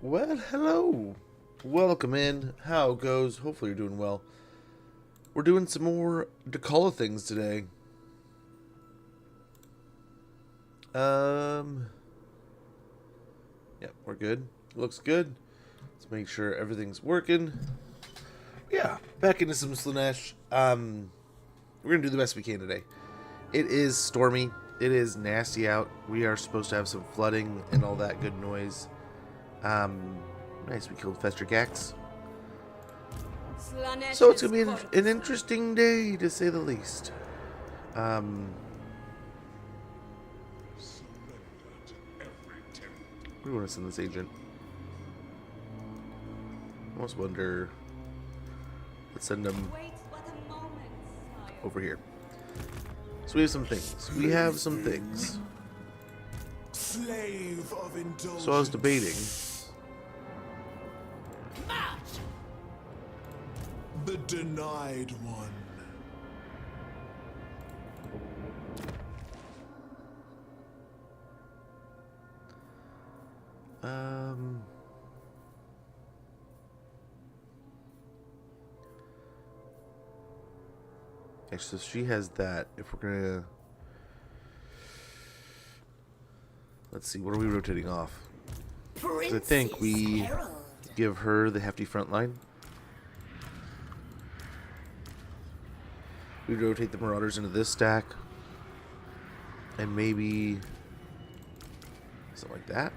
Well, hello. Welcome in. How it goes? Hopefully you're doing well. We're doing some more Dechala things today. Yeah, we're good. Looks good. Let's make sure everything's working. Yeah, back into some Slaanesh. We're gonna do the best we can today. It is stormy. It is nasty out. We are supposed to have some flooding and all that good noise. Nice, we killed Fester Gax. So it's going to be an interesting day, to say the least. We want to send this agent. I almost wonder... Let's send him over here. So we have some things. So I was debating... The Denied One. Okay, so she has that. If we're gonna... Let's see, what are we rotating off? 'Cause I think we give her the hefty front line. We rotate the Marauders into this stack. And maybe something like that.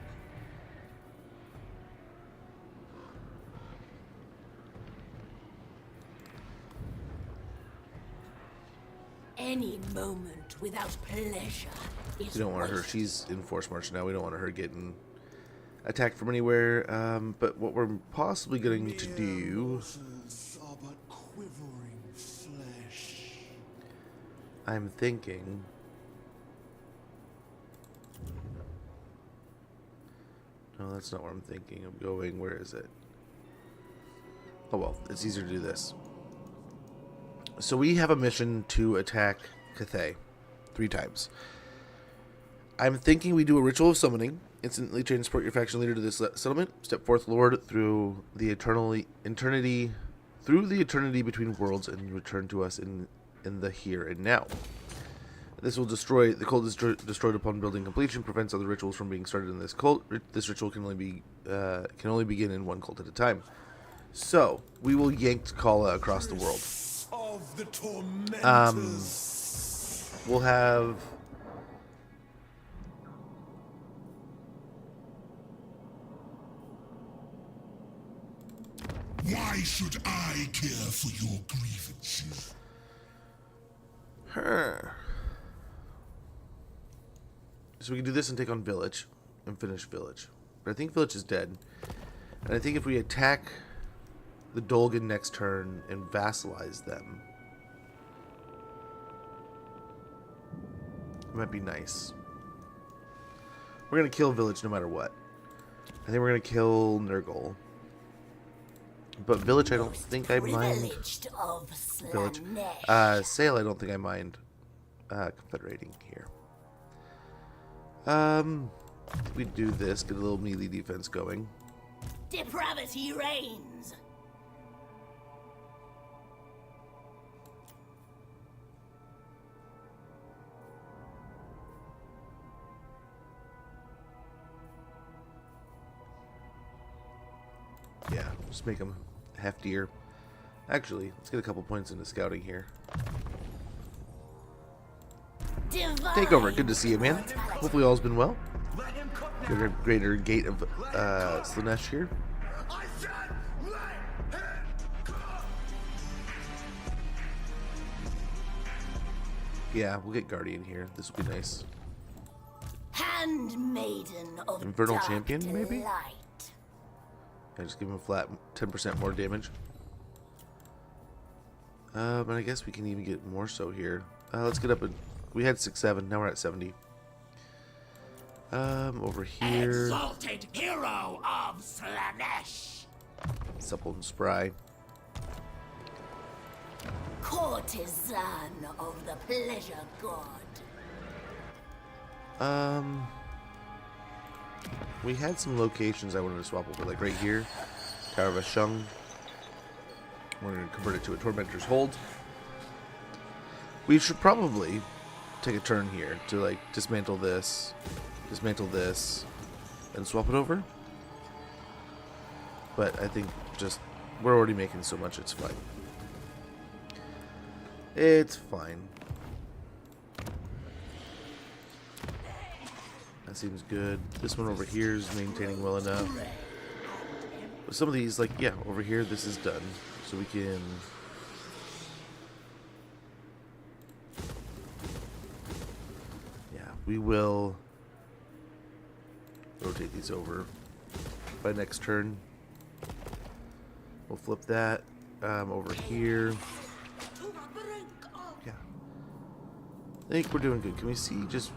Any moment without pleasure is We don't want her. She's in Force March now. We don't want her getting attacked from anywhere. But what we're possibly going to do... Are but quivering flesh. I'm thinking... No, that's not what I'm thinking of going. Where is it? Oh well, it's easier to do this. So we have a mission to attack Cathay 3 times. I'm thinking we do a ritual of summoning. Instantly transport your faction leader to this settlement. Step forth, Lord, through the eternity between worlds, and return to us in the here and now. This will destroy the cult. Is destroyed upon building completion. Prevents other rituals from being started in this cult. This ritual can only begin in one cult at a time. So we will yank Dechala across the world. Of the Tormentors. We'll have... Why should I care for your grievances? So we can do this and take on Village. And finish Village. But I think Village is dead. And I think if we attack the Dolgan next turn and vassalize them, it might be nice. We're going to kill Village no matter what. I think we're going to kill Nurgle. But Village, I don't think I mind. Village. Sail, I don't think I mind confederating here. We do this, get a little melee defense going. Depravity reigns. Yeah, just make them heftier. Actually, let's get a couple points into scouting here. Take over. Good to see you, man. Hopefully all's been well. Get a greater gate of Slaanesh here. Yeah, we'll get Guardian here. This will be nice. Handmaiden of Infernal dark Champion, maybe? delight. I just give him a flat 10% more damage. But I guess we can even get more so here. Let's get up at... We had 6-7, now we're at 70. Over here. Exalted hero of Slaanesh. Supple and Spry. Courtesan of the pleasure god. we had some locations I wanted to swap over, like right here, Tower of Ashung. We're going to convert it to a Tormentors hold. We should probably take a turn here to like dismantle this, and swap it over. But I think just we're already making so much, it's fine. It's fine. That seems good. This one over here is maintaining well enough. But some of these, like, yeah, over here, this is done. So we can... Yeah, we will rotate these over by next turn. We'll flip that over here. Yeah. I think we're doing good. Can we see just...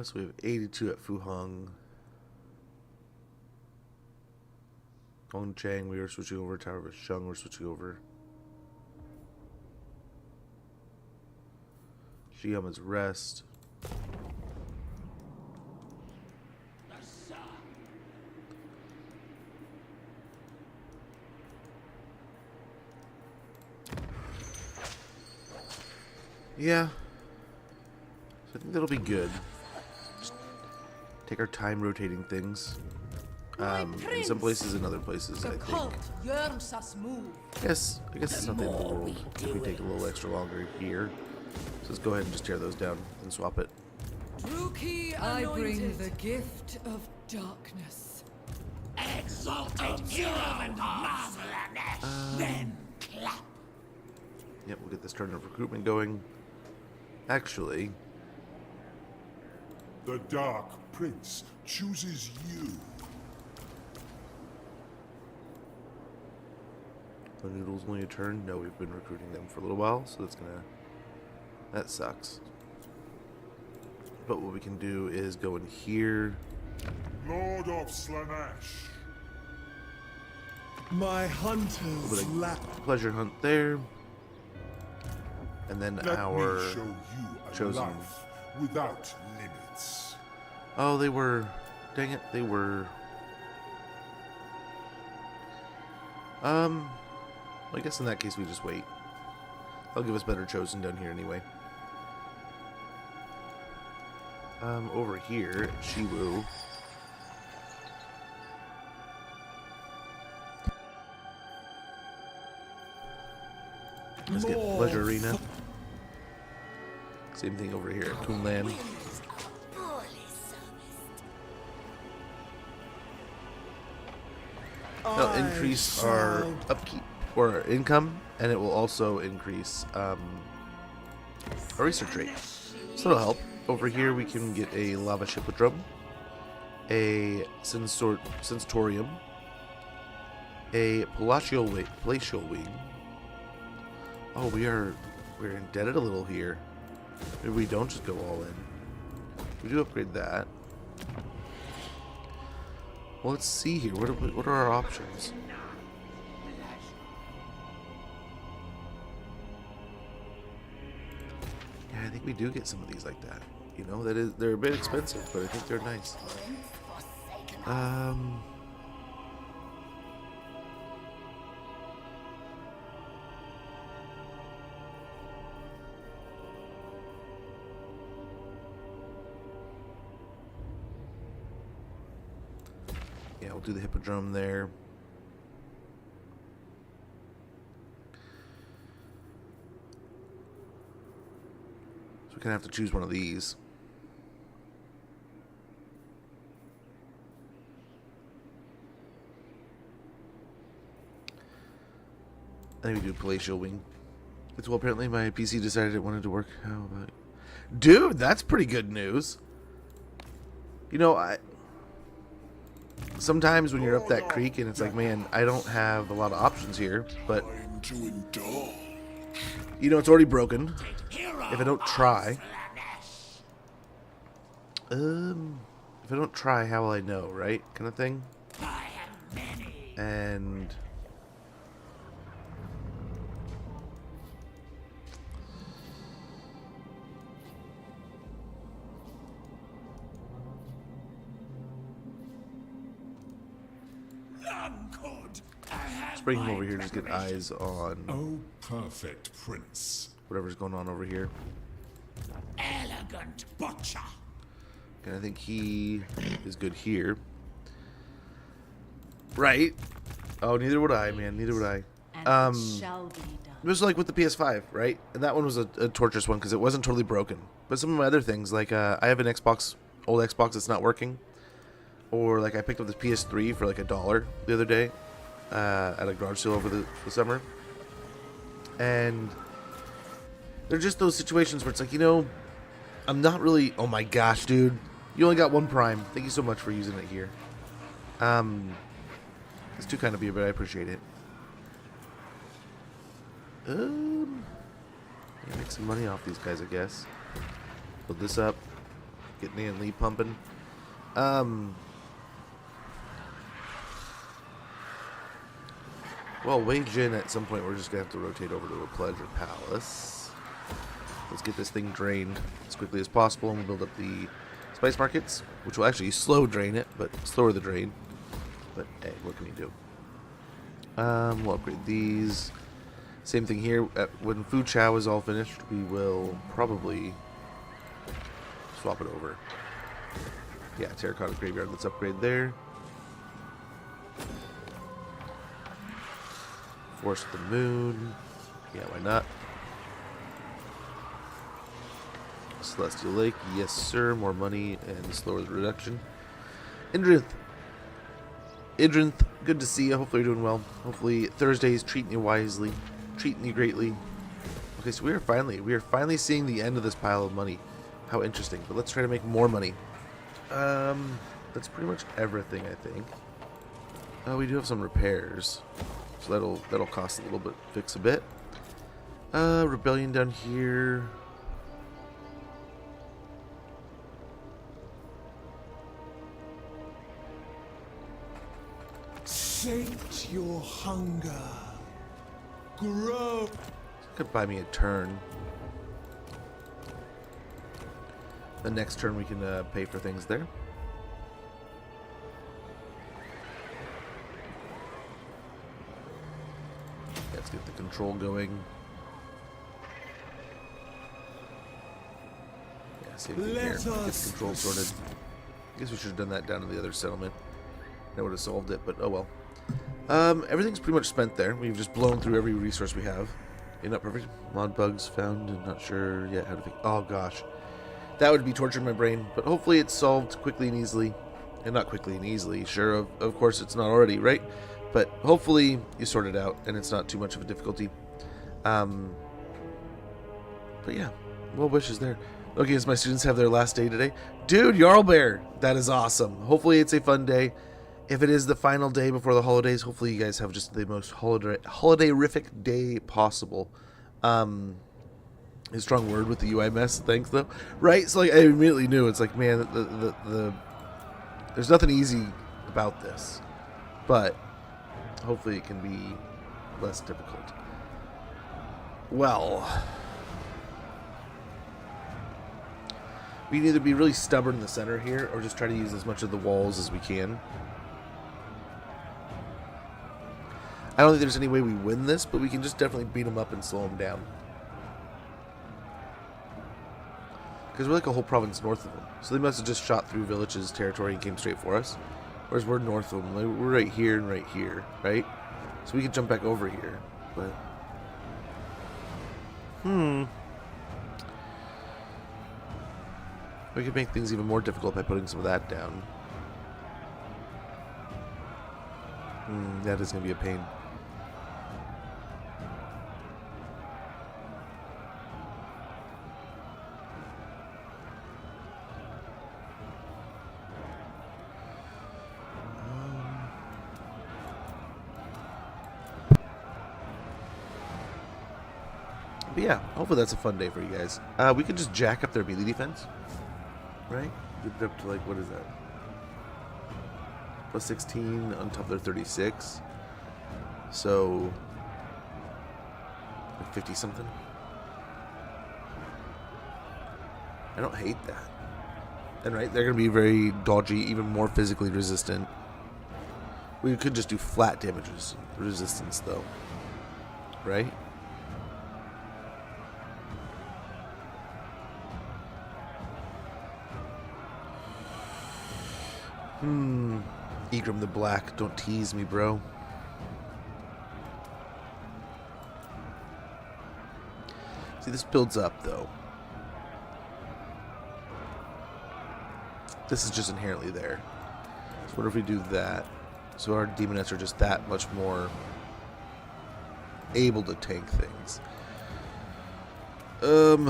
so we have 82 at Fuhong. Gongchang, we are switching over. Tower of Shung, we're switching over. Shiyama's Rest. Yeah. So I think that'll be good. Just take our time rotating things. In some places and other places, I think. Yes, I guess it's not the end of the world if we take a little extra longer here. So let's go ahead and just tear those down and swap it. I bring the gift of darkness. Exalted hero of Slanesh. Then clap. Yep, we'll get this turn of recruitment going. Actually, The Dark Prince chooses you. the noodle's only a turn. No, we've been recruiting them for a little while, so that's gonna... That sucks. But what we can do is go in here. Lord of Slanesh. My A hunters little bit lack. of pleasure hunt there. And then Let our me show you a chosen... life without limits. Oh, they were... Dang it, they were... I guess in that case we just wait. They'll give us better chosen down here anyway. Over here, Shiwu. Let's get Pleasure Arena. Same thing over here at Toonland. That'll increase our upkeep or our income, and it will also increase our research rate. So it'll help. Over here we can get a Lava Shippodrome, a Sensorium, a Palatial Wing. Oh, we're indebted a little here. Maybe we don't just go all in. We do upgrade that. Well, let's see here. What are our options? Yeah, I think we do get some of these like that. You know, they're a bit expensive, but I think they're nice. Yeah, we'll do the Hippodrome there. So we're gonna have to choose one of these. I think we do Palatial Wing. It's well, apparently my PC decided it wanted to work. How about... Dude, that's pretty good news. You know, sometimes when you're up that creek and it's like, man, I don't have a lot of options here, but Time to indulge. you know, it's already broken. If I don't try, If I don't try, how will I know, right? Kind of thing. I have many. And None could. I have let's bring him my over here. Just get eyes on Oh, perfect prince. whatever's going on over here. elegant butcher. And I think he is good here. Right. Oh, neither would I, man. Neither would I. And it shall be done. It was like with the PS5, right? And that one was a torturous one because it wasn't totally broken. But some of my other things, like I have an Xbox, old Xbox that's not working. Or like I picked up this PS3 for like $1 the other day at a garage sale over the summer. And they're just those situations where it's like, you know, I'm not really... Oh my gosh, dude. You only got one Prime. Thank you so much for using it here. It's too kind of you, but I appreciate it. Yeah, make some money off these guys, I guess. Build this up. Get Nan Lee pumping. Well, wage in at some point. We're just gonna have to rotate over to a pleasure palace. Let's get this thing drained as quickly as possible, and we'll build up the spice markets, which will actually slow drain it, but slower the drain. But hey, what can you do? We'll upgrade these. Same thing here. When Food Chow is all finished, we will probably swap it over. Yeah, Terracotta Graveyard. Let's upgrade there. Force the Moon. Yeah, why not? Celestial Lake. Yes, sir. More money and slower the reduction. Indrinth. Good to see you. Hopefully you're doing well. Hopefully Thursday's treating you wisely. Treating you greatly. Okay, so we are finally seeing the end of this pile of money. How interesting. But let's try to make more money. That's pretty much everything, I think. We do have some repairs. So that'll cost a little bit, fix a bit. Rebellion down here. Sate your hunger. Grow. Could buy me a turn. The next turn we can pay for things there. Let's get the control going. Yeah, see if we can get the control sorted. I guess we should have done that down in the other settlement. That would have solved it, but oh well. Everything's pretty much spent there. We've just blown through every resource we have. You're not perfect. Mod bugs found and not sure yet how to fix. Oh gosh. That would be torturing my brain, but hopefully it's solved quickly and easily. And not quickly and easily. Sure, of course it's not already, right? But hopefully you sort it out and it's not too much of a difficulty. But yeah, well wishes there. Okay, as my students have their last day today. Dude, Jarlbear! That is awesome. Hopefully it's a fun day. If it is the final day before the holidays, hopefully you guys have just the most holiday-rific day possible. A strong word with the UI mess, thanks though. Right? So like I immediately knew it's like, man, there's nothing easy about this. But hopefully it can be less difficult. Well, we can either be really stubborn in the center here or just try to use as much of the walls as we can. I don't think there's any way we win this, but we can just definitely beat them up and slow them down. Because we're like a whole province north of them. So they must have just shot through villages, territory, and came straight for us. Whereas we're north of them. Like, we're right here and right here, right? So we could jump back over here. But... we could make things even more difficult by putting some of that down. That is going to be a pain. But yeah, hopefully that's a fun day for you guys. We could just jack up their melee defense, right? Get it up to like, what is that? Plus 16 on top of their 36. So, like 50 something. I don't hate that. And right, they're going to be very dodgy, even more physically resistant. We could just do flat damage resistance though. Right? Egram the Black, don't tease me, bro. See, this builds up, though. This is just inherently there. So what if we do that? So our demonettes are just that much more able to tank things. And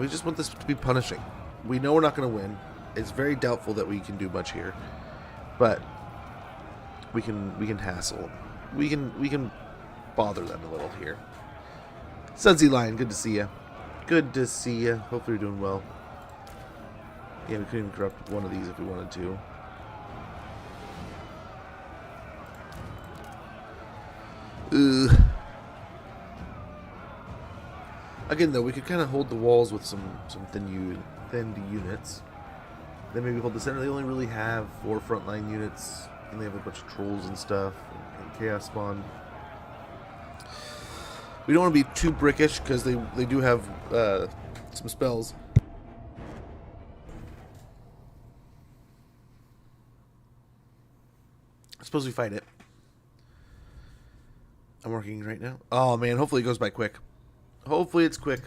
we just want this to be punishing. We know we're not going to win. It's very doubtful that we can do much here, but we can hassle. We can bother them a little here. Sudsy Lion, good to see you. Good to see you. Hopefully you're doing well. Yeah, we could even corrupt one of these if we wanted to. Ugh. Again, though, we could kind of hold the walls with some thinned units. Then maybe hold the center. They only really have 4 frontline units, and they have a bunch of trolls and stuff, and chaos spawn. We don't want to be too brickish because they do have some spells. I suppose we fight it. I'm working right now. Oh man, hopefully it goes by quick. Hopefully it's quick.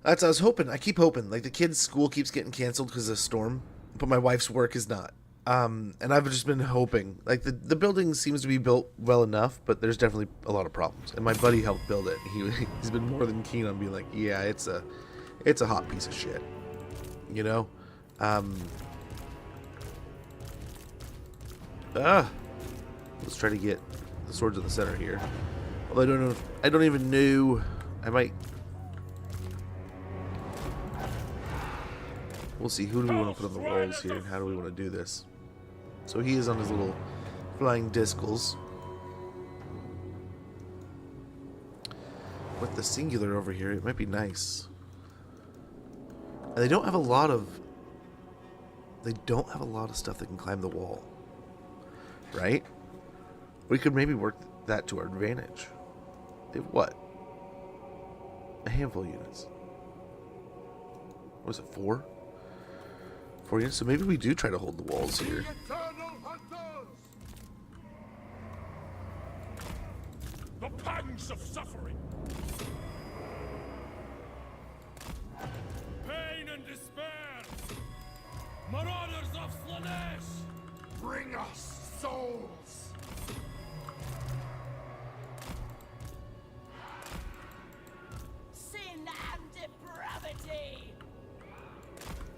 That's what I was hoping. I keep hoping. Like the kids' school keeps getting canceled because of a storm, but my wife's work is not. And I've just been hoping. Like the building seems to be built well enough, but there's definitely a lot of problems. And my buddy helped build it. He's been more than keen on being like, yeah, it's a hot piece of shit. You know? Let's try to get the swords in the center here. Although I don't know. I don't even know. I might. We'll see. Who do we want to put on the walls here, and how do we want to do this? So he is on his little flying discles. With the singular over here, it might be nice. And they don't have a lot of. They don't have a lot of stuff that can climb the wall. Right? We could maybe work that to our advantage. They have what? A handful of units. What was it, 4? 4 units? So maybe we do try to hold the walls here. The pangs of suffering. Pain and despair. Marauders of Slanesh. Bring us souls. Sin and depravity.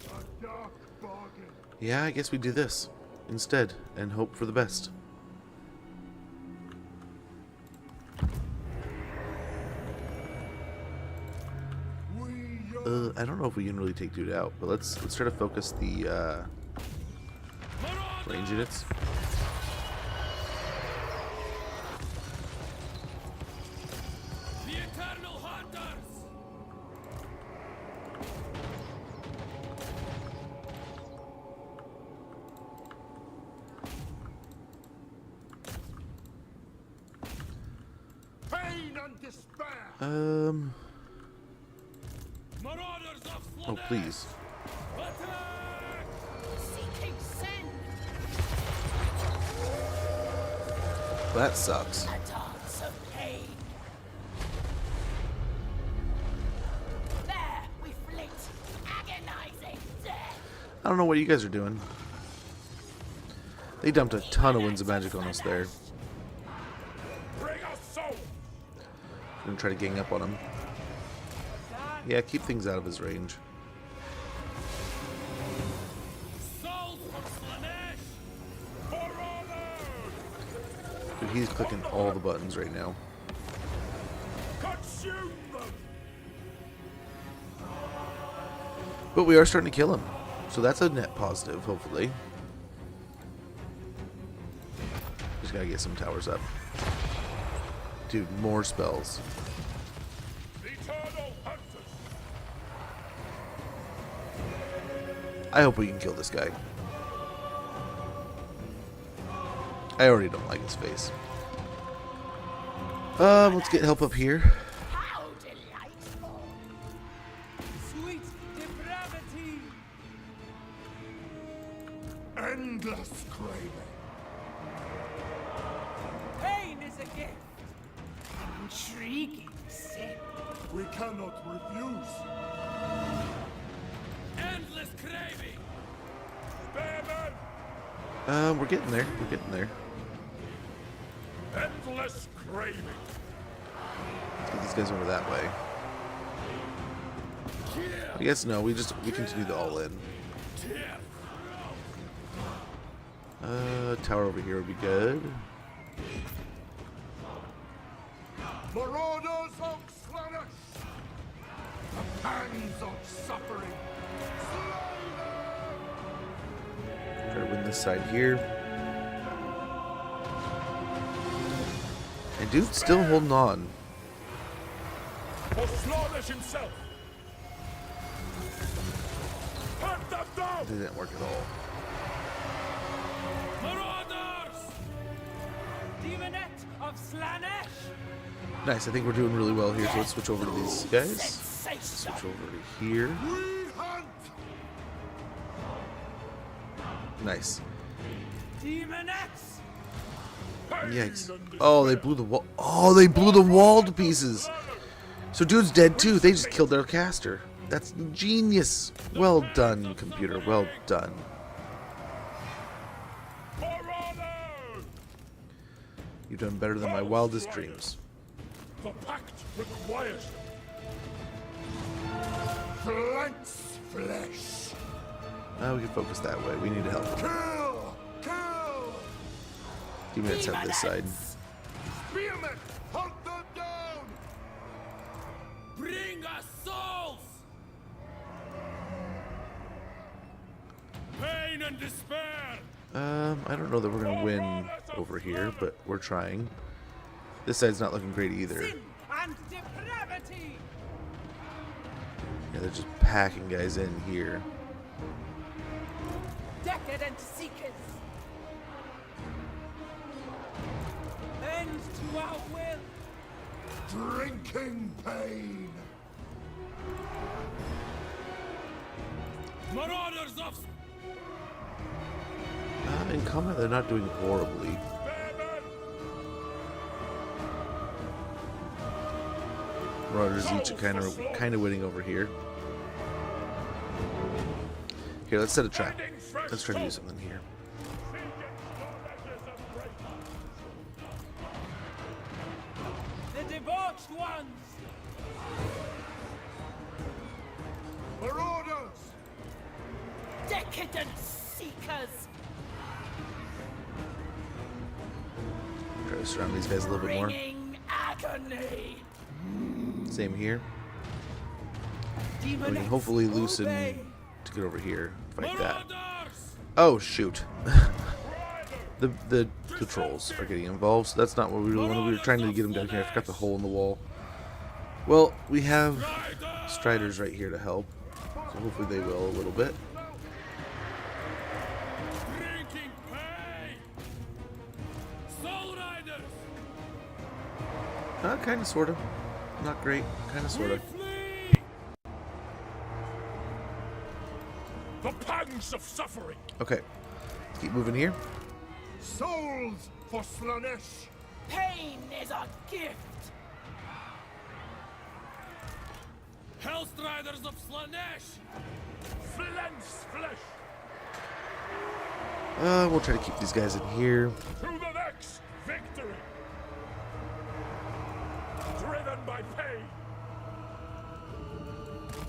A dark bargain. Yeah, I guess we do this instead and hope for the best. I don't know if we can really take dude out, but let's try to focus the range units. The eternal hunters. Pain and despair. Marauders of Slanesh. Oh please. Attack! Seeking sin. That sucks. A dance of pain. There we flit. Agonizing death. I don't know what you guys are doing. They dumped a ton of winds of magic on us there. Bring us souls. I'm gonna try to gang up on him. Yeah, keep things out of his range. Souls from Slanesh. For honor. Dude, he's clicking all the buttons right now. Consume them. But we are starting to kill him. So that's a net positive, hopefully. Just gotta get some towers up. Dude, more spells. Eternal hunters. I hope we can kill this guy. I already don't like his face. Let's get help up here. How delightful! Sweet depravity. Endless craving. Pain is a gift. Intriguing sin. We cannot refuse. Endless craving. Spare We're getting there. We're getting there. men. Endless craving. Let's get these guys over that way. I guess no, we continue the all in. Tower over here would be good. Marauders of Slaanesh. The pangs of suffering. Try to win this side here. And dude's still holding on. For Slaanesh himself. Hunt them down. It didn't work at all. Marauders. Demonette of Slaanesh. Nice, I think we're doing really well here, so let's switch over to these guys. Sensation. Switch over to here. We hunt. Nice. Demonettes. Yikes. Oh, they blew the wall. Oh, they blew the wall to pieces. So dude's dead too. They just killed their caster. That's genius. Well done, computer. Well done. Marauders. You've done better than my wildest dreams. The pact requires Flanks flesh. We can focus that way. We need help. Kill. Kill. Demons have this side. Spearmen. Hunt them down. bring us souls. Pain and despair. I don't know that we're gonna win over here, but we're trying. This side's not looking great either. Sin and depravity. Yeah, they're just packing guys in here. Decadent seekers. Bend to our will. Drinking pain. Marauders of In combat, they're not doing horribly. Marauders each kind of winning over here. Here, let's set a trap. Let's try to do something here. The debauched ones. Marauders. Decadent seekers. Try to surround these guys a little bit more. Bringing agony. Same here. We can Demonettes hopefully loosen obey. to get over here. Fight that. Marauders. Oh shoot! the trolls are getting involved. So that's not what we really wanted. We were trying to get them down here. I forgot the hole in the wall. Well, we have Striders right here to help. So hopefully they will a little bit. Drinking pain. Soul riders. Kind of, sort of. Not great. Kind of, sort of. Flee. The pangs of suffering. Okay. Let's keep moving here. Souls for Slaanesh. Pain is a gift. Hellstriders of Slaanesh. Flens flesh. We'll try to keep these guys in here. To the next victory. Driven by pain.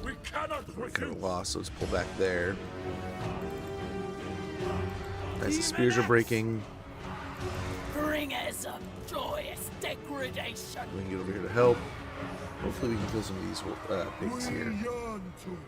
We cannot We're kind refuse. of lost, so let's pull back there. Nice, the spears are breaking. Bringers of joyous degradation. We can get over here to help. Hopefully we can kill some of these pigs We here. yearn to.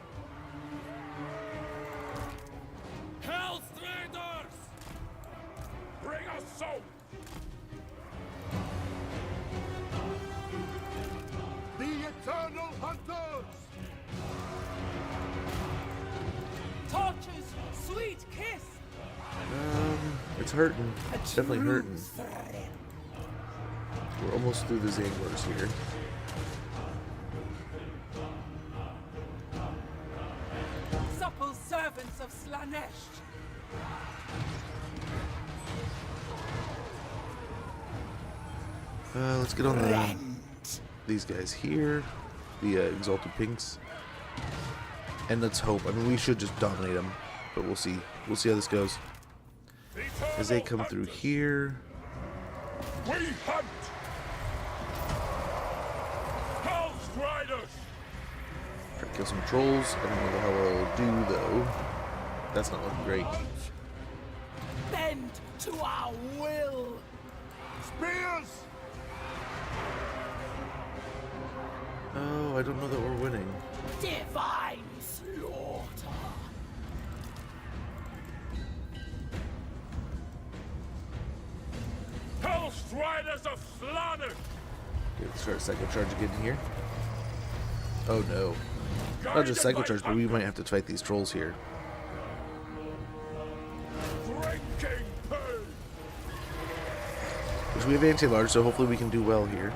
It's hurting. It's definitely hurting. We're almost through the Zanglers here. Supple servants of Slanesh. Let's get on these guys here. The Exalted Pinks. And let's hope. I mean, we should just dominate them. But we'll see. We'll see how this goes. As they come through here. We hunt! Hell's Riders! Try to kill some trolls. I don't know how I'll do, though. That's not looking great. Bend to our will. Spears! Oh, I don't know that we're winning. Divine slaughter. Hell's Riders of Slaughter! Okay, let's start Psycho Charge again here. Oh no. Not just Psycho Charge, but we might have to fight these trolls here. Drinking poo! Which we have anti-large, so hopefully we can do well here.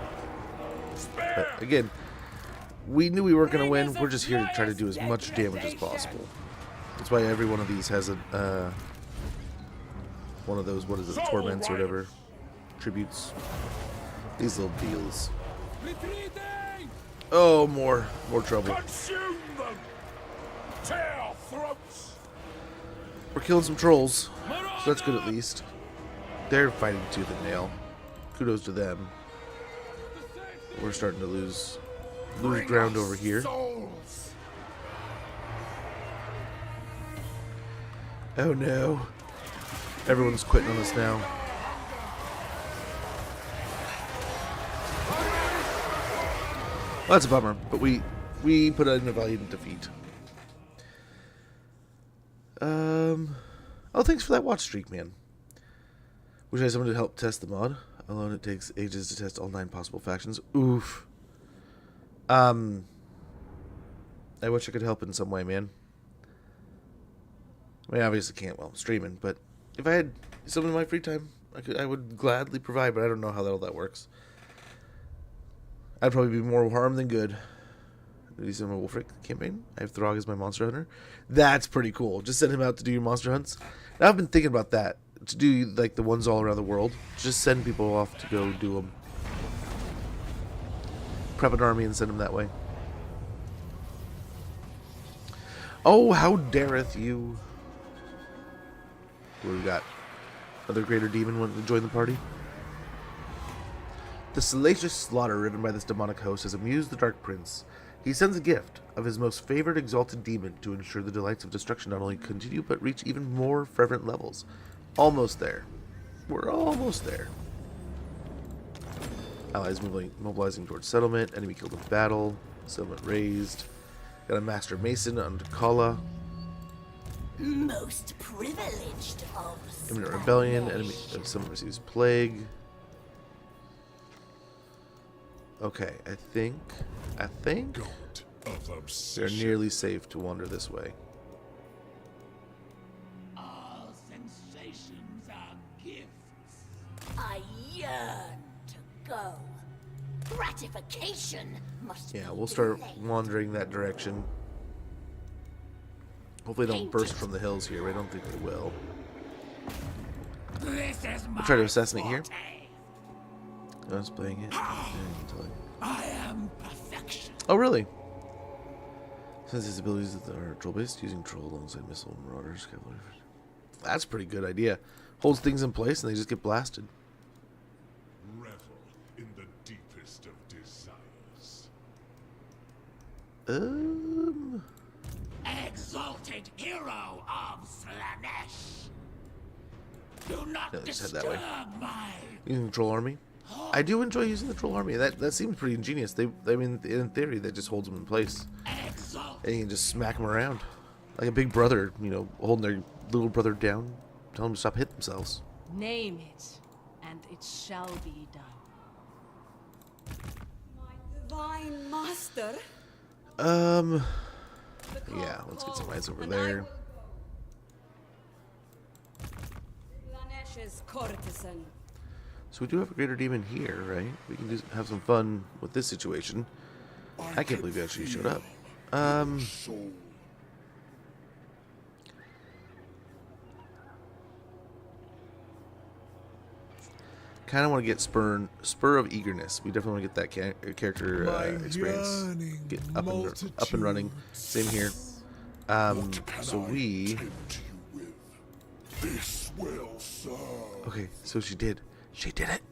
But again, we knew we weren't going to win. We're just here to try to do as much damage as possible. That's why every one of these has a one of those, what is it, torments or whatever, tributes. These little deals. Oh, more trouble. Consume them! Tear throats! We're killing some trolls, so that's good at least. They're fighting tooth and nail. Kudos to them. We're starting to lose ground over here. Souls! Oh no. Everyone's quitting on us now. Well, that's a bummer, but we put in a valiant defeat. Oh, thanks for that watch streak, man. Wish I had someone to help test the mod. Alone, it takes ages to test all 9 possible factions. Oof. I wish I could help in some way, man. I mean, I obviously can't while I'm streaming, but if I had some in my free time, I would gladly provide, but I don't know how all that works. I'd probably be more harm than good. Is in my Wolfric campaign. I have Throg as my monster hunter. That's pretty cool. Just send him out to do your monster hunts. Now, I've been thinking about that. To do, like, the ones all around the world. Just send people off to go do them. Prep an army and send them that way. Oh, how dareth you. What do we got? Another greater demon wanting to join the party? The salacious slaughter ridden by this demonic host has amused the Dark Prince. He sends a gift of his most favored exalted demon to ensure the delights of destruction not only continue, but reach even more fervent levels. Almost there. We're almost there. Allies mobilizing towards settlement. Enemy killed in battle. Settlement raised. Got a Master Mason on Dechala. Most privileged of Imminent rebellion. Enemy someone receives plague. Okay, I think Goat of they're obsession. nearly safe to wander this way. all sensations are gifts. I yearn to go. Gratification must Yeah, be we'll start delayed. wandering that direction. Hopefully they don't burst from the hills here. I don't think they will. This is my try to assassinate here. forte. I was playing it. I am perfection. Oh, really? Since his abilities are troll-based, using troll alongside missile and marauders. That's a pretty good idea. Holds things in place and they just get blasted. Revel in the deepest of desires. Exalted hero of Slanesh. Do not Yeah, just head disturb that way. my Using the troll army. I do enjoy using the troll army. That seems pretty ingenious. I mean, in theory, that just holds them in place. exalt. And you can just smack them around. Like a big brother, you know, holding their little brother down. Tell them to stop hitting themselves. Name it, and it shall be done. Divine Master. Yeah, let's get some eyes over there. Slanesh Precious courtesan. So we do have a greater demon here, right? We can just have some fun with this situation. I can't believe he actually showed up. Soul. Kind of want to get spur of eagerness. We definitely want to get that character experience, get up and running. Same here. So we. Tempt you with? This will serve. Okay, so she did it.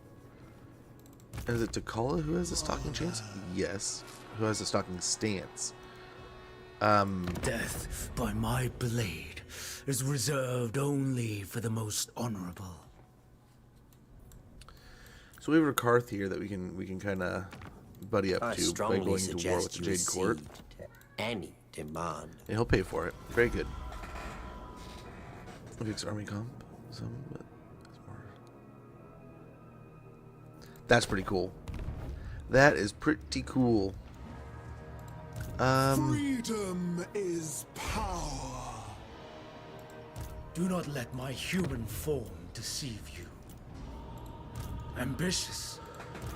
Is it Dechala who has the stalking chance? Yes. Who has the stalking stance? Death by my blade is reserved only for the most honorable. So we have a Karth here that we can kind of buddy up I to by strongly going to war with suggest the you Jade Court. accede to any demand. And he'll pay for it. Very good. Fix army comp. But that's pretty cool. That is pretty cool. Freedom is power. Do not let my human form deceive you. Ambitious,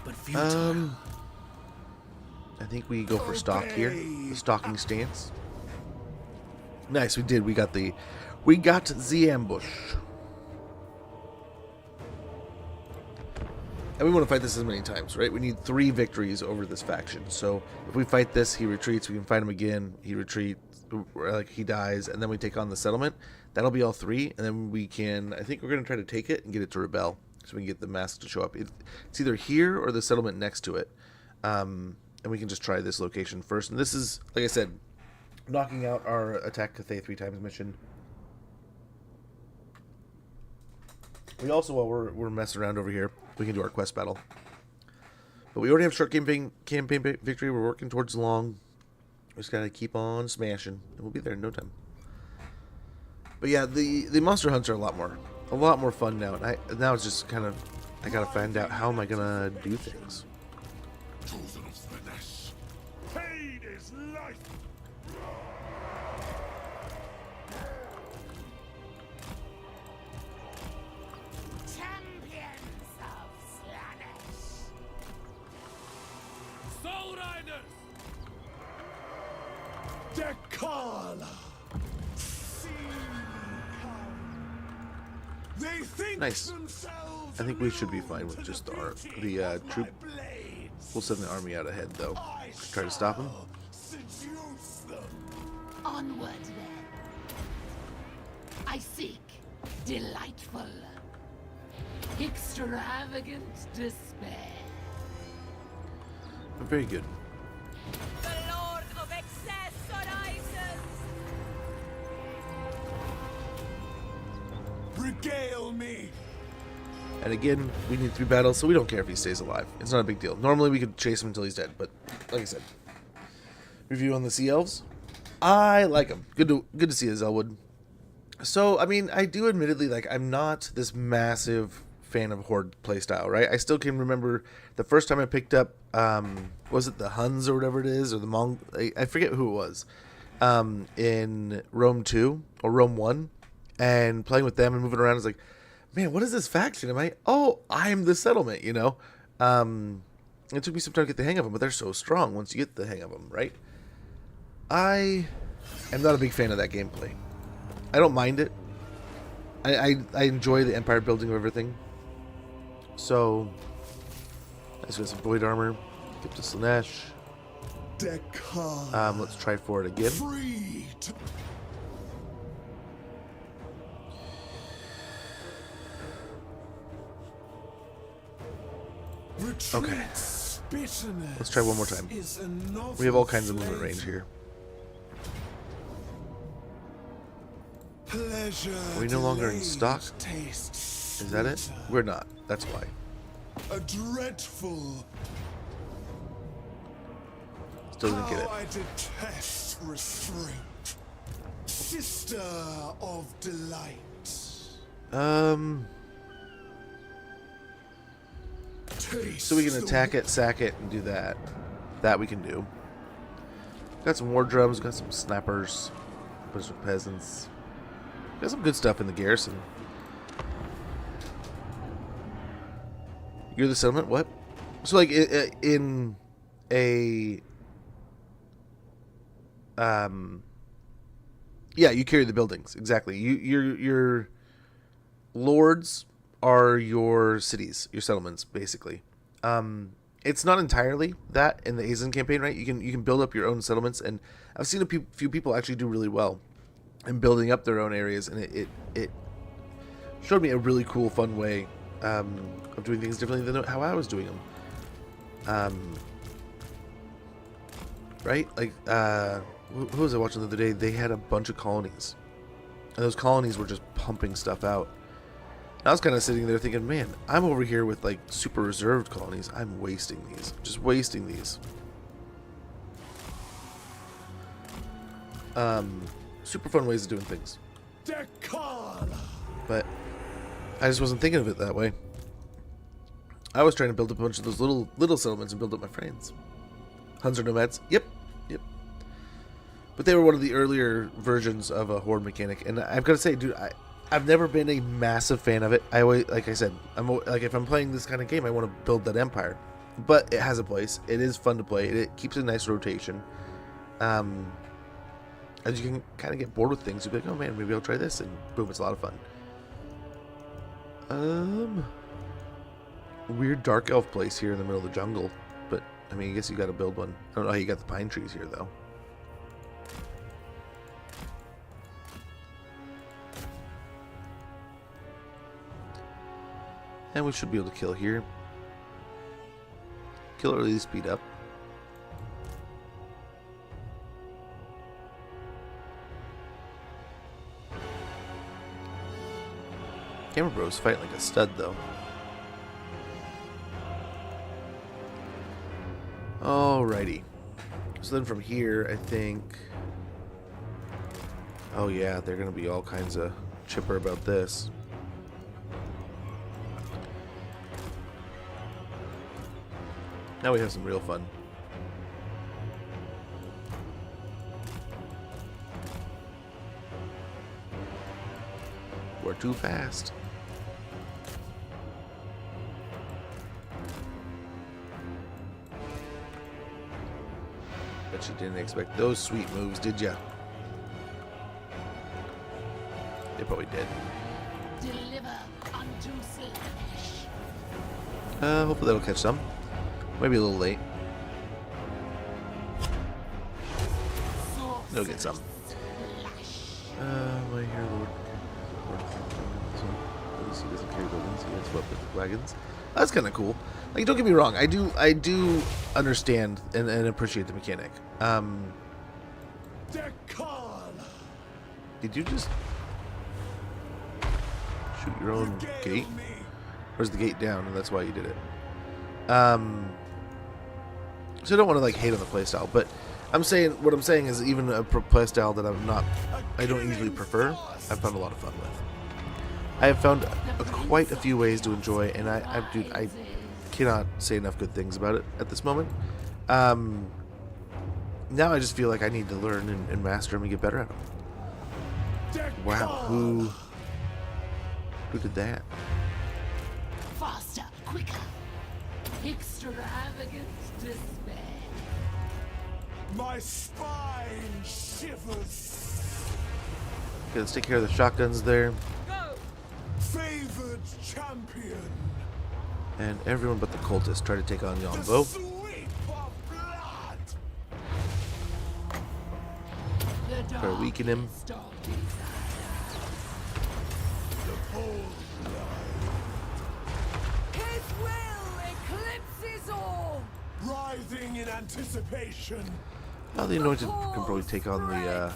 but futile. I think we go for stalk here. The stalking stance. Nice, we did. We got the ambush. And we want to fight this as many times, right? We need 3 victories over this faction. So if we fight this, he retreats. We can fight him again. He retreats, like he dies, and then we take on the settlement. That'll be all 3, and then we can. I think we're going to try to take it and get it to rebel, so we can get the mask to show up. It's either here or the settlement next to it, and we can just try this location first. And this is, like I said, knocking out our attack Cathay 3 times mission. We also, while we're messing around over here, we can do our quest battle. But we already have short campaign victory. We're working towards long. We just gotta keep on smashing, and we'll be there in no time. But yeah, the monster hunts are a lot more fun now. And now it's just kind of, I gotta find out how am I gonna do things. Chosen of Slanesh. Pain is life. Champions of Slanesh. Soul Riders! Dechala. They think Nice. themselves I think we should be fine with just the troop. We'll send the army out ahead though to try to stop him. seduce them. Onward then. I seek delightful, extravagant despair. Very good. The Lord of Excess arises. Regale me. And again, we need 3 battles, so we don't care if he stays alive. It's not a big deal. Normally we could chase him until he's dead, but like I said, review on the Sea Elves. I like him. Good to see his Elwood. So I mean, I do admittedly I'm not this massive fan of Horde playstyle, right? I still can remember the first time I picked up, was it the Huns or whatever it is, or the I forget who it was, in Rome 2 or Rome 1, and playing with them and moving around. I was like, man, what is this faction? I'm the settlement, you know? It took me some time to get the hang of them, but they're so strong once you get the hang of them, right? I am not a big fan of that gameplay. I don't mind it. I enjoy the empire building of everything. So, let's get some Void Armor. Get to Slanesh. Dechala. Let's try for it again. Free to Okay. Bitterness Let's try one more time. is a novel We have all kinds of movement flavor. range here. Pleasure Are we no longer in delayed stock? tastes Is that it? sweeter. We're not. That's why. A dreadful. Still didn't get it. How I detest restraint. Sister of delight. Taste So we can the attack it, sack it, and do that. That we can do. Got some war drums, got some snappers, a bunch of peasants. Got some good stuff in the garrison. You're the settlement? What? So, like, in a... Yeah, you carry the buildings. Exactly. Your lords are your cities, your settlements, basically. It's not entirely that in the Azen campaign, right? You can build up your own settlements, and I've seen a few people actually do really well in building up their own areas, and it showed me a really cool, fun way of doing things differently than how I was doing them. Right? Like, who was I watching the other day? They had a bunch of colonies, and those colonies were just pumping stuff out. And I was kind of sitting there thinking, man, I'm over here with like super reserved colonies. I'm wasting these, just wasting these. Super fun ways of doing things. Dechala. But I just wasn't thinking of it that way. I was trying to build up a bunch of those little settlements and build up my friends. Huns or nomads? Yep. But they were one of the earlier versions of a horde mechanic, and I've got to say, dude, I've never been a massive fan of it. I always, like I said, like if I'm playing this kind of game, I want to build that empire. But it has a place. It is fun to play. It keeps a nice rotation. As you can kind of get bored with things, you'll be like, oh man, maybe I'll try this, and boom, it's a lot of fun. Weird dark elf place here in the middle of the jungle, but I mean, I guess you got to build one. I don't know how you got the pine trees here though. And we should be able to kill here. Kill or at least speed up. Camera Bro's fighting like a stud though. Alrighty. So then from here, I think... Oh yeah, they're going to be all kinds of chipper about this. Now we have some real fun. We're too fast. Bet you didn't expect those sweet moves, did ya? They probably did. Deliver unto Slanesh. Hopefully that'll catch some. Maybe a little late. They'll get some. My here, Lord. He doesn't carry buildings. He has weapons, wagons. That's kind of cool. Like, don't get me wrong. I do understand and appreciate the mechanic. Dechala. Did you just shoot your own gate? Or is the gate down and that's why you did it? So I don't want to like hate on the playstyle, but what I'm saying is even a playstyle that I don't usually prefer, I've found a lot of fun with. I have found quite a few ways to enjoy, and I cannot say enough good things about it at this moment. Now I just feel like I need to learn and master them and get better at them. Wow, who did that? Faster, quicker. Extravagant despair. My spine shivers. Okay, let's take care of the shotguns there. Favored champion. And everyone but the cultists try to take on Yombo. Sweep of blood. The Try to weaken him. darkest of desires. The whole His will eclipses all. writhing in anticipation. Oh, the Anointed can probably take on the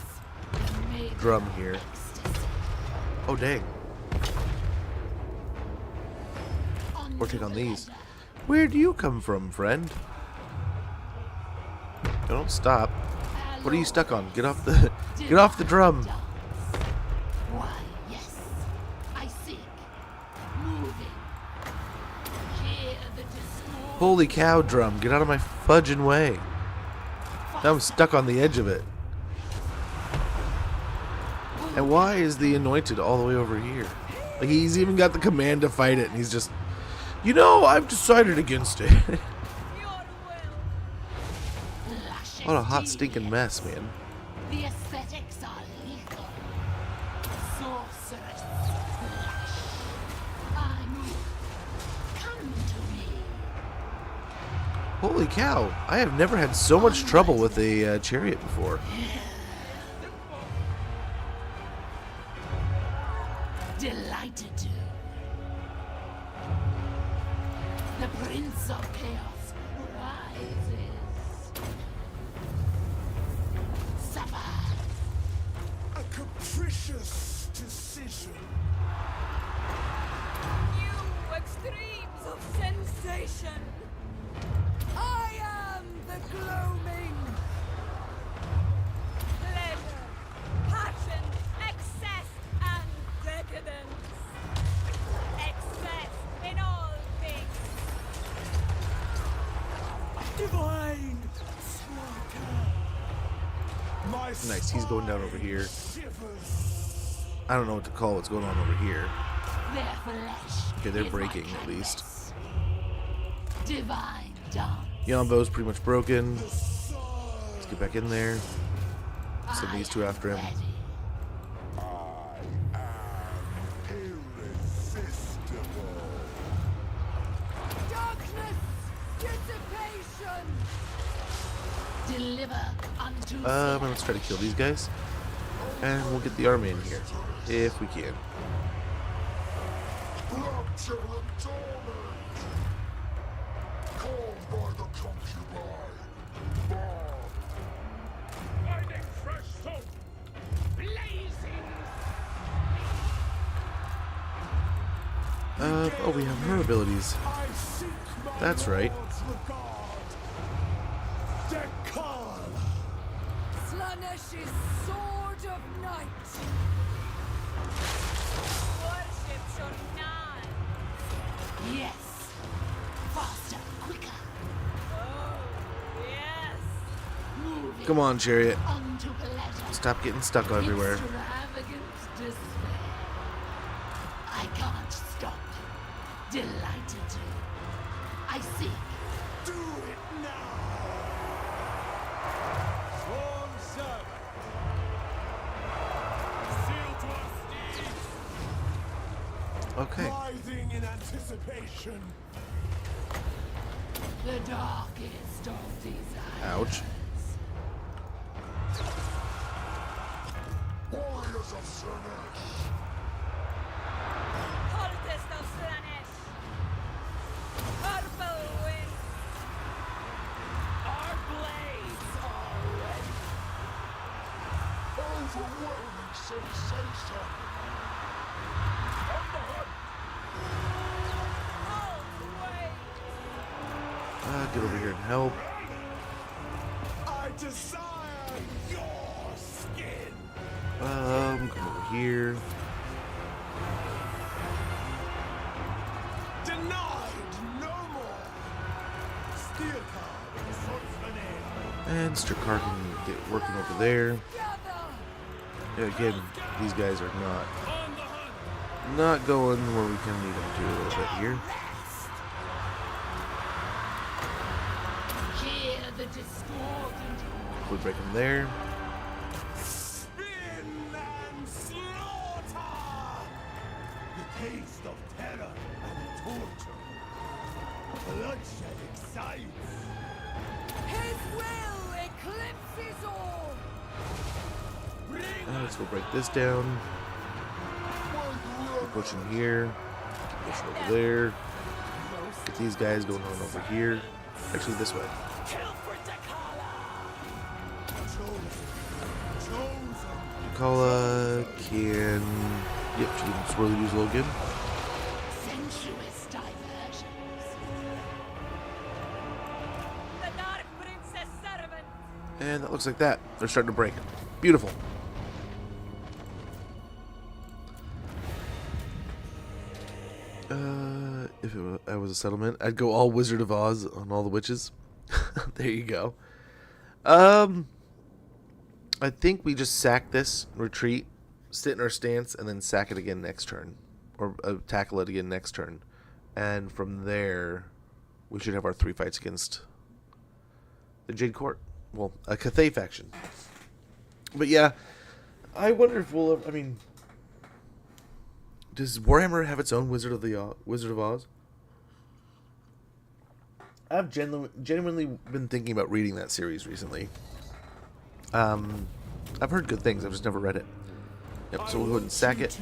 drum here. Oh, dang. Or take on these. Where do you come from, friend? Don't stop. What are you stuck on? Get off the drum. Why, yes, I seek, moving. Hear the discord. Holy cow, drum. Get out of my fudging way. Now I'm stuck on the edge of it. And why is the Anointed all the way over here? Like, he's even got the command to fight it, and he's just You know, I've decided against it. Your will. What a hot stinking mess, man. The aesthetics are lethal. Sorceress flesh. I move. Come to me. Holy cow! I have never had so much trouble with a chariot before. Delighted to. The Prince of Chaos rises. Supper. A capricious decision. New extremes of sensation. I am the gloaming. Pleasure, passion, excess, and decadence. Excess in all things. Divine slaughter. My Nice, he's going down over here. shivers. I don't know what to call what's going on over here. Their flesh. Okay, they're is breaking, my at least. canvas. Divine dance. Yambo's pretty much broken. Sigh. Let's get back in there. Send these two after him. Ready. I am irresistible. Darkness, dissipation. Deliver unto Let's try to kill these guys. And we'll get the army in here. If we can. Rapture and torment. Called by the concubine. Finding fresh soap. Blazing. Oh, we have her abilities. I seek my That's right. lord's regard. Dechala. Slanesh's sword of night. Worship your none. Yes. Faster, quicker. Oh, yes. Moving Come on, chariot. unto pleasure. Stop getting stuck everywhere. Extravagant despair. I can't stop. Delighted to. I seek. Do it now. Sworn servant. Seal to our steeds. Okay. Writhing in anticipation. The darkest of desires. Ouch. Warriors of Cernex. Cultist of Slanesh. Purple wind. Our blades are ready. Overwhelming sensation. On the hunt. All way. Get over here and help. I desire your skin. Come over here. Denied no more. Steel card, Swordsman. And Stirkar can get working over there. Gather. Yeah, again, these guys are not On the hunt. not going where we can need them to a little bit here. Hear the discordant. We break them there. Spin and slaughter. The taste of terror and torture. Bloodshed excites. His will eclipses all. Let's go break this down. Keep pushing here. Keep pushing over there. Get these guys going on over here. Actually, this way. Kill for Dechala. Kala can. Yep, she can swirly use Logan. Sensuous diversions. The Dark Princess servant. And that looks like that. They're starting to break. Beautiful. If I was a settlement, I'd go all Wizard of Oz on all the witches. There you go. I think we just sack this, retreat, sit in our stance, and then sack it again next turn. Or tackle it again next turn. And from there, we should have our 3 fights against the Jade Court. Well, a Cathay faction. But yeah, I wonder if we'll... I mean, does Warhammer have its own Wizard of Oz? I've genuinely been thinking about reading that series recently. I've heard good things. I've just never read it. Yep, so we'll go ahead and sack it.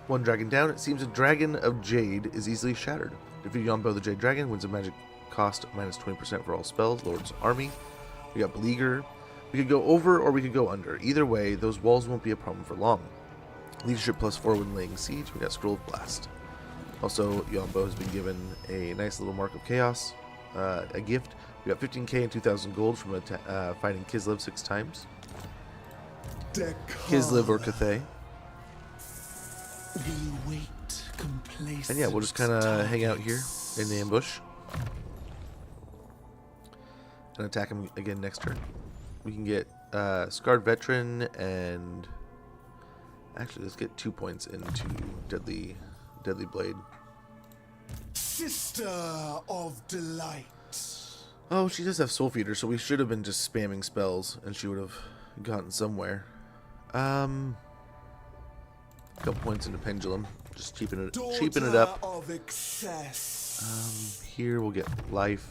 One dragon down. It seems a dragon of jade is easily shattered. Defeat Yonbo the Jade Dragon wins a magic cost minus 20% for all spells. Lord's Army. We got Beleaguer. We could go over or we could go under. Either way, those walls won't be a problem for long. Leadership +4 when laying siege. We got Scroll of Blast. Also, Yonbo has been given a nice little Mark of Chaos, a gift. We got 15k and 2,000 gold from fighting Kislev 6 times. Kislev or Cathay. We wait complacent. And yeah, we'll just kind of hang out here in the ambush. And attack him again next turn. We can get Scarred Veteran and... Actually, let's get 2 points into Deadly Blade. Sister of Delight. Oh, she does have Soul Feeder, so we should have been just spamming spells, and she would have gotten somewhere. Couple points into Pendulum, just cheapen it up. Of excess. Here we'll get life,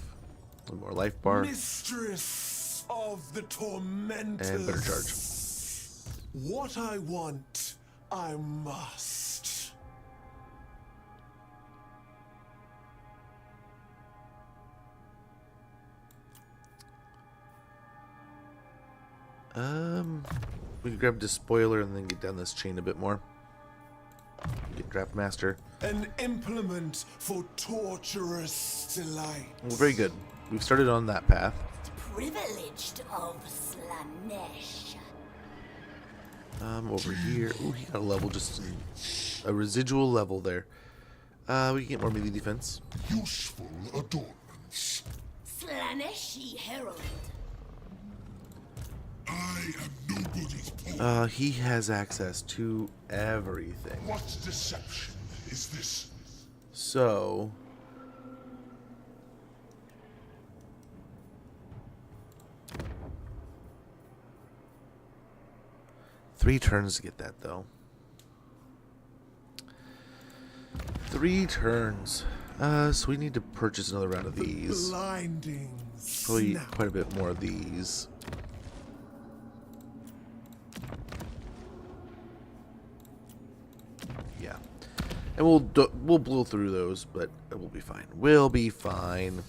a little more life bar, Mistress of the Tormentors. and better charge. What I want, I must. We can grab Despoiler and then get down this chain a bit more. Get Draft Master. An implement for torturous delight. Well, very good. We've started on that path. Privileged of Slanesh. Over here. Ooh, he got a level, just a residual level there. We can get more melee defense. Useful adornments. Slaneshi Herald. I am nobody's pawn. He has access to everything. What deception is this? So... Three turns to get that, though. 3 turns. So we need to purchase another round of these. Blinding. Probably snap. quite a bit more of these. Yeah. And we'll blow through those, but it will be fine. We'll be fine.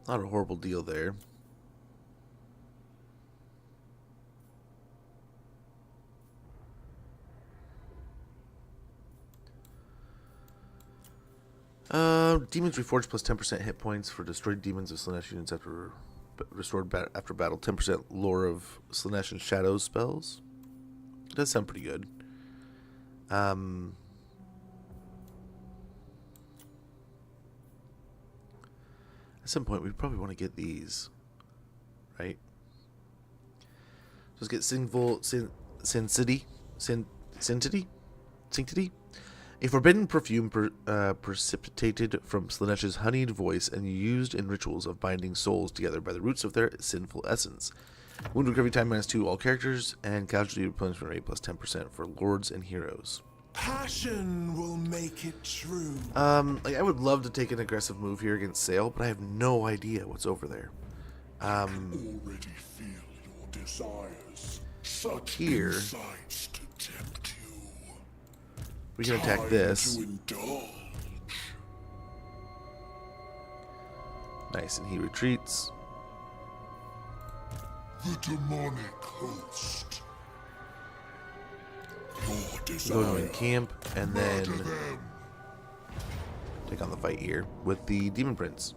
Not a horrible deal there. Demons Reforged plus 10% hit points for destroyed demons of Slanesh units after restored after battle. 10% lore of Slanesh and Shadows spells. It does sound pretty good. At some point, we probably want to get these, right? Let's get Sanctity. A forbidden perfume precipitated from Slanesh's honeyed voice and used in rituals of binding souls together by the roots of their sinful essence. Wound recovery time -2 all characters, and casualty replenishment rate plus 10% for lords and heroes. Passion will make it true. Like I would love to take an aggressive move here against Sale, but I have no idea what's over there. Already feel your desires. Such Here. insights to tempt you. We can attack Time this. to indulge. Nice, and he retreats. The demonic host. Your Go to desire. in camp, and then Murder them. take on the fight here with the Demon Prince.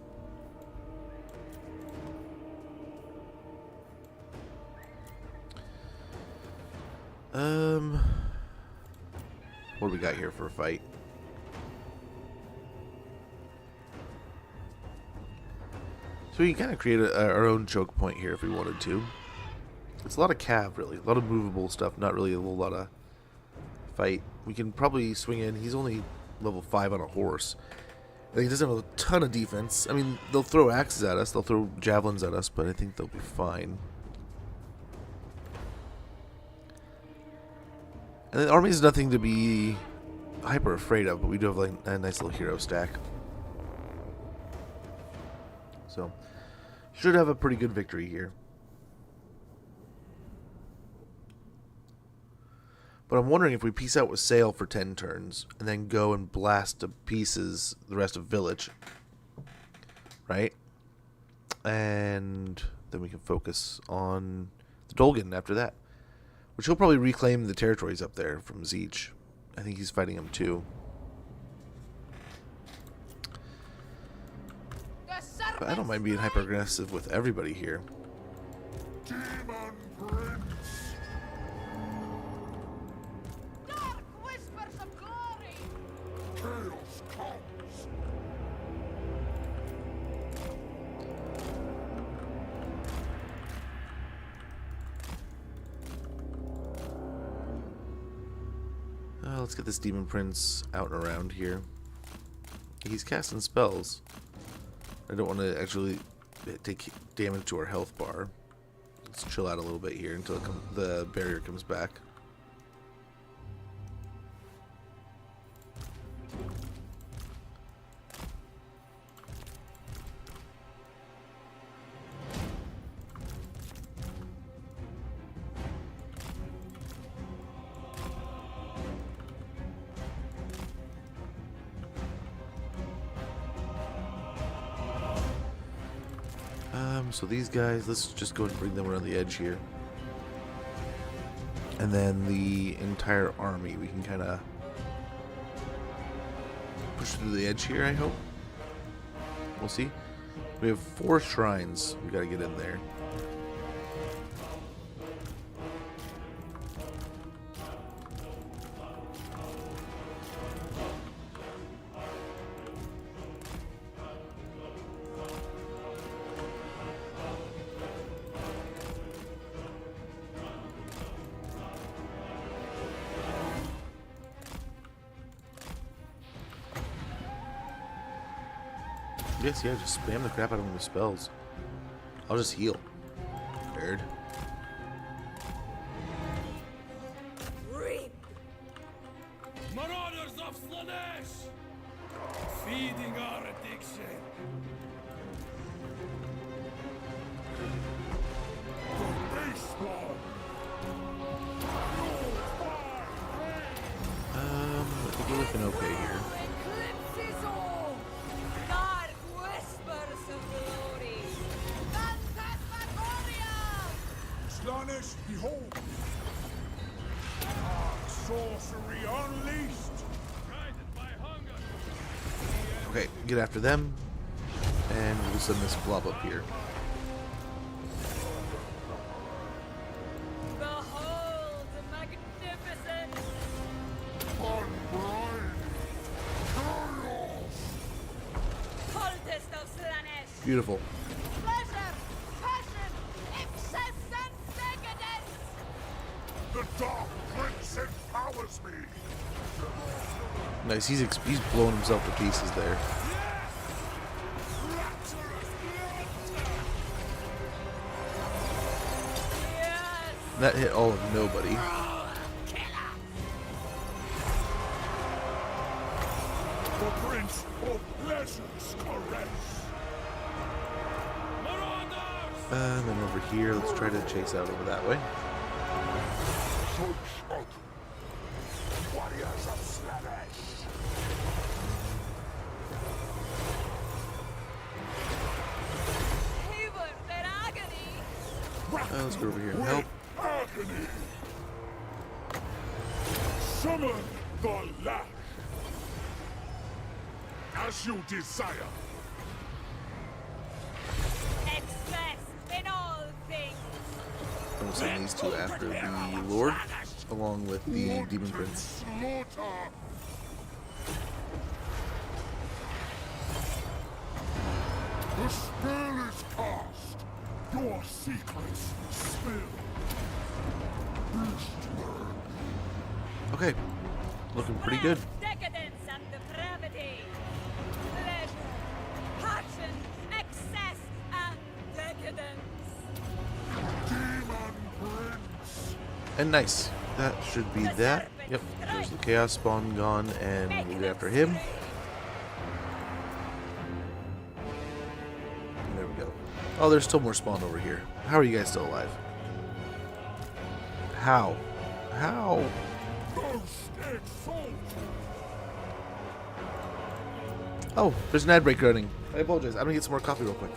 What do we got here for a fight? So we can kind of create our own choke point here if we wanted to. It's a lot of cav, really. A lot of movable stuff, not really a whole lot of fight. We can probably swing in. He's only level 5 on a horse. I think he doesn't have a ton of defense. I mean, they'll throw axes at us. They'll throw javelins at us, but I think they'll be fine. And the army is nothing to be hyper afraid of, but we do have like a nice little hero stack. So, should have a pretty good victory here. But I'm wondering if we peace out with Sail for 10 turns, and then go and blast to pieces the rest of Village. Right? And then we can focus on the Dolgan after that. Which he'll probably reclaim the territories up there from Zeech. I think he's fighting him too. But I don't mind being hyper-aggressive with everybody here. Demon Prince! Dark whispers of glory! Chaos comes! Let's get this Demon Prince out and around here. He's casting spells. I don't want to actually take damage to our health bar. Let's chill out a little bit here until the barrier comes back. So these guys, let's just go and bring them around the edge here. And then the entire army, we can kind of push through the edge here, I hope. We'll see. We have 4 shrines we got to get in there. Yes, yeah, just spam the crap out of him with spells. I'll just heal. Nerd. Reap. Marauders of Slanesh! Feeding our addiction. The base one! I think we're looking okay here. Eclipses all! Dark whispers of glory! Phantasmagoria! Slanesh, behold! Dark sorcery unleashed! Guided by hunger. Okay, get after them. And we'll send this blob up here. Behold the magnificent! Unblind! Chaos! Cultist of Slanesh! Beautiful. Pleasure! Passion! Excess and decadence! The Dark Prince empowers me! Nice, he's blowing himself to pieces there. Yes! That hit all of nobody. The Prince of Pleasure's caress! Marauders! And then over here, let's try to chase out over that way. Search out! Warriors of Slanesh! Even their agony! Let's go over here and help. Agony! Summon the lash! As you desire! Excess in all things! And we'll send these two after the Lord, along with the Demon Prince. Slaughter! The spell is Our secrets spill. Okay, looking pretty good. Decadence and depravity. Pleasure, passion, excess, and decadence. Demon Prince. And nice. That should be that. Yep, there's the Chaos Spawn gone, and we'll get after him. And there we go. Oh, there's still more spawn over here. How are you guys still alive? How? How? Most exalted. Oh, there's an ad break running. I apologize. I'm gonna get some more coffee real quick.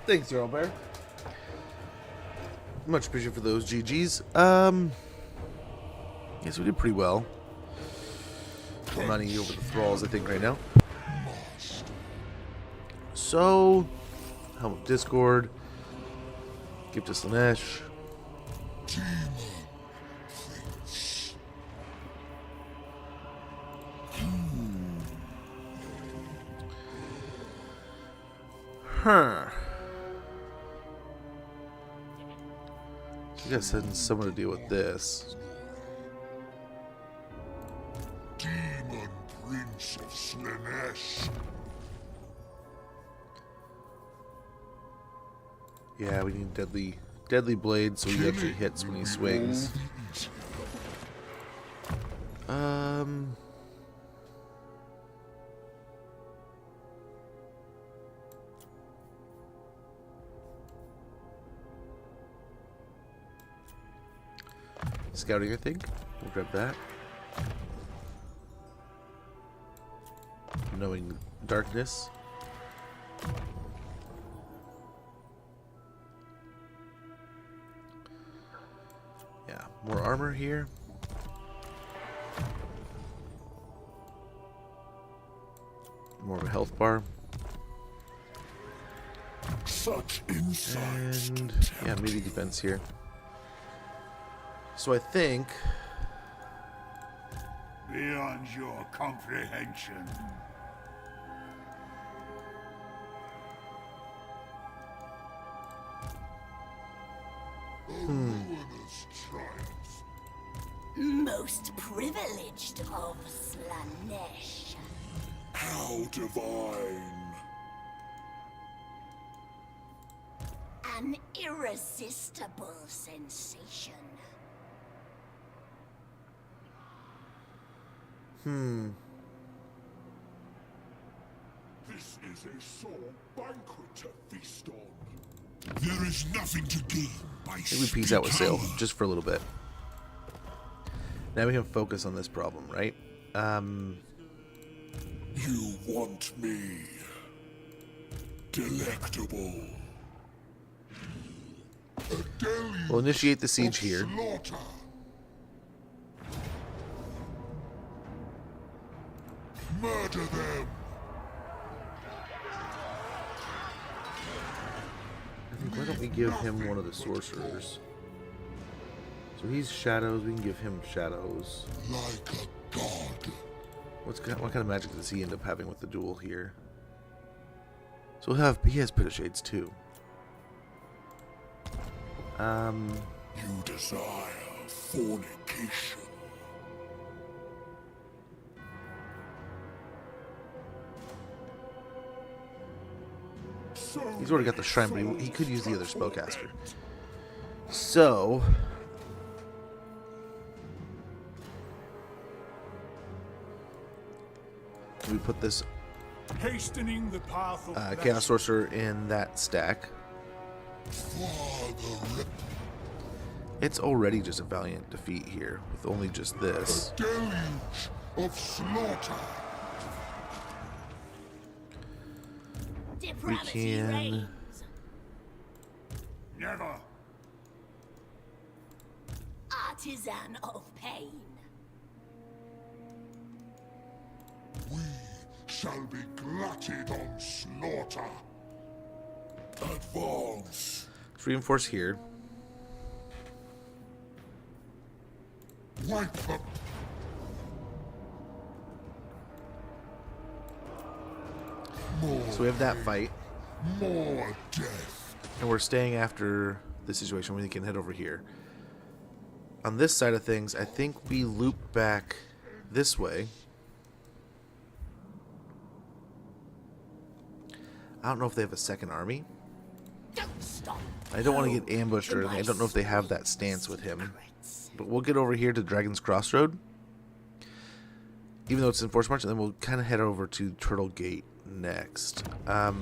Thanks, Earl Bear. Much appreciated for those GGs. Yes, we did pretty well. Money over the thralls, I think, right now. So, Helm of Discord. Gift to Slanesh. Huh. You gotta send someone to deal with this. Demon Prince of Slanesh. Yeah, we need deadly blade so he actually hits when he swings. Scouting, I think. We'll grab that. Knowing darkness. Yeah, more armor here. More of a health bar. Such insights. And yeah, maybe defense here. So I think Beyond your comprehension. Ruinous triumph. Most privileged of Slanesh. How divine. An irresistible sensation. This is a soul banquet to feast on. There is nothing to gain by I think we peace out with Sail just for a little bit. Now we can focus on this problem, right? You want me. Delectable. A deluge We'll initiate the siege of here. slaughter. Murder them. I think why don't we give him one of the sorcerers? So he's shadows. We can give him shadows. Like a god. What kind of magic does he end up having with the duel here? So he has Pit of Shades too. You desire fornication. He's already got the shrine, but he could use the other spellcaster. So, we put this Hastening the path of Chaos Sorcerer in that stack. Father, It's already just a valiant defeat here, with only just this. deluge of slaughter. We Depravity can... reigns. Never. Artisan of pain. We shall be glutted on slaughter. Advance. Let's reinforce here. Wipe them. So we have that fight, More death. and we're staying after this situation. We can head over here. On this side of things, I think we loop back this way. I don't know if they have a second army. Don't stop. I don't want to get ambushed or anything. I don't know if they have that stance with him. But we'll get over here to Dragon's Crossroad, even though it's in Force March, and then we'll kind of head over to Turtle Gate next. No.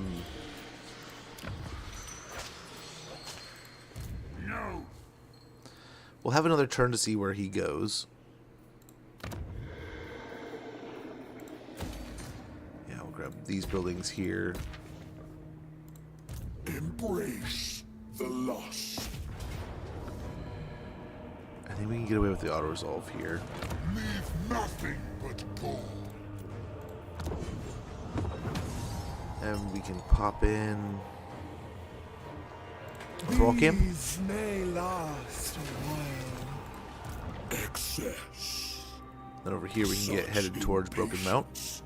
We'll have another turn to see where he goes. Yeah, we'll grab these buildings here. Embrace the lust. I think we can get away with the auto-resolve here. Leave nothing but gold. And we can pop in a thrall camp. These may last a while. Excess. Then over here we can get headed towards Broken Mount.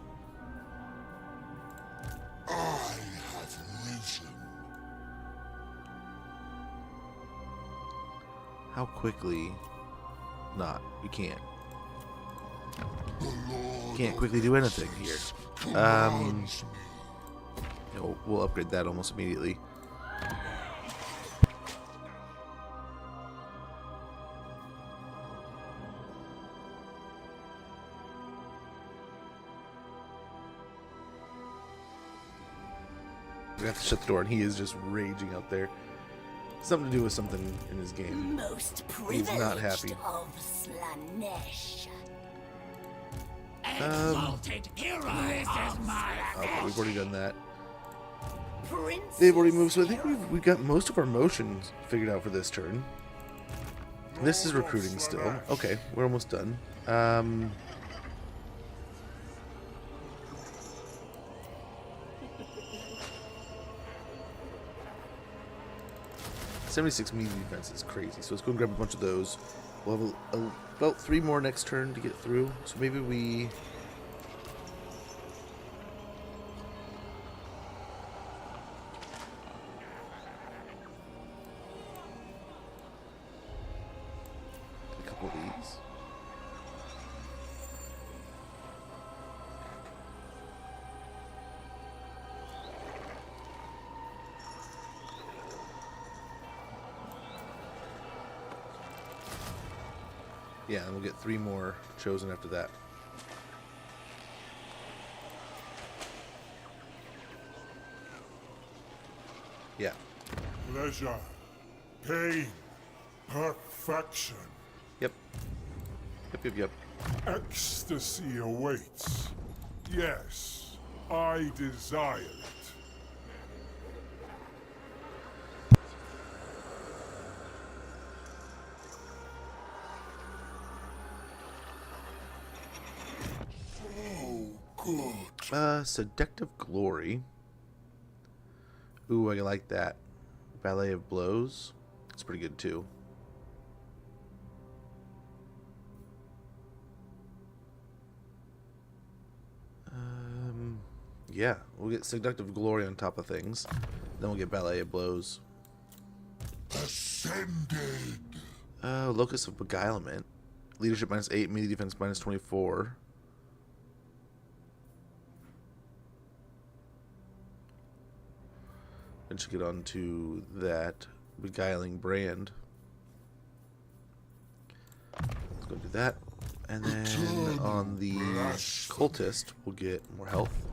I have risen. How quickly? Not. We can't. The Lord Can't quickly do anything here. commands me. You know, we'll upgrade that almost immediately. We have to shut the door, and he is just raging out there. Something to do with something in his game. Most He's privileged not happy. of Slanesh. Exalted hero. This is my Okay, we've already done that. Prince. They've already moved, so I think we've got most of our motions figured out for this turn. This is recruiting still. Okay, we're almost done. 76 melee defense is crazy, so let's go and grab a bunch of those. We'll have about 3 more next turn to get through, so maybe we... a couple of these. Yeah, and we'll get 3 more chosen after that. Yeah. Pleasure. Pain. Perfection. Yep. Yep. Ecstasy awaits. Yes, I desire it. Oh, good. Seductive Glory. Ooh, I like that. Ballet of Blows. It's pretty good too. Yeah, we'll get Seductive Glory on top of things. Then we'll get Ballet of Blows. Ascended. Locus of Beguilement. Leadership -8, melee defense -24. And should get on to that Beguiling brand. Let's go do that. And then on the Cultist, we'll get more health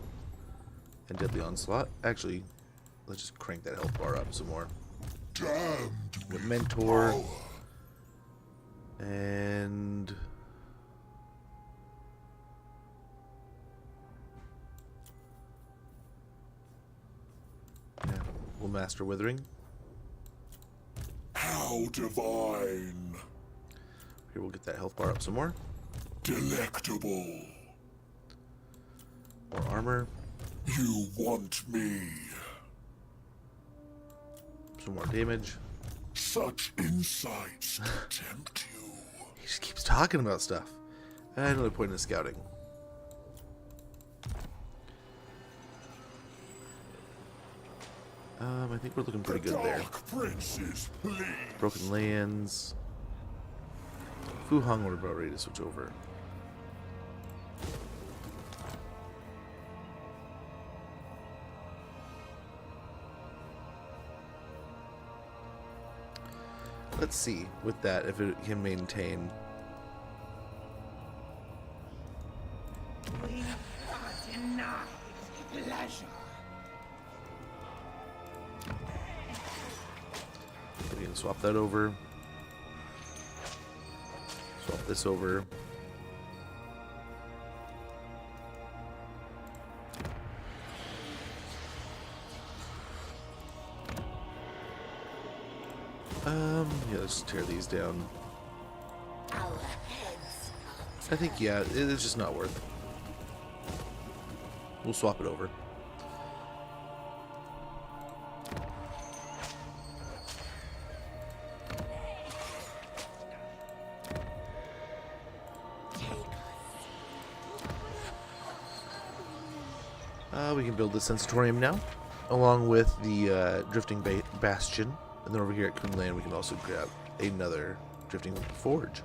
and Deadly Onslaught. Actually, let's just crank that health bar up some more. With Mentor. And yeah, we'll Master Withering. How divine. Here we'll get that health bar up some more. Delectable. More armor. You want me. Some more damage. Such insights tempt you. He just keeps talking about stuff. Another point in scouting. I think we're looking pretty good there. Princes, please. Broken Lands. Fu Hong, we're about ready to switch over. Let's see with that if it can maintain. We are denied pleasure. We can swap that over. Swap this over. Yeah, let's tear these down. Our heads I think, yeah, it's just not worth it. We'll swap it over. We can build the Sensatorium now, along with the Drifting Bastion. And then over here at Kunland, we can also grab another Drifting Forge.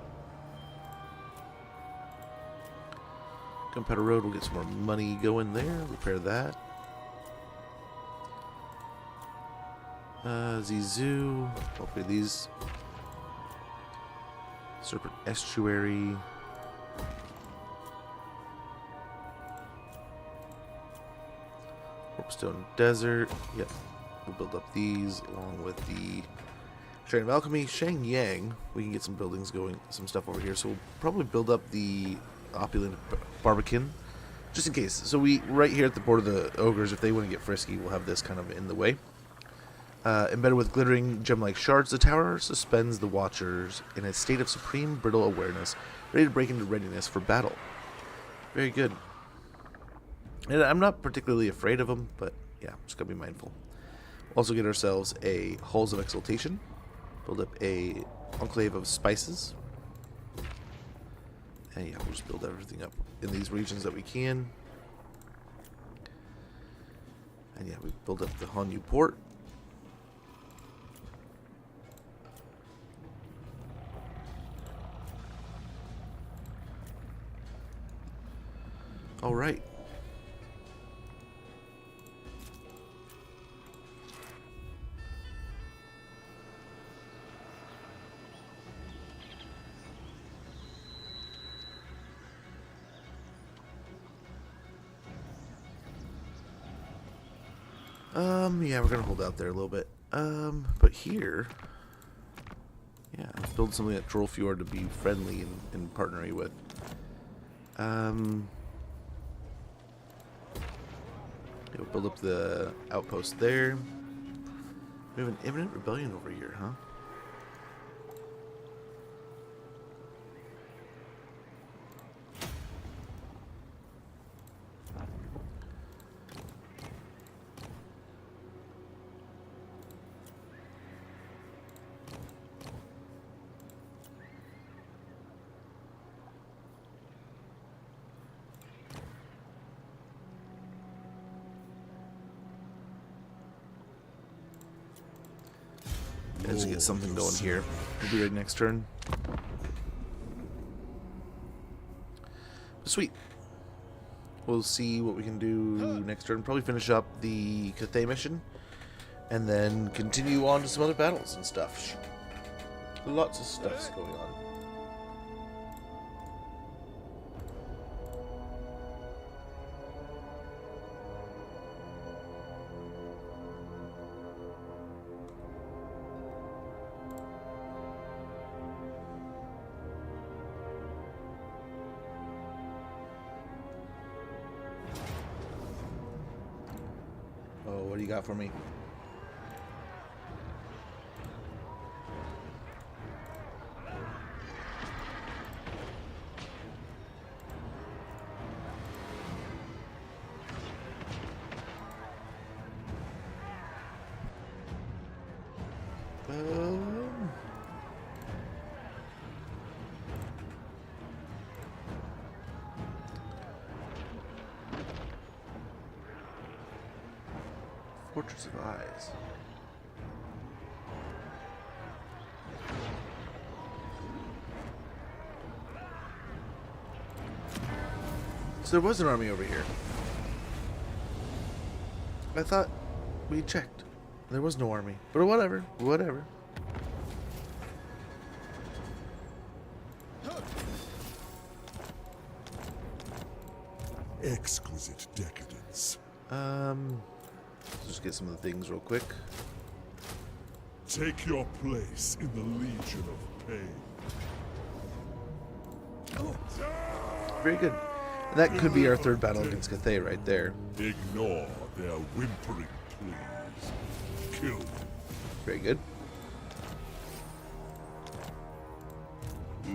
Gunpowder Road, we'll get some more money going there. Repair that. Zizu. Hopefully these. Serpent Estuary. Warpstone Desert. Yep. We'll build up these along with the Shrine of Alchemy. Shang Yang. We can get some buildings going, some stuff over here. So we'll probably build up the Opulent Barbican, just in case. So we, right here at the board of the ogres, if they want to get frisky, we'll have this kind of in the way. Embedded with glittering gem-like shards, the tower suspends the watchers in a state of supreme brittle awareness, ready to break into readiness for battle. Very good. And I'm not particularly afraid of them, but yeah, just gotta be mindful. Also get ourselves a Halls of Exaltation, build up a Enclave of Spices, and yeah, we'll just build everything up in these regions that we can. And yeah, we build up the Hanyu Port. All right. Yeah, we're gonna hold out there a little bit. But here, yeah, let's build something at Trollfjord to be friendly and partnery with. We'll build up the outpost there. We have an imminent rebellion over here, huh? Let's get something going here. We'll be ready next turn. Sweet. We'll see what we can do next turn. Probably finish up the Cathay mission. And then continue on to some other battles and stuff. Lots of stuff's going on. Oh, what do you got for me? Fortress of Eyes. So there was an army over here. I thought we checked. There was no army. But whatever. Whatever. Exquisite decadence. Just get some of the things real quick. Take your place in the Legion of Pain. Very good. And that could be our third battle against Cathay right there. Ignore their whimpering pleas. Kill them. Very good.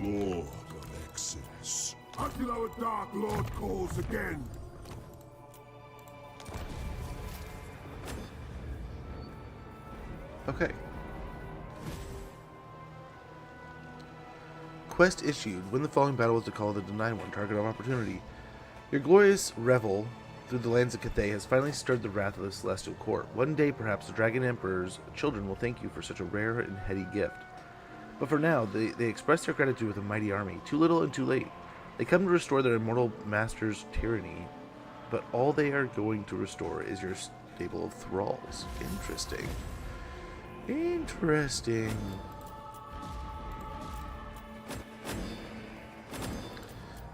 Lord of Excess. Until our Dark Lord calls again. Okay. Quest issued. Win the following battle with Dechala the Denied One. Target of opportunity. Your glorious revel through the lands of Cathay has finally stirred the wrath of the Celestial Court. One day, perhaps, the Dragon Emperor's children will thank you for such a rare and heady gift. But for now, they express their gratitude with a mighty army. Too little and too late. They come to restore their immortal master's tyranny, but all they are going to restore is your stable of thralls. Interesting. Interesting.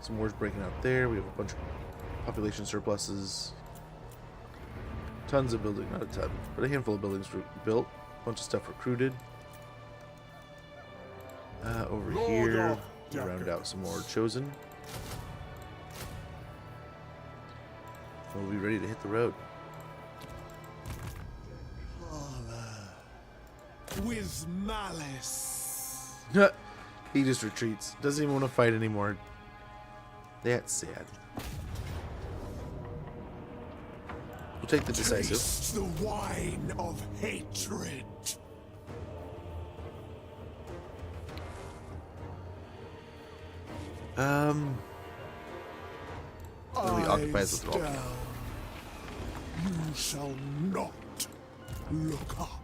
Some wars breaking out there. We have a bunch of population surpluses. Tons of building, not a ton, but a handful of buildings built. A bunch of stuff recruited. Over here, we'll round out some more chosen. We'll be ready to hit the road. With malice. He just retreats. Doesn't even want to fight anymore. That's sad. We'll take the decisive. Taste the wine of hatred. We occupy the thrall. Down. You shall not look up.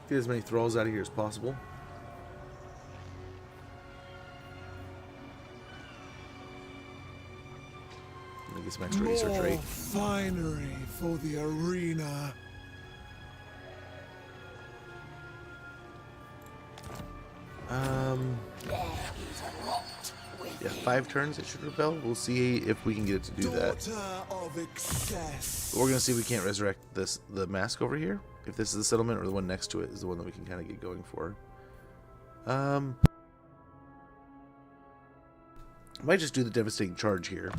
Get as many thralls out of here as possible. Let me get some extra research rate. Finery for the arena. Yeah, 5 turns it should rebel. We'll see if we can get it to do that. Daughter of excess. But we're gonna see if we can't resurrect the mask over here. If this is the settlement or the one next to it is the one that we can kind of get going for. Might just do the devastating charge here.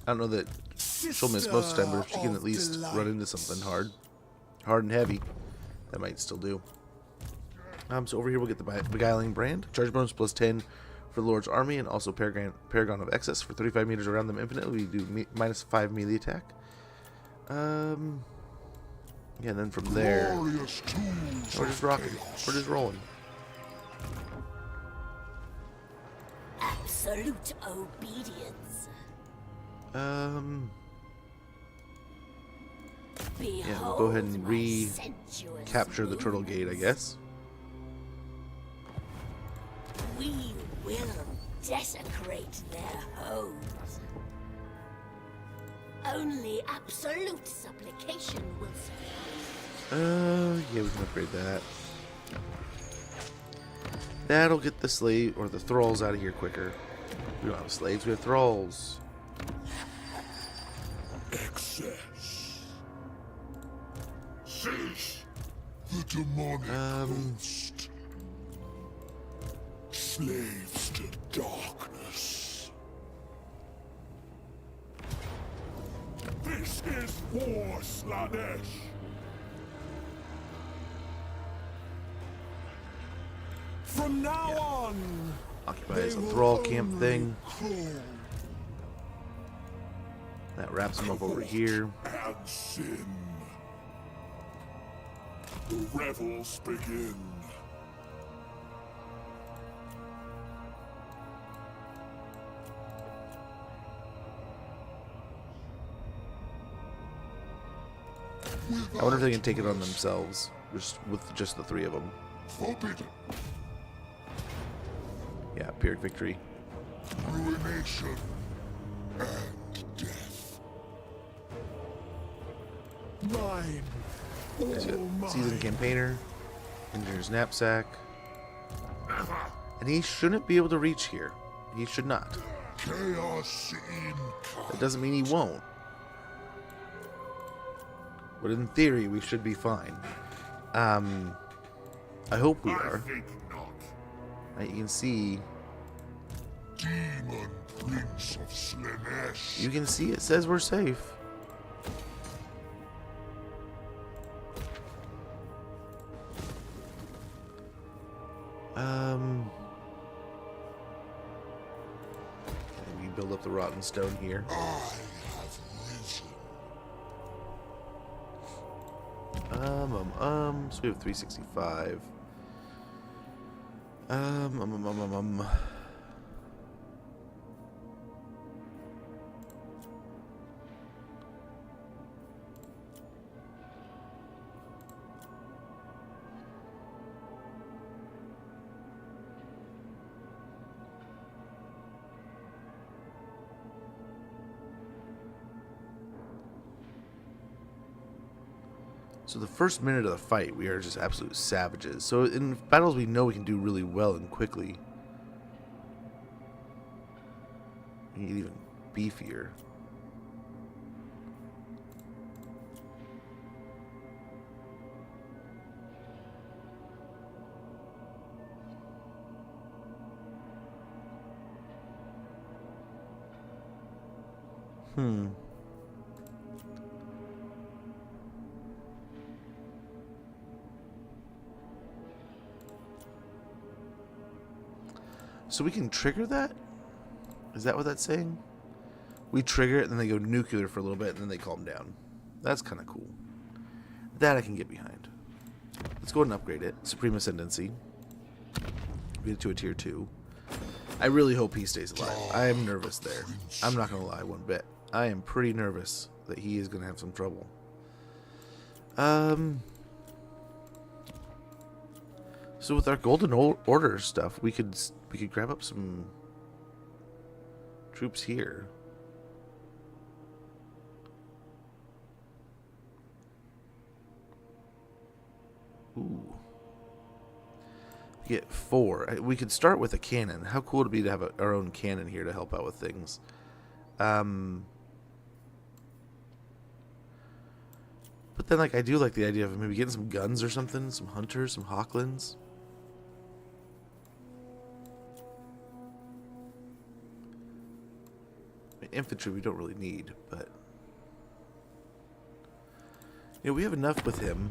I don't know that she'll miss most of the time, but if she can at least run into something hard and heavy, that might still do. So over here we'll get the Beguiling Brand. Charge bonus plus 10 for the Lord's Army, and also Paragon of Excess for 35 meters around them infinitely. We do minus 5 melee attack. Yeah, and then from there, we're just rocking. We're just rolling. Absolute obedience. Yeah, we'll go ahead and my sensuous recapture the Turtle Gate, I guess. We will desecrate their homes. Only absolute supplication will suffice. Yeah, we can upgrade that. That'll get the slave or the thralls out of here quicker. We don't have slaves, we have thralls. Excess. Cease the demonic host. Slaves to darkness. This is war, Slanesh. From now on, Occupies they a will thrall camp only thing. crawl That wraps them up over here. and sin. The revels begin. I wonder if they can take it on themselves, just with just the three of them. Forbidden. Yeah, Pyrrhic victory. Ruination and death. Mine. He's All got mine. seasoned campaigner, engineer's knapsack, and he shouldn't be able to reach here. He should not. Chaos in That doesn't mean he won't. But in theory, we should be fine. I hope we I are. think not. Right, you can see. Demon Prince of Slanesh. You can see it says we're safe. We build up the rotten stone here. I have risen. So we have 365. So the first minute of the fight, we are just absolute savages. So in battles we know we can do really well and quickly. We get even beefier. So we can trigger that? Is that what that's saying? We trigger it and then they go nuclear for a little bit and then they calm down. That's kind of cool. That I can get behind. Let's go ahead and upgrade it. Supreme Ascendancy. Get it to a tier 2. I really hope he stays alive. I am nervous there. I'm not going to lie one bit. I am pretty nervous that he is going to have some trouble. So with our Golden Order stuff, we could grab up some troops here. Ooh. We get 4. We could start with a cannon. How cool would it be to have our own cannon here to help out with things? But then, like, I do like the idea of maybe getting some guns or something, some hunters, some hawklins. Infantry we don't really need, but you know, we have enough with him.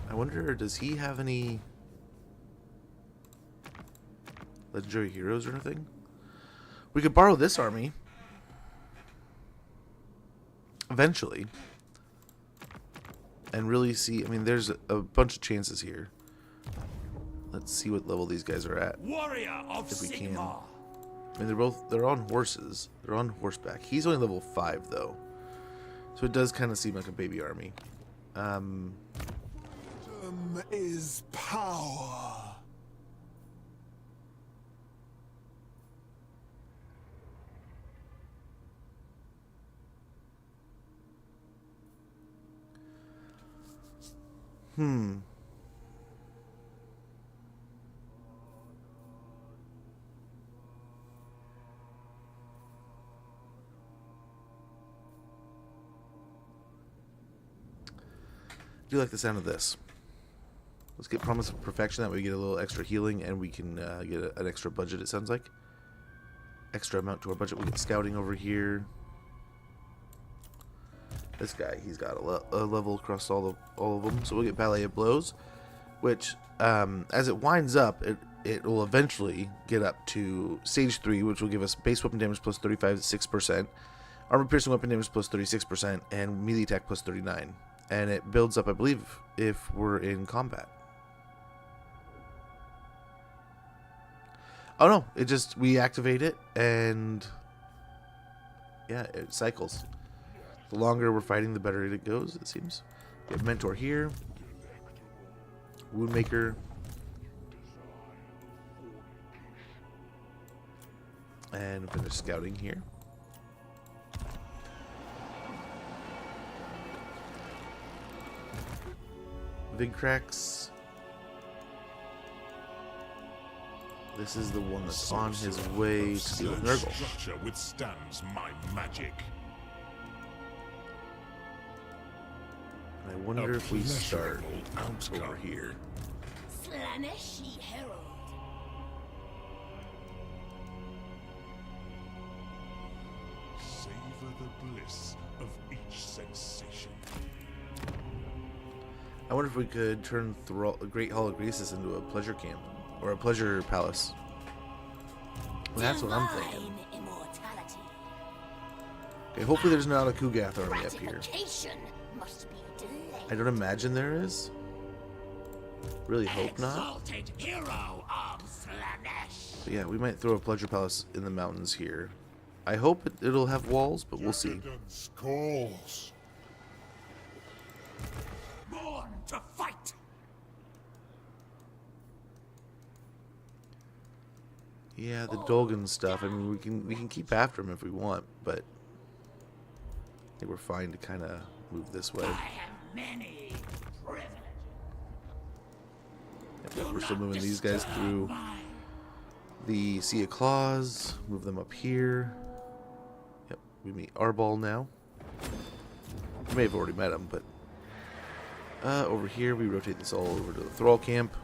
I wonder, does he have any legendary heroes or anything? We could borrow this army eventually and really see. I mean, there's a bunch of chances here. Let's see what level these guys are at, Warrior of if we can. Sigmar. I mean, they're on horses. They're on horseback. He's only level 5 though. So it does kind of seem like a baby army. Is power. I do like the sound of this. Let's get Promise of Perfection. That way we get a little extra healing and we can get an extra budget, it sounds like. Extra amount to our budget. We get Scouting over here. This guy, he's got a level across all of them. So we'll get Ballet of Blows, which, as it winds up, it will eventually get up to Stage 3, which will give us base weapon damage plus 35.6%, armor piercing weapon damage plus 36%, and melee attack plus 39%. And it builds up, I believe, if we're in combat. Oh no, it just, we activate it, and yeah, it cycles. The longer we're fighting, the better it goes, it seems. We have Mentor here. Woundmaker. And finish Scouting here. Vigcrax. This is the one that's on his way to steal Nurgle. Structure withstands my magic. I wonder if we start over here. Slaneshi Herald. Savor the bliss of each sensation. I wonder if we could turn Great Hall of Greasus into a pleasure camp. Or a pleasure palace. Well, that's what I'm thinking. Divine immortality. Okay, hopefully there's not a Kugath army up here. Ratification must be delayed. I don't imagine there is. Really hope not. Exalted hero of Slanesh. But yeah, we might throw a pleasure palace in the mountains here. I hope it'll have walls, but we'll see. Decadence calls. Born to fight. Yeah, the Dolgan stuff. I mean, we can keep after him if we want, but I think we're fine to kind of move this way. I have many privileges. Yep, we're still moving these guys through the Sea of Claws. Move them up here. Yep, we meet Arbol now. We may have already met him, but over here we rotate this all over to the Thrall camp.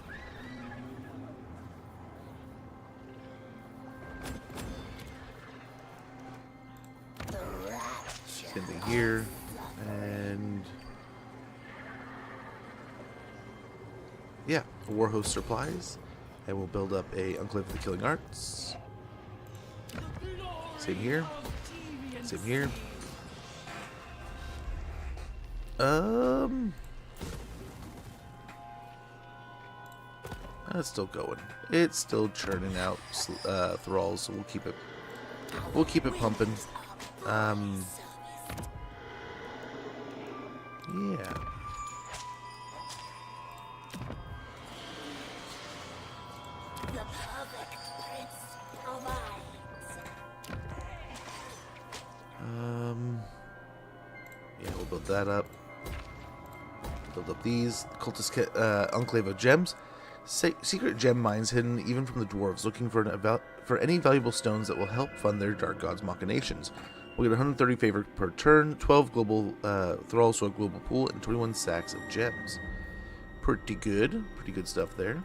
Same thing here, and yeah, Warhost supplies, and we'll build up a Enclave of the Killing Arts. Same here. Same here. It's still going. It's still churning out thralls, so we'll keep it. We'll keep it pumping. Yeah. The perfect prince provides. Yeah, we'll build that up. Build up these. Cultist Enclave of Gems. Secret gem mines hidden even from the dwarves, looking for any valuable stones that will help fund their dark gods' machinations. We'll get 130 favor per turn, 12 global thralls to a global pool, and 21 sacks of gems. Pretty good. Pretty good stuff there.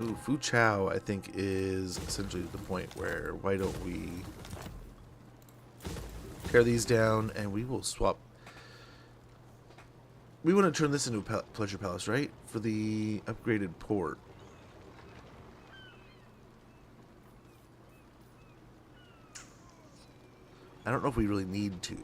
Ooh, Fu Chao, I think, is essentially the point where why don't we tear these down and we will swap. We want to turn this into a pleasure palace, right? For the upgraded port. I don't know if we really need to.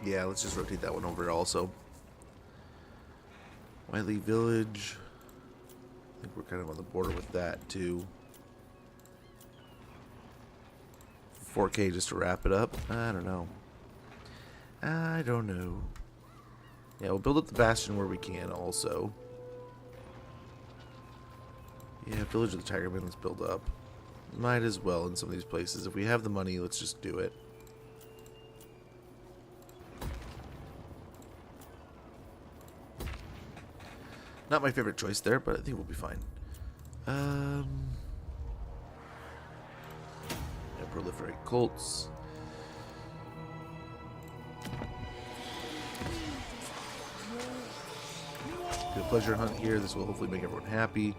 Yeah, let's just rotate that one over also. Wiley Village. I think we're kind of on the border with that too. 4K just to wrap it up. I don't know. I don't know. Yeah, we'll build up the Bastion where we can also. Yeah, Village of the Tigerman, let's build up. Might as well in some of these places. If we have the money, let's just do it. Not my favorite choice there, but I think we'll be fine. Yeah, proliferate cults. Do a pleasure hunt here. This will hopefully make everyone happy.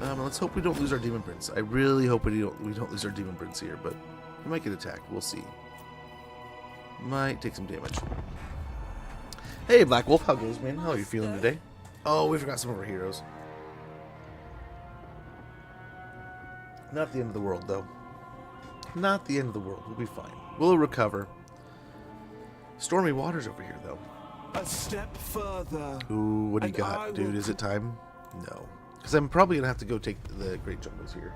Let's hope we don't lose our Demon Prince. I really hope we don't lose our Demon Prince here, but we might get attacked. We'll see. Might take some damage. Hey, Black Wolf, how goes, man? How are you feeling today? Oh, we forgot some of our heroes. Not the end of the world, though. Not the end of the world. We'll be fine. We'll recover. Stormy waters over here, though. A step further. Ooh, what do you and got, I dude? will Is it time? No. Because I'm probably going to have to go take the Great Jungles here.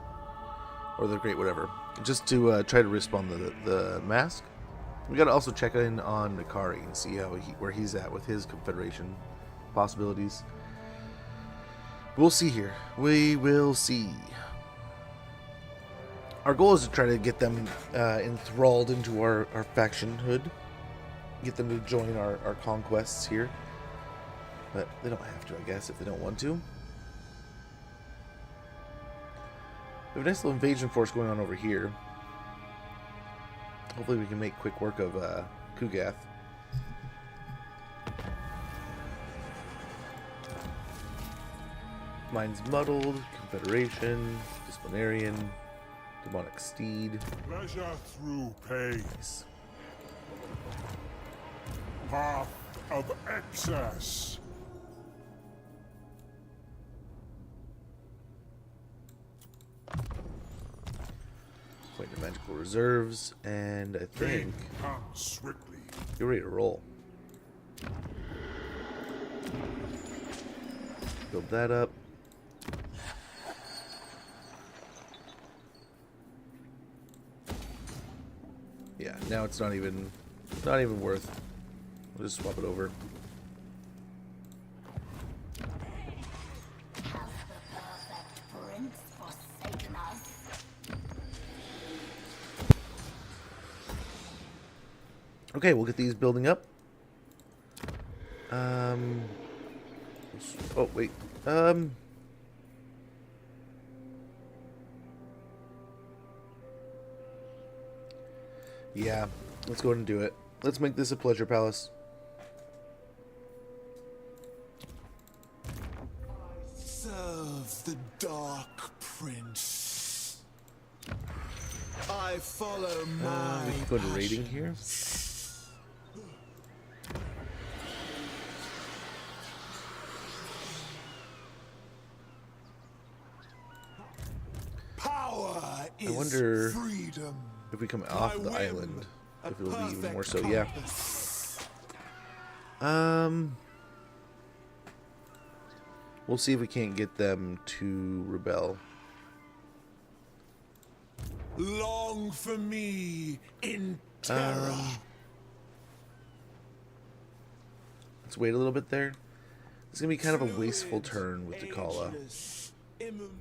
Or the Great whatever. Just to try to respawn the mask. We got to also check in on Nakari and see where he's at with his Confederation possibilities. We'll see here. We will see. Our goal is to try to get them enthralled into our factionhood. Get them to join our conquests here. But they don't have to, I guess, if they don't want to. We have a nice little invasion force going on over here. Hopefully we can make quick work of Kugath. Mine's muddled, Confederation, Disciplinarian, Demonic Steed. Pleasure through pain. Nice. Path of excess. Point to magical reserves, and I think Come swiftly. you're ready to roll. Build that up. Yeah, now it's not even worth. We'll just swap it over. Has the perfect prince forsaken us? Okay, we'll get these building up. Oh wait. Yeah, let's go ahead and do it. Let's make this a pleasure palace. Serve the Dark Prince. I follow my We can go to raiding here. power is I wonder freedom. if we come off of the whim, island, a if it'll be even more so. perfect Yeah. compass. We'll see if we can't get them to rebel. Long for me in terror. Let's wait a little bit there. It's gonna be kind of a wasteful turn with Dechala. Ageless, immemorial.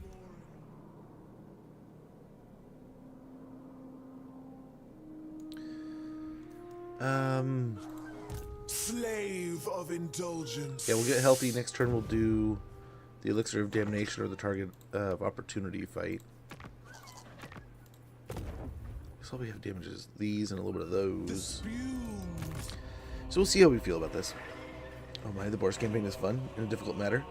Slave of indulgence. Yeah, we'll get healthy. Next turn we'll do the Elixir of Damnation or the Target of Opportunity fight. So all we have damages these and a little bit of those. So we'll see how we feel about this. Oh my, the Boris campaign is fun in a difficult matter.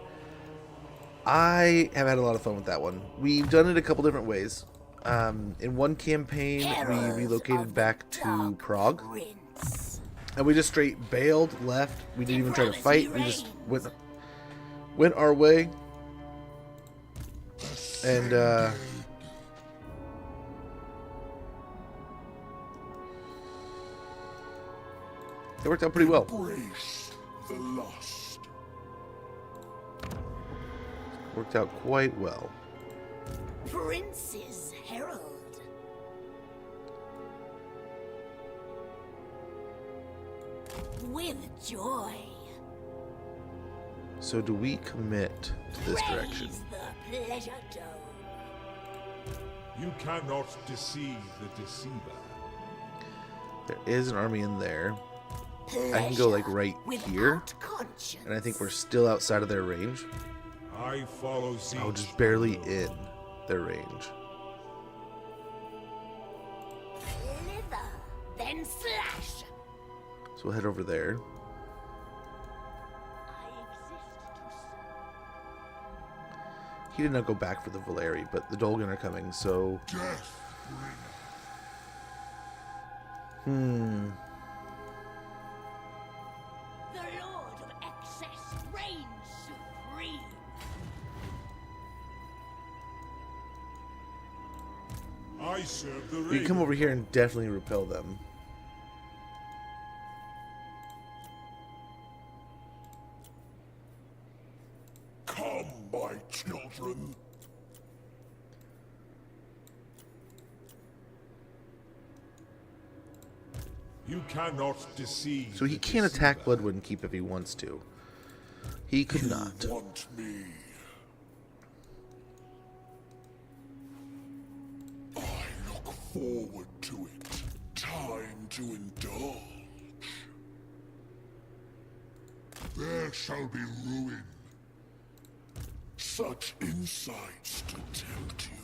I have had a lot of fun with that one. We've done it a couple different ways. In one campaign, we relocated back to Prague. Prince. And we just straight bailed, left. We didn't even try to fight. We just went our way. And It worked out pretty well. Embrace the lust. Worked out quite well. Prince's Herald. With joy. So do we commit to this direction? Raise the pleasure dome. You cannot deceive the deceiver. There is an army in there. I can go like right here, Without conscience. and I think we're still outside of their range. I follow Zeech. Oh, just barely in their range. Slither, then slash. So we'll head over there. I exist to He did not go back for the Valeri, but the Dolgan are coming, so... Death. The Lord of Excess reigns supreme. I serve the We can raven. come over here and definitely repel them. Come, my children. You cannot deceive. So he the can attack deceiver. Bloodwood and Keep if he wants to. He could not. You want me? I look forward to it. Time to indulge. There shall be ruin. Such insights to tempt you.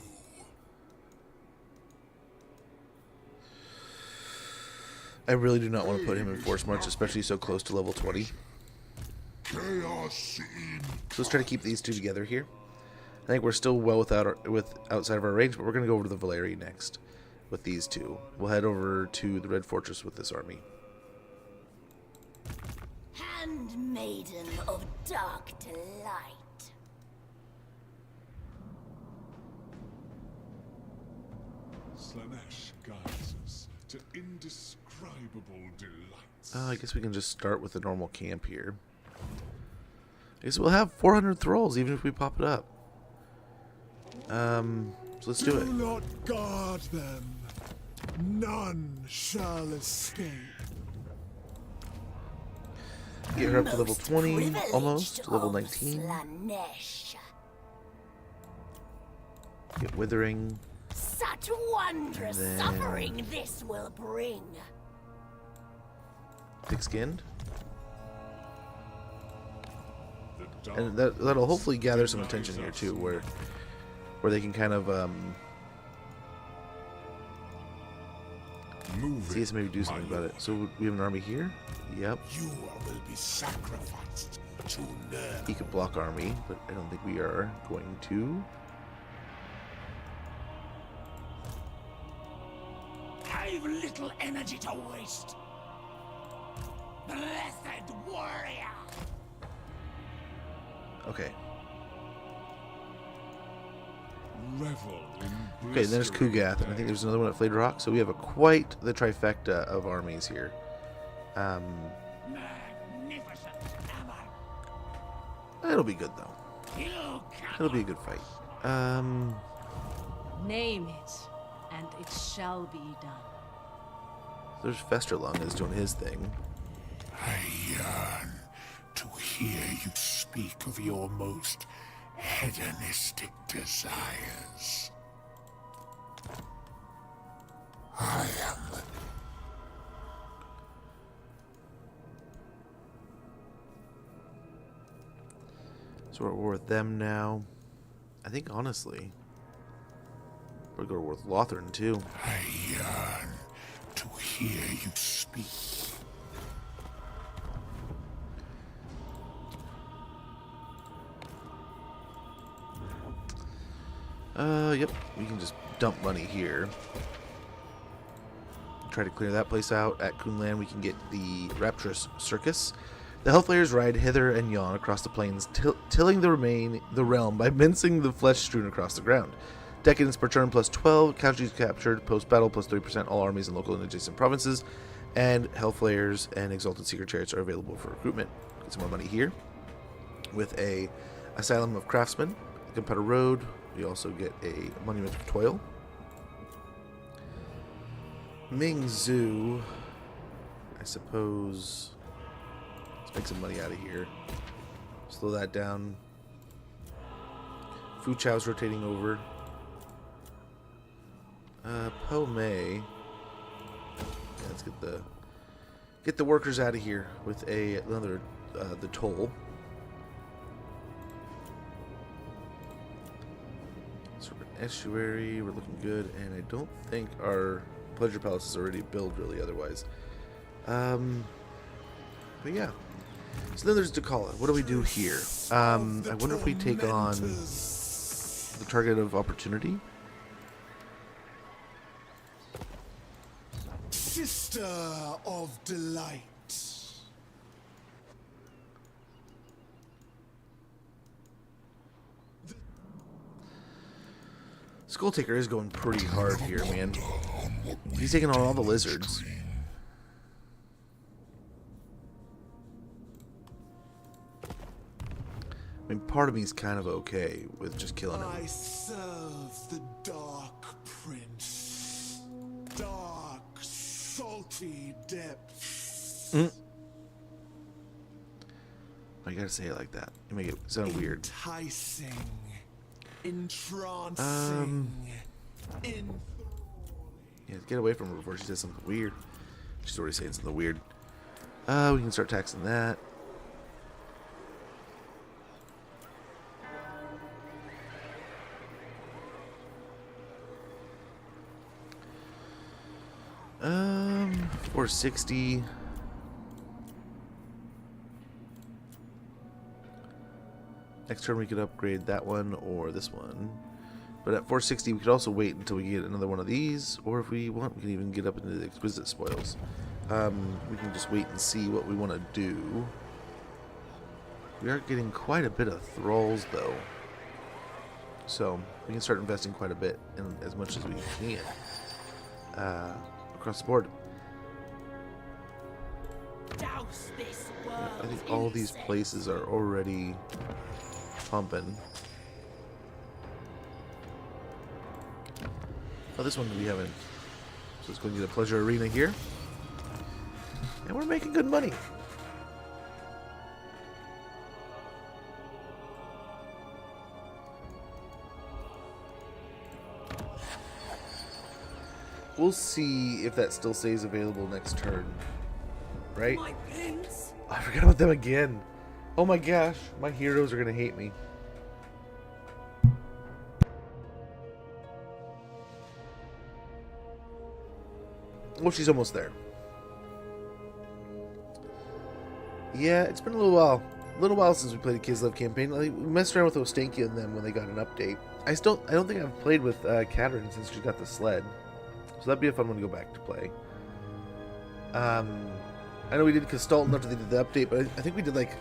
I really do not want to put him in Force March, especially so close to level 20. Chaos in. So let's try to keep these two together here. I think we're still well outside of our range, but we're going to go over to the Valeri next with these two. We'll head over to the Red Fortress with this army. Handmaiden of dark delight. Slanesh guides us to indescribable delights. I guess we can just start with the normal camp here. I guess we'll have 400 thralls even if we pop it up. So let's do it. not guard them. None shall escape. Get her up to level Most 20, privileged almost, level of 19. Slanesh. Get Withering. Such wondrous And then- suffering this will bring. Thick-skinned. The dark And that'll hopefully gather some attention here too, where they can kind of see us maybe do something about it. So we have an army here. Yep. You will be sacrificed to nerve. He could block army, but I don't think we are going to. I've little energy to waste. Blessed warrior. Okay. Revel in Okay, then there's Kugath, and I think there's another one at Flayed Rock. So we have quite the trifecta of armies here. Magnificent hammer. It'll be good though. You It'll be a good fight. Name it, and it shall be done. There's Festerlung is doing his thing. I yearn to hear you speak of your most hedonistic desires. I am So we're at war with them now. I think honestly, we're going to war with Lothern too. I yearn to hear you speak. Yep, we can just dump money here. Try to clear that place out. At Kunlan, we can get the Rapturous Circus. The Hellflayers ride hither and yon across the plains, tilling the realm by mincing the flesh strewn across the ground. Decadence per turn plus 12, casualties captured, post-battle plus 3%, all armies in local and adjacent provinces. And Hellflayers and Exalted Secret Chariots are available for recruitment. Get some more money here. With a Asylum of Craftsmen, Gunpowder Road, we also get a Monument of Toil. Ming Zhu, I suppose. Let's make some money out of here. Slow that down. Fu Chao's rotating over. Po Mei. Yeah, let's get the workers out of here with another the toll. Serpent Estuary, we're looking good, and I don't think our Pleasure Palace is already built really otherwise. But yeah. So then there's Dechala. What do we do here? I wonder if we take on the target of opportunity. Sister of delight. Skulltaker is going pretty hard here, man. He's taking on all the lizards. I mean, part of me is kind of okay with just killing him. I serve the Dark Prince. Dark, salty depths. I gotta say it like that. You make it sound weird. Enticing. Entrancing. Yeah, get away from her before she says something weird. She's already saying something weird. We can start taxing that. Um, 460. Next turn we could upgrade that one or this one. But at 460 we could also wait until we get another one of these, or if we want we can even get up into the Exquisite Spoils. We can just wait and see what we want to do. We are getting quite a bit of thralls though. So we can start investing quite a bit in as much as we can. Across the board. Douse this world I think all these places are already pumping. Oh, this one we haven't. So let's go and get a Pleasure Arena here. And we're making good money. We'll see if that still stays available next turn. Right? My prince. I forgot about them again. Oh my gosh, my heroes are gonna hate me. Well, she's almost there. Yeah, it's been a little while. A little while since we played a Kislev campaign. Like, we messed around with Ostankia and them when they got an update. I don't think I've played with Katerin since she got the sled. So that'd be a fun one to go back to play. I know we did Castalton after they did the update, but I think we did like...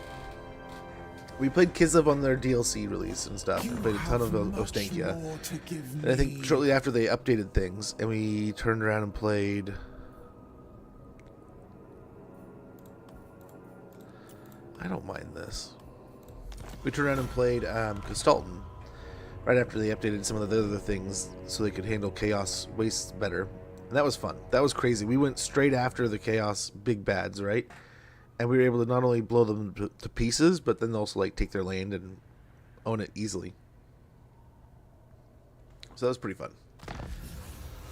We played Kislev on their DLC release and stuff. We played a ton of Ostankia. And I think shortly after they updated things, and we turned around and played... I don't mind this. We turned around and played Castalton right after they updated some of the other things so they could handle chaos wastes better. And that was fun. That was crazy. We went straight after the chaos big bads, right? And we were able to not only blow them to pieces, but then also like take their land and own it easily. So that was pretty fun.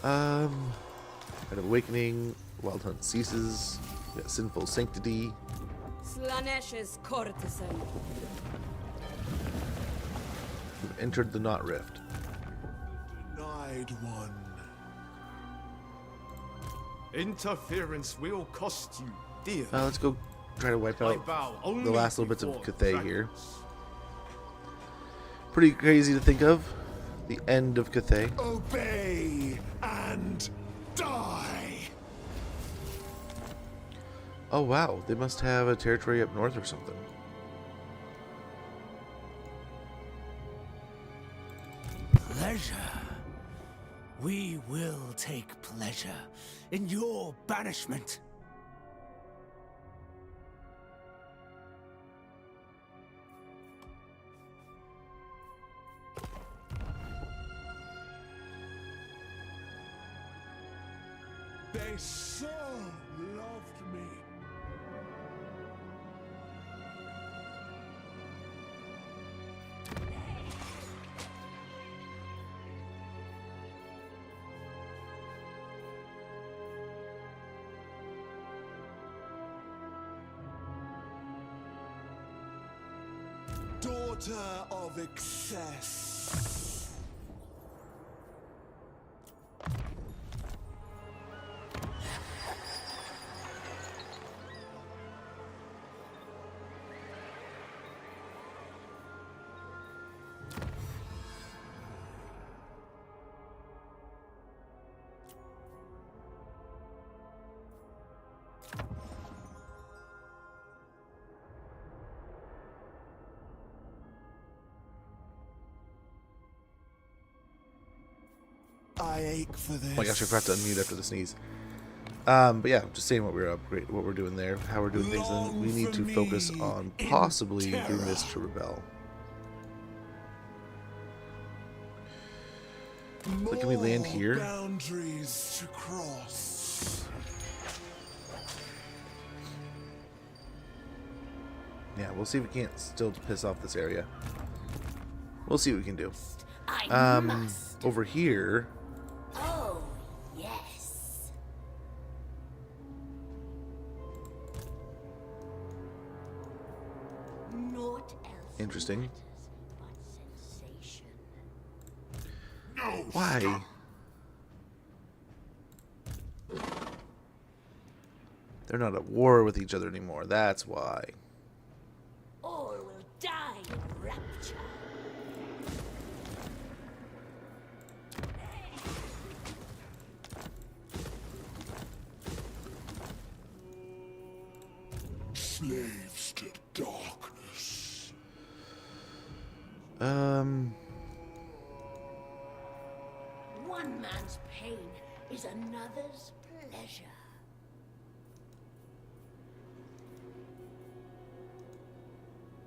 Night of Awakening, Wild Hunt ceases. We got Sinful Sanctity. Slanesh's courtesan. We've entered the Knot Rift. Denied one. Interference will cost you dear. Let's go try to wipe out the last little bits of Cathay here. Pretty crazy to think of. The end of Cathay. Obey and die. Oh wow, they must have a territory up north or something. Pleasure. We will take pleasure in your banishment. They so loved me. Daughter of excess. I ache for this. Oh my gosh, I forgot to unmute after the sneeze. But yeah, just saying what we're doing there, how we're doing things, and we need to focus on possibly getting this to rebel. So can we land here? Boundaries to cross. Yeah, we'll see if we can't still piss off this area. We'll see what we can do. I must. Over here, Oh, yes. Naught else interesting. matters but sensation. No. Why? They're not at war with each other anymore. That's why. All will die in rapture. Slaves to darkness. One man's pain is another's pleasure.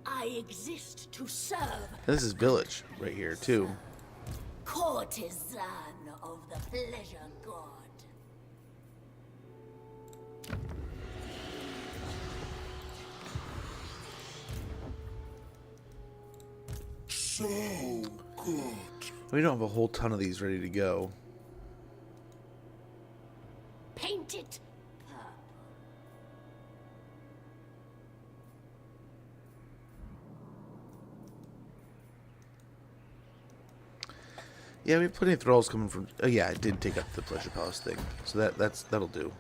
I exist to serve. This is village right here too. Courtesan of the pleasure god. So good. We don't have a whole ton of these ready to go. Paint it purple. Yeah, we have plenty of thralls coming from. Oh yeah, I did take up the pleasure palace thing, so that'll do.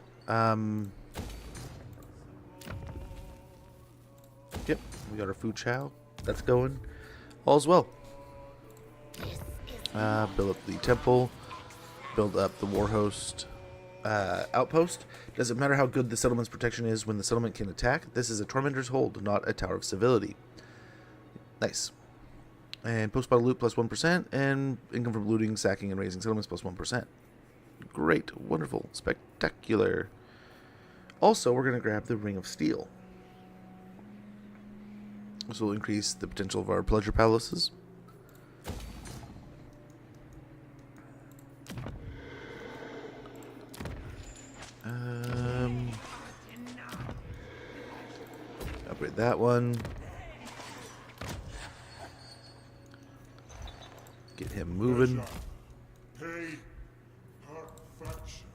Yep, we got our food chow. That's going. All's well. Build up the temple. Build up the war host outpost. Doesn't matter how good the settlement's protection is when the settlement can attack. This is a Tormentor's hold, not a Tower of Civility. Nice. And post-battle loot plus 1%, and income from looting, sacking, and raising settlements plus 1%. Great, wonderful, spectacular. Also, we're going to grab the Ring of Steel. This will increase the potential of our pleasure palaces. Upgrade that one. Get him moving. Pay perfection.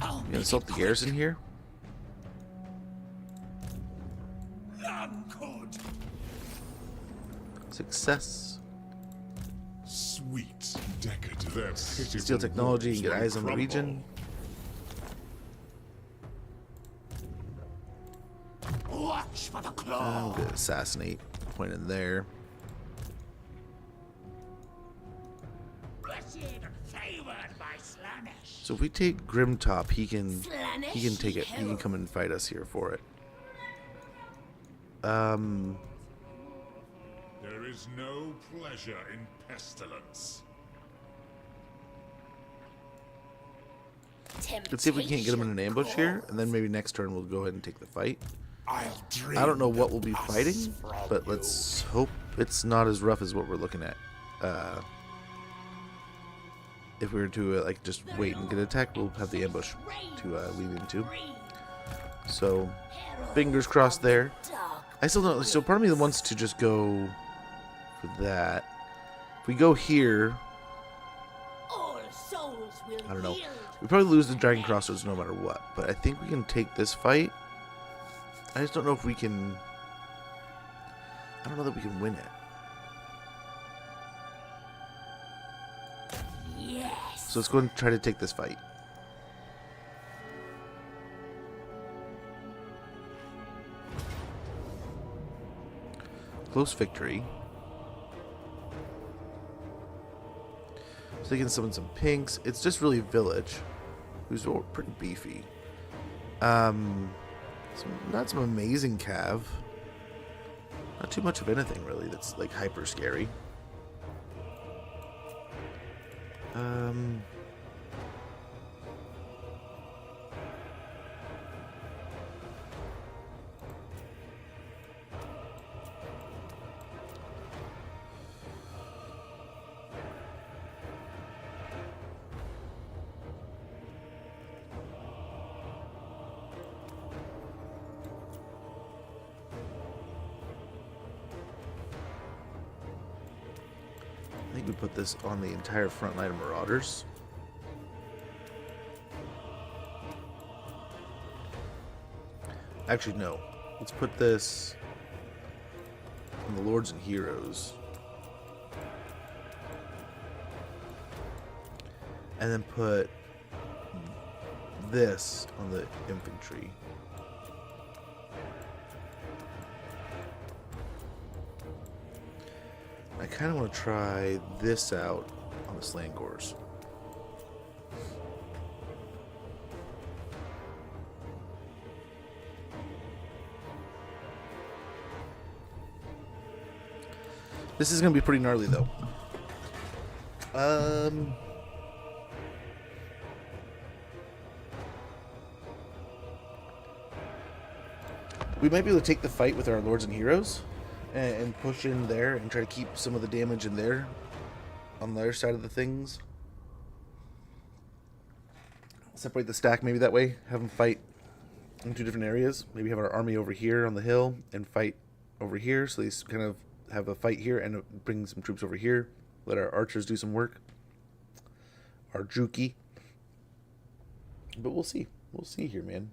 You gonna assault the garrison here? None could. Success. Sweet decadence. Steal technology and get eyes on the region. Watch for the I'm claw. gonna assassinate. Point in there. Blessed and favored by Slanesh. So if we take Grimtop, he can take it. He can come and fight us here for it. There is no pleasure in pestilence. Let's see if we can't get him in an ambush here, and then maybe next turn we'll go ahead and take the fight. I'll drink I don't know what we'll be us fighting, from but you. let's hope it's not as rough as what we're looking at. if we were to like just wait and get attacked, we'll have the ambush to lead into. So fingers crossed there. I still don't. So part of me wants to just go for that. If we go here, All souls will I don't know. yield. We probably lose the Dragon Crossroads no matter what. But I think we can take this fight. I just don't know if we can. I don't know that we can win it. Yes. So let's go and try to take this fight. Close victory. So they can summon some pinks. It's just really Village, who's pretty beefy. Not some amazing cav. Not too much of anything really that's like hyper scary. I think we put this on the entire front line of Marauders. Actually, no. Let's put this on the Lords and Heroes. And then put this on the Infantry. I kind of want to try this out on the Slangors. This is going to be pretty gnarly, though. We might be able to take the fight with our Lords and Heroes and push in there and try to keep some of the damage in there on their side of the things. Separate the stack maybe that way. Have them fight in two different areas. Maybe have our army over here on the hill and fight over here. So they kind of have a fight here and bring some troops over here. Let our archers do some work. Our Juki. But we'll see. We'll see here, man.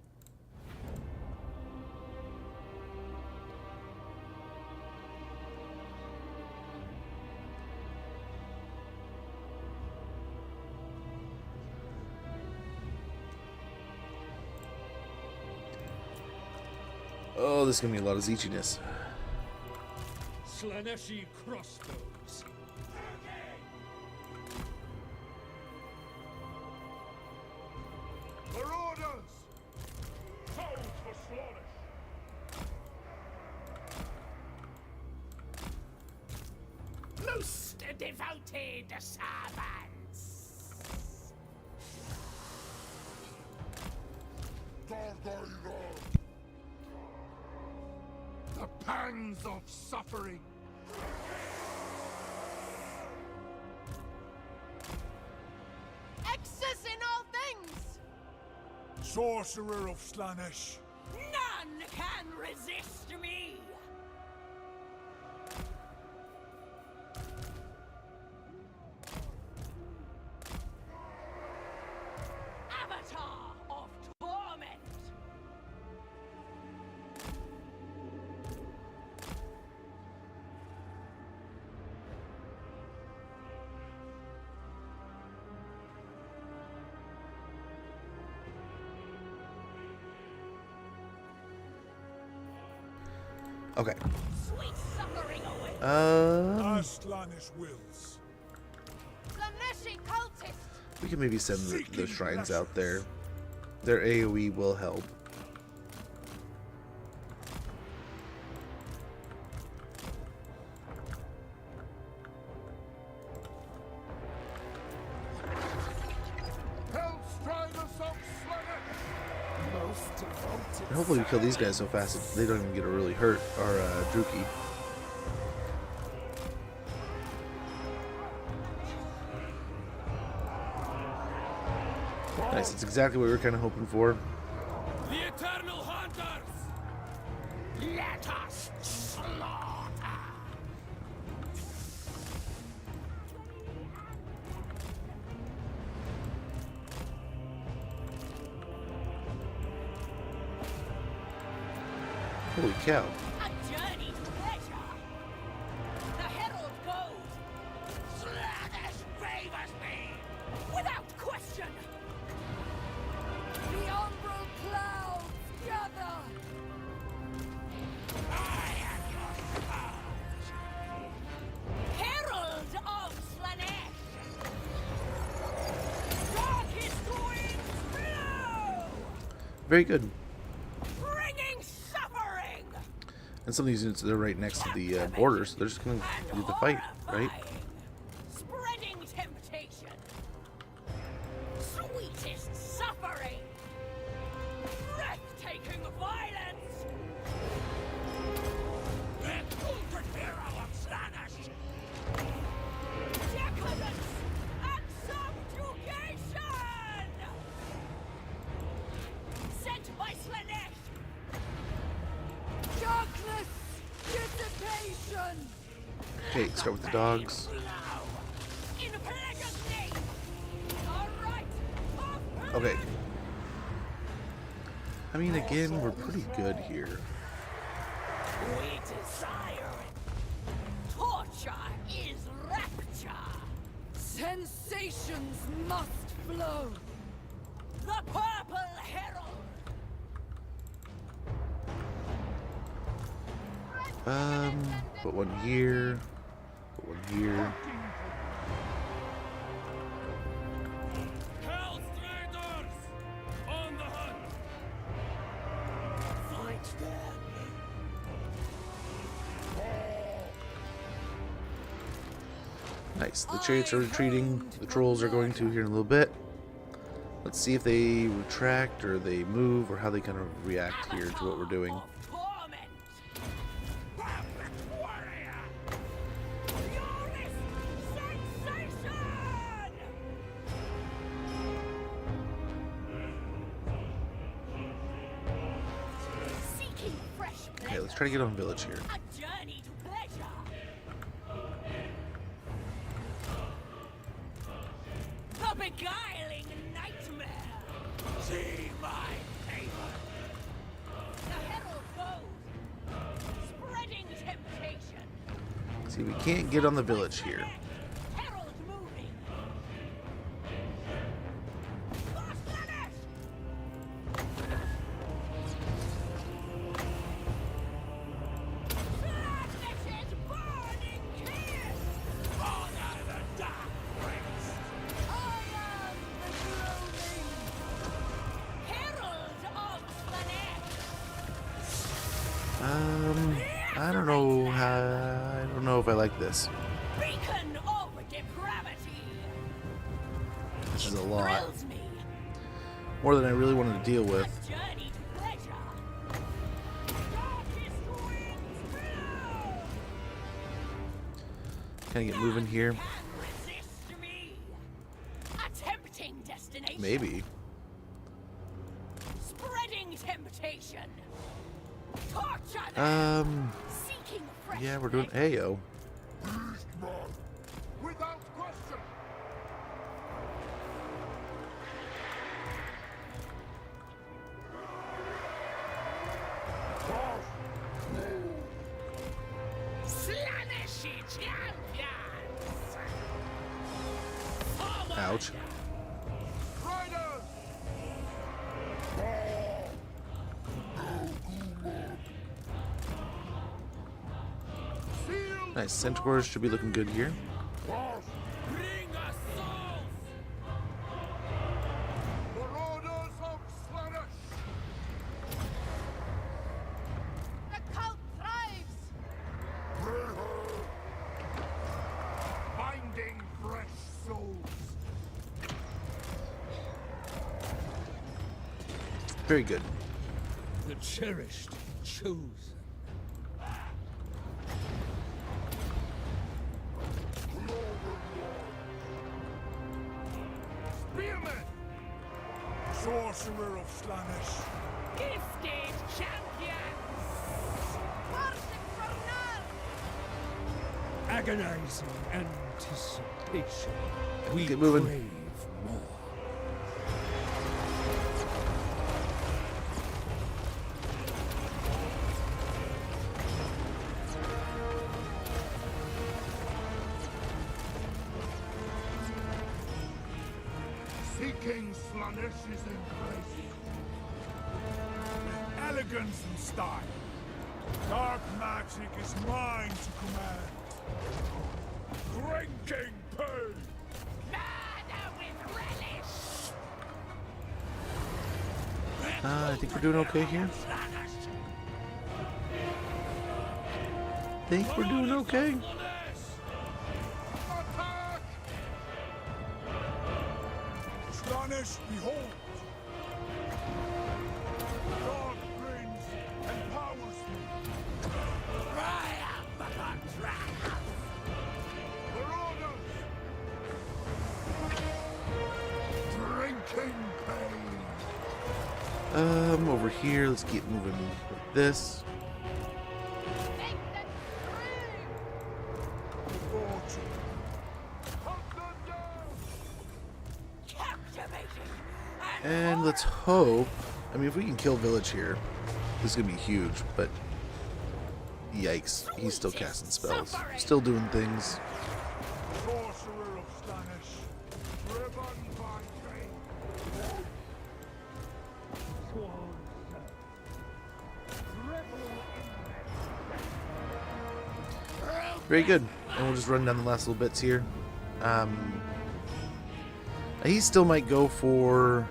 Oh, this is going to be a lot of Zeechiness. Slaneshi crossbows. Marauders! Souls for Slanish! Most devoted servants. The pangs of suffering. Excess in all things! Sorcerer of Slaanesh. None can resist me. Avatar of torment. Okay. Sweet suffering away. As Slaanesh wills. Slaneshi cultist! We can maybe send the shrines out there. Their AoE will help. Hellstriders of Slanish! Most devoted. And hopefully we kill these guys so fast that they don't even get really hurt. Our Druki. Nice. That's exactly what we were kind of hoping for. The eternal hunters! Let us slaughter! Holy cow. A journey to pleasure. The herald goes. Slaanesh favors me! Without question. The umbral clouds gather. I am your foe! Herald of Slanesh. Darkest winds blow. Very good. Bringing suffering. And some of these units, they're right next to the border, so they're just going to do the fight, right? Spreading temptation. Sweetest suffering. Breathtaking violence. The ultimate hero of Slaanesh! Decadence and subjugation. Sent by Slanesh. Darkness. Dissipation. Okay, start with the dogs. In pleasure's name. The right of Okay. I mean, again, we're pretty good here. We desire it. Torture is rapture. Sensations must flow. The purple herald. Put one here. Put one here. Hell's traitors! On the hunt! Fight them. Nice. The chariots are retreating. The trolls are going to here in a little bit. Let's see if they retract or they move or how they kind of react here to what we're doing. Of torment. Perfect warrior! Purest sensation. Seeking fresh Okay, let's try to get on village here. A journey to pleasure. A beguiling nightmare. See my favor! The herald goes. Spreading temptation. See, we can't get on the village here. Herald moving. Slanesh! Slanesh's burning kiss. Honor the dark prince! I am the groaning herald of Slanesh. I don't know how. I don't know if I like this. Beacon of depravity. This is a lot. Thrills me. More than I really wanted to deal with. A journey to pleasure. Darkest winds blow. Can I get moving here? Can resist me. A tempting destination. Maybe. Spreading temptation. Torture them. Seeking fresh Yeah, we're doing pleasure. Ayo. Without question! Slaneshi champions! Ouch. Riders! Seal Nice. Centaurs should be looking good here. Bring us souls! Marauders of Slaanesh! The cult thrives. Finding fresh souls! Very good. The cherished, chosen. Spearmen! Sorcerer of Slaanesh. Gifted champions! Worship from now! Agonizing anticipation. We Get moving. crave more. Seeking Slaanesh is embraced with elegance and style. Dark magic is mine to command. Drinking pain. Murder with relish! I think we're doing okay here. Think we're doing okay. Attack! Slaanesh, behold! God brings and powers me. I am the dragon! For orders! Drinking pain. Over here, let's get moving with this. Take the Fortune. Hunt them down. captivating! And let's hope. I mean, if we can kill Village here, this is gonna be huge. But yikes, he's still casting spells, still doing things. Sorcerer of Slaanesh. Driven by pain. Very good. And we'll just run down the last little bits here. He still might go for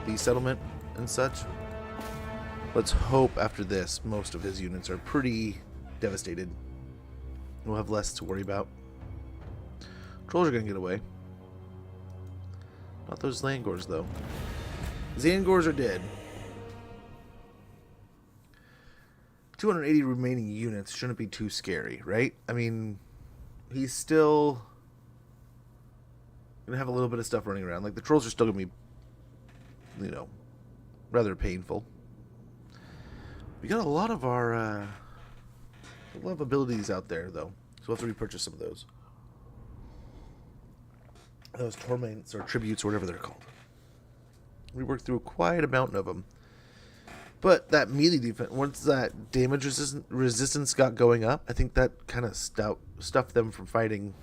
the settlement and such. Let's hope after this, most of his units are pretty devastated. We'll have less to worry about. Trolls are going to get away. Not those Langors, though. Zangors are dead. 280 remaining units shouldn't be too scary, right? I mean, he's still gonna have a little bit of stuff running around. Like, the trolls are still gonna be, you know, rather painful. We got a lot of our a lot of abilities out there, though, so we'll have to repurchase some of those. Those torments or tributes or whatever they're called. We worked through quite a mountain of them. But that melee defense, once that damage resistance got going up, I think that kind of stuffed them from fighting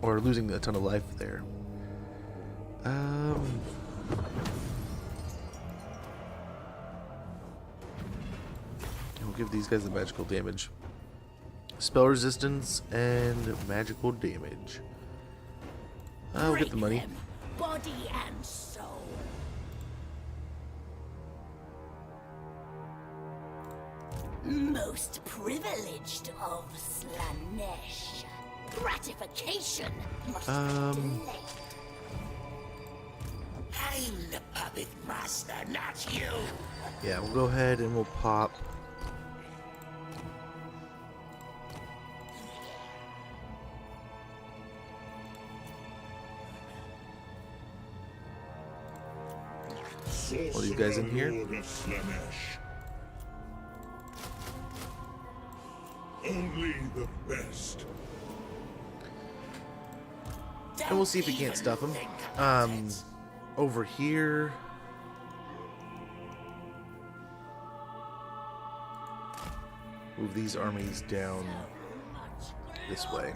or losing a ton of life there. We'll give these guys the magical damage. Spell resistance and magical damage. We'll get the money. Them, body and soul. Most privileged of Slaanesh. Gratification must be delayed. I'm the puppet master, not you. Yeah, we'll go ahead and we'll pop. All these guys in here. Lord of Slaanesh. Only the best. And we'll see if we can't stuff them. Over here. Move these armies down this way.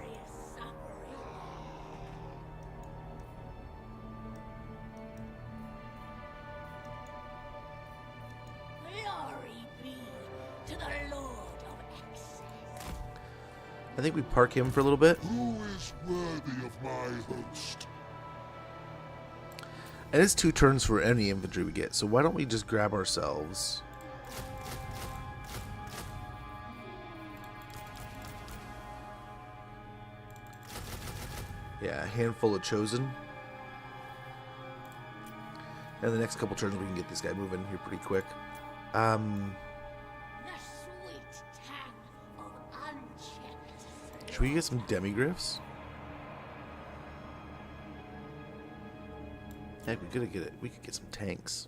Glory be to the Lord of Excess. I think we park him for a little bit. Who is worthy of my host? And it's 2 turns for any infantry we get. So why don't we just grab ourselves... yeah, a handful of Chosen. And the next couple turns we can get this guy moving here pretty quick. The sweet tang of unchecked. Should we get some demigriffs? Heck, we could get it. We could get some tanks.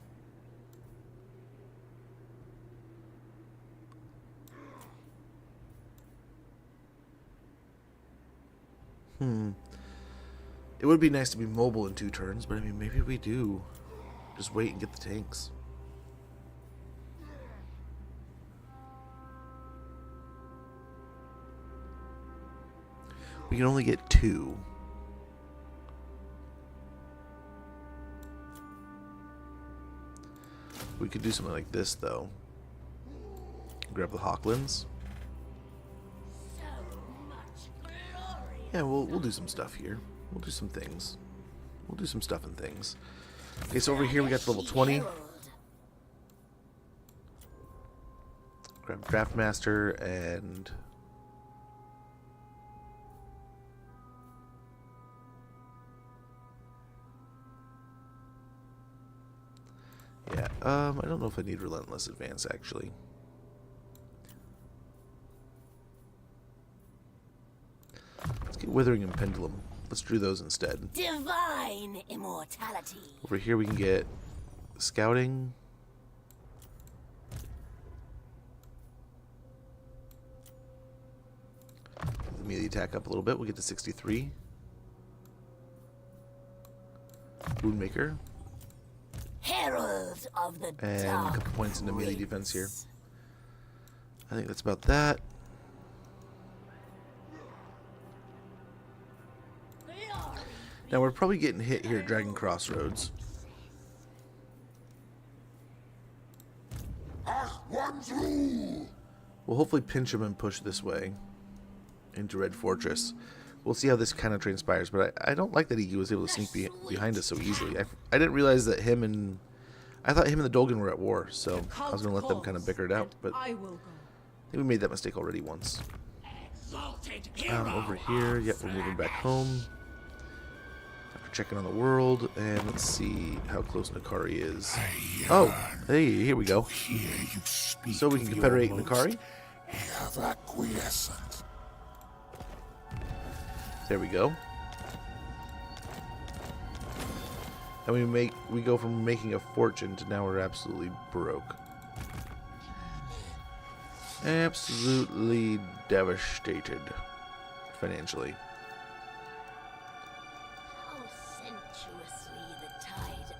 It would be nice to be mobile in 2 turns, but I mean, maybe we do. Just wait and get the tanks. We can only get 2. We could do something like this, though. Grab the Hawklands. So much glory. Yeah, we'll do some stuff here. We'll do some things. We'll do some stuff and things. Okay, so over here we got the level 20. Herald. Grab Draftmaster and... yeah, I don't know if I need Relentless Advance, actually. Let's get Withering and Pendulum. Let's do those instead. Divine immortality. Over here we can get Scouting. The melee attack up a little bit. We'll get to 63. Woundmaker. Herald of the And a dark couple points into melee prince. defense here. I think that's about that. Glory. Now we're probably getting hit here at Dragon Crossroads. One's rule. We'll hopefully pinch him and push this way into Red Fortress. We'll see how this kind of transpires, but I don't like that he was able to sneak behind us so easily. I didn't realize that him and... I thought him and the Dolgan were at war, so I was going to let them kind of bicker it out, but I I will go. think we made that mistake already once. Exalted hero. Over here, yep, we're moving back home. After checking on the world, and let's see how close Nakari is. Oh, hey, here we go. Here you speak. So we can of your confederate most Nakari. Have acquiescent. There we go. And we go from making a fortune to now we're absolutely broke. Absolutely devastated financially. How sensuously the tide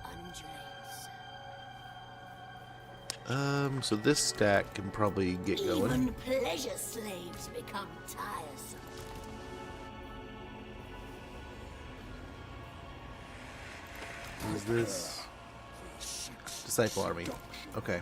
undulates. So this stack can probably get going. Even pleasure slaves become tiresome. What is this? Disciple army. Okay.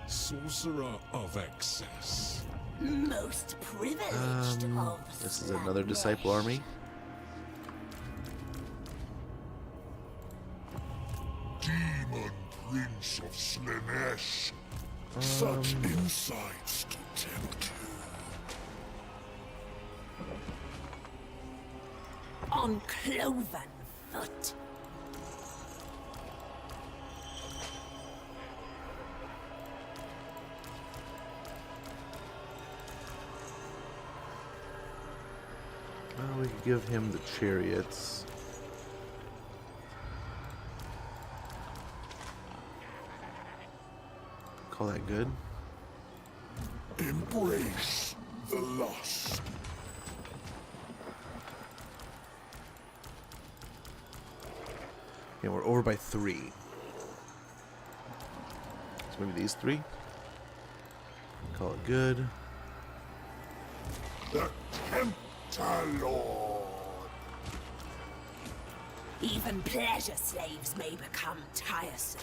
Sorcerer of excess. Most privileged of This is another disciple army. Demon Prince of Slanesh. Such insights to tempt you. on cloven foot. Well, we could give him the chariots. Call that good. Embrace the lust. Yeah, we're over by 3. So maybe these 3. Call it good. The Tempter Lord. Even pleasure slaves may become tiresome.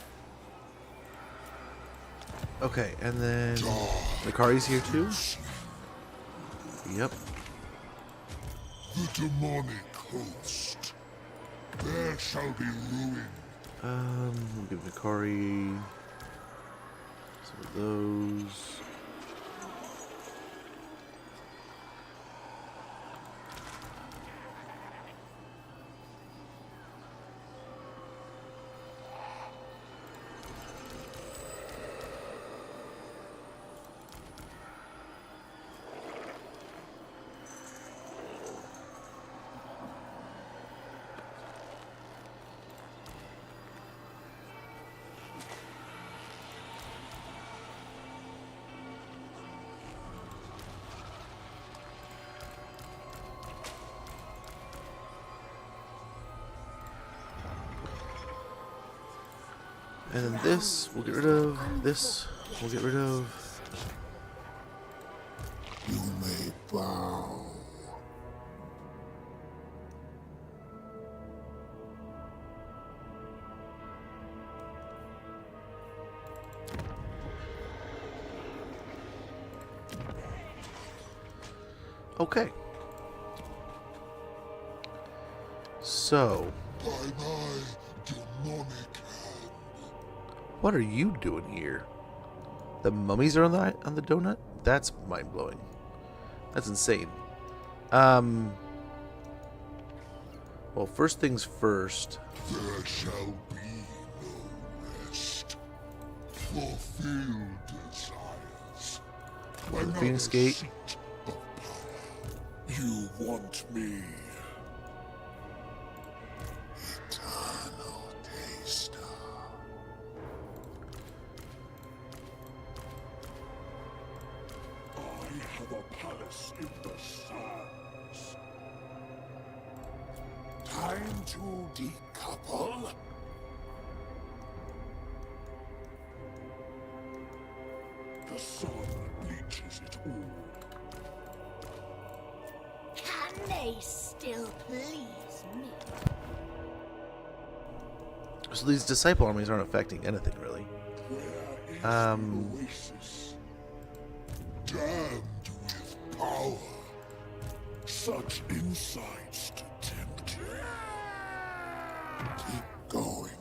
Okay, and then Nakari's here too. Yep. The demonic host. There shall be ruin. We'll give Nakari some of those. And then this we'll get rid of. This we'll get rid of. You may bow. Okay. So, By my demonic hand. what are you doing here? The mummies are on the donut? That's mind blowing. That's insane. Well, first things first. There shall be no rest. Fulfilled desires. The Phoenix Gate. Seat of power. You want me. Eternal taster. I have a palace in the sands. Time to decouple. The sun bleaches it all. Can they still please me? So these disciple armies aren't affecting anything really. Where is the oasis? Damned with power. Such insights to tempt you. Keep going.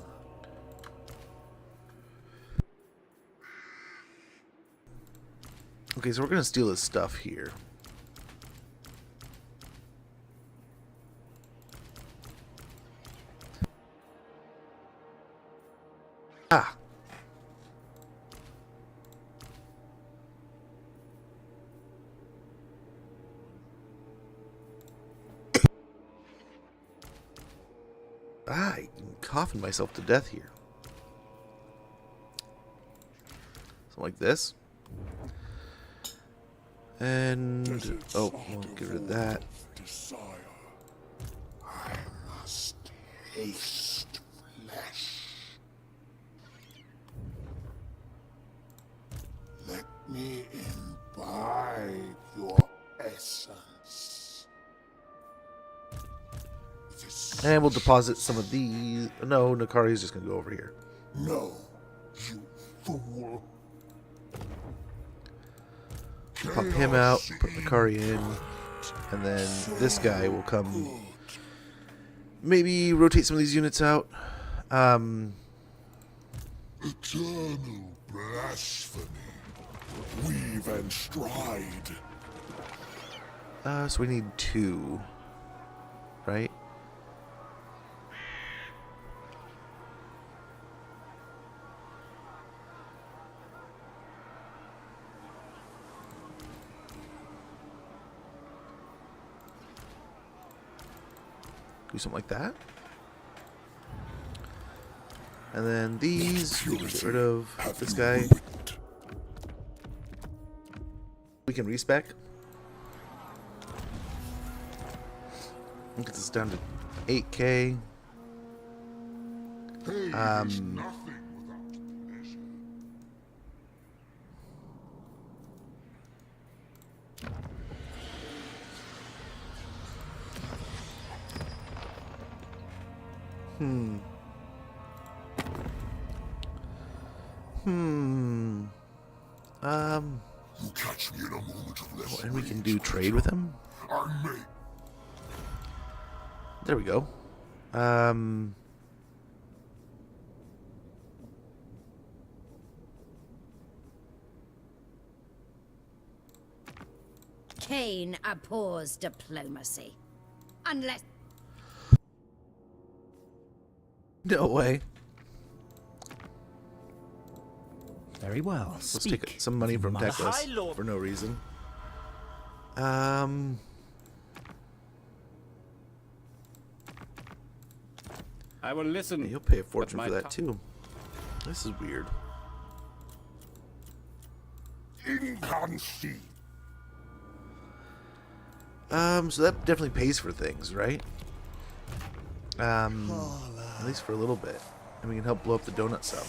Okay, so we're gonna steal his stuff here. Ah. I'm coughing myself to death here. Something like this. And oh, we'll get rid of that. Desire. I must taste flesh. Let me imbibe your essence. And we'll deposit some of these. No, Nakari's just gonna go over here. No, you fool. Pop him out, put Nakari in, and then this guy will come. Maybe rotate some of these units out. Eternal blasphemy. Weave and stride. So we need 2, right? Do something like that. And then these, we can get rid of this guy. We can respec. Get this down to 8K. Hey, is nothing without measure. You catch me in a moment of less. And we can do trade with him. I may. There we go. Cain abhors diplomacy. Unless... No way. Very well. Let's take some money from Teclis for no reason. I will listen. You'll pay a fortune for that too. This is weird. Inconceivable. So that definitely pays for things, right? At least for a little bit. And we can help blow up the donut some.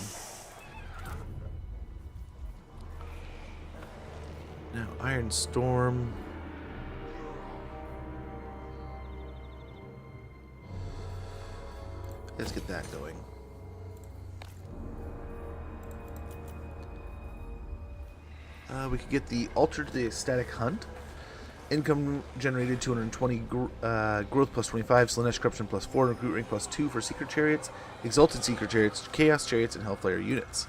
Now, Iron Storm. Let's get that going. We could get the Altar to the Ecstatic Hunt. Income generated 220, growth plus 25, Slanesh Corruption plus 4, recruit rank plus 2 for Secret Chariots, Exalted Secret Chariots, Chaos Chariots, and Hellfire units.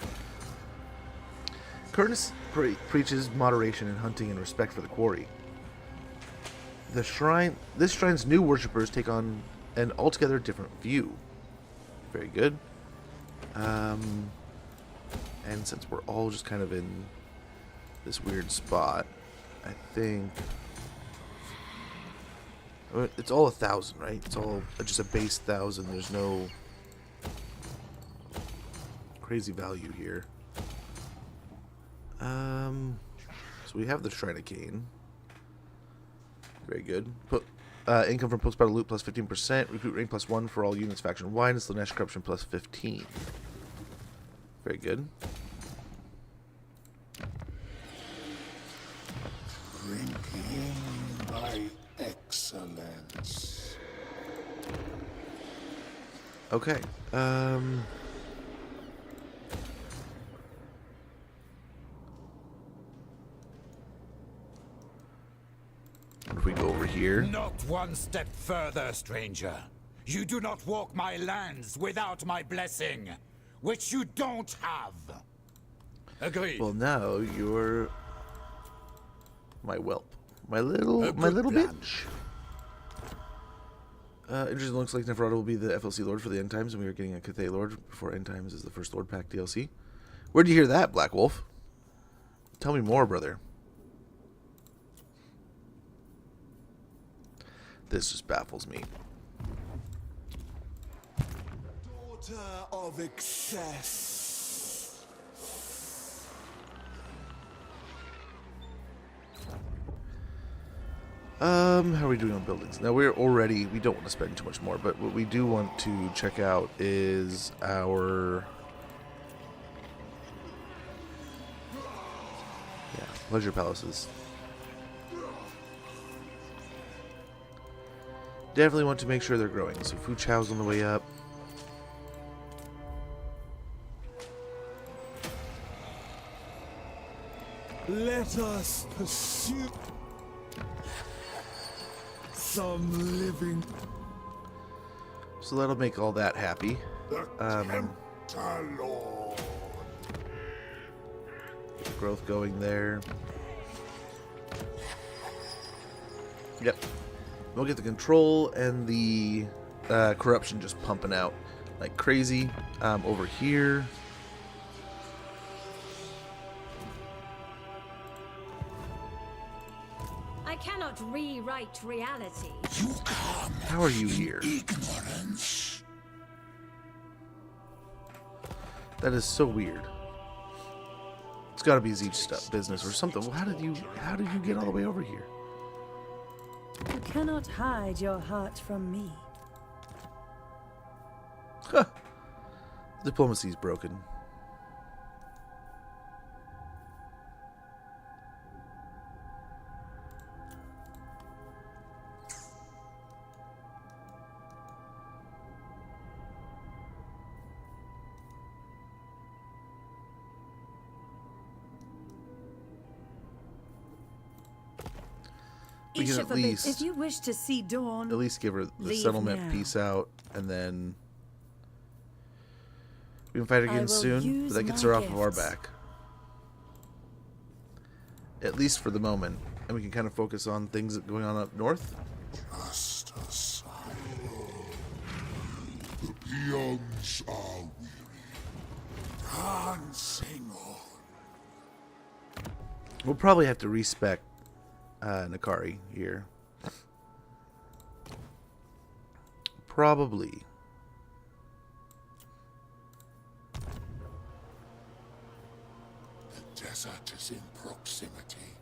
Curtis preaches moderation in hunting and respect for the quarry. This shrine's new worshippers take on an altogether different view. Very good. And since we're all just kind of in this weird spot, I think it's all 1,000, right? It's all just a base 1,000. There's no crazy value here. So we have the Shrine of Cain. Very good. Income from post-battle loot plus 15%. Recruit rank plus 1 for all units faction-wide. And Slanesh Corruption plus 15. Very good. Drinking by excellence. Okay. What if we go over here? Not one step further, stranger. You do not walk my lands without my blessing, which you don't have. Agreed. Well, now you're my whelp, my little bitch. Interesting. Looks like Neferata will be the FLC Lord for the End Times, and we are getting a Cathay Lord before End Times is the first Lord Pack DLC. Where'd you hear that, Black Wolf? Tell me more, brother. This just baffles me. Daughter of excess. How are we doing on buildings? Now we don't want to spend too much more, but what we do want to check out is our pleasure palaces. Definitely want to make sure they're growing. So Fu Chao's on the way up. Let us pursue some living. So that'll make all that happy. Lord. Growth going there. Yep. We'll get the control and the corruption just pumping out like crazy. Over here. I cannot rewrite reality. You come. How are you here? Ignorance. That is so weird. It's got to be Zeech stuff, business or something. Well, how did you get all the way over here? You cannot hide your heart from me. Huh. Diplomacy's broken. We can at least, if you wish to see dawn, at least give her the leave settlement now. piece out, and then we can fight again will soon. But use that gets my her off of our gifts. back, at least for the moment, and we can kind of focus on things that are going on up north. Just a sigh. The peons are weary. Dancing on. We'll probably have to respec Nakari here. Probably. The desert is in proximity.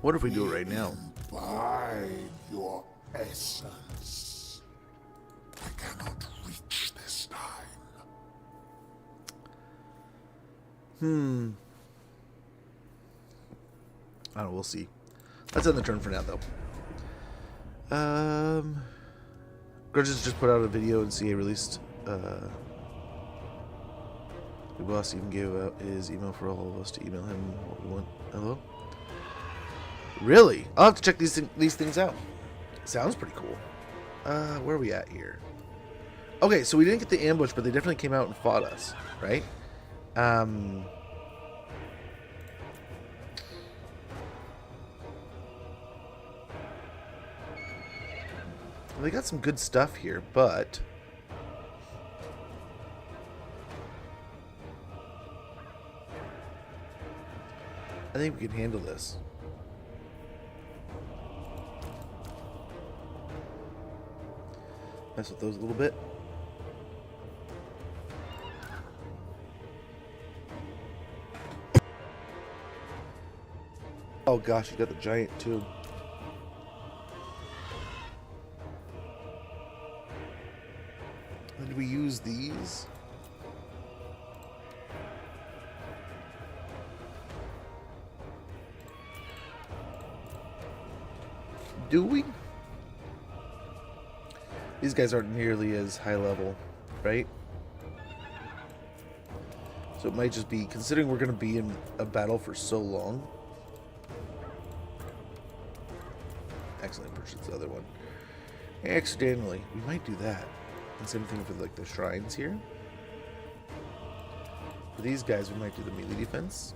What if we do it right now? Find your essence. I cannot reach this time. I don't know, we'll see. Let's end the turn for now, though. Grudges just put out a video and CA released. The boss even gave out his email for all of us to email him what we want. Hello? Really? I'll have to check these things out. Sounds pretty cool. Where are we at here? Okay, so we didn't get the ambush, but they definitely came out and fought us, right? They got some good stuff here, but I think we can handle this. Mess with those a little bit. Oh gosh, you got the giant too. Did we use these? Do we? These guys aren't nearly as high level, right? So it might just be, considering we're going to be in a battle for so long. Accidentally purchased the other one. Accidentally. We might do that. And same thing for like the shrines here. For these guys, we might do the melee defense.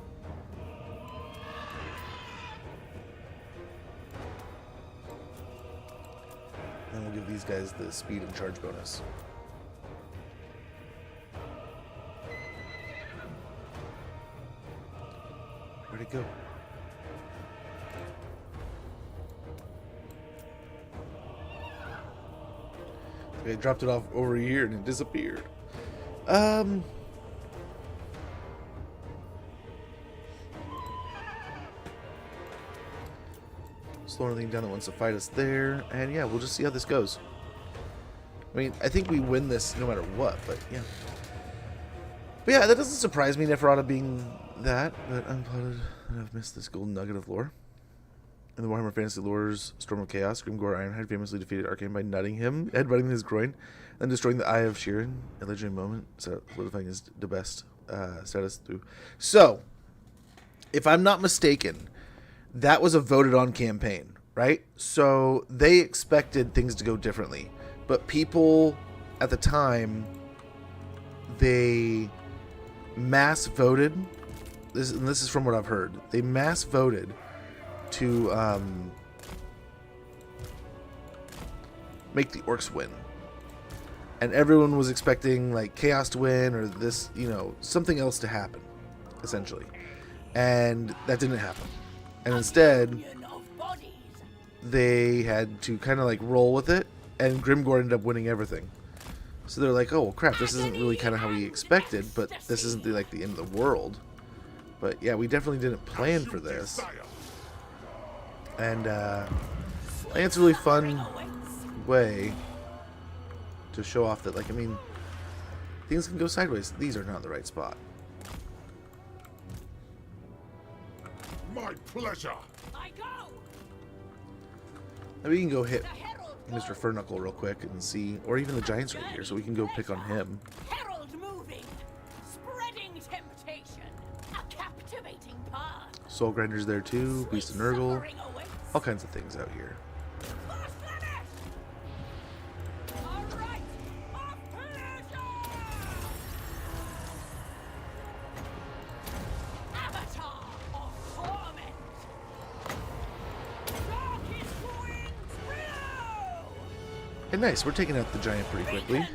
And we'll give these guys the speed and charge bonus. Where'd it go? I dropped it off over here and it disappeared. Slow anything down that wants to fight us there. And yeah, we'll just see how this goes. I mean, I think we win this no matter what, but yeah. But yeah, that doesn't surprise me, Neferata being that, but I'm plotted and I've missed this golden nugget of lore. In the Warhammer Fantasy Lore's Storm of Chaos, Grimgor Ironhide famously defeated Arcane by nutting him, headbutting his groin, and destroying the Eye of Sheeran, a legendary moment, solidifying his the best status through. So, if I'm not mistaken, that was a voted on campaign, right? So they expected things to go differently, but people at the time, they mass voted. This is from what I've heard. They mass voted to make the orcs win, and everyone was expecting like chaos to win or this, you know, something else to happen, essentially, and that didn't happen. And instead, they had to kind of like roll with it, and Grimgor ended up winning everything. So they're like, "Oh crap, this isn't really kind of how we expected, but this isn't like the end of the world." But yeah, we definitely didn't plan for this. And I think it's a really fun way to show off that, like, I mean, things can go sideways. These are not the right spot. My pleasure. I go. Maybe we can go hit Mr. Furknuckle real quick and see, or even the giants right here, so we can go pick on him. Herald moving, spreading temptation, a captivating path. Soul Grinder's there too, Beast of Nurgle, all kinds of things out here. And nice, we're taking out the giant pretty quickly.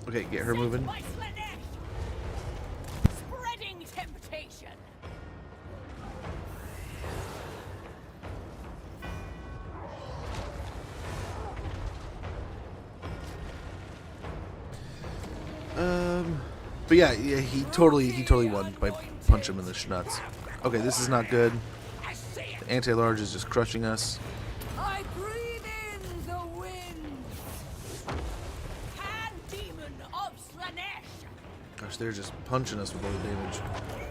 Okay, get her moving. Spreading temptation. But yeah, he totally won by punching him in the schnuts. Okay, this is not good. The anti-large is just crushing us. I breathe in the wind. Hand demon of Slanesh. Gosh, they're just punching us with all the damage.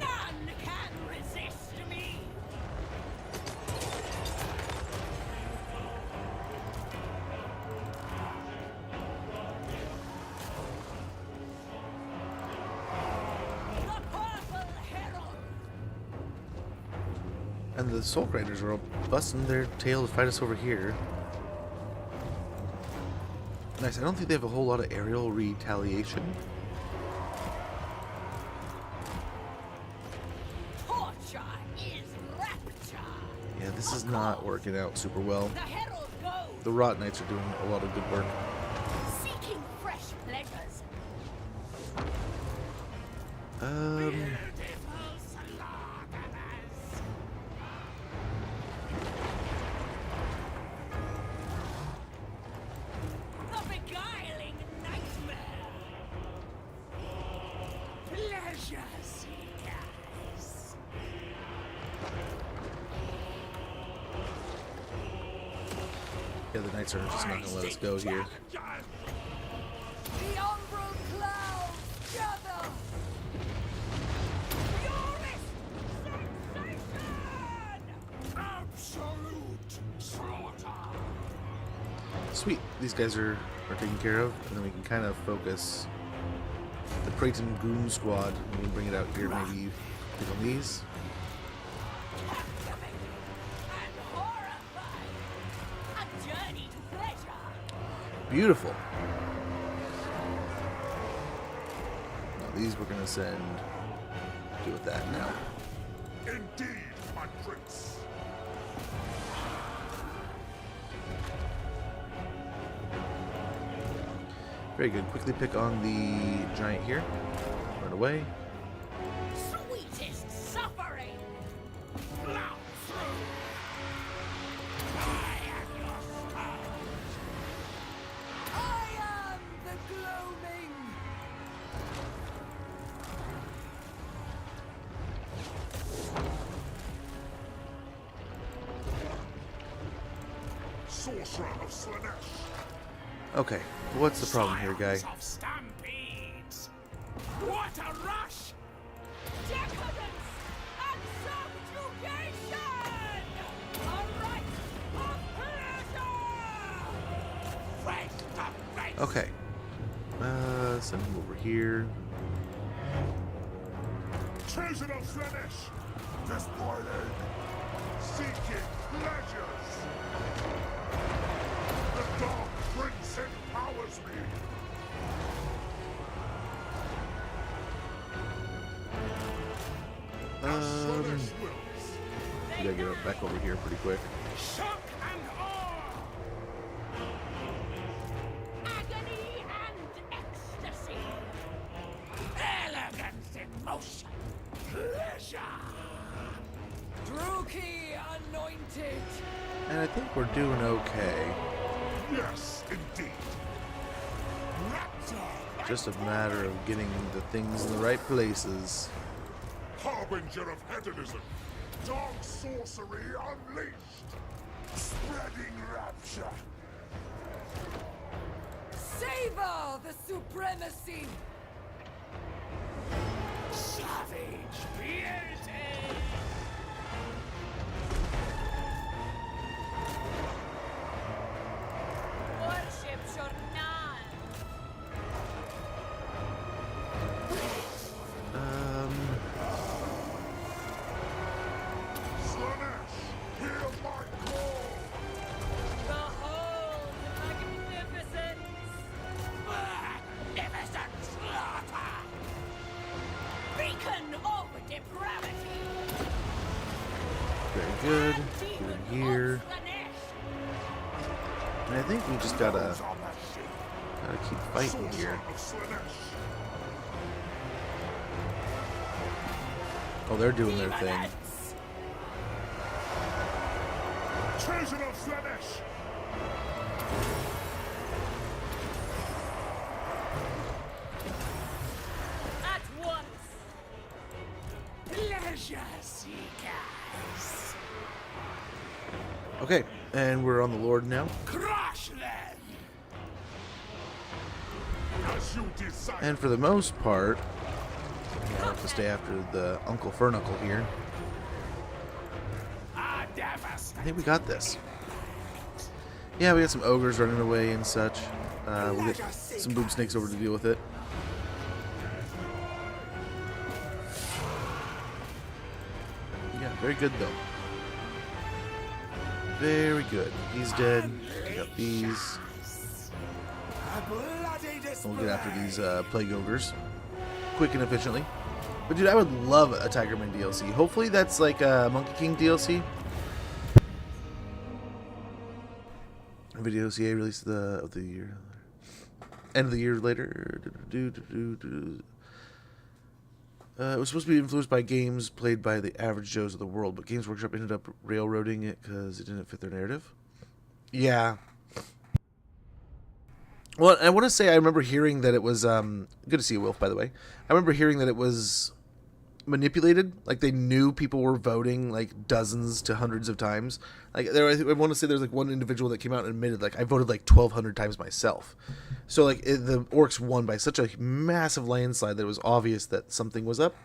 None can resist me. The purple herald. And the Soul Grinders are all busting their tail to fight us over here. Nice. I don't think they have a whole lot of aerial retaliation. Torture is rapture. Yeah, this is not working out super well. The herald goes, The Rot Knights are doing a lot of good work. seeking fresh pleasures. Beautiful slaughterers. The beguiling nightmare. Pleasure seekers. Yeah, the Knights are just not gonna let us go here. The umbral clouds gather. Purest sensation. Absolute slaughter. Sweet. These guys are taken care of, and then we can kind of focus the Praeton Goon Squad. We can bring it out here, maybe click on these. Captivating and horrifying. A journey to pleasure. Beautiful. Now these we're gonna send. Do with that now. Indeed, my prince. Very good. Quickly pick on the giant here. Run away. Sweetest suffering. Plow through. I am your spouse. I am the gloaming. Sorcerer of Slanesh. Okay. What's the problem here, guy? Of stampedes. What a rush! Decadence and subjugation. A right of pleasure. Right up, right. Okay. Send him over here. Chosen of Slanesh. Despoiling. Seeking pleasures. The Dark Prince empowers me. As Slanesh wills. We gotta get back over here pretty quick. Shock and awe. Agony and ecstasy. Elegance in motion. Pleasure. Druki anointed. And I think we're doing okay. Yes, indeed. Raptor. Just a matter of getting the things in the right places. Harbinger of hedonism. Dark sorcery unleashed. Spreading rapture. Savor the supremacy. Savage beauty. Worship Shornan. Slanesh, hear my call. Behold magnificence. Magnificent slaughter. Beacon of depravity. Very good. Demon Get in here. of Slanesh. And I think we just gotta On the ship. keep fighting here. Sorcerer of Slanesh. Oh, they're doing their thing. Chosen of Slanesh. Okay, and we're on the Lord now. Crush them! As you desire. And for the most part, yeah, I'll have to stay after the Uncle Furnuckle here. I think we got this. Yeah, we got some ogres running away and such. We'll get some boob snakes over to deal with it. Yeah, very good though. Very good. He's dead. We got these. We'll get after these plague ogres quick and efficiently. But dude, I would love a Tigerman DLC. Hopefully that's like a Monkey King DLC. Video CA release of the year. End of the year later. It was supposed to be influenced by games played by the average Joes of the world, but Games Workshop ended up railroading it because it didn't fit their narrative. Yeah. Well, I want to say I remember hearing that it was good to see you, Wilf, by the way. I remember hearing that it was manipulated. Like they knew people were voting like dozens to hundreds of times. Like I want to say there's like one individual that came out and admitted like I voted like 1,200 times myself. So like the orcs won by such a massive landslide that it was obvious that something was up.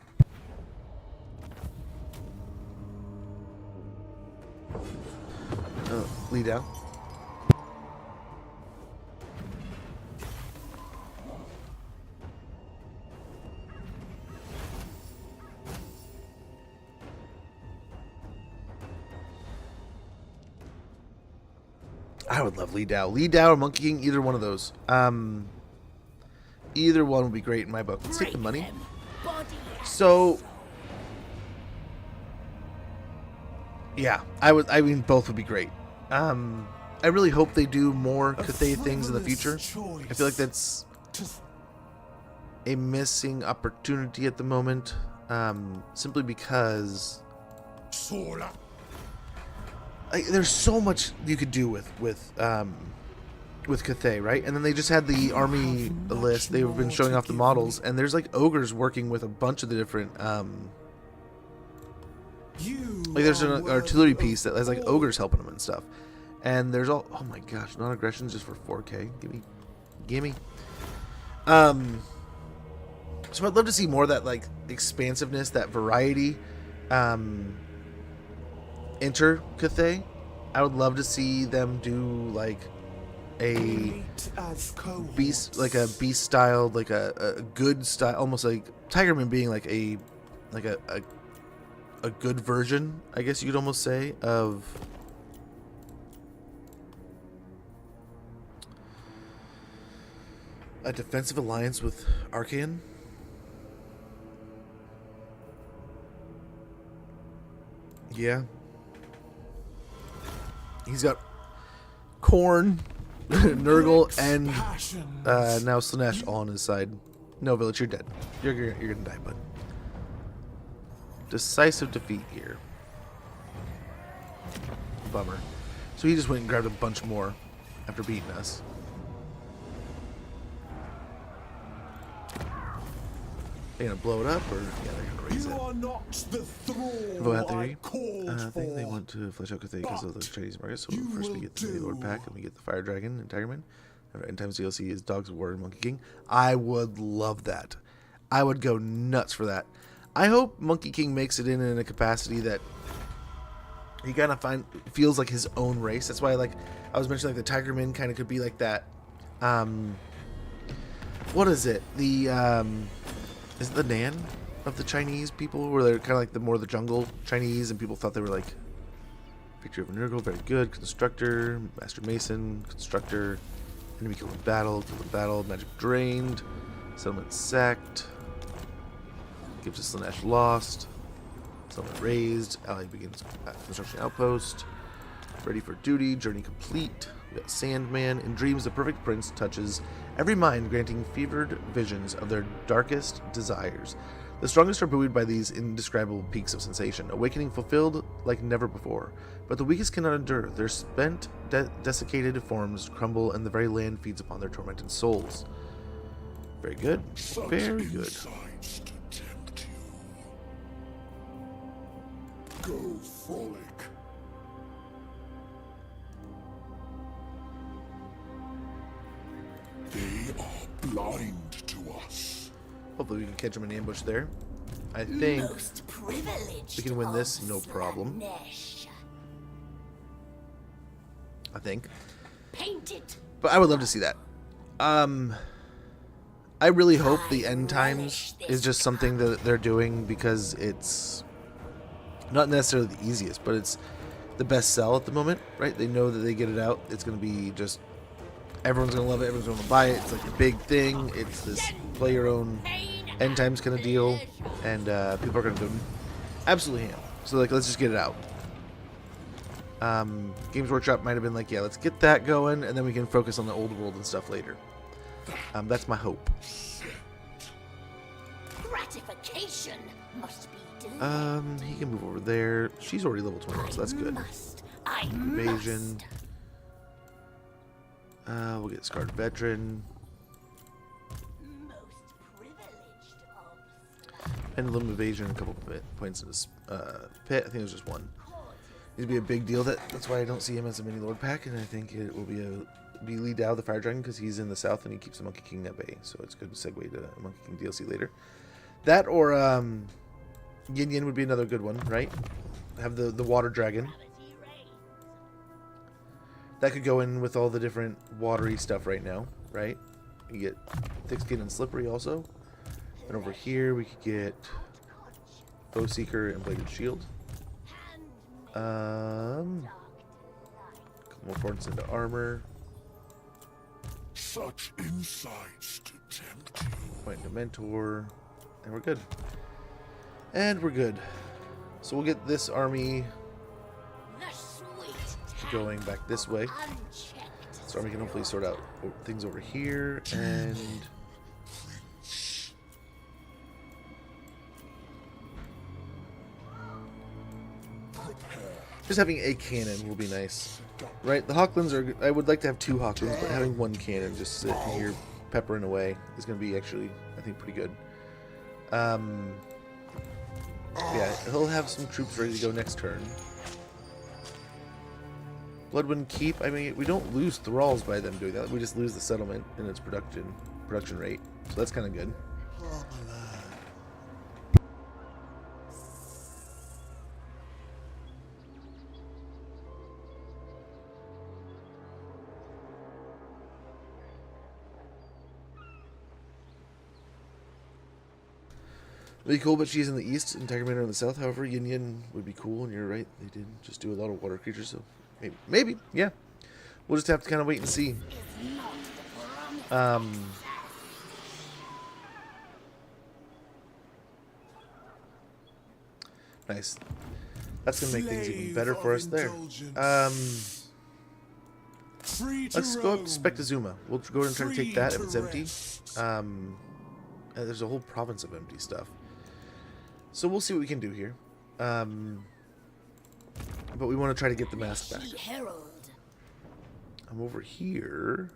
Lead out. I would love Lee Dow. Lee Dow or Monkey King, either one of those. Either one would be great in my book. Let's take the money. So, yeah, I mean, both would be great. I really hope they do more Cathay things in the future. I feel like that's a missing opportunity at the moment. Simply because there's so much you could do with Cathay, right? And then they just had the army list. They've been showing off the models, and there's like ogres working with a bunch of the different like there's an artillery piece that has like ogres helping them and stuff. And there's all, oh my gosh, non-aggression just for 4K. Gimme. So I'd love to see more of that like expansiveness, that variety. Enter Cathay. I would love to see them do like a beast, like a beast styled, like a good style, almost like Tigerman being like a good version, I guess you could almost say, of a defensive alliance with Archaean. Yeah. He's got Korn, Nurgle, and now Slanesh all on his side. No, Village, you're dead. You're gonna die, bud. Decisive defeat here. Bummer. So he just went and grabbed a bunch more after beating us. They gonna blow it up, or yeah, they're gonna raise it. I think they want to flesh out Cathay because of the Chinese market. So first we get the Lord Pack, and we get the Fire Dragon and Tigerman. End times DLC is Dogs of War and Monkey King. I would love that. I would go nuts for that. I hope Monkey King makes it in a capacity that he kind of feels like his own race. That's why, like I was mentioning, like the Tigerman kind of could be like that. What is it? Is it the Nan of the Chinese people, where they're kind of like the jungle Chinese, and people thought they were like Victory of a Nurgle, very good. Constructor, Master Mason, Constructor, enemy killed in battle, magic drained, settlement sacked, gives us Slanesh lost, settlement raised, ally begins construction outpost, ready for duty, journey complete. We got Sandman. In dreams, the perfect prince touches every mind, granting fevered visions of their darkest desires. The strongest are buoyed by these indescribable peaks of sensation, awakening fulfilled like never before. But the weakest cannot endure. Their spent, desiccated forms crumble, and the very land feeds upon their tormented souls. Very good. Very good. Go frolic. us. Hopefully we can catch him in ambush there. I think Most privileged we can win this, of no problem. Slanesh. I think. Paint it. But I would love to see that. I really hope the end times is just something that they're doing because it's not necessarily the easiest, but it's the best sell at the moment, right? They know that they get it out. It's going to be just, everyone's going to love it. Everyone's going to buy it. It's like a big thing. It's this play your own end times kind of deal. And people are going to go absolutely ham. So like, let's just get it out. Games Workshop might have been like, yeah, let's get that going, and then we can focus on the old world and stuff later. That's my hope. Gratification must be delayed. He can move over there. She's already level 20, so that's good. I Evasion. must. We'll get Scarred Veteran. Most privileged of Pendulum Evasion, a couple points in his pit. I think there's just one. Needs to be a big deal. That's why I don't see him as a mini Lord pack, and I think it will be Lee Dao the Fire Dragon because he's in the south and he keeps the Monkey King at bay. So it's a good segue to Monkey King DLC later. That or Yin Yin would be another good one, right? Have the Water Dragon. That could go in with all the different watery stuff right now, right? You get Thick Skin and Slippery also. And over here we could get Bow Seeker and Bladed Shield. Couple more points into armor. Such insights to tempt you. Point into Mentor. And we're good. And we're good. So we'll get this army the sweet going back this way. unchecked. This army can hopefully sort out things over here. And just having a cannon will be nice. Right? The Hawklands are... I would like to have 2 Hawklands, but having 1 cannon just sitting here peppering away is going to be actually, I think, pretty good. Yeah, he'll have some troops ready to go next turn. Bloodwind Keep, I mean, we don't lose thralls by them doing that. We just lose the settlement and its production rate. So that's kind of good. Really cool, but she's in the east and Tiger Manor in the south. However, Yin Yin would be cool, and you're right. They did just do a lot of water creatures, so maybe, yeah. We'll just have to kind of wait and see. Nice. That's gonna make things even better for us there. Let's go up to Spectazuma. We'll go and try to take that if it's empty. There's a whole province of empty stuff. So we'll see what we can do here. But we want to try to get the mask back. Herald. I'm over here.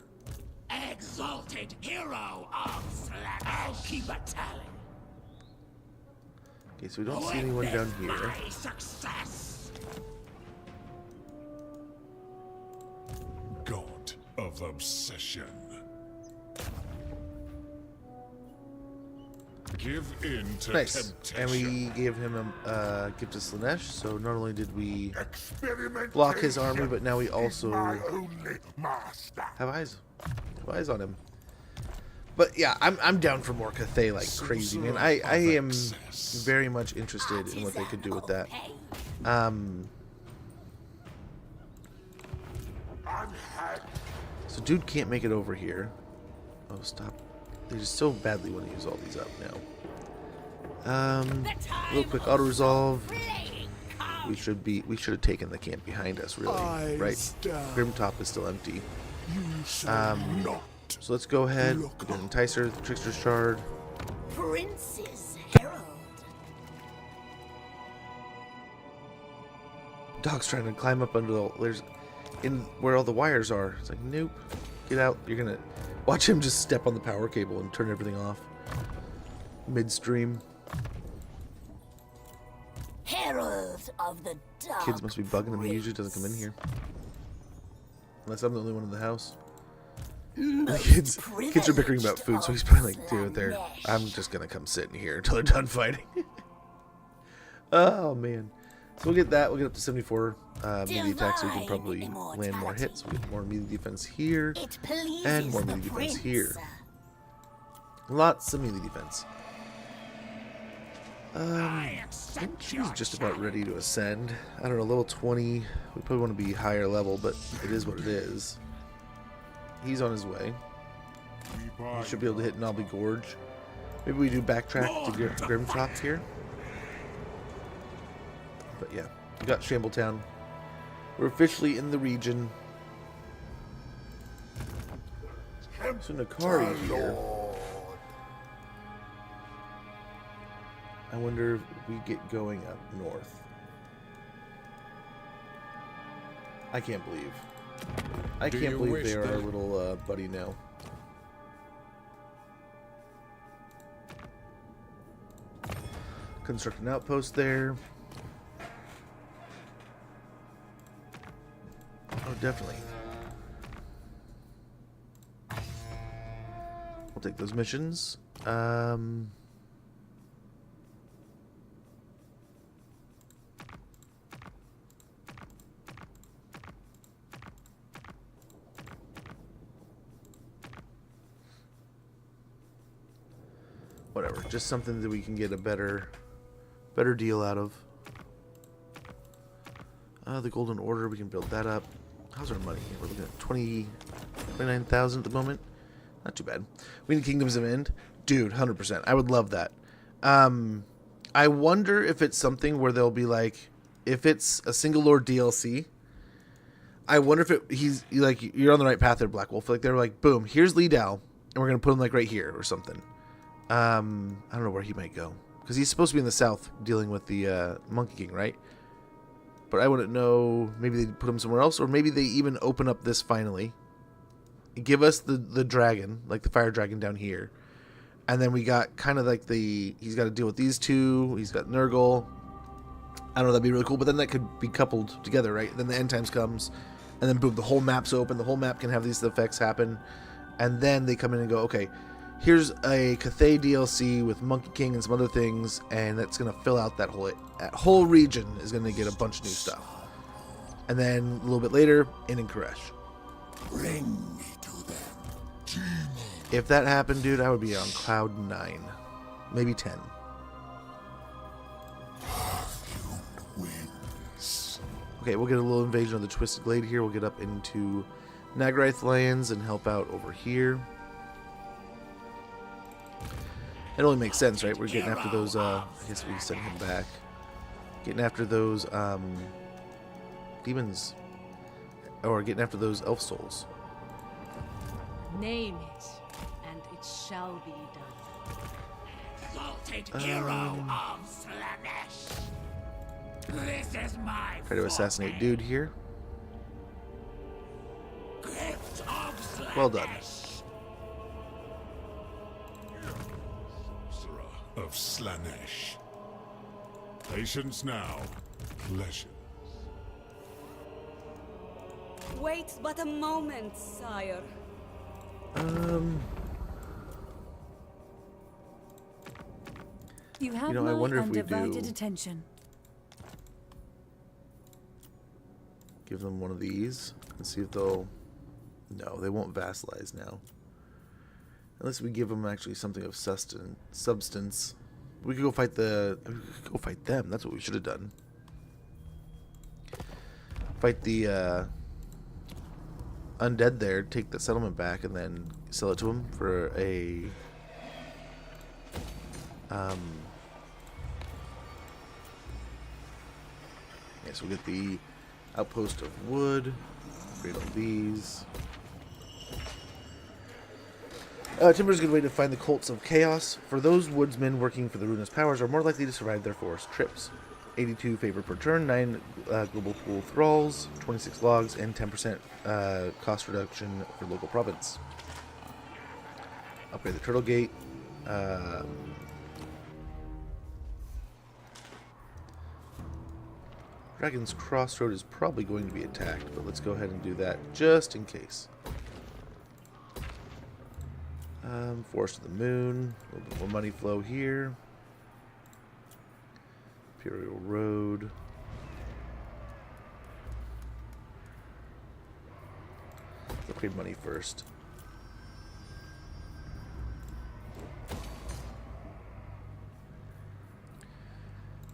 Exalted hero of Slanesh. I'll keep a tally. Okay, so we don't see anyone down here. My success. God of obsession. Give in to Nice. temptation. And we gave him a gift to Slanesh, so not only did we block his army, but now we also My only master. have eyes on him. But yeah, I'm down for more Cathay like crazy, man. I am very much interested in what they could do with that. So dude can't make it over here. Oh, stop. They just so badly want to use all these up now. Real quick auto resolve. We should have taken the camp behind us, really, right? Grim Top is still empty. So let's go ahead. Get an Enticer, the Trickster's Shard. Prince's Herald. Dog's trying to climb up under where all the wires are. It's like, nope, get out. You're gonna watch him just step on the power cable and turn everything off midstream. Herald of the Dark. Kids must be bugging him. He usually doesn't come in here unless I'm the only one in the house. The kids are bickering about food, so he's probably like, dude, I'm just gonna come sit in here until they're done fighting. Oh man. So we'll get that. We'll get up to 74 melee attacks, so we can probably land more hits. We'll get more melee defense here, and more melee defense here. Lots of melee defense. I think she's just about ready to ascend. I don't know, level 20. We probably want to be higher level, but it is what it is. He's on his way. He should be able to hit Knobby Gorge. Maybe we do backtrack to Grimtop here. But yeah, we got Shambletown. We're officially in the region. So Nakari here. I wonder if we get going up north. I can't believe. I can't believe they are our little buddy now. Construct an outpost there. Oh, definitely. We'll take those missions. Whatever, just something that we can get a better deal out of. The Golden Order, we can build that up. How's our money? We're looking at 29,000 at the moment. Not too bad. We need Kingdoms of End. Dude, 100%. I would love that. I wonder if it's something where they'll be like, if it's a single lord DLC, I wonder if he's like, you're on the right path there, Black Wolf. Like they're like, boom, here's Lee Dow, and we're gonna put him like right here or something. I don't know where he might go, because he's supposed to be in the south dealing with the Monkey King, right? But I wouldn't know. Maybe they put him somewhere else, or maybe they even open up this finally. Give us the dragon, like the fire dragon down here, and then we got kind of like he's got to deal with these two. He's got Nurgle. I don't know. That'd be really cool. But then that could be coupled together, right? Then the end times comes, and then boom, the whole map's open. The whole map can have these effects happen, and then they come in and go, okay, here's a Cathay DLC with Monkey King and some other things, and that's going to fill out that whole region is going to get a bunch of new stuff. And then a little bit later, in Koresh. Bring me to them. If that happened, dude, I would be on cloud 9. Maybe 10. Okay, we'll get a little invasion of the Twisted Glade here. We'll get up into Nagarath lands and help out over here. It only makes sense, right? We're getting after those, I guess we send him back. Getting after those, demons. Or getting after those elf souls. Name it, and it shall be done. Exalted hero of Slanesh. This is my Try to assassinate dude here. gift of Slanesh. Well done. Of Slanesh. Patience now. Pleasure. Wait but a moment, sire. You have I my wonder if we undivided do attention. give them one of these and see if they'll. No, they won't vassalize now. Unless we give them actually something of substance. We could go fight them. That's what we should have done. Fight the undead there, take the settlement back, and then sell it to them for a yes, we'll get the outpost of wood, upgrade all these. Timber is a good way to find the cults of chaos. For those woodsmen working for the ruinous powers are more likely to survive their forest trips. 82 favor per turn, 9 global pool thralls, 26 logs, and 10% cost reduction for local province. Upgrade the turtle gate. Dragon's Crossroad is probably going to be attacked, but let's go ahead and do that just in case. Forest of the Moon. A little bit more money flow here. Imperial Road. Let's upgrade money first.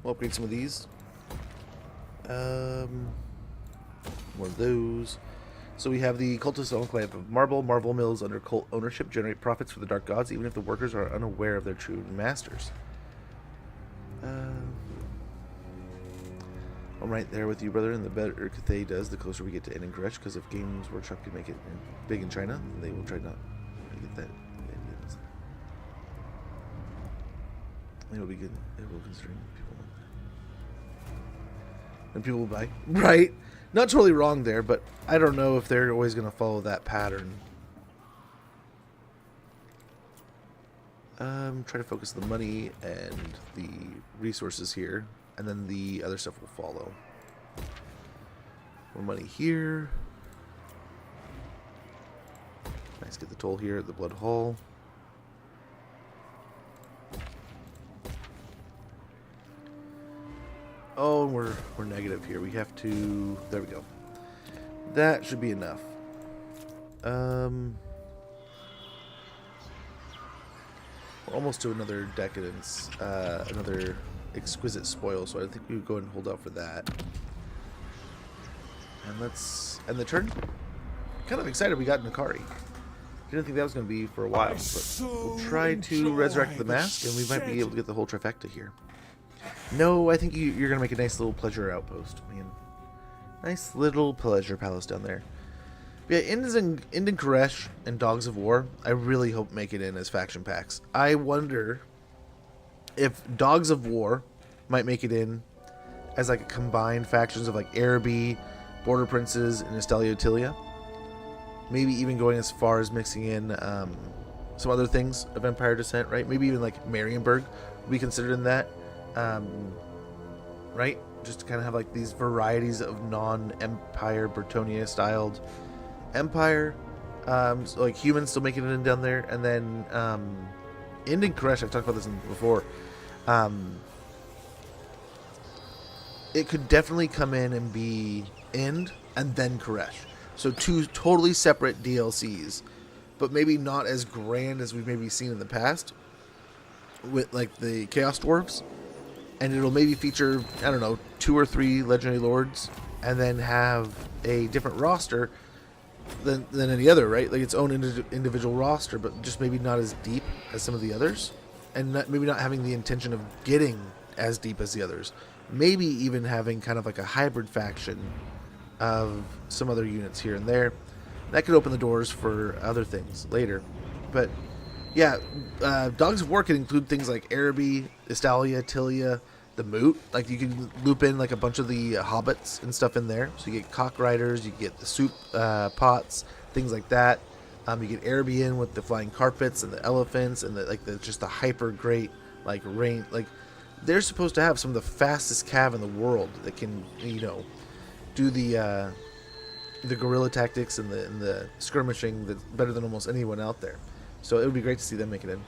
We'll upgrade some of these. More of those. So we have the Cultist Enclave of Marble mills under cult ownership generate profits for the Dark Gods, even if the workers are unaware of their true masters. I'm right there with you, brother, and the better Cathay does, the closer we get to ending Koresh, because if Games Workshop can make it big in China, they will try not to get that. It will be good. It will considering people want that. And people will buy. Right? Not totally wrong there, but I don't know if they're always going to follow that pattern. Try to focus the money and the resources here, and then the other stuff will follow. More money here. Nice, get the toll here at the Blood Hall. Oh, and we're negative here. We have to. There we go. That should be enough. We're almost to another decadence, another exquisite spoil. So I think we would go ahead and hold out for that. And let's end the turn. Kind of excited we got Nakari. Didn't think that was going to be for a while, but we'll try to resurrect the mask, and we might be able to get the whole trifecta here. No, I think you're going to make a nice little pleasure outpost, man. Nice little pleasure palace down there. But yeah, Indian Koresh and Dogs of War, I really hope make it in as faction packs. I wonder if Dogs of War might make it in as like a combined factions of like Araby, Border Princes, and Estalia Utilia. Maybe even going as far as mixing in some other things of Empire Descent, right? Maybe even like Marienburg would be considered in that. Right? Just to kind of have like these varieties of non-Empire Bretonnia styled Empire. So like humans still making it in down there. And then Indian Koresh, I've talked about this before. It could definitely come in and be Ind and then Koresh. So two totally separate DLCs, but maybe not as grand as we've maybe seen in the past with like the Chaos Dwarves. And it'll maybe feature, I don't know, 2 or 3 Legendary Lords, and then have a different roster than any other, right? Like its own individual roster, but just maybe not as deep as some of the others, and maybe not having the intention of getting as deep as the others. Maybe even having kind of like a hybrid faction of some other units here and there. That could open the doors for other things later. But yeah, Dogs of War can include things like Araby, Estalia, Tilia, the Moot. Like you can loop in like a bunch of the hobbits and stuff in there. So you get cock riders, you get the soup pots, things like that. You get Araby in with the flying carpets and the elephants and just the hyper great like rain. Like they're supposed to have some of the fastest cav in the world that can, you know, do the guerrilla tactics and the skirmishing that's better than almost anyone out there. So it would be great to see them make it in.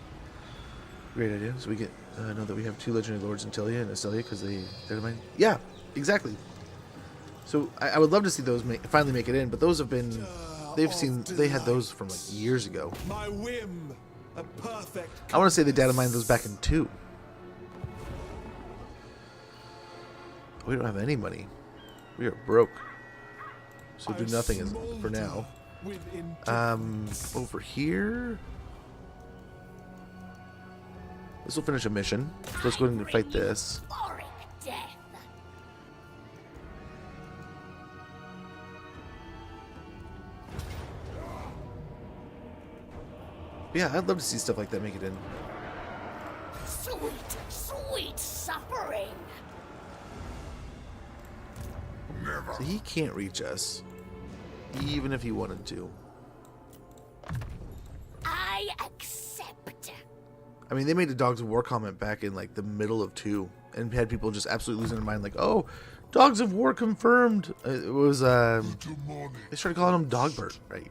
Great idea. So we get know that we have 2 Legendary Lords in Tilia and Estelia because they dynamite. Yeah, exactly. So I would love to see those finally make it in, but those have been they had those from like years ago. My whim, a perfect. I want to say they data mined those back in 2. We don't have any money. We are broke. So do nothing for now. Over here. This will finish a mission. So let's go ahead and fight this. Yeah, I'd love to see stuff like that make it in. Sweet, sweet suffering. So he can't reach us, even if he wanted to. I accept. I mean, they made a Dogs of War comment back in like the middle of 2, and had people just absolutely losing their mind, like, "Oh, Dogs of War confirmed." It was they started calling him Dogbert, right?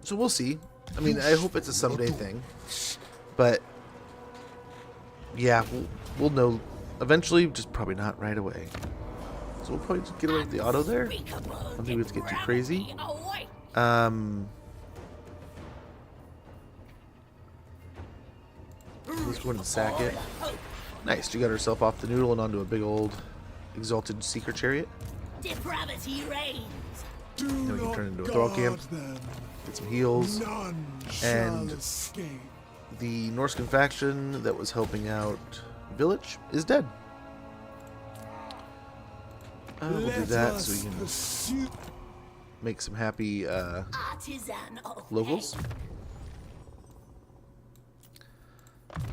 So we'll see. I mean, I hope it's a someday thing. But yeah, we'll know eventually, just probably not right away. So we'll probably just get away with the auto there. I don't think we have to get too crazy. Let's go ahead and sack it. Nice, she got herself off the noodle and onto a big old exalted seeker chariot. Depravity reigns. Then we can turn into a thrall camp, get some heals, and the Norscan faction that was helping out Village is dead. We'll do that so we can make some happy locals.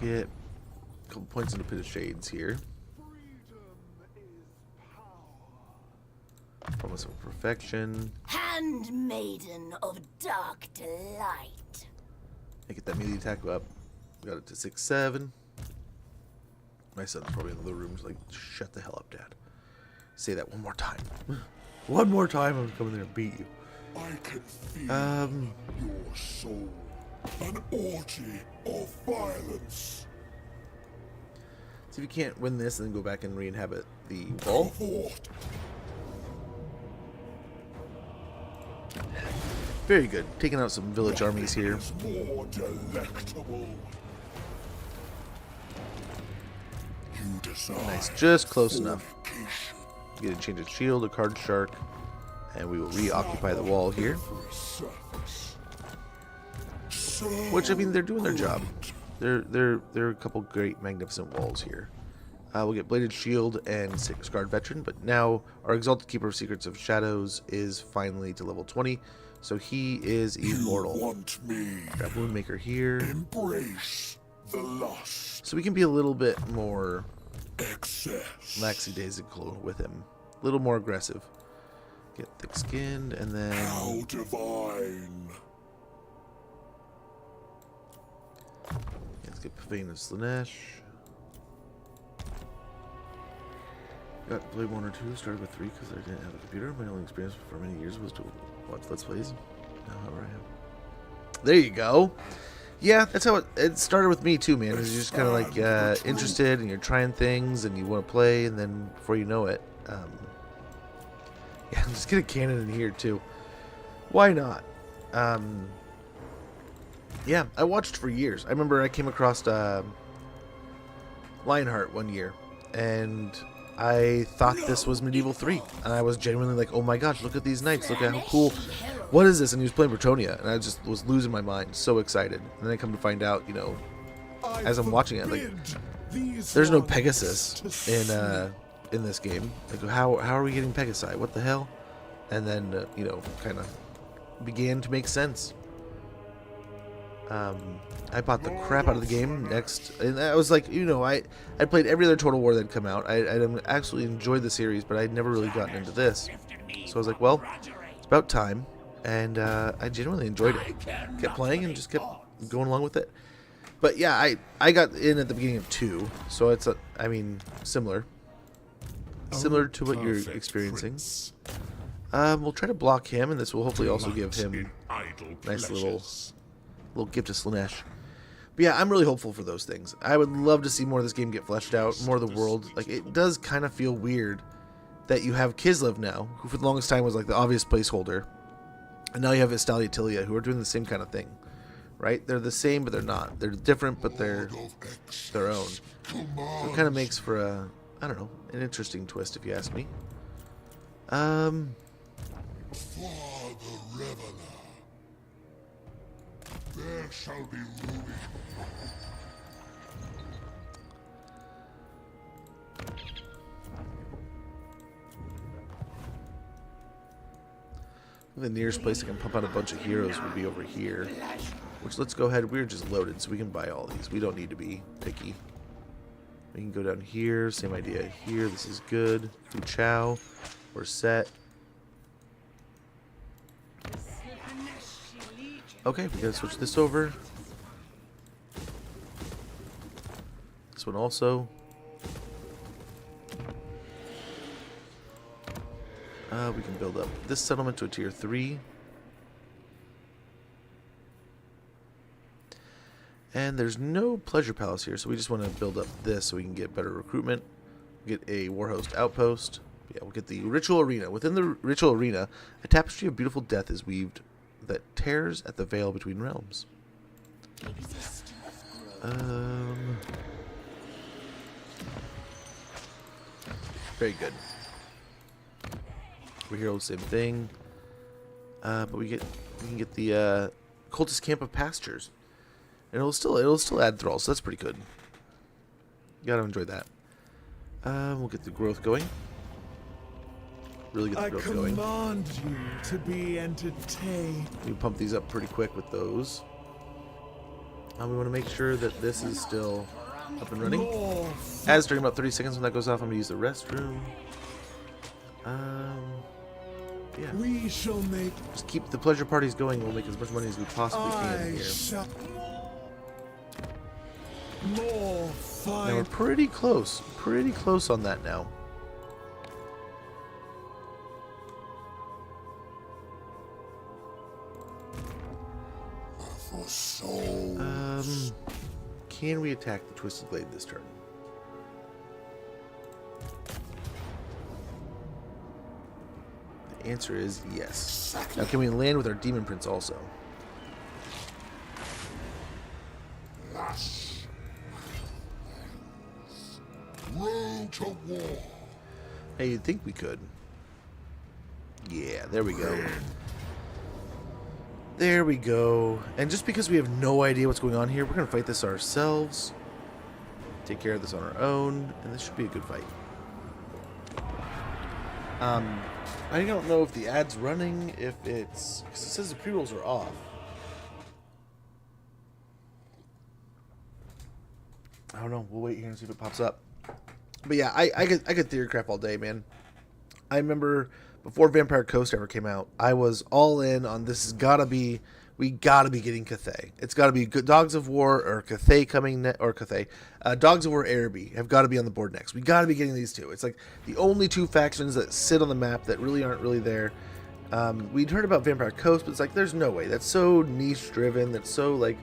Get a couple points into Pit of Shades here. Promise of Perfection. Handmaiden of dark delight. I get that melee attack up. Got it to 6-7. My son's probably in the other room, just like, shut the hell up, Dad. Say that one more time. One more time, I'm coming there and beat you. I can feel your soul. An orgy of violence. See if you can't win this and then go back and re-inhabit the wall. Very good. Taking out some village armies here. More delectable. You design Nice, just close enough. Get a change of shield, a card shark, and we will reoccupy the wall here. Which, I mean, they're doing their job. They're a couple great, magnificent walls here. We'll get Bladed Shield and Scarred Veteran, but now our Exalted Keeper of Secrets of Shadows is finally to level 20, so he is immortal. You want me. Grab Woundmaker here. Embrace the lust. So we can be a little bit more excess. Lackadaisical with him. A little more aggressive. Get Thick-Skinned, and then... How divine. Let's get Pavane of Slanesh. Got Blade 1 or 2, started with 3 because I didn't have a computer. My only experience for many years was to watch Let's Plays. Now, however, I have. There you go. Yeah, that's how it started with me too, man. You're just kind of like interested, and you're trying things, and you want to play, and then before you know it, yeah, just get a cannon in here too. Why not? Yeah, I watched for years. I remember I came across Lionheart one year, and I thought this was Medieval 3, and I was genuinely like, oh my gosh, look at these knights, look at how cool, what is this? And he was playing Bretonia, and I just was losing my mind, so excited. And then I come to find out, you know, as I'm watching it, like, there's no Pegasus in this game. Like, how are we getting Pegasi? What the hell? And then, you know, kind of began to make sense. I bought the crap out of the game next, and I was like, you know, I played every other Total War that had come out. I actually enjoyed the series, but I'd never really gotten into this. So I was like, well, it's about time, and I genuinely enjoyed it. Kept playing and just kept going along with it. But yeah, I got in at the beginning of 2, so it's I mean, similar to what you're experiencing. We'll try to block him, and this will hopefully also give him a nice little gift of Slanesh. But yeah, I'm really hopeful for those things. I would love to see more of this game get fleshed out, more of the world. Like, it does kind of feel weird that you have Kislev now, who for the longest time was like the obvious placeholder, and now you have Estalia Tilia, who are doing the same kind of thing, right? They're the same, but they're not. They're different, but they're their own. So it kind of makes for a, I don't know, an interesting twist, if you ask me. For the Reveler. There shall be ruin. The nearest place I can pump out a bunch of heroes would be over here. Which, let's go ahead. We're just loaded, so we can buy all these. We don't need to be picky. We can go down here. Same idea here. This is good. Fu Chao. We're set. Okay, we gotta switch this over. This one also. We can build up this settlement to a tier 3. And there's no pleasure palace here, so we just want to build up this so we can get better recruitment. Get a warhost outpost. Yeah, we'll get the ritual arena. Within the ritual arena, a tapestry of beautiful death is weaved that tears at the veil between realms. Very good. Over here, same thing. But we can get the cultist camp of pastures, and it'll still add thralls. So that's pretty good. Gotta enjoy that. We'll get the growth going. Really get the growth going. I command you to be entertained. We pump these up pretty quick with those. We want to make sure that this is still up and running. As during about 30 seconds when that goes off, I'm gonna use the restroom. Yeah. We shall make. Just keep the pleasure parties going. We'll make as much money as we possibly can here. More fine. Now we're pretty close on that now. For souls. Can we attack the Twisted Blade this turn? The answer is yes. Now can we land with our Demon Prince also? Roll to war. Hey, you'd think we could. Yeah, there we go. There we go. And just because we have no idea what's going on here, we're going to fight this ourselves. Take care of this on our own, and this should be a good fight. I don't know if the ad's running, if it's... because it says the pre-rolls are off. I don't know. We'll wait here and see if it pops up. But yeah, I could theory craft all day, man. I remember before Vampire Coast ever came out, I was all in on this. Has gotta be, we gotta be getting Cathay. It's gotta be Dogs of War or Cathay coming or Cathay. Dogs of War Araby have got to be on the board next. We gotta be getting these two. It's like the only two factions that sit on the map that really aren't really there. We'd heard about Vampire Coast, but it's like there's no way. That's so niche driven. That's so like,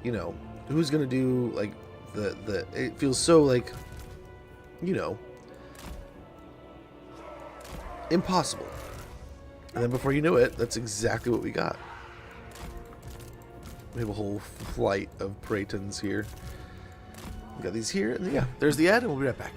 you know, who's gonna do like the it feels so like, you know, impossible. And then before you know it, that's exactly what we got. We have a whole flight of Praetons here. We got these here, and yeah, there's the ad, and we'll be right back.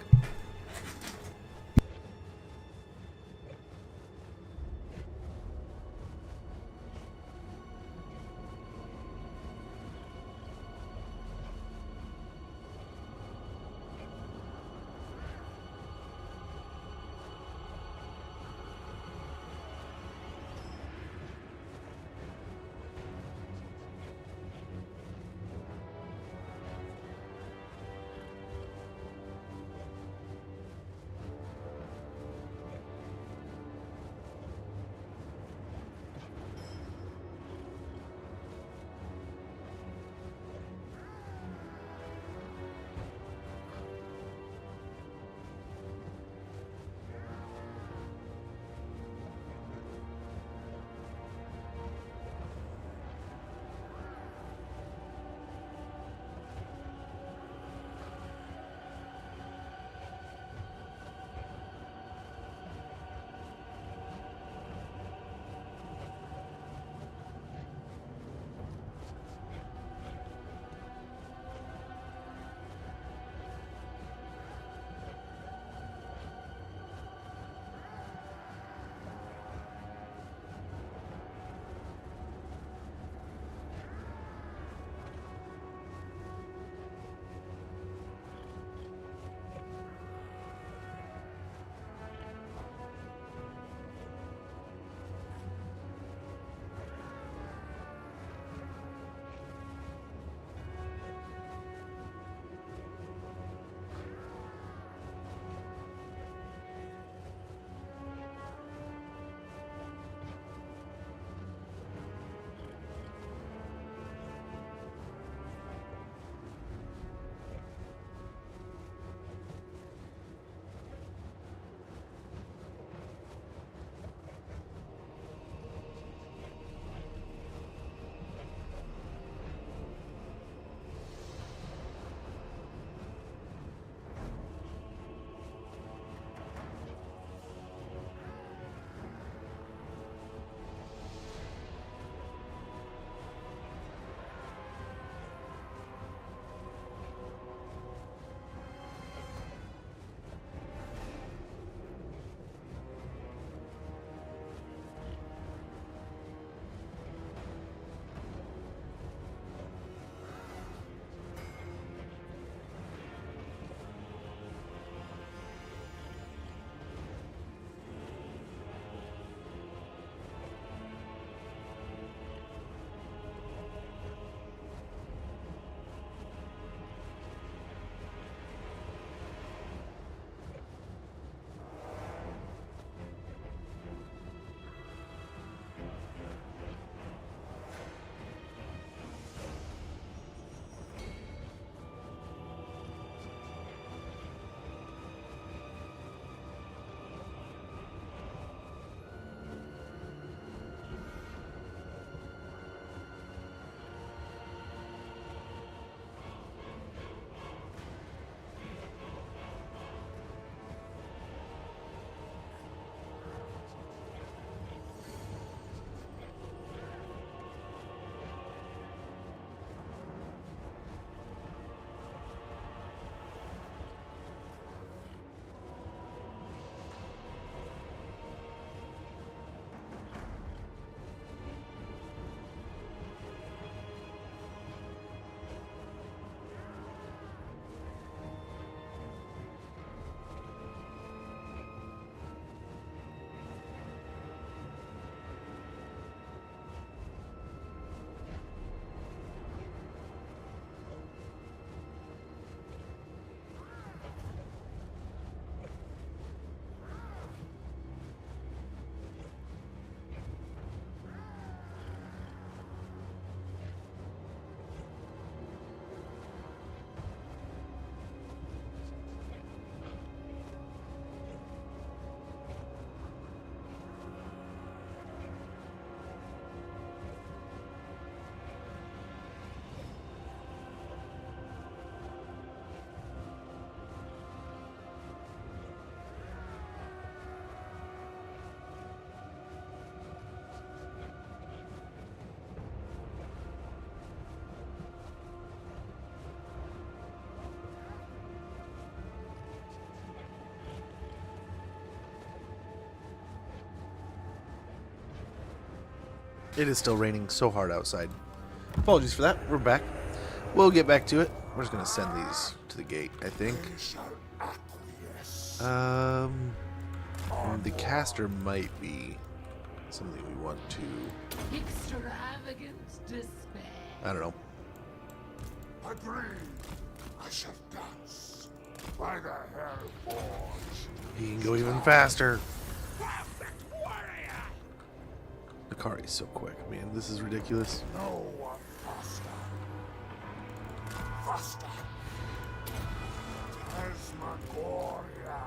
It is still raining so hard outside. Apologies for that. We're back. We'll get back to it. We're just going to send these to the gate, I think. The caster might be something we want to... Extravagant despair. I don't know. I breathe. I shall dance. By the hair forge. He can go even faster. Perfect warrior. Akari's so quick, man. This is ridiculous. No one faster. Faster. Tasmagoria.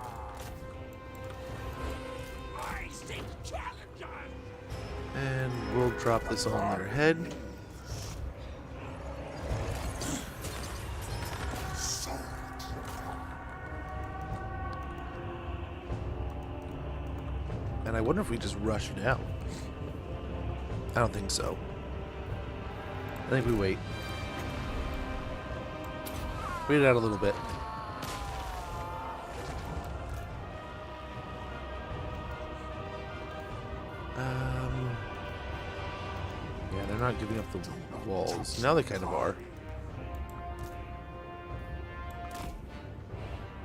I seek challengers. And we'll drop this on their head. And I wonder if we just rush down. I don't think so. I think we wait. Wait it out a little bit. Yeah, they're not giving up the walls. Now they kind of are.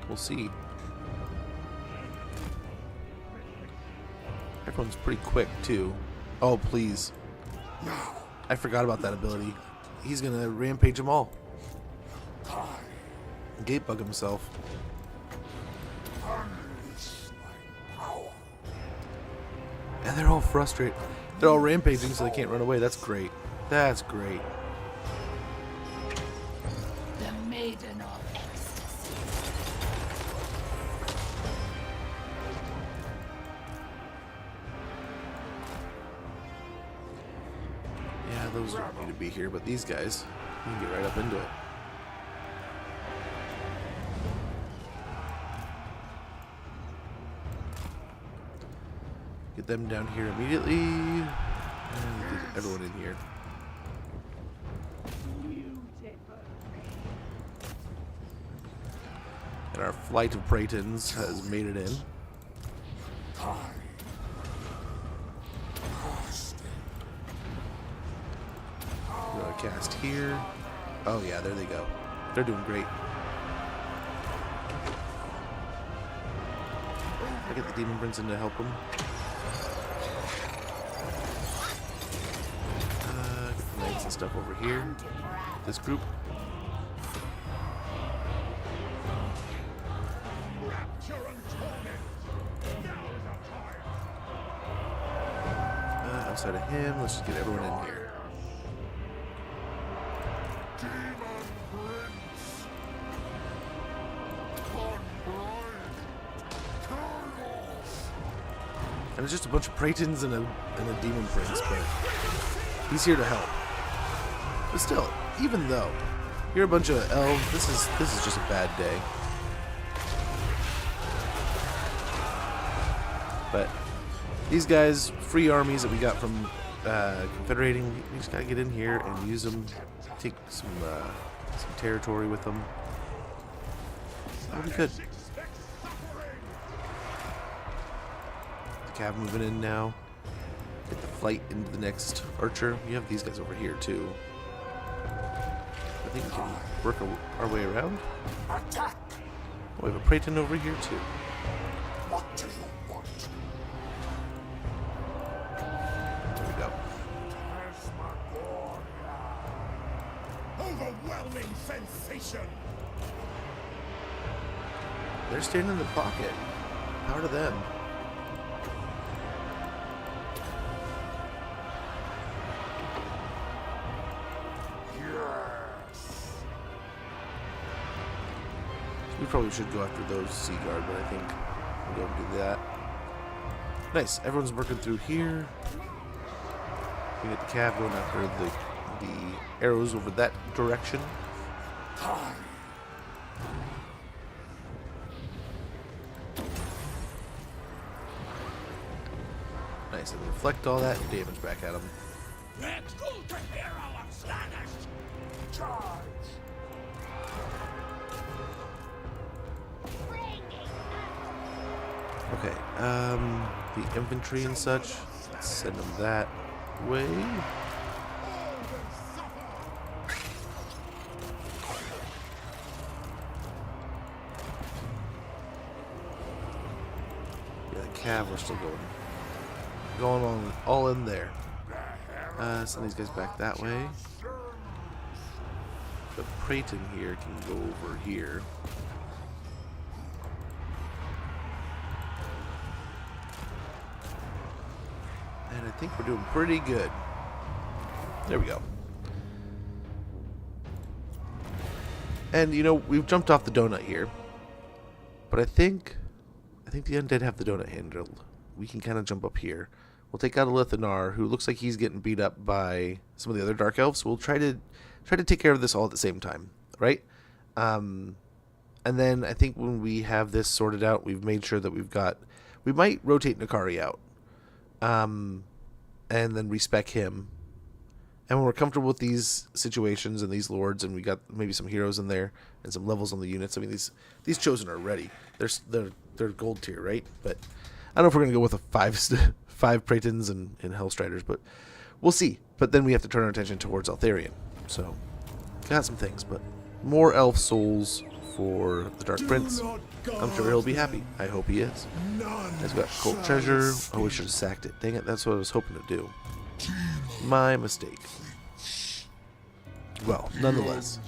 We'll see. Everyone's pretty quick, too. Oh, please. I forgot about that ability. He's gonna rampage them all. Gate bug himself. And they're all frustrated. They're all rampaging so they can't run away. That's great. That's great. The Maiden of Ecstasy. Yeah, those don't need to be here, but these guys, you can get right up into it. Get them down here immediately. And get everyone in here. And our flight of Pratons has made it in. We're gonna cast here. Oh yeah, there they go. They're doing great. I get the Demon Prince in to help them. Get the knights and stuff over here. This group. Outside of him, let's just get everyone in here. And it's just a bunch of Pratons and a Demon Prince, but he's here to help. But still, even though you're a bunch of elves, this is just a bad day. But these guys, free armies that we got from Confederating, we just gotta get in here and use them, take some territory with them. That'll be good. Cav moving in now. Get the flight into the next archer. We have these guys over here too. I think we can work our way around. Oh, we have a Praeton over here too. What do you want? There we go. Overwhelming sensation. They're staying in the pocket. Power to them. We probably should go after those Sea Guard, but I think we'll go and do that. Nice. Everyone's working through here. We get the Cav going after the arrows over that direction. Nice. And reflect all that damage back at them. Exalted hero of Slanish. Charge. Okay, the infantry and such, let's send them that. way. Yeah, the cav, we're still going on all in there. Send these guys back that way. The Praeton here can go over here. And I think we're doing pretty good. There we go. And you know, we've jumped off the donut here. But I think the undead have the donut handled. We can kind of jump up here. We'll take out a Lithanar, who looks like he's getting beat up by some of the other Dark Elves. We'll try to take care of this all at the same time, right? And then I think when we have this sorted out, we've made sure that we might rotate Nakari out. And then respec him. And when we're comfortable with these situations and these lords, and we got maybe some heroes in there and some levels on the units. I mean, these chosen are ready. They're gold tier, right? But I don't know if we're gonna go with a five Praetons and Hellstriders, but we'll see. But then we have to turn our attention towards Altharion. So got some things, but more elf souls for the Dark Prince. I'm sure he'll be happy. I hope he is. He's got Cult Treasure. Oh, we should have sacked it. Dang it, that's what I was hoping to do. My mistake. Well, nonetheless.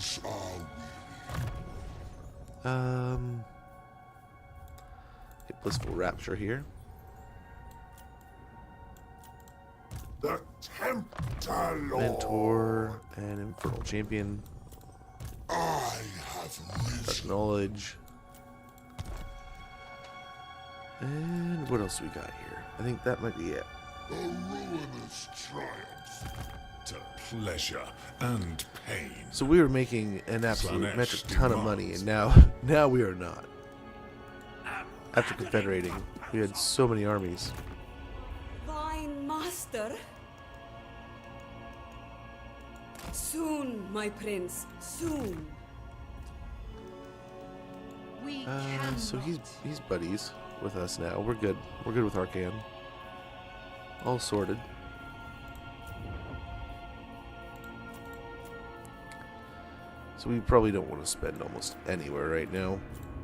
Get Blissful Rapture here. The Tempter Lord. Mentor and Infernal Champion. I have Dark risen. Knowledge. And what else we got here? I think that might be it. The ruinous triumph to pleasure and pain. So we were making an absolute Slanesh metric ton of money, and now we are not. After confederating, we had so many armies. Thine master. Soon, my prince, soon. We So he's buddies with us now. We're good. We're good with Arcan. All sorted. So we probably don't want to spend almost anywhere right now.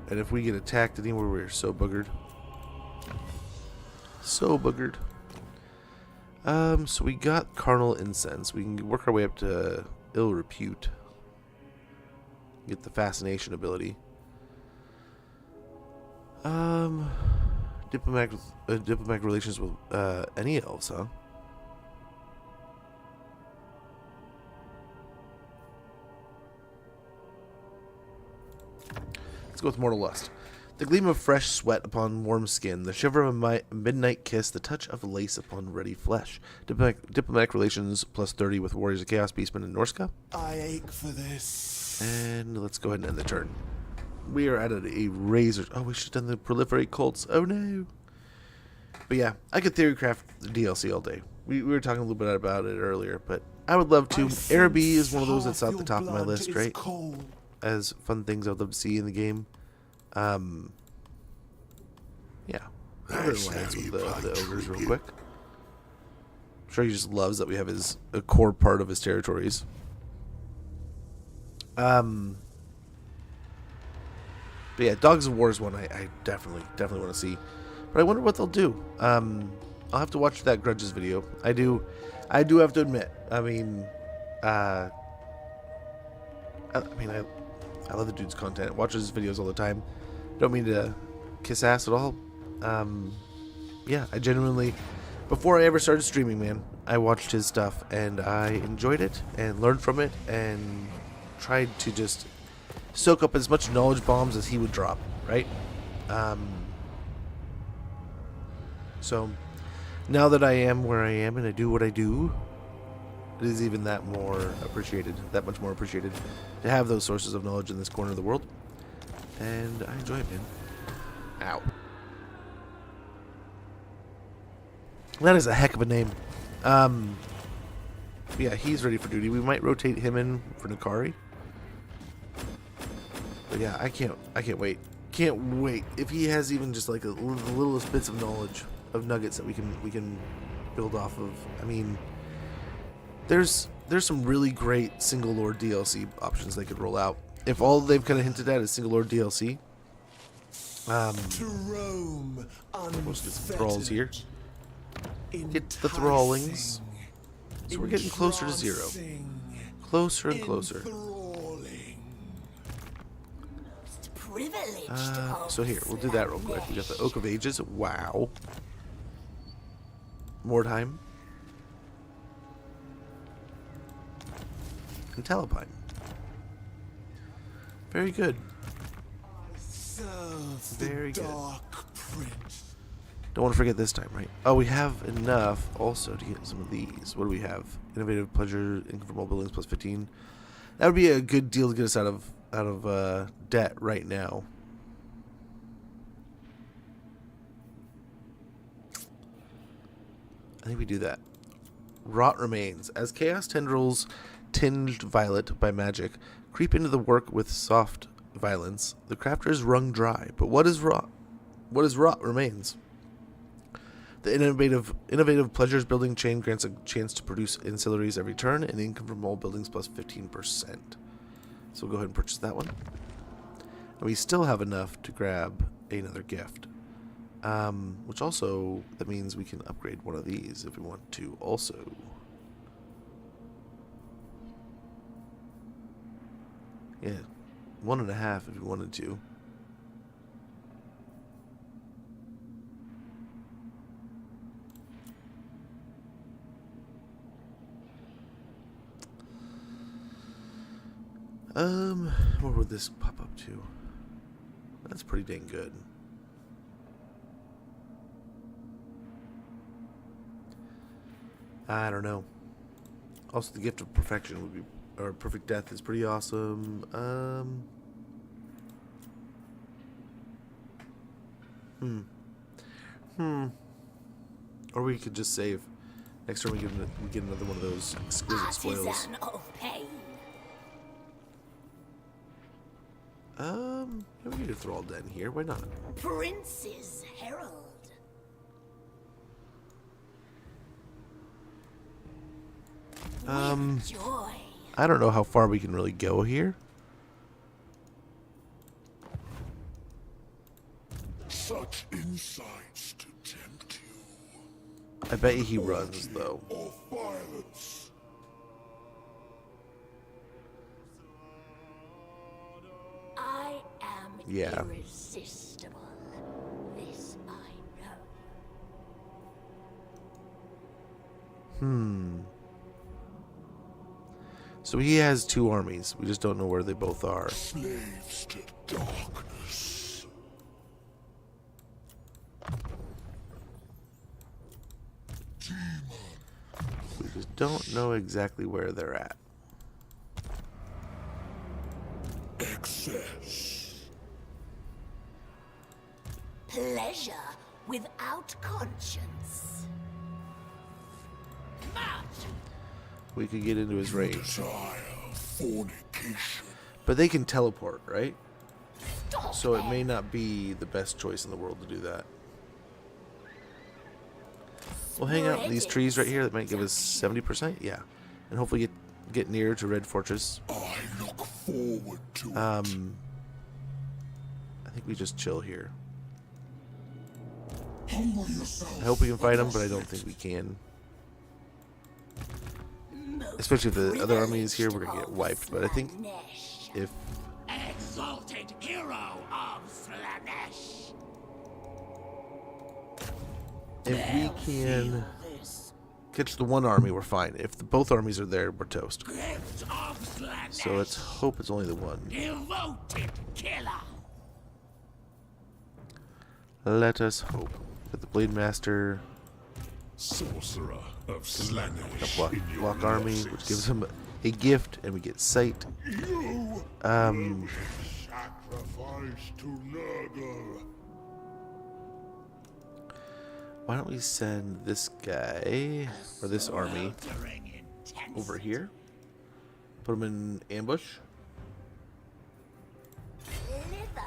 And if we get attacked anywhere, we're so buggered. So buggered. So we got Carnal Incense. We can work our way up to Ill Repute. Get the Fascination ability. Diplomatic relations with any elves, huh? Let's go with Mortal Lust. The gleam of fresh sweat upon warm skin, the shiver of a midnight kiss, the touch of lace upon ruddy flesh. Diplomatic relations plus 30 with Warriors of Chaos, Beastmen, and Norska. I ache for this. And let's go ahead and end the turn. We are at a razor. Oh, we should have done the proliferate cults. Oh no. But yeah, I could theorycraft the DLC all day. We were talking a little bit about it earlier, but I would love to. Araby is one of those that's at the top of my list, right? Cold. As fun things I'd love to see in the game. Yeah. I'll go to alliance with the ogres real quick. I'm sure he just loves that we have a core part of his territories. But yeah, Dogs of War is one I definitely want to see. But I wonder what they'll do. I'll have to watch that Grudges video. I do have to admit. I love the dude's content. I watch his videos all the time. Don't mean to kiss ass at all. Yeah, I genuinely, before I ever started streaming, man, I watched his stuff and I enjoyed it and learned from it and tried to just soak up as much knowledge bombs as he would drop, right? So now that I am where I am and I do what I do, it is even that much more appreciated to have those sources of knowledge in this corner of the world. And I enjoy it, man. Ow. That is a heck of a name. Yeah, he's ready for duty. We might rotate him in for Nakari. But yeah, I can't wait. Can't wait. If he has even just like the littlest bits of knowledge of nuggets that we can build off of. I mean, There's some really great single lord DLC options they could roll out. If all they've kind of hinted at is single lord DLC, To roam let's get some thralls here. unfettered, Get the thrallings. So we're getting closer to 0. entrancing, Closer and closer. enthralling. Most privileged. So here, we'll do that real quick. We got the Oak of Ages. Wow. Mordheim. And Talapine. Very good. Serve Very the good. Dark Prince. Don't want to forget this time, right? Oh, we have enough also to get some of these. What do we have? Innovative Pleasure, income from all buildings plus 15. That would be a good deal to get us out of debt right now. I think we do that. Rot remains. As chaos tendrils tinged violet by magic creep into the work with soft violence, the crafter is wrung dry. But what is rot? What is rot remains? The innovative pleasures building chain grants a chance to produce ancillaries every turn and income from all buildings plus 15%. So we'll go ahead and purchase that one. And we still have enough to grab another gift. Which also, that means we can upgrade one of these if we want to also. Yeah, 1.5 if we wanted to. What would this pop up to? That's pretty dang good. I don't know. Also, the gift of perfection would be, or perfect death is pretty awesome. Or we could just save. Next turn we get another one of those exquisite spoils. Artisan of pain. We need a thrall den here. Why not? Prince's herald. With joy. I don't know how far we can really go here. Such insights to tempt you. I bet you he runs though. Of violence. I am Yeah. irresistible. This I know. So he has 2 armies. We just don't know where they both are. Slaves to darkness. We just don't know exactly where they're at. Excess. Pleasure without conscience. March. We could get into his range. Desire fornication. But they can teleport, right? Stop So it may not be the best choice in the world to do that. We'll hang out in these trees right here that might give us 70%. Yeah. And hopefully get near to Red Fortress. I look forward to I think we just chill here. it. Humble yourself. I hope we can fight them, but I don't think we can. Especially if the other army is here, we're going to get wiped. But I think if... Exalted hero of Slanesh. If we can catch the one army, we're fine. If both armies are there, we're toast. Gift of Slanesh. So let's hope it's only the one. Devoted killer. Let us hope. Got the Blade Master, Sorcerer of Slanesh. block army, which gives him a gift, and we get sight. You sacrifice to Nurgle. Why don't we send this guy, or this army, over here? Put him in ambush.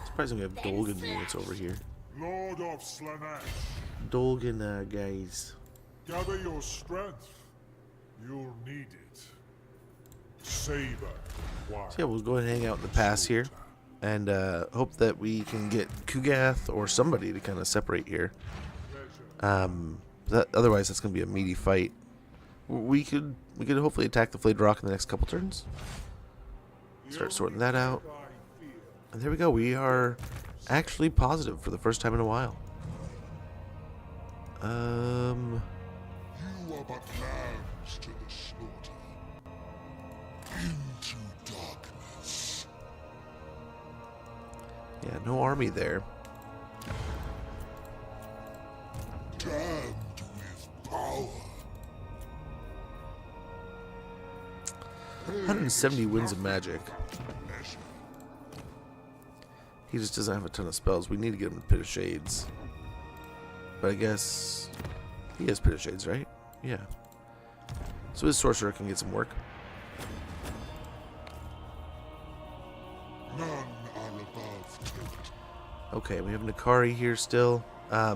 Surprisingly, we have Dolgan units over here. Lord of Slanesh. Dolgan guys. Gather your strength. You'll need it. Saber. So yeah, we'll go ahead and hang out in the pass here, and hope that we can get Kugath or somebody to kind of separate here. Otherwise, that's going to be a meaty fight. We could hopefully attack the Flayed Rock in the next couple turns. Start sorting that out, and there we go. We are actually positive for the first time in a while. You are but lambs to the slaughter. Into darkness. Yeah, no army there. Damned with power. 170 winds of magic. He just doesn't have a ton of spells. We need to get him to Pit of Shades. But I guess he has Pit of Shades, right? Yeah. So his sorcerer can get some work. None are above Tate. Okay, we have Nakari here still. I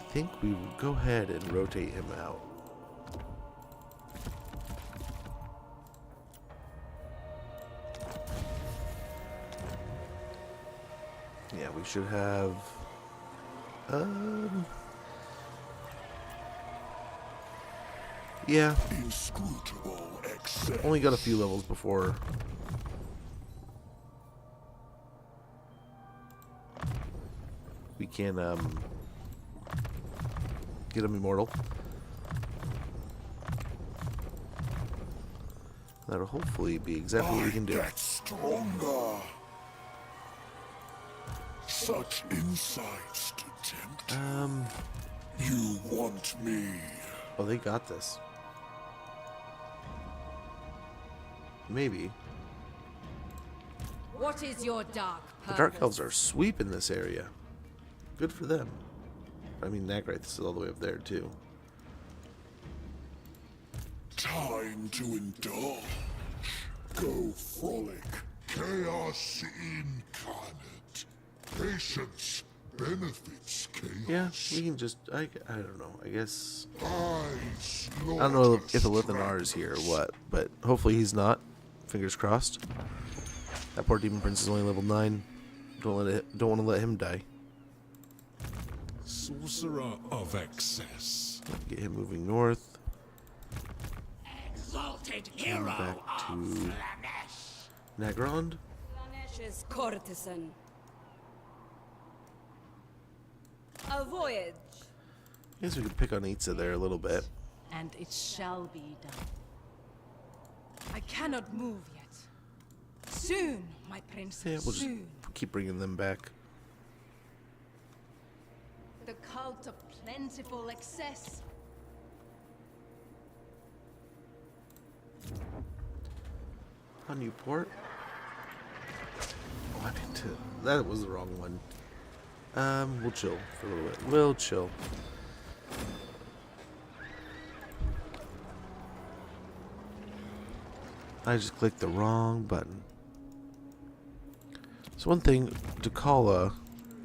think we will go ahead and rotate him out. Yeah, we should have yeah. Inscrutable excess. Only got a few levels before we can get him immortal. That'll hopefully be exactly what we can do. Get stronger. Such insights to tempt. You want me. Oh, they got this. Maybe. What is your dark The purpose? Dark Elves are sweeping this area. Good for them. I mean, Nagrith is all the way up there, too. Time to indulge. Go frolic. Chaos incarnate. Patience benefits chaos. Yeah, we can just... I don't know. I guess... I don't know if the Lithanar is here or what, but hopefully he's not. Fingers crossed. That poor Demon Prince is only level 9. Don't want to let him die. Sorcerer of excess. Get him moving north. Exalted Come hero back of to Slanesh. Nagrand. Slanesh's courtesan. A voyage. I guess we could pick on Itza there a little bit. And it shall be done. I cannot move yet. Soon, my prince, Yeah, we'll just soon. keep bringing them back. The cult of plentiful excess. On Newport. Oh, I meant to. That was the wrong one. We'll chill for a little bit. We'll chill. I just clicked the wrong button. So one thing, Dechala,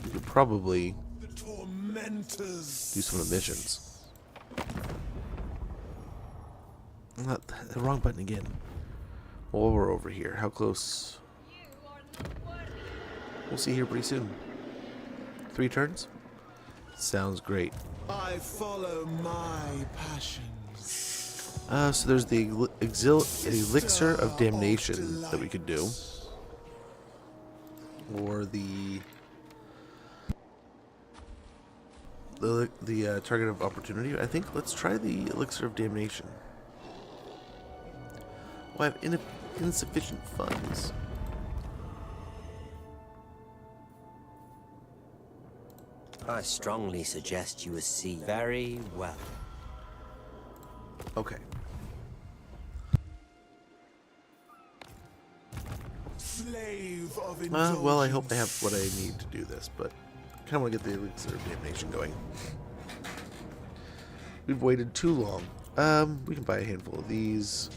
you could probably The Tormentors. do some of the missions. Not the wrong button again. Well, we're over here. How close? We'll see here pretty soon. 3 turns? Sounds great. I follow my passions. So there's the Elixir of Damnation that we could do. Or the Target of Opportunity. I think let's try the Elixir of Damnation. Well, I have insufficient funds. I strongly suggest you see very well. Okay. Slave of Well, I hope I have what I need to do this, but I kind of want to get the Elixir of Damnation going. We've waited too long. We can buy a handful of these.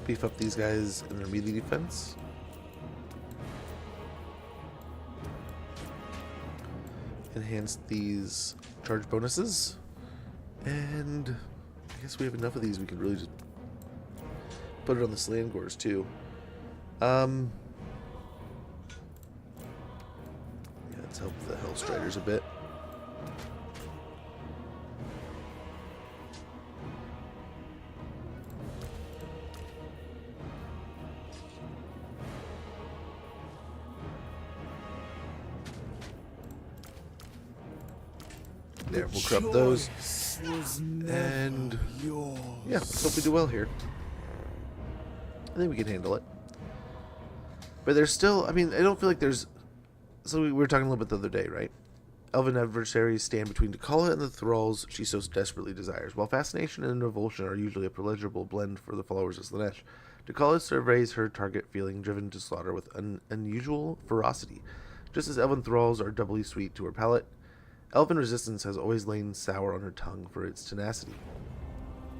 beef up these guys in their melee defense. Enhance these charge bonuses. And I guess we have enough of these. We can really just put it on the Slangors too. Yeah, let's help the Hellstriders a bit. There, we'll corrupt those. And yeah, let's hope we do well here. I think we can handle it. But there's still, I mean, I don't feel like there's... So we were talking a little bit the other day, right? Elven adversaries stand between Dechala and the thralls she so desperately desires. While fascination and revulsion are usually a pleasurable blend for the followers of Slanesh, Dechala surveys her target feeling driven to slaughter with unusual ferocity. Just as elven thralls are doubly sweet to her palate, elven resistance has always lain sour on her tongue for its tenacity.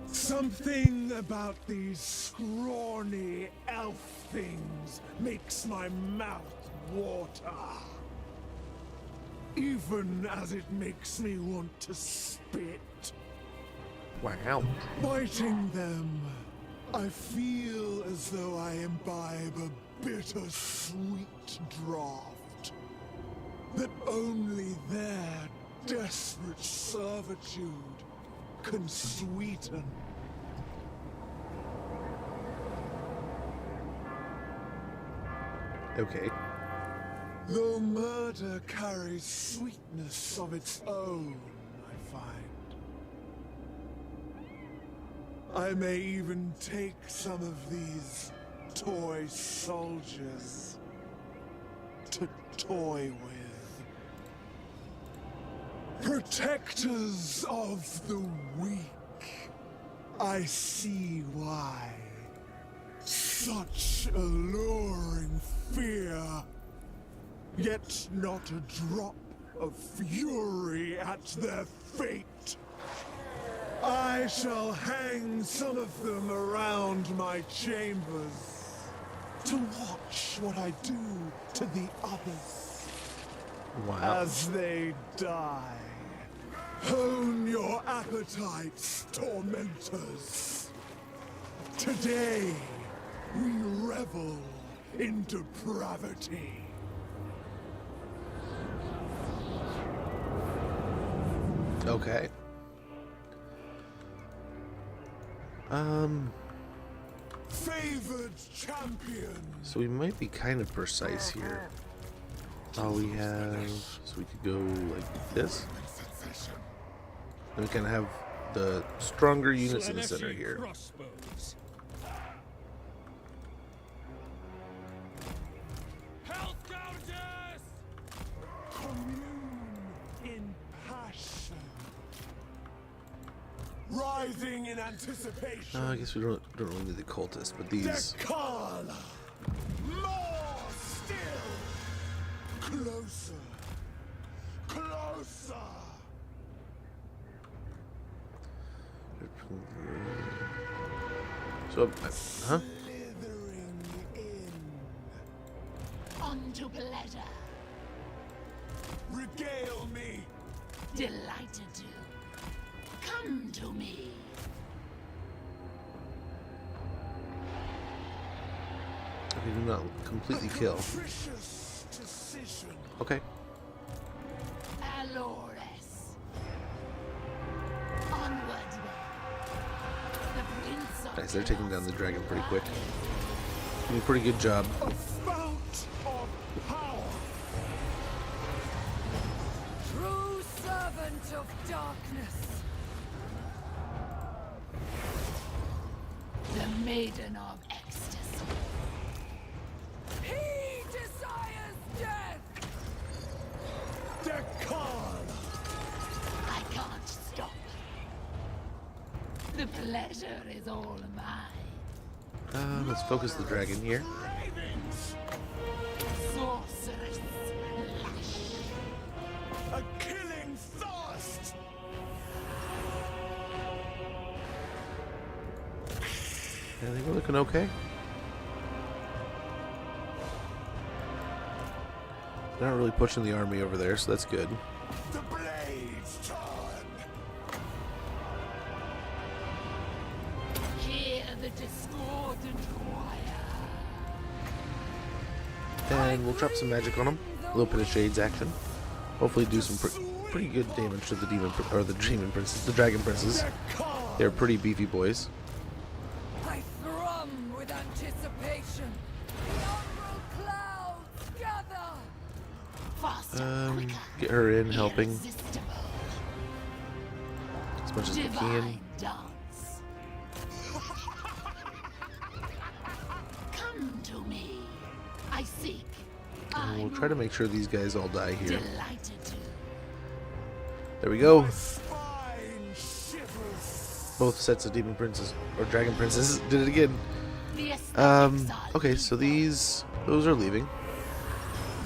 Something about these scrawny elf things makes my mouth water. Even as it makes me want to spit. Wow. Biting them, I feel as though I imbibe a bitter-sweet draught that only their desperate servitude can sweeten. Okay. Though murder carries sweetness of its own, I find. I may even take some of these toy soldiers to toy with. Protectors of the weak. I see why. Such alluring fear. Yet not a drop of fury at their fate. I shall hang some of them around my chambers to watch what I do to the others. Wow. As they die. Hone your appetites, tormentors. Today, we revel in depravity. Okay. Favored champion. So we might be kind of precise here. All we have, so we could go like this. Then we kind of have the stronger units in the center here. Rising in anticipation. I guess we don't really need the cultists, but these. Dechala. More still. Closer. Closer. So, huh? Slithering in. Unto pleasure. Regale me. Delighted to. Come to me. Okay, do not completely kill. Okay. Alores. Onward then. The Prince of Nice, they're taking down the dragon pretty quick. Doing a pretty good job. A fount of power. True servant of darkness. The Maiden of Ecstasy. He desires death! Dechala. I can't stop. The pleasure is all mine. Let's focus the dragon here. Sorceress lash. A killing thirst. I think we're looking okay. They're not really pushing the army over there, so that's good. The blades turn. Hear the discordant choir. And we'll drop some magic on them. A little bit of shades action. Hopefully do some pretty good damage to the demon or the demon princes, the dragon princes. They're pretty beefy boys. I thrum with anticipation. The umbral clouds gather. Faster, quicker, Get her in helping irresistible. as much as we can. Divine dance. Come to me. I seek. And we'll try to make sure these guys all die here. Delighted to. There we go. Spine shivers. Both sets of demon princes or dragon princes did it again. The aesthetics are Okay, so those are leaving.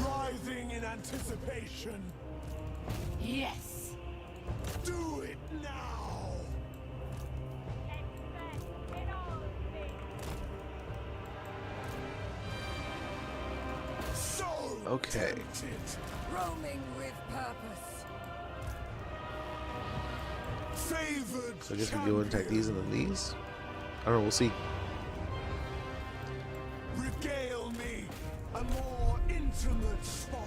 Writhing in anticipation. yes. Do it now. So Okay. tempted. Roaming with purpose. Favored. So I guess we go and attack these and then these. I don't know, we'll see. Regale me a more intimate spot.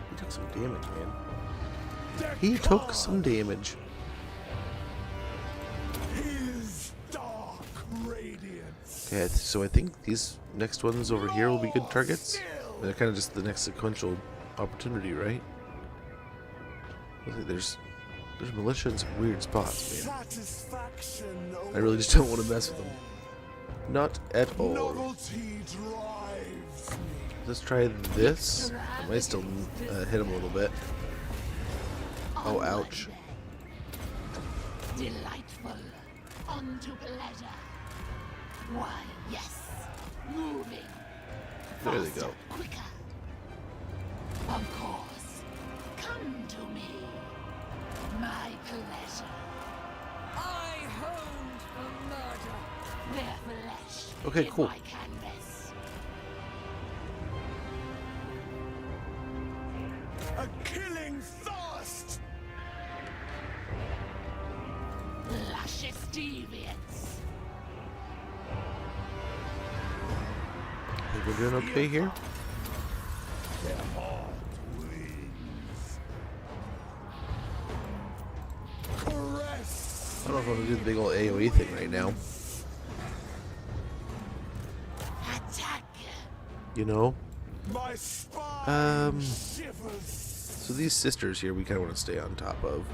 He took some damage, man. He took some damage. His dark radiance. Okay, so I think these next ones over here will be good targets. They're kind of just the next sequential opportunity, right? There's militia in some weird spots, man. Satisfaction. I really just don't want to mess with them. Not at all. Novelty drives me. Let's try this. I might still hit him a little bit. Oh, Onward ouch. then. Delightful. On to pleasure. Why, yes. Moving. There they Faster, go. quicker. Of course. Come to me. My pleasure. I honed for murder. Their flesh. Okay, is cool. my canvas. A killing thirst. Luscious deviance. Think we're doing okay here? Their heart wings. Caress. I don't know if I'm gonna do the big old AoE thing right now. Attack. You know? My spine Um, shivers. So these sisters here we kind of want to stay on top of.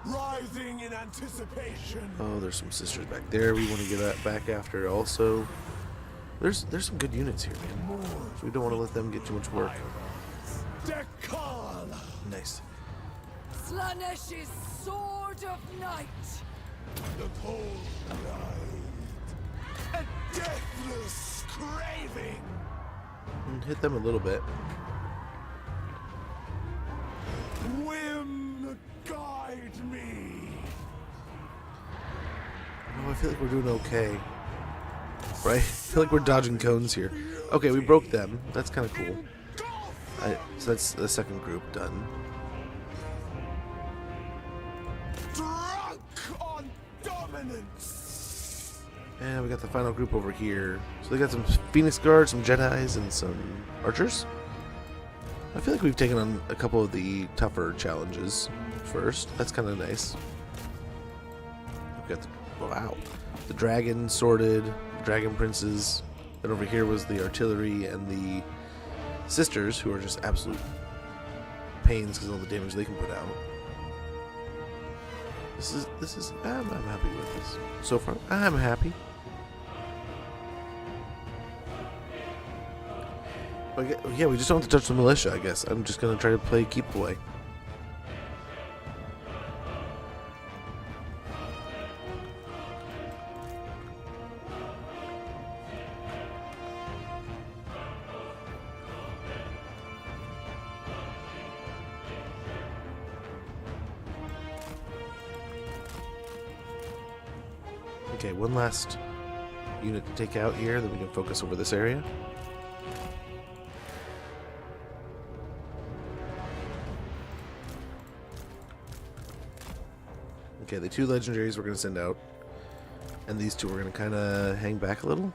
Writhing in anticipation. Oh, there's some sisters back there we want to get that back after also. There's some good units here, man. So we don't want to let them get too much work. Dechala. Nice. Slanesh's sword of night. The cold light. A deathless craving. And hit them a little bit. Whim guide me. Oh, I feel like we're doing okay. Right? I feel like we're dodging cones here. Okay, we broke them. That's kind of cool. So that's the second group done. Drunk on dominance. And we got the final group over here. So they got some Phoenix Guards, some Jedis, and some Archers. I feel like we've taken on a couple of the tougher challenges first. That's kind of nice. We've got wow, the Dragon Sorted, Dragon Princes. And over here was the Artillery and the Sisters, who are just absolute pains because of all the damage they can put out. This is I'm happy with this so far. I'm happy. But yeah, we just don't have to touch the militia, I guess. I'm just gonna try to play keep away. Okay, one last unit to take out here, then we can focus over this area. Okay, the 2 legendaries we're going to send out, and these 2 we're going to kind of hang back a little.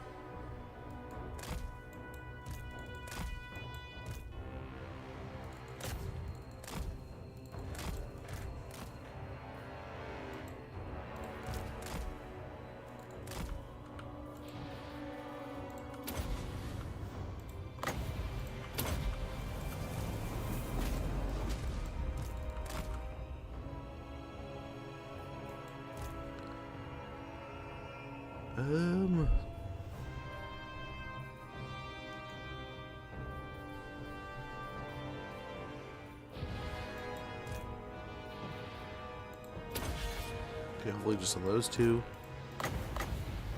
Okay, hopefully just on those 2.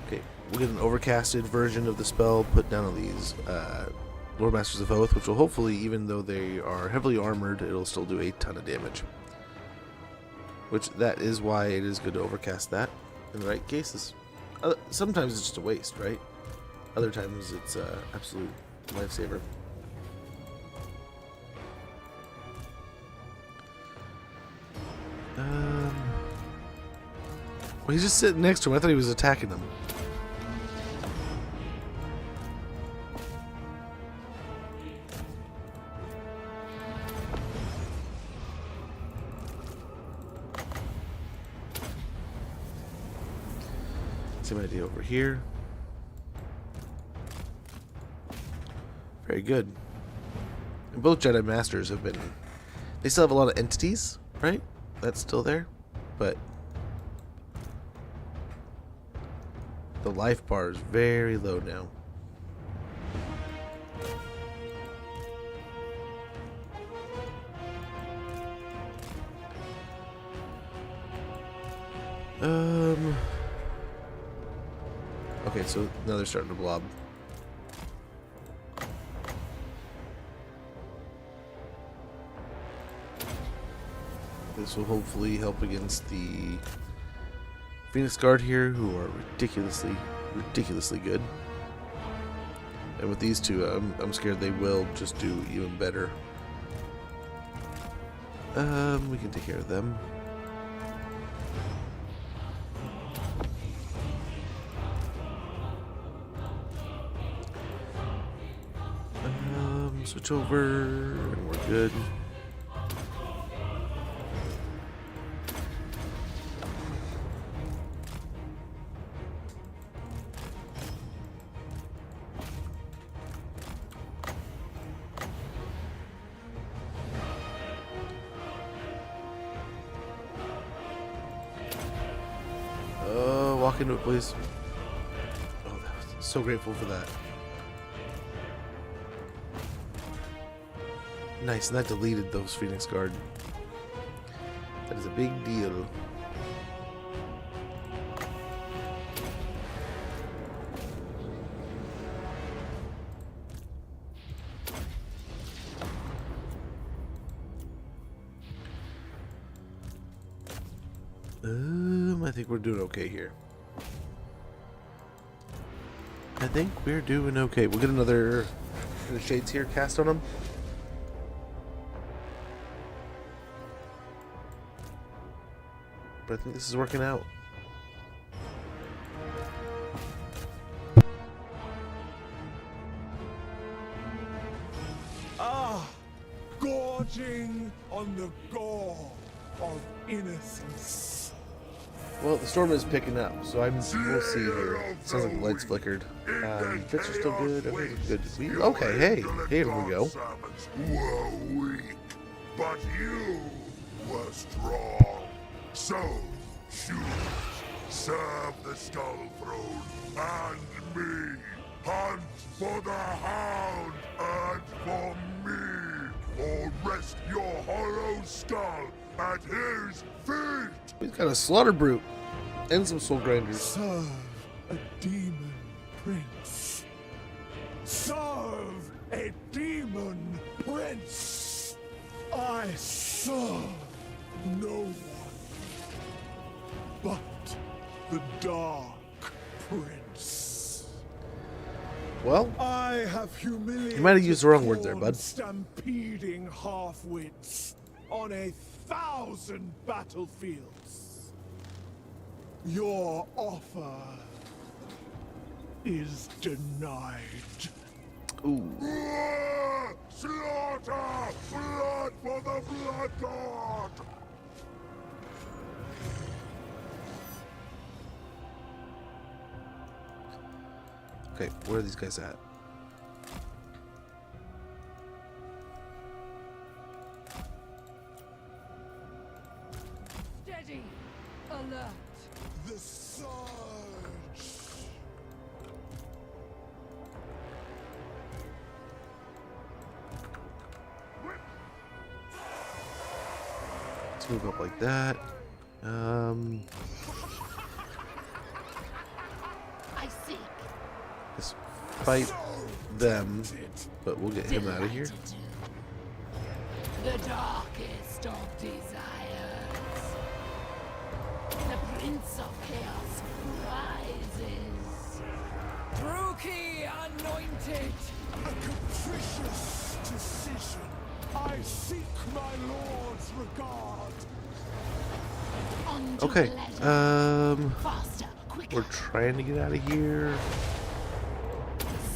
Okay, we'll get an overcasted version of the spell put down on these Lord Masters of Oath, which will hopefully, even though they are heavily armored, it'll still do a ton of damage. Which, that is why it is good to overcast that in the right cases. Sometimes it's just a waste, right? Other times it's an absolute lifesaver. Well, he's just sitting next to him. I thought he was attacking him. Same idea over here. Very good. And both Jedi Masters have been... They still have a lot of entities, right? That's still there. But... the life bar is very low now. Okay, so now they're starting to blob. This will hopefully help against the Phoenix Guard here, who are ridiculously good. And with these 2, I'm scared they will just do even better. We can take care of them. Switch over, and we're good. Walk into it, please. Oh, so grateful for that. Nice, and that deleted those Phoenix Guard. That is a big deal. I think we're doing okay here. I think we're doing okay. We'll get another shades here cast on them. But I think this is working out. Gorging on the gore of innocence. Well, the storm is picking up, so we'll see here. Sounds like the lights flickered. Bits are still good. Everything's good. Okay, hey, here we go. Were weak, but you were strong. So choose, serve the Skull Throne and me. Hunt for the Hound and for me, or rest your hollow skull at his feet. He's got a slaughter brute and some soul grinders. Serve a demon prince. Serve a demon prince. I serve no one but the dark Prince. Well, I have humiliated you might have used the wrong word there, bud. stampeding half-wits on 1,000 battlefields. Your offer is denied. Ooh. Slaughter! Blood for the Blood God! Okay, where are these guys at? Steady! Alert! The surge! Let's move up like that. I seek Let's fight them, but we'll get him out of here. the darkest of desires. The Prince of Chaos rises. Brookie anointed! A capricious decision. I seek my lord's regard. On to Okay, pleasure. Faster, quicker. we're trying to get out of here.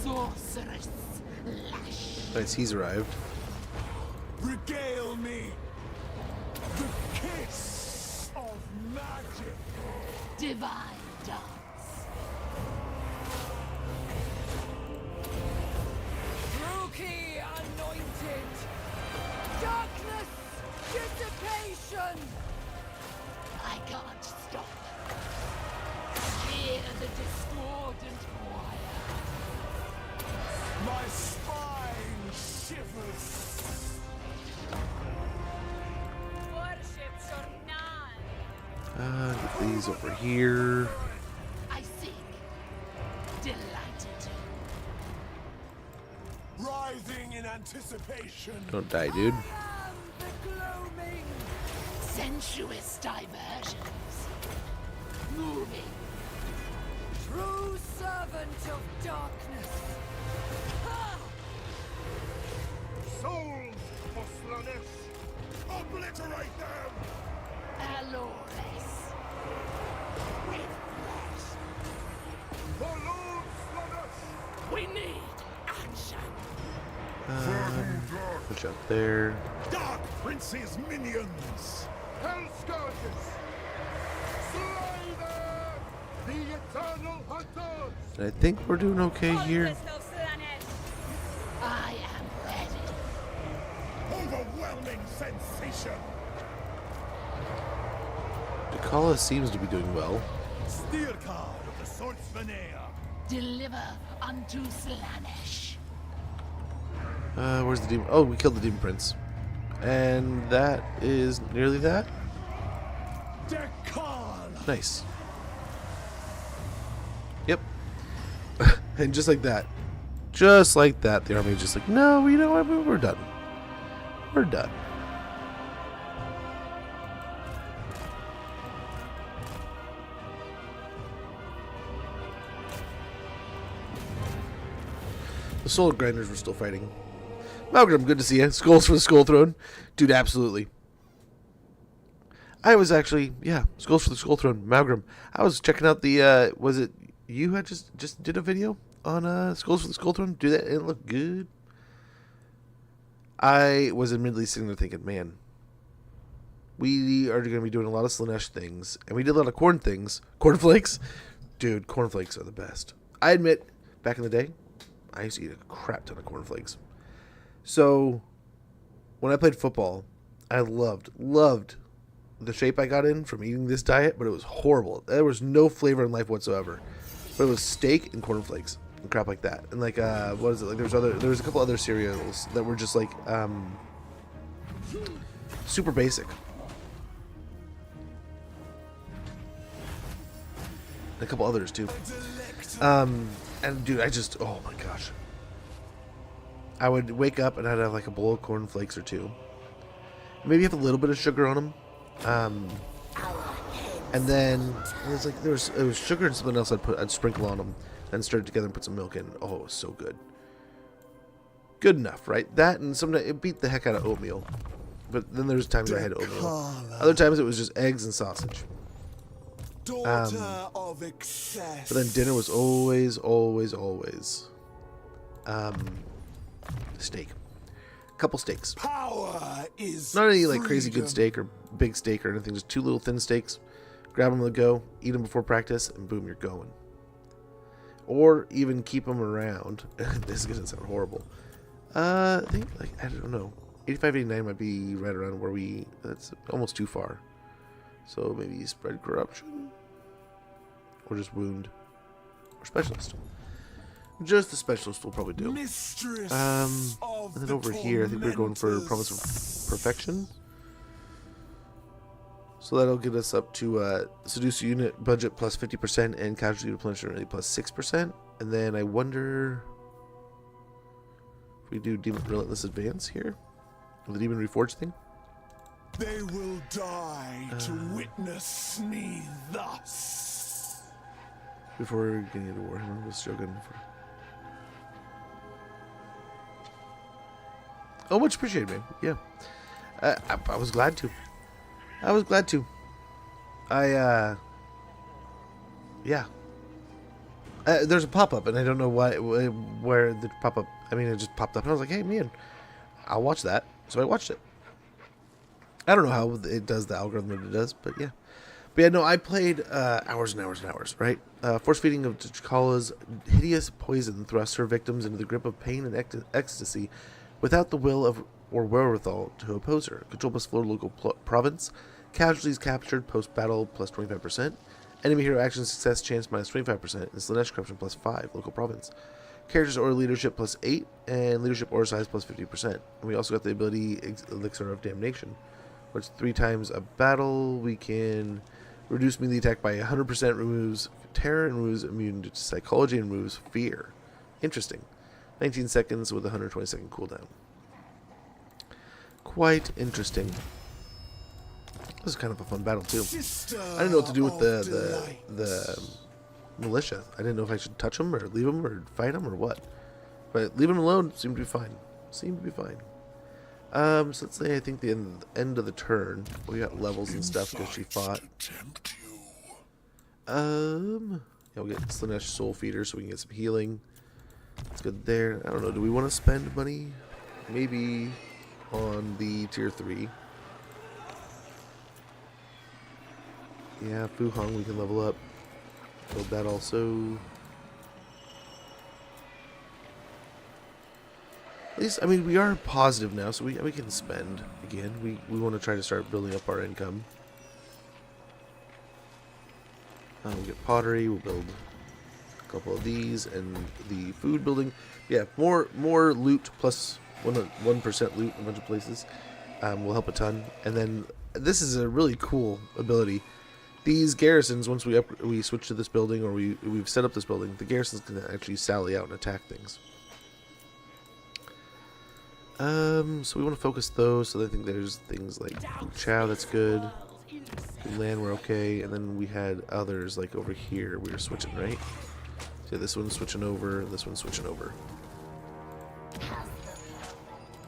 Sorceress lash. Nice, he's arrived. Regale me. The kiss of magic. Divine dance. Brookie anointed! Darkness! Dissipation! I can't stop. Hear the discordant choir. My spine shivers. Worship your Get these over here. I seek. Delighted. Writhing in anticipation. Don't die, dude. Sensuous diversions. Moving. True servant of darkness! Ha! Souls for Slanesh! Obliterate them! Allures. With flesh. For Lord Slanesh! We need action. Push up there. Dark Prince's minions! Hell Scourges! Slay them! The Eternal Hunters! And I think we're doing okay here. I am ready. Overwhelming sensation! Dechala seems to be doing well. Steercard of the Swordsmanea! Deliver unto Slanesh. Where's the demon? Oh, we killed the demon prince. And that is nearly that. Dechala! Nice. Yep. And just like that, the army is just like, no, you know what? We're done. We're done. The soul grinders were still fighting. Malgrim, good to see you. Skulls for the Skull Throne. Dude, absolutely. I was actually, yeah, Skulls for the Skull Throne. Malgrim. I was checking out the, was it you had just did a video on Skulls for the Skull Throne? Do that, it looked good. I was admittedly sitting there thinking, man, we are going to be doing a lot of Slanesh things, and we did a lot of corn things. Cornflakes? Dude, cornflakes are the best. I admit, back in the day, I used to eat a crap ton of cornflakes. So, when I played football, I loved the shape I got in from eating this diet, but it was horrible. There was no flavor in life whatsoever. But it was steak and cornflakes and crap like that. And like, what is it? Like, there was a couple other cereals that were just like, super basic. And a couple others too. And dude, oh my gosh. I would wake up and I'd have like a bowl of cornflakes or two. Maybe have a little bit of sugar on them. Our heads And then it was sugar and something else I'd sprinkle on them, then stir it together and put some milk in. Oh, it was so good. Good enough, right? That and sometimes it beat the heck out of oatmeal. But then there's times I had oatmeal. Other times it was just eggs and sausage. Daughter of excess. But then dinner was always steak. A couple steaks. Power is Not any like crazy freedom. good steak or big steak or anything. Just 2 little thin steaks. Grab them on the go, eat them before practice, and boom, you're going. Or even keep them around. This is gonna sound horrible. I think I don't know. 85, 89 might be right around where that's almost too far. So maybe spread corruption? Or just wound? Or specialist? Just the specialist will probably do. Mistress And of then the over here, I think we're going for Promise of Perfection. So that'll get us up to Seduce Unit Budget plus 50% and Casualty Replenishment Rate plus 6%. And then I wonder if we do Demon Relentless Advance here. With the Demon Reforged thing. They will die to witness me thus. Before getting into Warhammer, was Shogun for. Oh, much appreciated, man. Yeah, I was glad to. I was glad to. Yeah. There's a pop-up, and I don't know where the pop-up. I mean, it just popped up, and I was like, "Hey, man, I'll watch that." So I watched it. I don't know how it does the algorithm that it does, but yeah. But yeah, no, I played hours and hours and hours, right? Force feeding of Dechal's hideous poison thrusts her victims into the grip of pain and ecstasy without the will of or wherewithal to oppose her. Control plus 4 local province. Casualties captured post-battle plus 25%. Enemy hero action success chance minus 25%. And Slanesh corruption plus 5 local province. Characters or leadership plus 8, and leadership or size plus 50%. And we also got the ability Elixir of Damnation, which 3 times a battle we can reduce melee attack by 100%, removes terror, and removes immune to psychology, and removes fear. Interesting. 19 seconds with a 120-second cooldown. Quite interesting. This is kind of a fun battle too. I didn't know what to do with the militia. I didn't know if I should touch them or leave them or fight them or what. But leaving them alone seemed to be fine. Seemed to be fine. So let's say I think the end of the turn we got levels and stuff because she fought. Yeah, we'll get Slanesh Soul Feeder so we can get some healing. That's good there. I don't know. Do we want to spend money? Maybe on the tier 3. Yeah, Fu Hong we can level up. Build that also. At least, I mean, we are positive now, so we can spend again. We want to try to start building up our income. We'll get pottery. We'll build a couple of these and the food building. Yeah, more loot plus 1% loot in a bunch of places will help a ton. And then this is a really cool ability. These garrisons, once we switch to this building or we've set up this building, the garrisons can actually sally out and attack things. So we want to focus those. So I think there's things like Chow, that's good. Land, we're okay. And then we had others like over here. We were switching, right? So this one's switching over. This one's switching over.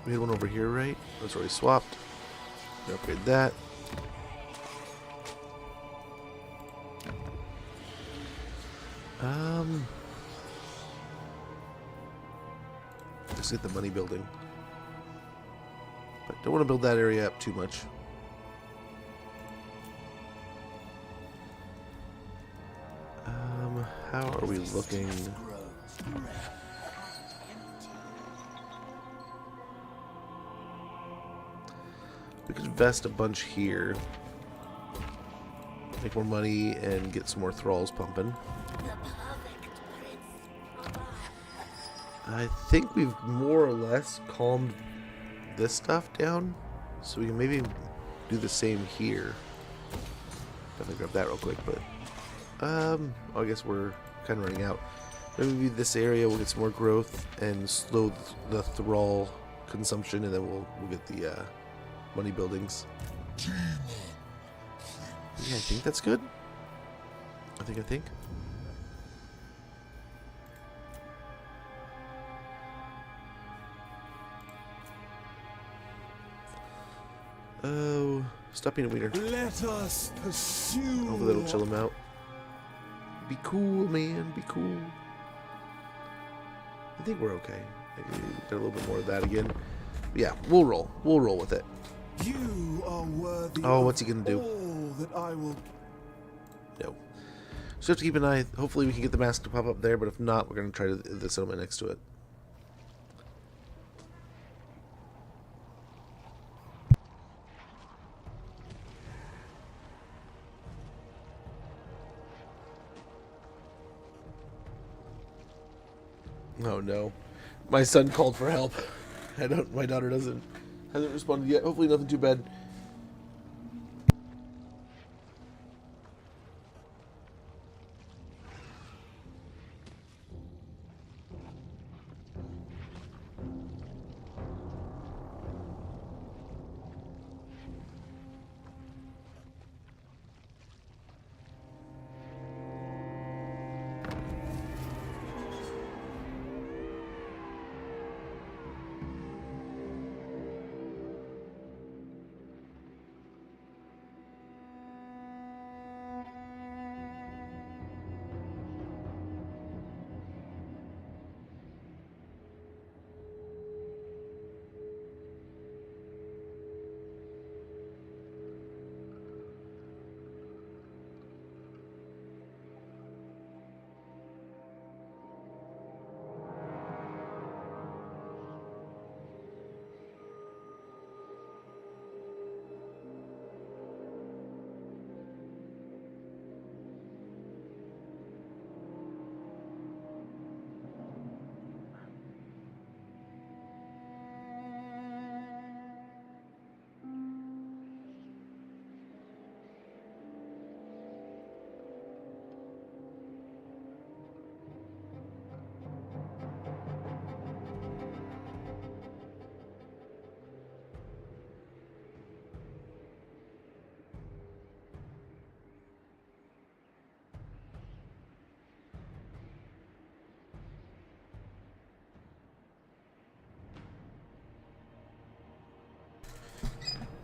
We had one over here, right? That's already swapped. We upgrade that. Let's get the money building. But don't want to build that area up too much. How are we looking? We could invest a bunch here. Make more money and get some more thralls pumping. I think we've more or less calmed this stuff down, so we can maybe do the same here. Definitely grab that real quick, but I guess we're kind of running out. Maybe this area will get some more growth and slow the thrall consumption, and then we'll get the money buildings. Yeah, I think that's good. I think. Oh, stop being a wiener. Let us pursue. Hopefully that'll chill him out. Be cool, man. Be cool. I think we're okay. Maybe get a little bit more of that again. But yeah, we'll roll. We'll roll with it. You are worthy. Oh, what's he gonna do? All that I will. No. So we have to keep an eye. Hopefully we can get the mask to pop up there, but if not, we're gonna try the settlement next to it. Oh no. My son called for help. My daughter hasn't responded yet. Hopefully nothing too bad.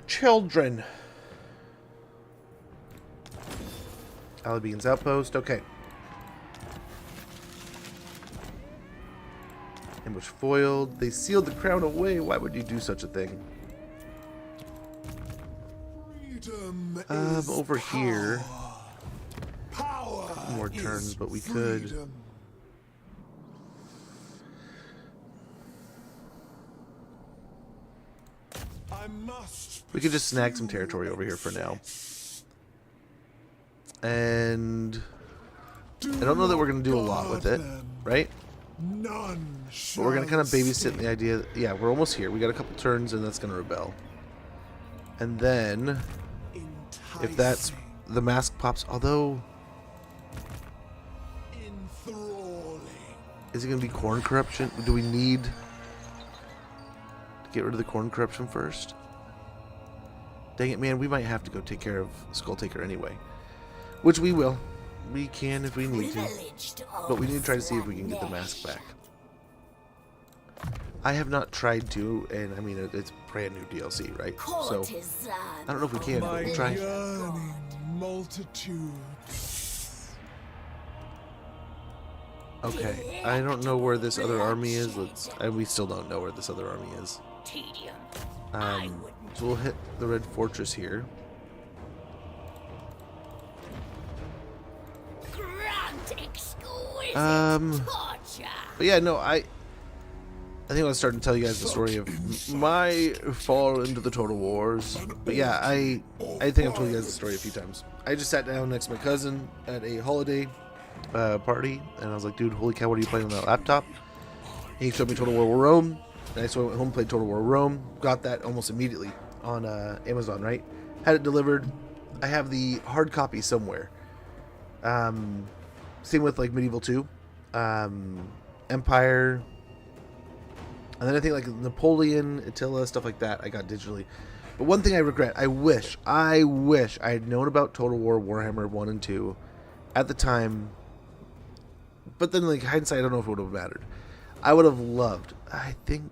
Children. Alabean's outpost. Okay. Ambush foiled. They sealed the crown away. Why would you do such a thing? Over here. Couple more turns, but we could. We could just snag some territory over here for now. And I don't know that we're going to do a lot with it, right? But we're going to kind of babysit the idea that, yeah, we're almost here. We got a couple turns and that's going to rebel. And then if that's the mask pops, although is it going to be corn corruption? Do we need to get rid of the corn corruption first? Dang it, man, we might have to go take care of Skull Taker anyway. Which we will. We can if we need to. But we need to try to see if we can get the mask back. I have not tried to, and I mean, it's brand new DLC, right? So, I don't know if we can, but we'll try. Okay, I don't know where this other army is. We still don't know where this other army is. So we'll hit the red fortress here. But yeah, no, I think I'll start to tell you guys the story of my fall into the Total Wars. But yeah, I think I've told you guys the story a few times. I just sat down next to my cousin at a holiday party, and I was like, dude, holy cow, what are you playing on that laptop? And he showed me Total War Rome, and so I went home and played Total War Rome. Got that almost immediately on Amazon, right? Had it delivered. I have the hard copy somewhere. Same with like Medieval 2, Empire, and then I think like Napoleon, Attila, stuff like that I got digitally. But one thing I regret, I wish I had known about Total War Warhammer 1 and 2 at the time. But then, like, hindsight, I don't know if it would have mattered. I would have loved, I don't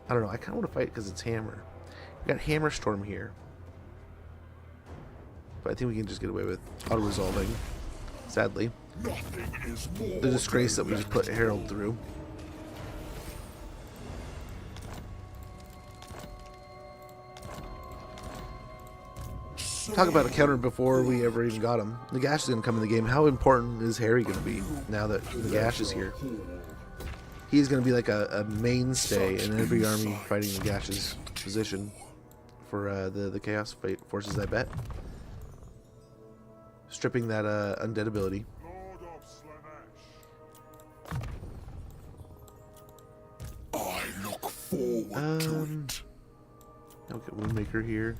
know, I kind of want to fight because it's Hammer. We got Hammer Storm here. But I think we can just get away with auto-resolving, sadly. The disgrace that we just put Harold through. Talk about a counter before we ever even got him. Nagash is going to come in the game. How important is Harry going to be now that Nagash is here? He's going to be like a mainstay in every army fighting Nagash's position for the Chaos Forces, I bet. Stripping that undead ability. I look forward to it. Okay, Woundmaker here.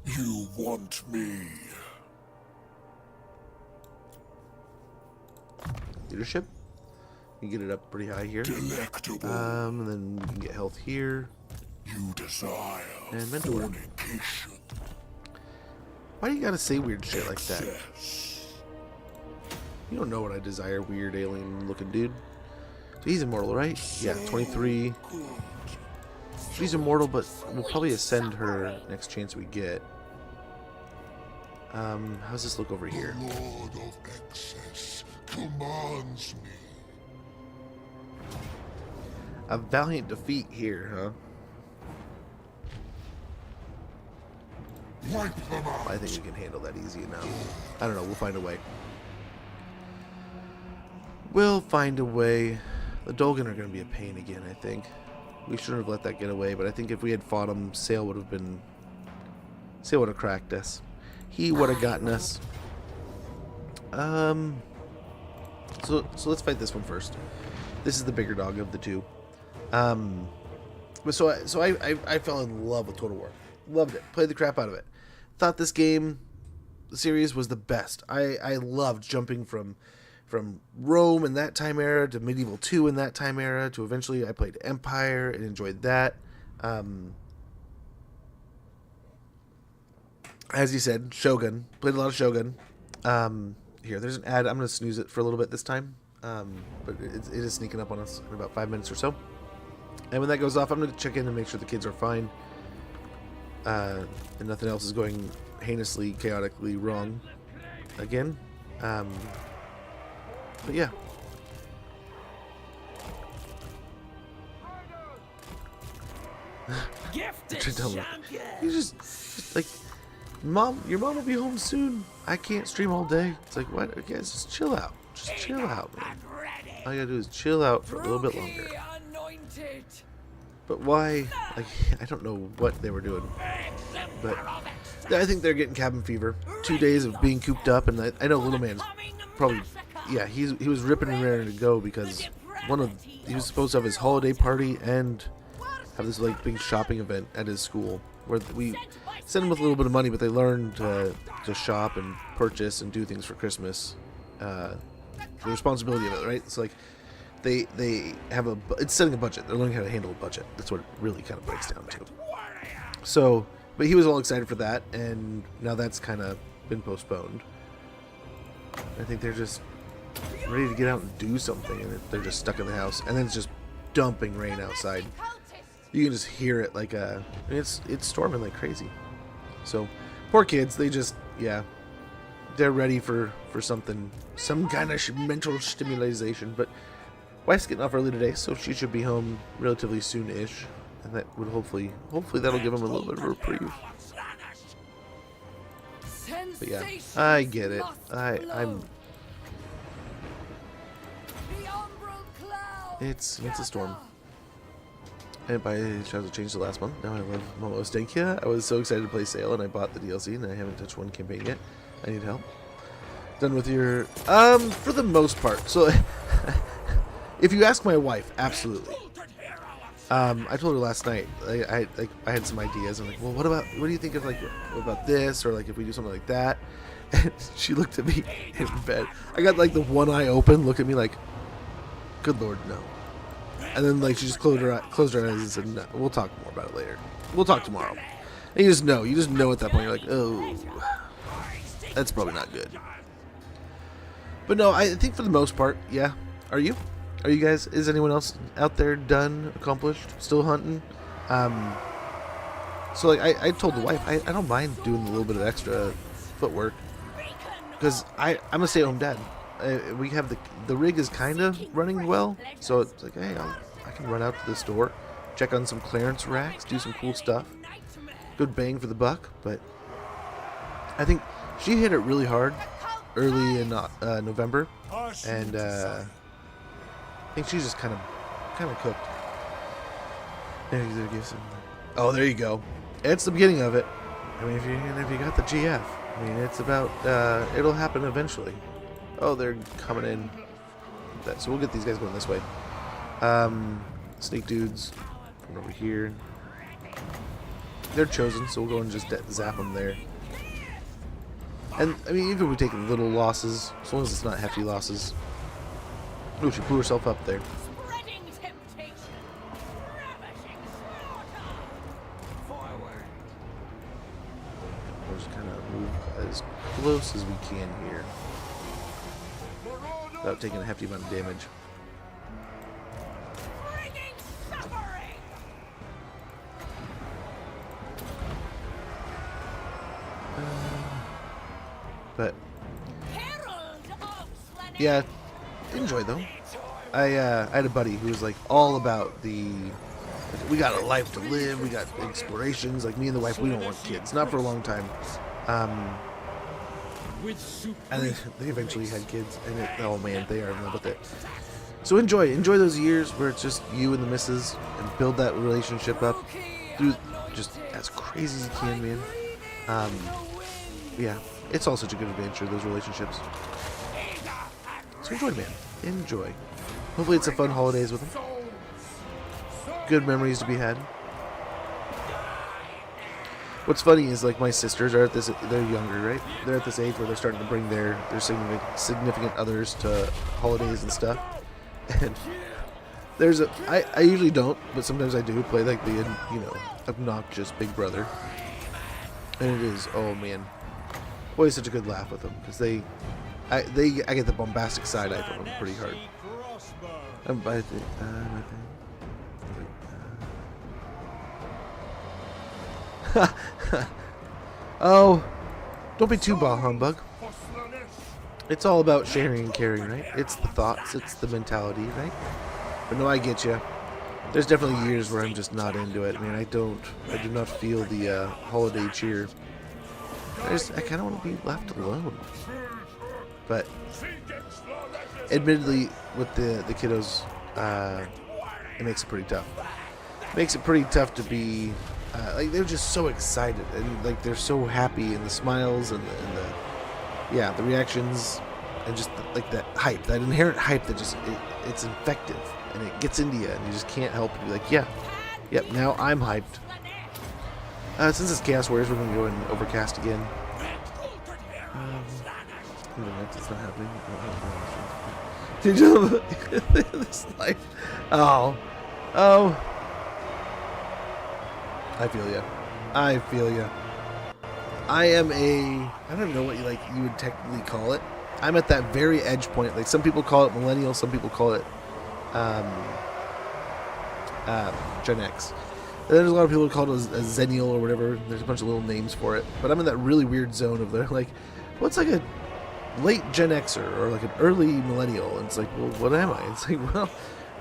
You want me. Leadership. You get it up pretty high here. Delectable. And then we can get health here. You desire and mental. fornication. Why do you gotta say weird shit like that? You don't know what I desire, weird alien looking dude. So he's immortal, right? Yeah, 23. She's immortal, but we'll probably ascend her next chance we get. How's this look over here? The Lord of Excess commands me. A valiant defeat here, huh? Wipe them out. I think we can handle that easy enough. I don't know, we'll find a way. We'll find a way. The Dolgan are going to be a pain again, I think. We shouldn't have let that get away, but I think if we had fought him, Sale would have cracked us. He would have gotten us. So let's fight this one first. This is the bigger dog of the two. So I fell in love with Total War. Loved it. Played the crap out of it. Thought this game, the series, was the best. I loved jumping from Rome in that time era to Medieval 2 in that time era to eventually I played Empire and enjoyed that. As you said, Shogun. Played a lot of Shogun. Here, there's an ad. I'm going to snooze it for a little bit this time. But it is sneaking up on us in about 5 minutes or so. And when that goes off, I'm going to check in and make sure the kids are fine. And nothing else is going heinously, chaotically wrong again. But yeah. You just like, Mom, your mom will be home soon. I can't stream all day. It's like, what? Okay, just chill out. Just chill out, man. All you gotta do is chill out for a little bit longer. But why? Like, I don't know what they were doing. But I think they're getting cabin fever. 2 days of being cooped up, and I know Little Man's probably, yeah, he was ripping and raring to go because he was supposed to have his holiday party and have this like big shopping event at his school where we send them with a little bit of money, but they learn to shop and purchase and do things for Christmas. The responsibility of it, right? It's like they have it's setting a budget. They're learning how to handle a budget. That's what it really kind of breaks down to. So, but he was all excited for that, and now that's kind of been postponed. I think they're just ready to get out and do something, and they're just stuck in the house, and then it's just dumping rain outside. You can just hear it like it's storming like crazy. So poor kids, they just, yeah, they're ready for something, some kind of mental stimulation. But wife's getting off early today, so she should be home relatively soon-ish, and that would hopefully that'll give them a little bit of a reprieve. But yeah, I get it. I'm. It's a storm. And by chance it changed the last month. Now I love Momo Stankia. I was so excited to play Sail, and I bought the DLC, and I haven't touched one campaign yet. I need help. Done with your for the most part. So if you ask my wife, absolutely. I told her last night. I had some ideas. I'm like, well, what do you think of like what about this, or like if we do something like that? And she looked at me in bed. I got like the one eye open, look at me like, good Lord, no. And then like she just closed her eyes and said, no, we'll talk more about it later. We'll talk tomorrow. And you just know at that point, you're like, oh, that's probably not good. But no, I think for the most part, yeah. Are you guys, is anyone else out there done, accomplished, still hunting? So like I told the wife, I don't mind doing a little bit of extra footwork, because I'm a stay-at-home dad. We have the rig is kind of running well, so it's like, hey, I can run out to the store, check on some clearance racks, do some cool stuff. Good bang for the buck. But I think she hit it really hard early in November, and I think she's just kind of cooked. Oh, there you go. It's the beginning of it. I mean, if you got the GF, I mean, it's about it'll happen eventually. Oh, they're coming in. So we'll get these guys going this way. Snake dudes from over here. They're chosen, so we'll go and just zap them there. And I mean, even if we take little losses, as long as it's not hefty losses. Oh, she blew herself up there. We'll just kind of move as close as we can here, without taking a hefty amount of damage. But yeah, enjoy though. I had a buddy who was like all about we got a life to live, we got explorations. Like me and the wife, we don't want kids, not for a long time. And they eventually had kids, and oh man, they are in love with it. So enjoy those years where it's just you and the missus, and build that relationship up through just as crazy as you can, man. Yeah, it's all such a good adventure, those relationships. So enjoy, man. Enjoy. Hopefully it's a fun holidays with them. Good memories to be had. What's funny is, like, my sisters are they're younger, right? They're at this age where they're starting to bring their significant others to holidays and stuff. And I usually don't, but sometimes I do play like the, obnoxious big brother. And it is, oh man, always such a good laugh with them, because I get the bombastic side eye from them pretty hard. Oh, don't be too bah humbug. It's all about sharing and caring, right? It's the thoughts, it's the mentality, right? But no, I get you. There's definitely years where I'm just not into it. I mean, I do not feel the holiday cheer. I kind of want to be left alone. But admittedly, with the kiddos, it makes it pretty tough. It makes it pretty tough to be like, they're just so excited, and like they're so happy, and the smiles and the reactions, and just like that hype, that inherent hype that just it's infective, and it gets into you, and you just can't help but be like, yep, now I'm hyped. Since it's Chaos Warriors, we're gonna go in Overcast again. It's not happening. Did you this life? Oh. I feel ya. I am I don't know what you would technically call it. I'm at that very edge point. Like, some people call it millennial, some people call it Gen X. And there's a lot of people who call it a Zennial or whatever. There's a bunch of little names for it. But I'm in that really weird zone of like, what's like a late Gen Xer or like an early millennial? And it's like, well, what am I? It's like, well,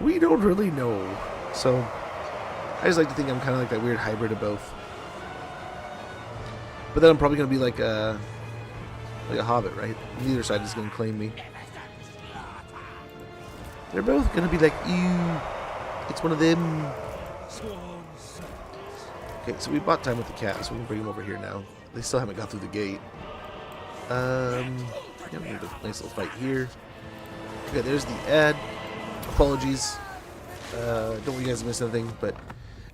we don't really know. So I just like to think I'm kind of like that weird hybrid of both. But then I'm probably going to be like a hobbit, right? Neither side is going to claim me. They're both going to be like, ew, it's one of them. Okay, so we bought time with the cat, so we can bring him over here now. They still haven't got through the gate. Yeah, we have a nice little fight here. Okay, there's the ad. Apologies. Don't want you guys to miss anything, but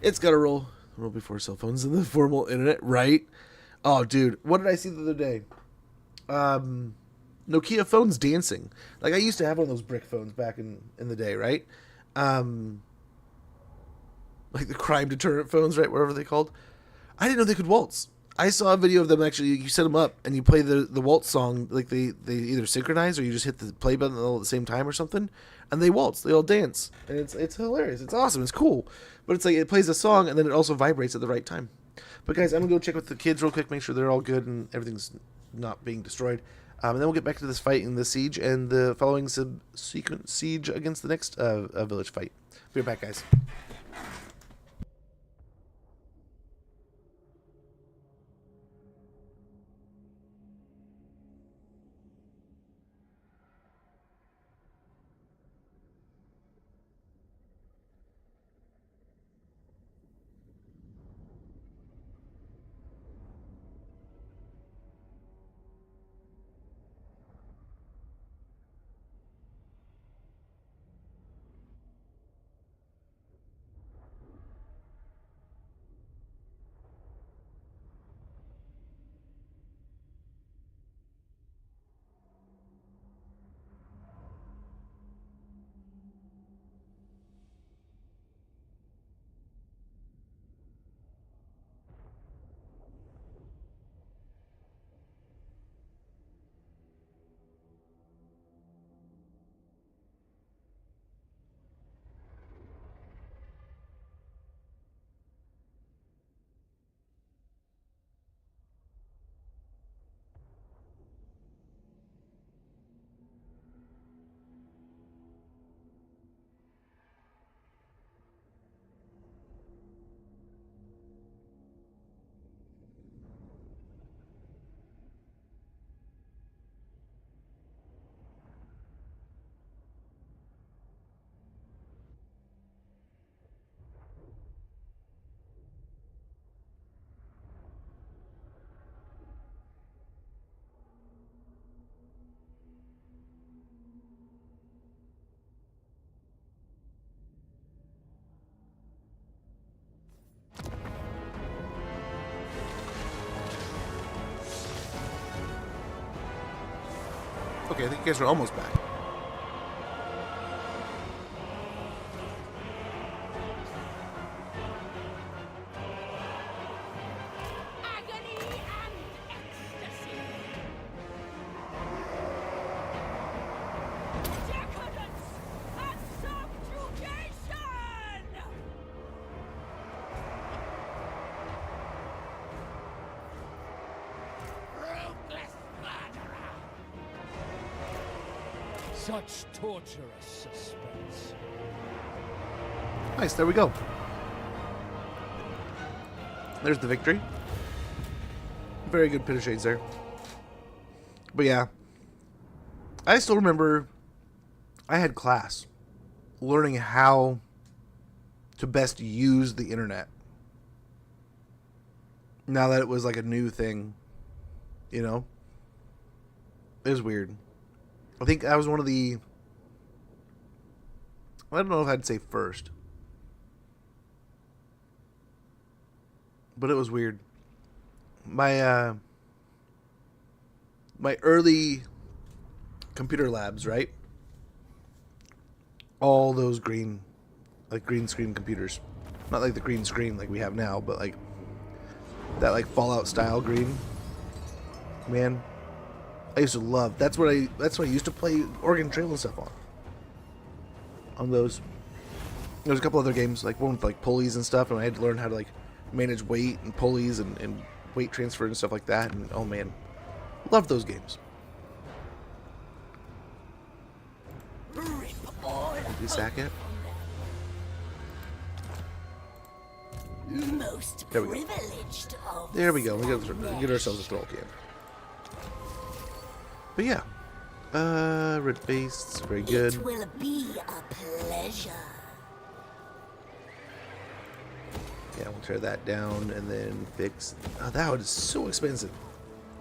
it's got to roll before cell phones and the formal internet, right? Oh, dude, what did I see the other day? Nokia phones dancing. Like, I used to have one of those brick phones back in the day, right? Like the crime deterrent phones, right? Whatever they're called. I didn't know they could waltz. I saw a video of them actually. You set them up and you play the waltz song. Like they either synchronize or you just hit the play button all at the same time or something, and they waltz. They all dance, and it's hilarious. It's awesome. It's cool, but it's like it plays a song and then it also vibrates at the right time. But guys, I'm gonna go check with the kids real quick, make sure they're all good and everything's not being destroyed, and then we'll get back to this fight in the siege and the following subsequent siege against the next village fight. Be right back, guys. Okay, I think you guys are almost back. Agony and ecstasy. Decadence and subjugation. Ruthless murderer. Such torturous suspense. Nice, there we go. There's the victory. Very good pin of shades there. But yeah, I still remember I had class learning how to best use the internet. Now that it was like a new thing, you know? It was weird. I think I was one of the... I don't know if I'd say first. But it was weird. My early computer labs, right? All those green screen computers. Not like the green screen like we have now, but like that like Fallout style green. Man, I used to love. That's what I used to play Oregon Trail and stuff on those. There was a couple other games, like one with like pulleys and stuff, and I had to learn how to like manage weight and pulleys and weight transfer and stuff like that. And oh man, loved those games. Rip all Did you sack it? most There we go. privileged of There we go. We got get ourselves a thrall camp. But yeah, red base, very good. It will be a pleasure. Yeah, we'll tear that down and then fix. Oh, that one is so expensive.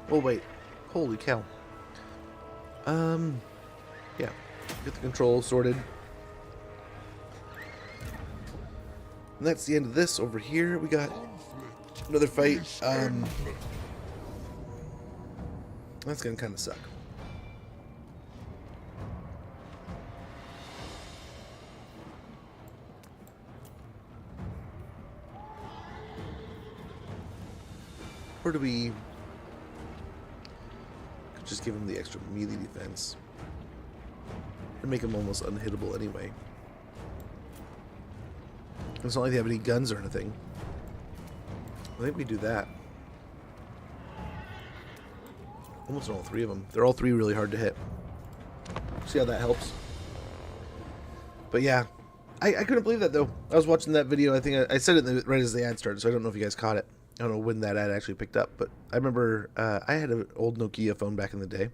Oh wait, holy cow. Yeah, get the control sorted. And that's the end of this. Over here, we got another fight. That's gonna kind of suck. Or do we could just give him the extra melee defense and make him almost unhittable anyway? It's not like they have any guns or anything. I think we do that. Almost all three of them. They're all three really hard to hit. See how that helps? But yeah, I couldn't believe that though. I was watching that video. I think I said it right as the ad started, so I don't know if you guys caught it. I don't know when that ad actually picked up, but I remember I had an old Nokia phone back in the day.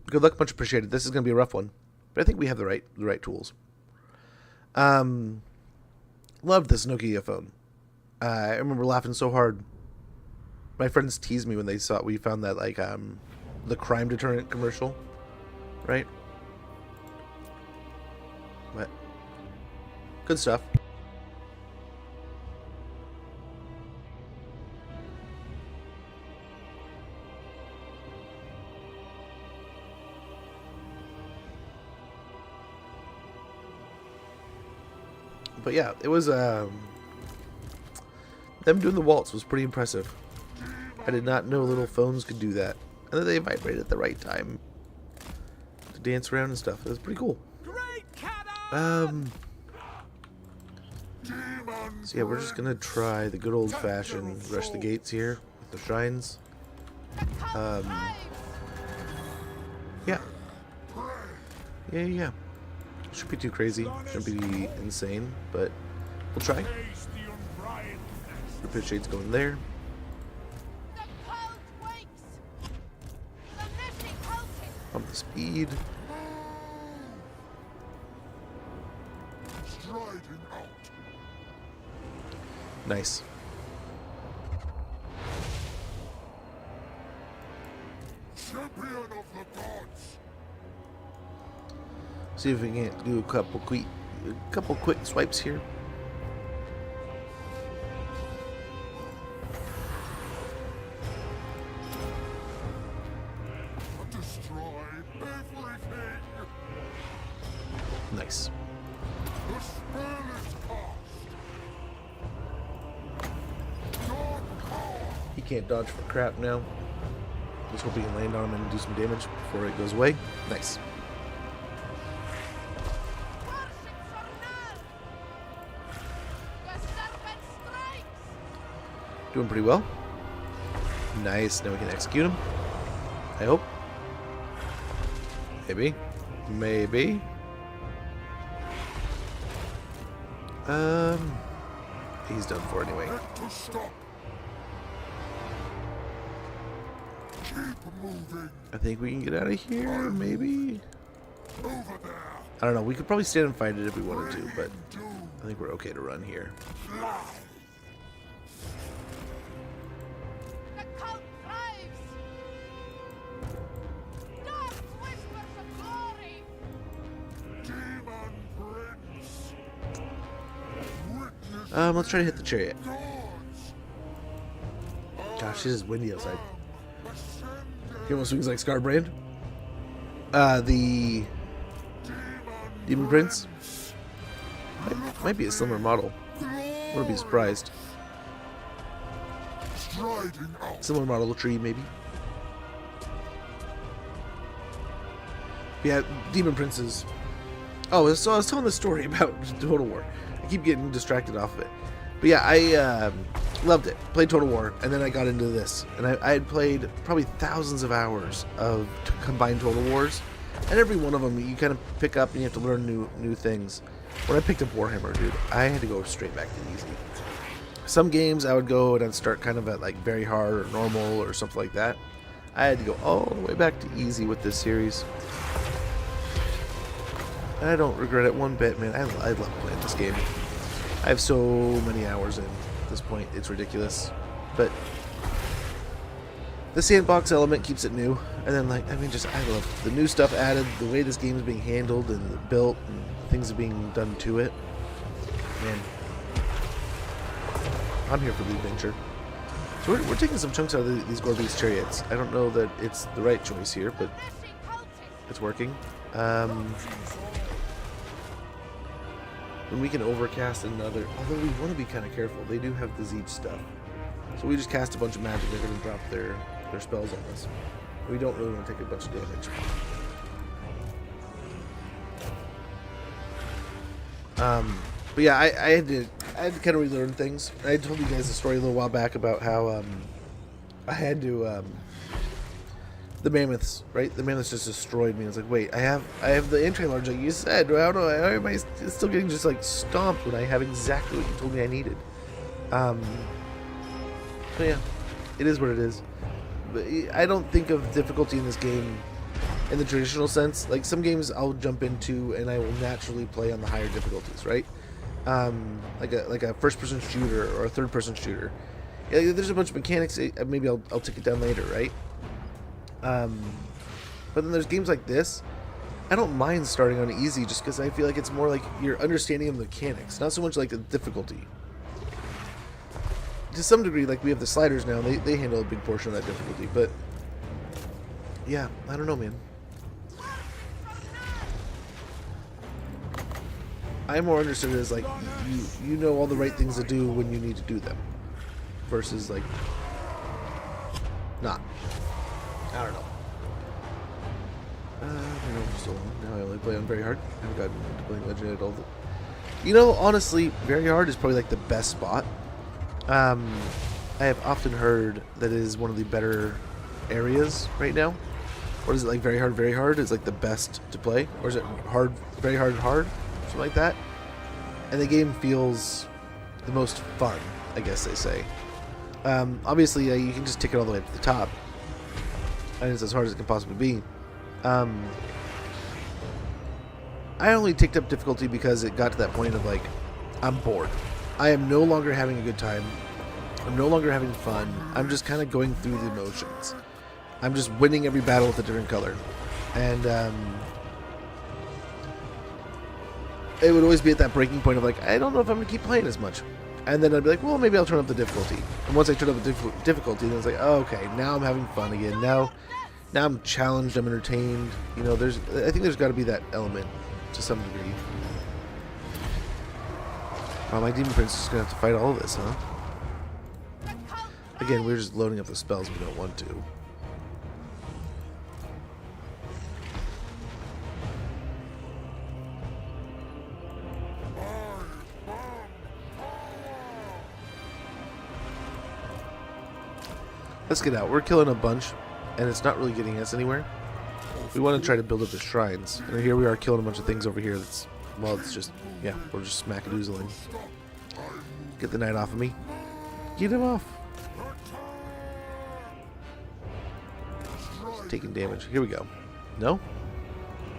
Good luck, much appreciated. This is going to be a rough one, but I think we have the right tools. Loved this Nokia phone. I remember laughing so hard. My friends teased me when we found that like the crime deterrent commercial, right? But good stuff. But yeah, it was them doing the waltz was pretty impressive. I did not know little phones could do that, and that they vibrate at the right time to dance around and stuff. It was pretty cool. So yeah, we're just gonna try the good old-fashioned rush the gates here with the shrines. Yeah. Shouldn't be too crazy. Shouldn't be insane, but we'll try. Repair Shade's going there. Pump the speed. Nice. Champion of the gods. See if we can do a couple quick swipes here. Destroy everything. Nice. The spell is cast. He can't dodge for crap now. Just hope he can land on him and do some damage before it goes away. Nice. Doing pretty well. Nice. Now we can execute him. I hope. Maybe. He's done for anyway. I think we can get out of here, maybe? I don't know. We could probably stand and fight it if we wanted to, but I think we're okay to run here. Let's try to hit the chariot. Gosh, it is windy outside. He almost swings like Scarbrand. The Demon Prince might be a similar model. Wouldn't be surprised. Similar model tree, maybe. Yeah, Demon Princes. Oh, so I was telling the story about Total War. I keep getting distracted off of it. But yeah, I loved it. Played Total War, and then I got into this. And I had played probably thousands of hours of combined Total Wars. And every one of them, you kind of pick up and you have to learn new things. When I picked up Warhammer, dude, I had to go straight back to easy. Some games I would go and I'd start kind of at like very hard or normal or something like that. I had to go all the way back to easy with this series. And I don't regret it one bit, man. I love playing this game. I have so many hours in at this point. It's ridiculous. But the sandbox element keeps it new. And then, like, I mean, just, I love the new stuff added, the way this game is being handled and built, and things are being done to it. Man, I'm here for the adventure. So we're taking some chunks out of these Gorbeast chariots. I don't know that it's the right choice here, but it's working. And we can overcast another, although we want to be kind of careful. They do have the Zeech stuff. So we just cast a bunch of magic, they're going to drop their spells on us. We don't really want to take a bunch of damage. But yeah, I had to kind of relearn things. I told you guys a story a little while back about how I had to the mammoths, right? The mammoths just destroyed me. I was like, wait, I have the anti-large like you said. How am I still getting just like stomped when I have exactly what you told me I needed? So yeah, it is what it is. But I don't think of difficulty in this game in the traditional sense. Like some games I'll jump into and I will naturally play on the higher difficulties, right? Like a first-person shooter or a third-person shooter. Yeah, there's a bunch of mechanics. Maybe I'll take it down later, right? But then there's games like this. I don't mind starting on easy just because I feel like it's more like your understanding of the mechanics, not so much like the difficulty. To some degree, like we have the sliders now, they handle a big portion of that difficulty. But yeah, I don't know, man. I more understood it as like you know all the right things to do when you need to do them, versus like not. I don't know. I don't know for so long. Now I only play on very hard. I haven't gotten into playing Legend at all. You know, honestly, very hard is probably like the best spot. I have often heard that it is one of the better areas right now. Or is it like very hard is like the best to play? Or is it hard, very hard, something like that? And the game feels the most fun, I guess they say. Obviously, you can just tick it all the way to the top. And it's as hard as it can possibly be. I only ticked up difficulty because it got to that point of like, I'm bored. I am no longer having a good time. I'm no longer having fun. I'm just kind of going through the motions. I'm just winning every battle with a different color. And it would always be at that breaking point of like, I don't know if I'm going to keep playing as much. And then I'd be like, well, maybe I'll turn up the difficulty. And once I turn up the difficulty, then it's like, oh, okay, now I'm having fun again. Now I'm challenged, I'm entertained. You know, I think there's got to be that element to some degree. Oh, my Demon Prince is going to have to fight all of this, huh? Again, we're just loading up the spells we don't want to. Let's get out. We're killing a bunch, and it's not really getting us anywhere. We want to try to build up the shrines. And here we are killing a bunch of things over here that's, well, it's just, yeah, we're just smack-a-doozling. Get the knight off of me. Get him off. Just taking damage. Here we go. No?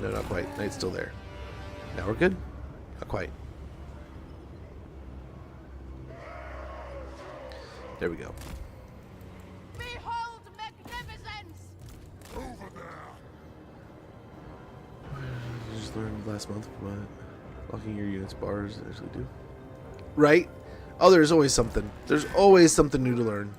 No, not quite. Knight's still there. Now we're good? Not quite. There we go. Behold magnificence! Over there! You just learned last month what locking your units bars actually do. Right? Oh, there's always something. There's always something new to learn.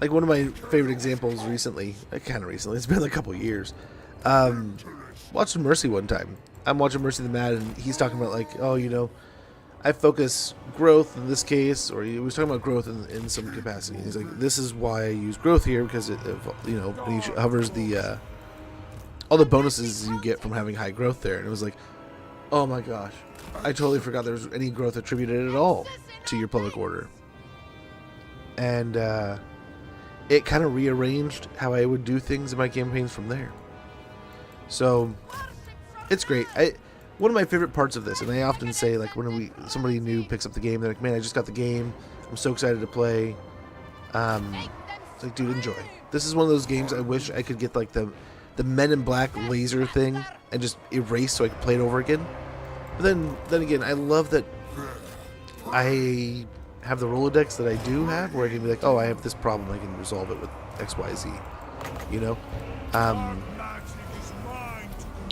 Like one of my favorite examples recently, kind of recently, it's been a couple years. Watching Mercy one time. I'm watching Mercy the Mad, and he's talking about like, oh, you know, I focus growth in this case, or he was talking about growth in some capacity. He's like, this is why I use growth here, because it, you know, when he hovers the all the bonuses you get from having high growth there, and it was like, oh my gosh, I totally forgot there was any growth attributed at all to your public order, and it kind of rearranged how I would do things in my campaigns from there. So it's great. One of my favorite parts of this, and I often say, like, when somebody new picks up the game, they're like, man, I just got the game, I'm so excited to play. It's like, dude, enjoy. This is one of those games I wish I could get, like, the Men in Black laser thing and just erase so I could play it over again. But then again, I love that I have the Rolodex that I do have, where I can be like, oh, I have this problem, I can resolve it with X, Y, Z, you know?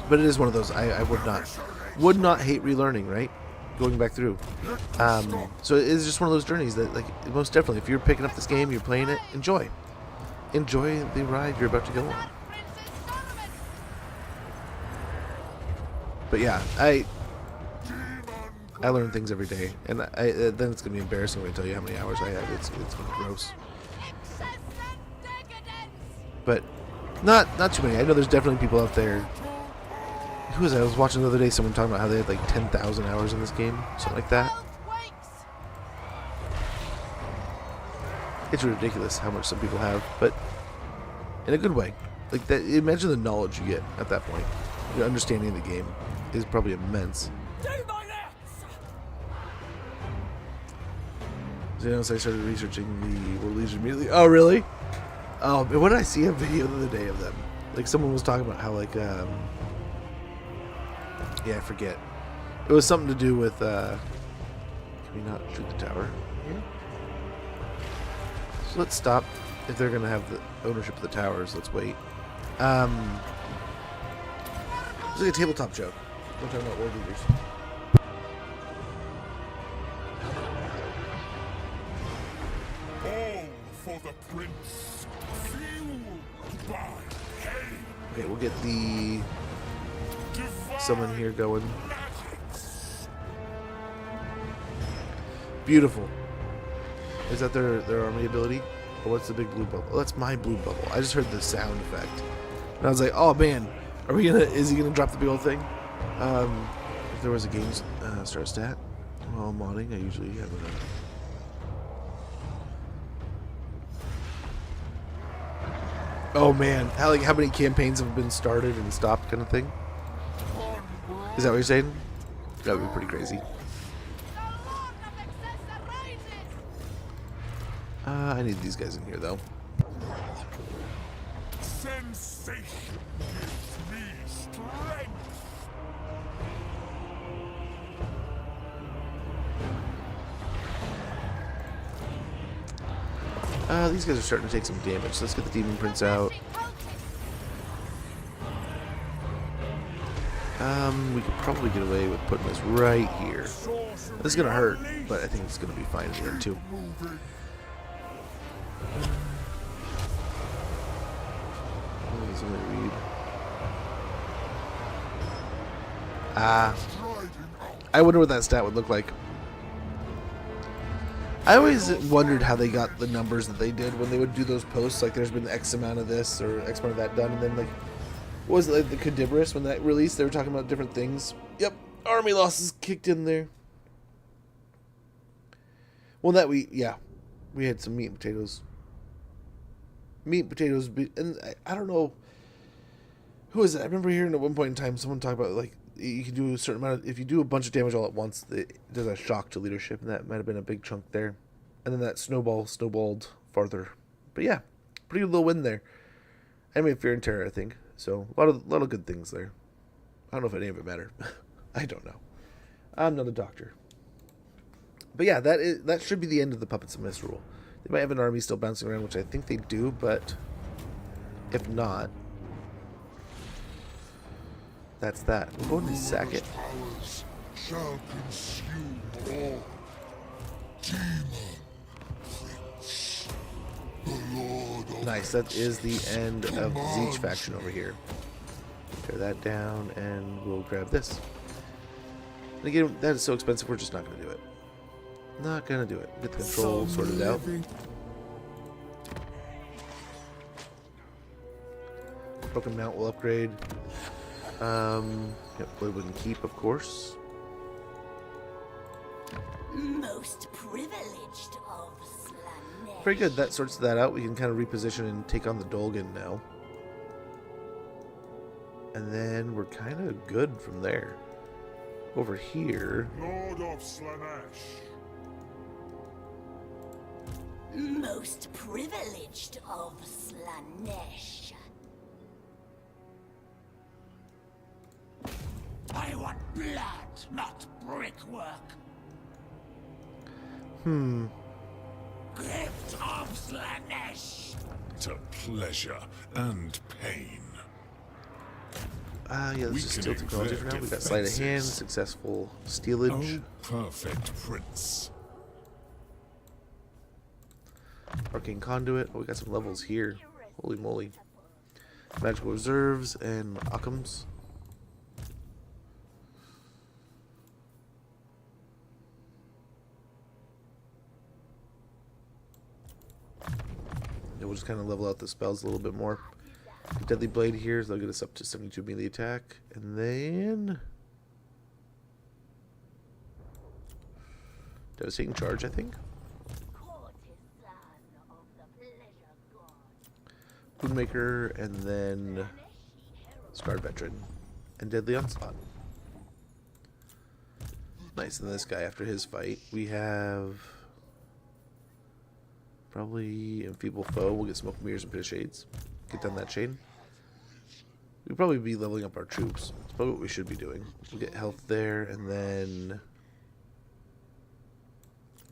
But it is one of those I would not hate relearning, right? Going back through. So it is just one of those journeys that, like, most definitely, if you're picking up this game, you're playing it, enjoy. Enjoy the ride you're about to go on. But yeah, I I learn things every day, and then it's gonna be embarrassing when I tell you how many hours I have. It's gross. But not too many. I know there's definitely people out there. Who was I? I was watching the other day someone talking about how they had like 10,000 hours in this game, something like that. It's ridiculous how much some people have, but in a good way. Like that, imagine the knowledge you get at that point. Your understanding of the game is probably immense. So, I started researching the World Legion immediately. Oh, really? Oh, what did I see a video the other day of them? Like someone was talking about how like yeah, I forget. It was something to do with can we not shoot the tower here? So let's stop. If they're gonna have the ownership of the towers, let's wait. It's like a tabletop joke. We're talking about world leaders. All for the prince, fueled by pain. Okay, we'll get the someone here going. Beautiful. Is that their army ability? Or what's the big blue bubble? Oh, that's my blue bubble. I just heard the sound effect. And I was like, oh man, is he gonna drop the big old thing? If there was a game start stat while I'm modding, I usually have a oh man, how many campaigns have been started and stopped kind of thing? Is that what you're saying? That would be pretty crazy. I need these guys in here though. Sensation gives me strength. These guys are starting to take some damage. So let's get the Demon Prince out. We could probably get away with putting this right here. This is gonna hurt, but I think it's gonna be fine here too. I wonder what that stat would look like. I always wondered how they got the numbers that they did when they would do those posts, like there's been X amount of this or X amount of that done, and then like, what was it, like the Cadiberus when that released, they were talking about different things. Yep, army losses kicked in there. Well, that we had some meat and potatoes. Meat and potatoes, and I don't know, who is it? I remember hearing at one point in time someone talk about like, you can do a certain amount of, if you do a bunch of damage all at once, there's a shock to leadership, and that might have been a big chunk there. And then that snowballed farther. But yeah, pretty good little win there. Enemy of Fear and Terror, I think. So a lot of good things there. I don't know if any of it mattered. I don't know. I'm not a doctor. But yeah, that should be the end of the Puppets of Misrule. They might have an army still bouncing around, which I think they do, but if not, that's that. We'll go ahead and sack it. Shall consume all. Demon Prince, the Lord of nice, that is the end of the Zeech faction over here. Tear that down, and we'll grab this. And again, that is so expensive, we're just not going to do it. Not going to do it. Get the control sorted out. Broken Mount will upgrade. Yep, Blood Wouldn't Keep, of course. Most privileged of Slanesh. Very good, that sorts that out. We can kind of reposition and take on the Dolgan now. And then we're kind of good from there. Over here. Lord of Slanesh. Most privileged of Slanesh. I want blood, not brickwork. Gift of Slanesh. To pleasure and pain. Yeah, this is steel technology for now. We got sleight of hand, successful stealage. Oh, perfect prince. Arcane conduit. Oh, we got some levels here. Holy moly. Magical reserves and Occams. we'll just kind of level out the spells a little bit more. The Deadly Blade here, so they'll get us up to 72 melee attack. And then... Devastating Charge, I think. Boonmaker, and then Scarred Veteran. And Deadly Onslaught. Nice, and this guy, after his fight, we have... Probably Enfeeble Foe. We'll get Smoke Mirrors and Pit of Shades. Get down that chain. We'll probably be leveling up our troops. That's probably what we should be doing. We'll get health there, and then...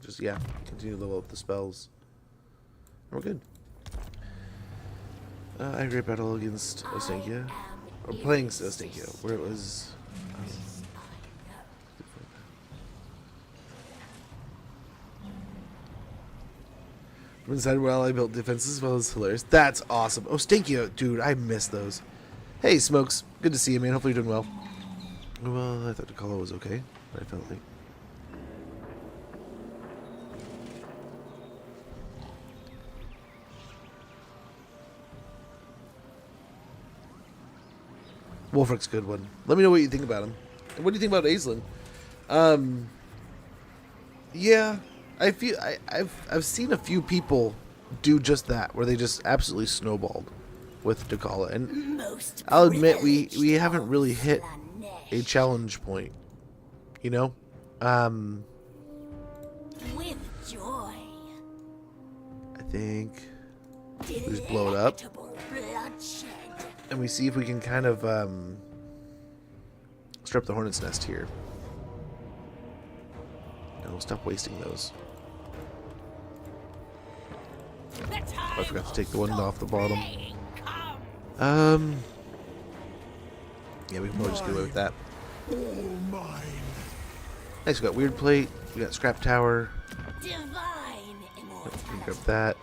Just, yeah, continue to level up the spells. And we're good. I Great Battle against Ostankia. Or playing Ostankia, where it was... From inside, well, I built defenses as well as hilarious. That's awesome. Ostankia, dude, I miss those. Hey, Smokes. Good to see you, man. Hopefully you're doing well. Well, I thought Dechala was okay. I felt like... Wolfrick's a good one. Let me know what you think about him. And what do you think about Aislinn? Yeah, I've seen a few people do just that, where they just absolutely snowballed with Dechala, and I'll admit we haven't really hit a challenge point, you know. With joy. I think we just blow it up. Bloodshed. And we see if we can kind of strip the hornet's nest here. No, stop wasting those. Oh, I forgot to take the one off the bottom. Yeah, we can probably just get away with that. Nice, we got Weird Plate, we got Scrap Tower. Divine We can grab that.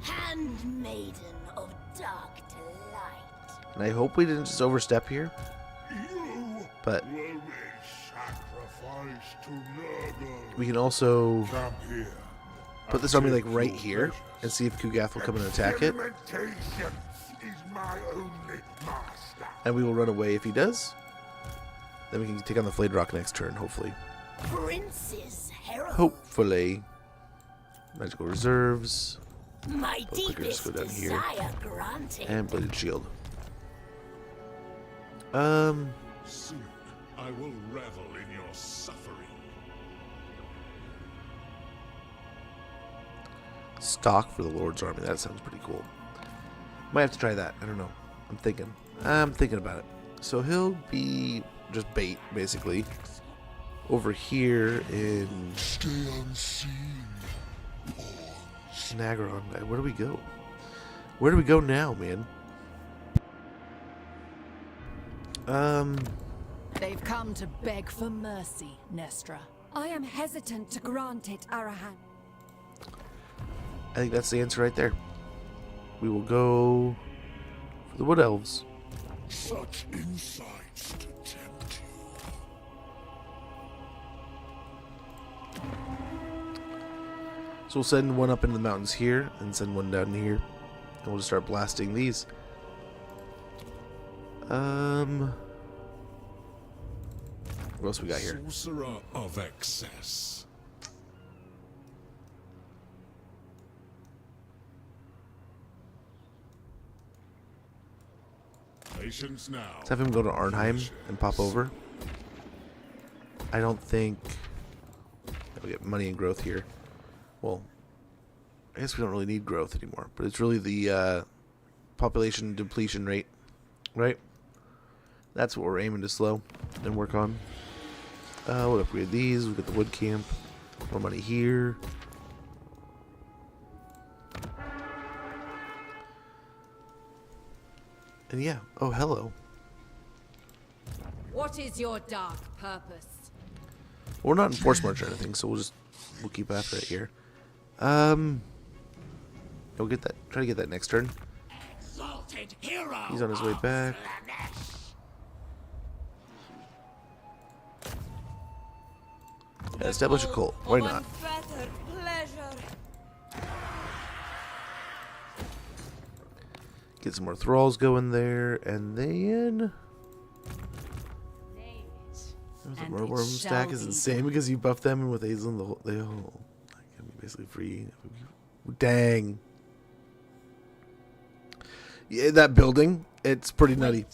Handmaiden of dark delight. And I hope we didn't just overstep here. But we can also put this army like right here and see if Kugath will come and attack it. And we will run away if he does. Then we can take on the Flayed Rock next turn, hopefully. Prince's herald. Hopefully. Magical Reserves. My Just go deepest down here. desire granted. And Bladed Shield. Soon I will revel in your suffering. Stock for the Lord's Army. That sounds pretty cool. Might have to try that. I don't know. I'm thinking about it. So he'll be just bait, basically. Over here in Stay unseen. Nagaron. Where do we go? Where do we go now, man? They've come to beg for mercy, Nestra. I am hesitant to grant it, Arahan. I think that's the answer right there. We will go for the Wood Elves. Such insights to tempt you. So we'll send one up into the mountains here and send one down here. And we'll just start blasting these. What else we got here? Sorcerer of excess. Patience now. Let's have him go to Arnheim and pop over. I don't think we'll get money and growth here. Well, I guess we don't really need growth anymore, but it's really the population depletion rate, right? That's what we're aiming to slow and work on. We'll upgrade these. We'll get the wood camp. More money here. And yeah. Oh, hello. What is your dark purpose? We're not in force march or anything, so we'll keep after it here. We'll get that. Try to get that next turn. Exalted hero. He's on his way back. Yeah, establish a cult. Why not? Get some more thralls going there, and then the Murworm stack is insane because you buff them, and with Azelin, they all can be basically free. Dang. Yeah, that building, it's pretty nutty.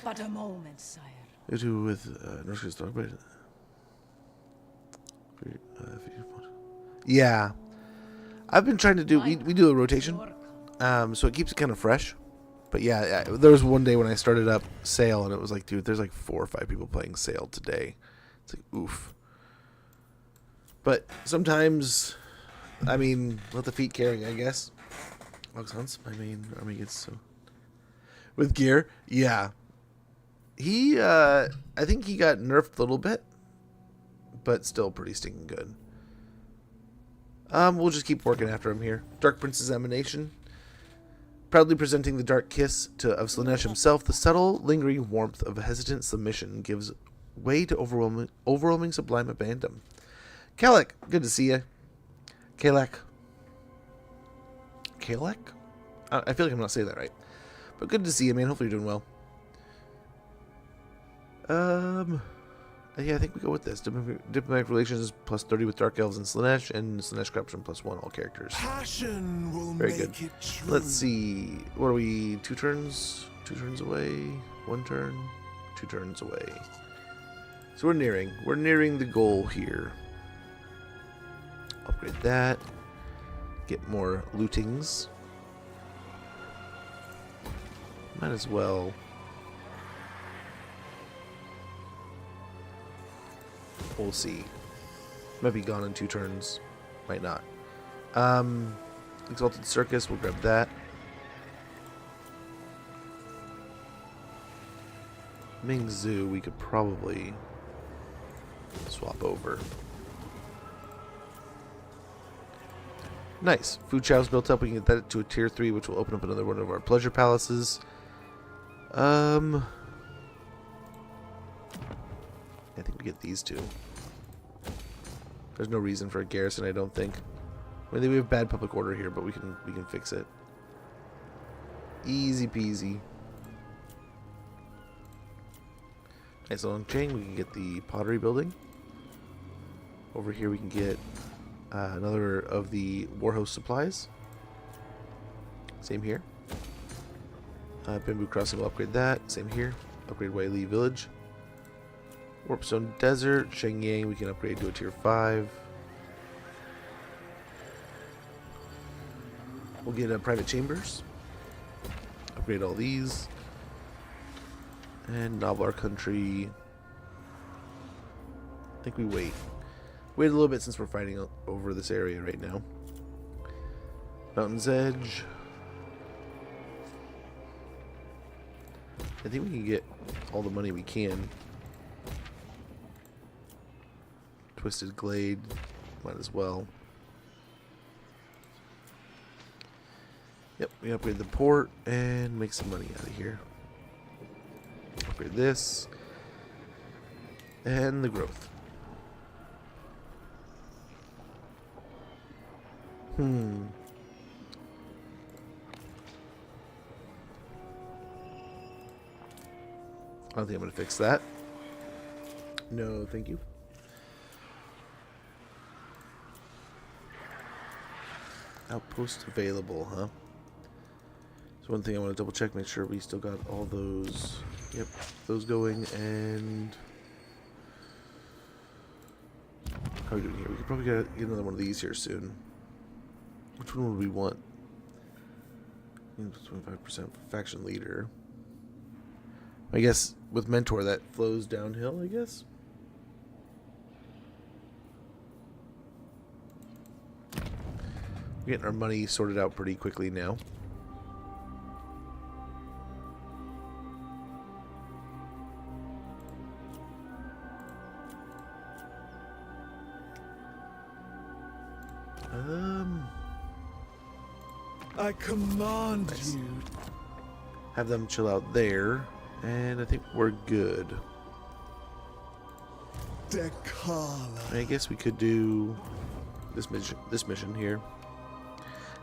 But a moment, sire. You do with Norse's dog, but yeah, I've been trying to do. We do a rotation, so it keeps it kind of fresh. But yeah, there was one day when I started up Sail, and it was like, dude, there's like 4 or 5 people playing Sail today. It's like, oof. But sometimes, I mean, let the feet carry, I guess. Oxhunts, my main army gets so. With gear, yeah. He, I think he got nerfed a little bit, but still pretty stinking good. We'll just keep working after him here. Dark Prince's Emanation. Proudly presenting the Dark Kiss of Slaanesh himself, the subtle, lingering warmth of a hesitant submission gives way to overwhelming sublime abandon. Kalek, good to see you. Kalek. Kalek? I feel like I'm not saying that right. But good to see you, man. Hopefully you're doing well. Yeah, I think we go with this. Diplomatic relations plus 30 with Dark Elves and Slaanesh, and Slaanesh corruption plus 1 all characters. Passion will Very make good. it true. Let's see. What are we? 2 turns? 2 turns away? 1 turn? 2 turns away. So we're nearing. We're nearing the goal here. Upgrade that. Get more lootings. Might as well. We'll see. Might be gone in 2 turns. Might not. Exalted Circus, we'll grab that. Ming Zhu, we could probably swap over. Nice. Food Chow's built up. We can get that to a tier 3, which will open up another one of our pleasure palaces. I think we get these 2. There's no reason for a garrison, I don't think. I mean, we have bad public order here, but we can fix it. Easy peasy. Nice long chain. We can get the pottery building. Over here we can get another of the Warhost supplies. Same here. Bamboo Crossing will upgrade that. Same here. Upgrade Wei Village. Warpstone Desert, Shenyang, we can upgrade to a tier 5. We'll get private chambers. Upgrade all these. And Noblar Country. I think we wait. Wait a little bit since we're fighting over this area right now. Mountain's Edge. I think we can get all the money we can. Twisted Glade, might as well. Yep, we upgrade the port and make some money out of here. Upgrade this. And the growth. I don't think I'm going to fix that. No, thank you. Outpost available, huh? So one thing I want to double check, make sure we still got all those. Yep, those going. And how are we doing here? We could probably get another one of these here soon. Which one would we want? 25% faction leader. I guess with Mentor that flows downhill, I guess. We're getting our money sorted out pretty quickly now. I command Nice. you. Have them chill out there, and I think we're good. Dechala. I guess we could do this mission here.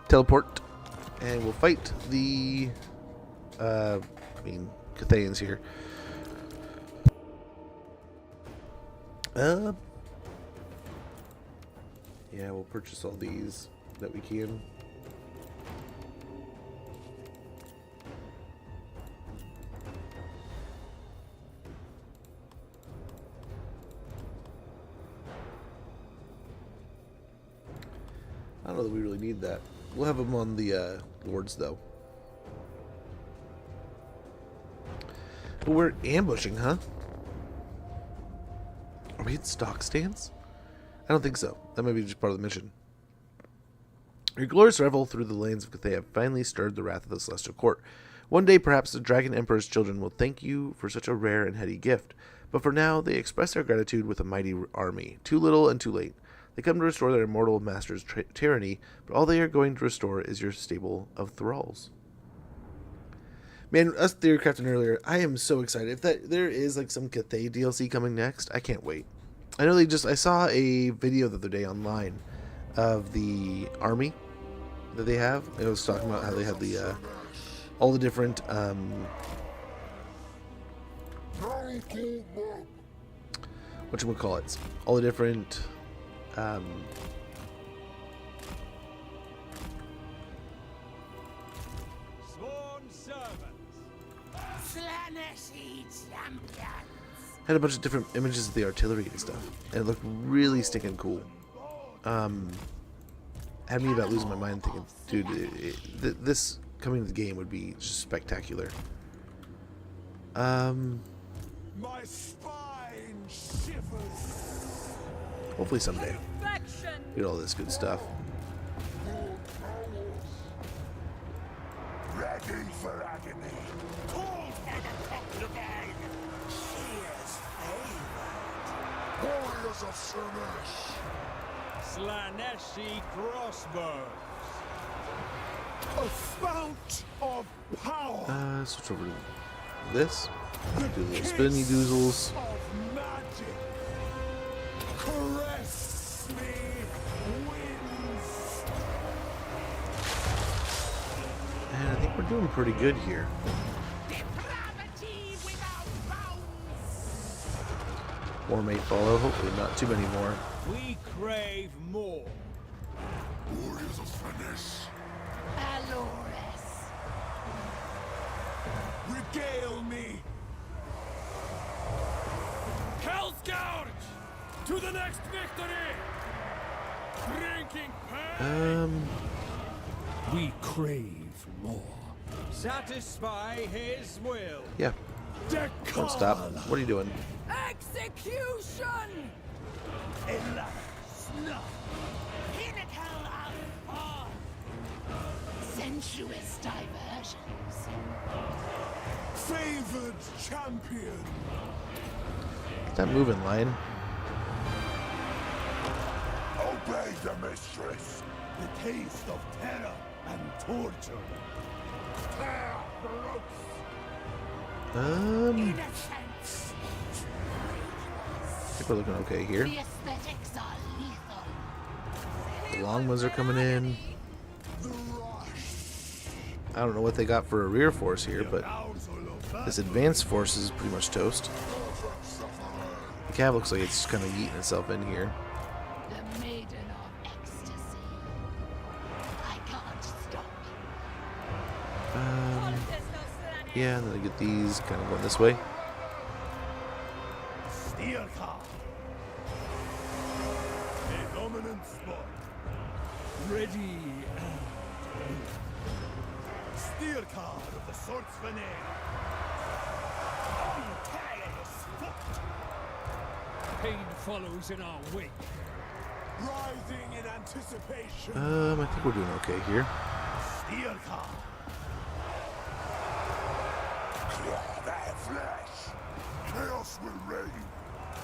Teleport, and we'll fight the I mean, Cathayans here. Yeah, we'll purchase all these that we can. I don't know that we really need that. We'll have them on the lords, though. But we're ambushing, huh? Are we at stock stance? I don't think so. That might be just part of the mission. Your glorious revel through the lands of Cathay have finally stirred the wrath of the Celestial Court. One day, perhaps the Dragon Emperor's children will thank you for such a rare and heady gift. But for now, they express their gratitude with a mighty army. Too little and too late. They come to restore their immortal master's tyranny, but all they are going to restore is your stable of thralls. Man, us theory crafting earlier, I am so excited. If there is like some Cathay DLC coming next, I can't wait. I know I saw a video the other day online of the army that they have. It was talking about how they had the all the different whatchamacallits, all the different had a bunch of different images of the artillery and stuff, and it looked really stinking cool. Had me about losing my mind thinking, dude, this coming to the game would be just spectacular. My spine shivers. Hopefully someday get all this good stuff. Ready for agony. Called by the concubine. She is favored. Warriors of Slanesh. Slaneshi crossbows. A fount of power. Switch over to this. Do little spinny doozles. Of magic. Caress me, winds. And I think we're doing pretty good here. More may follow. Hopefully not too many more. We crave more. Warriors of Slanesh. Alores. Regale me. Hellscourge! To the next victory! Drinking pain! We crave more. Satisfy his will. Yeah. Don't stop. What are you doing? Execution! Pinnacle of form. Sensuous diversions. Favored champion. Stop moving, lion. Obey the mistress. The taste of terror and torture. Tear throats. Innocence. I think we're looking okay here. The aesthetics are lethal. The longbows are coming in. I don't know what they got for a rear force here, but this advanced force is pretty much toast. The cav looks like it's kind of yeeting itself in here. The maiden of ecstasy. I can't stop. Yeah, and then I get these kind of going this way. Steel car. A dominant spot. Ready and steel car of the swords veneer. Untireless foot. Pain follows in our wake. Rising in anticipation. I think we're doing okay here. Steel car. Claw their flesh. Chaos will reign.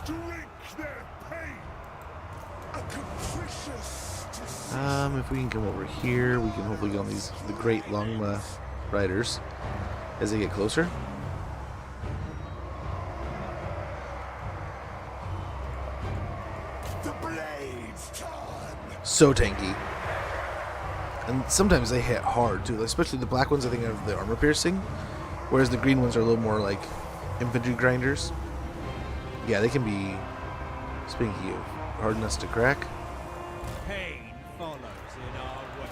Drink their pain. A capricious decision. If we can come over here, we can hopefully get on the great long riders as they get closer. The blades turn. So tanky. And sometimes they hit hard too, especially the black ones. I think have the armor piercing. Whereas the green ones are a little more like infantry grinders. Yeah, they can be, speaking of hardness to crack. Pain follows in our wake.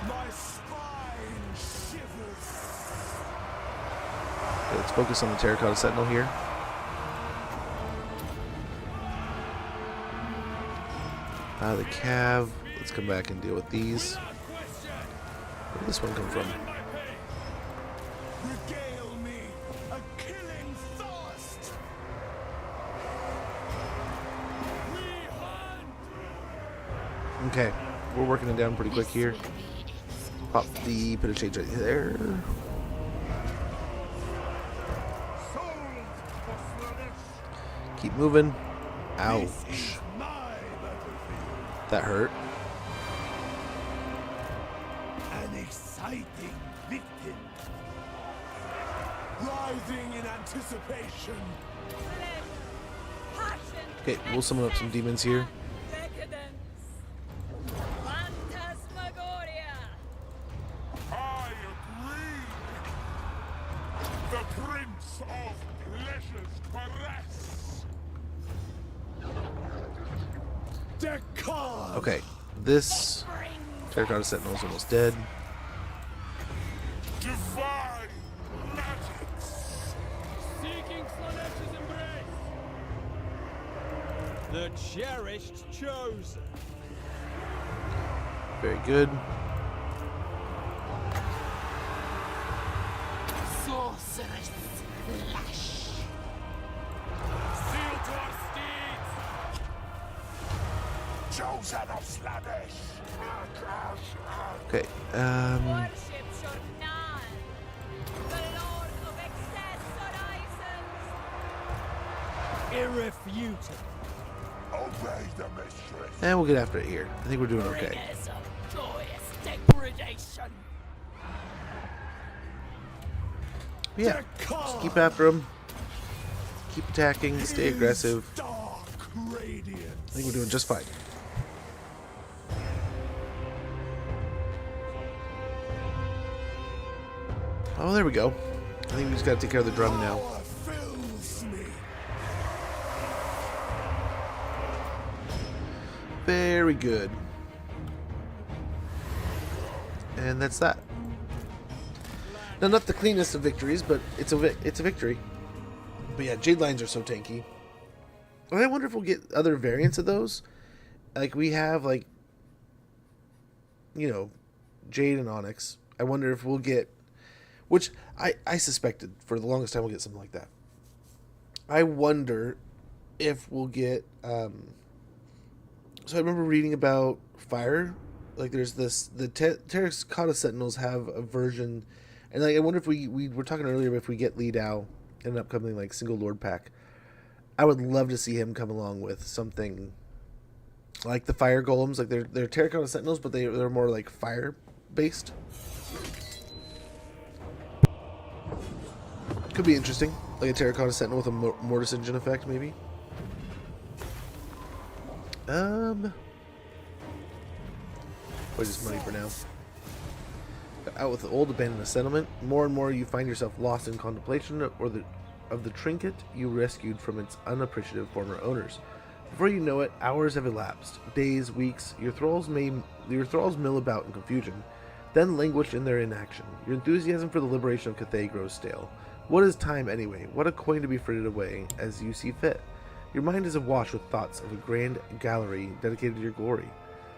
My spine shivers. Okay, let's focus on the Terracotta Sentinel here. The Cav. Let's come back and deal with these. Where did this one come from? Regale me a killing thirst. Okay, we're working it down pretty quick here. Pop the pit of shades right there. Keep moving. Ouch. That hurt. An exciting victim. Writhing in anticipation. Okay, we'll summon up some demons here. I agree. The Prince of Pleasure's caress. Dechala. Okay, this Terracotta Sentinel is almost dead. Divine magics. Seeking Slaanege's embrace. The cherished chosen. Very good. Sorceress Flash. Seal to our steeds. Chosen of Slaanesh. Okay, Worship should none. The Lord of Excess Horizons. Irrefutable. Obey the mistress. and we'll get after it here. I think we're doing okay. Bringers of joyous degradation. Yeah, just keep after them. Keep attacking, stay aggressive. Dark radiance. I think we're doing just fine. Oh, there we go. I think we just gotta take care of the drum now. Power fills me. Very good. And that's that. Now, not the cleanest of victories, but it's a victory. But yeah, Jade Lines are so tanky. And I wonder if we'll get other variants of those. Like we have, like, you know, Jade and Onyx. I wonder if we'll get, which I suspected for the longest time we'll get something like that. I wonder if we'll get. So I remember reading about fire. Like there's this, the Terracotta Sentinels have a version, and like I wonder if we were talking earlier, if we get Lee Dao in an upcoming like single Lord pack, I would love to see him come along with something like the fire golems. Like they're Terracotta Sentinels, but they're more like fire based. Could be interesting, like a Terracotta Sentinel with a Mortis Engine effect, maybe. We're just money for now. Out with the old, abandoned settlement. More and more you find yourself lost in contemplation of the trinket you rescued from its unappreciative former owners. Before you know it, hours have elapsed. Days, weeks, your thralls mill about in confusion, then languish in their inaction. Your enthusiasm for the liberation of Cathay grows stale. What is time anyway? What a coin to be frittered away as you see fit. Your mind is awash with thoughts of a grand gallery dedicated to your glory.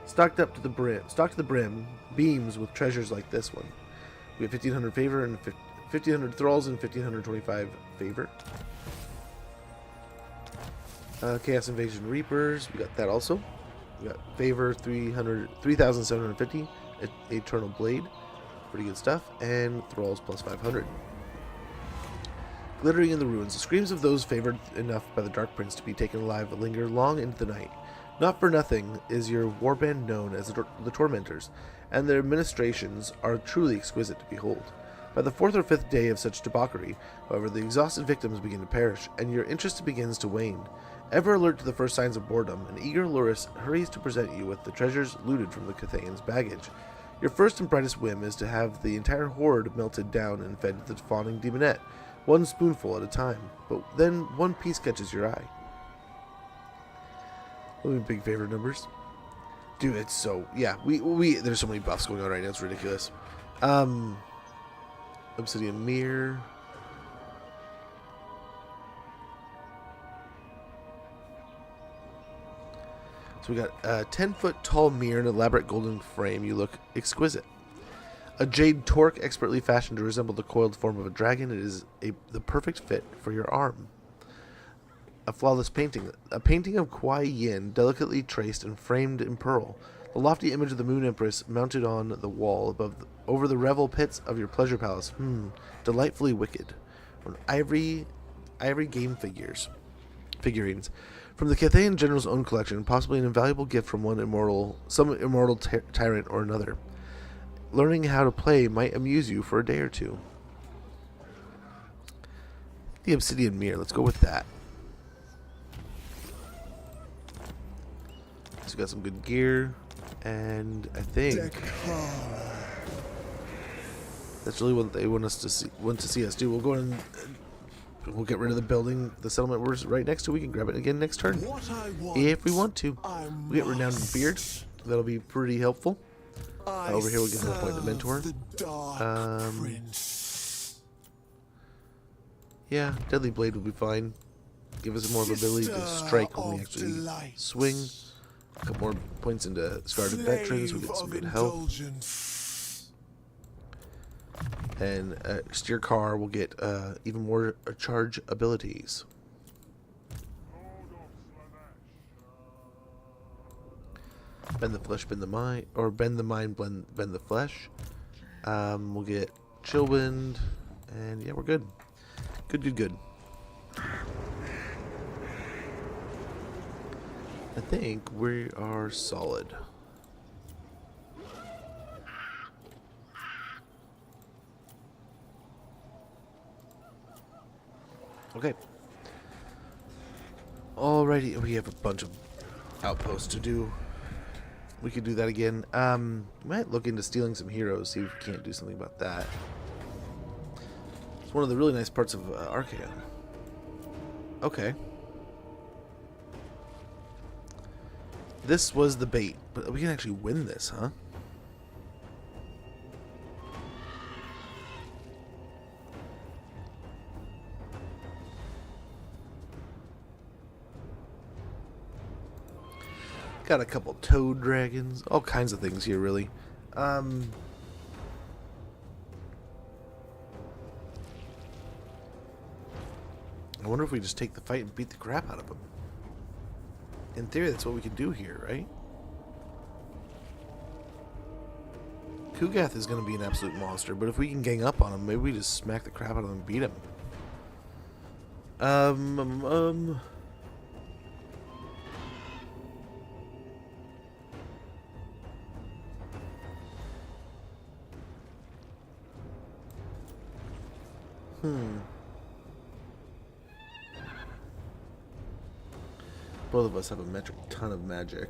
Stocked to the brim, beams with treasures like this one. We have 1,500 favor and 1,500 thralls and 1,525 favor. Chaos Invasion Reapers, we got that also. We got favor 3,750. Eternal Blade, pretty good stuff, and thralls plus 500. Glittering in the ruins, the screams of those favored enough by the Dark Prince to be taken alive linger long into the night. Not for nothing is your warband known as the Tormentors, and their ministrations are truly exquisite to behold. By the 4th or 5th day of such debauchery, however, the exhausted victims begin to perish, and your interest begins to wane. Ever alert to the first signs of boredom, an eager Luris hurries to present you with the treasures looted from the Cathayans' baggage. Your first and brightest whim is to have the entire horde melted down and fed to the fawning demonette, one spoonful at a time, but then one piece catches your eye. One of my big favorite numbers. Dude, it's so... Yeah, we there's so many buffs going on right now, it's ridiculous. Obsidian Mirror. So we got a 10-foot tall mirror and elaborate golden frame. You look exquisite. A jade torque expertly fashioned to resemble the coiled form of a dragon. It is the perfect fit for your arm. A flawless painting. A painting of Kuai Yin, delicately traced and framed in pearl. The lofty image of the Moon Empress mounted on the wall over the revel pits of your pleasure palace. Delightfully wicked. Or ivory game figurines. From the Cathayan General's own collection, possibly an invaluable gift from some immortal tyrant or another. Learning how to play might amuse you for a day or two. The Obsidian Mirror, let's go with that. So we got some good gear, and I think that's really what they want to see us do. We'll go in. We'll get rid of the building, the settlement we're right next to. We can grab it again next turn. If we want to. We get Renowned Beard. That'll be pretty helpful. Over here we'll get an appointed mentor. Yeah, Deadly Blade will be fine. Give us more of ability to strike when we actually swing. A couple more points into Scarred Veterans. We get some good health. And Steer Car will get even more charge abilities. Bend the flesh, bend the mind, or bend the mind, bend the flesh. We'll get Chillwind, and yeah, we're good. Good. I think we are solid. Okay. Alrighty, we have a bunch of outposts to do. We could do that again. We might look into stealing some heroes, see if we can't do something about that. It's one of the really nice parts of Archaea. Okay. This was the bait, but we can actually win this, huh? Got a couple toad dragons, all kinds of things here, really. I wonder if we just take the fight and beat the crap out of them. In theory, that's what we can do here, right? Kugath is going to be an absolute monster, but if we can gang up on him, maybe we just smack the crap out of him and beat him. Both of us have a metric ton of magic.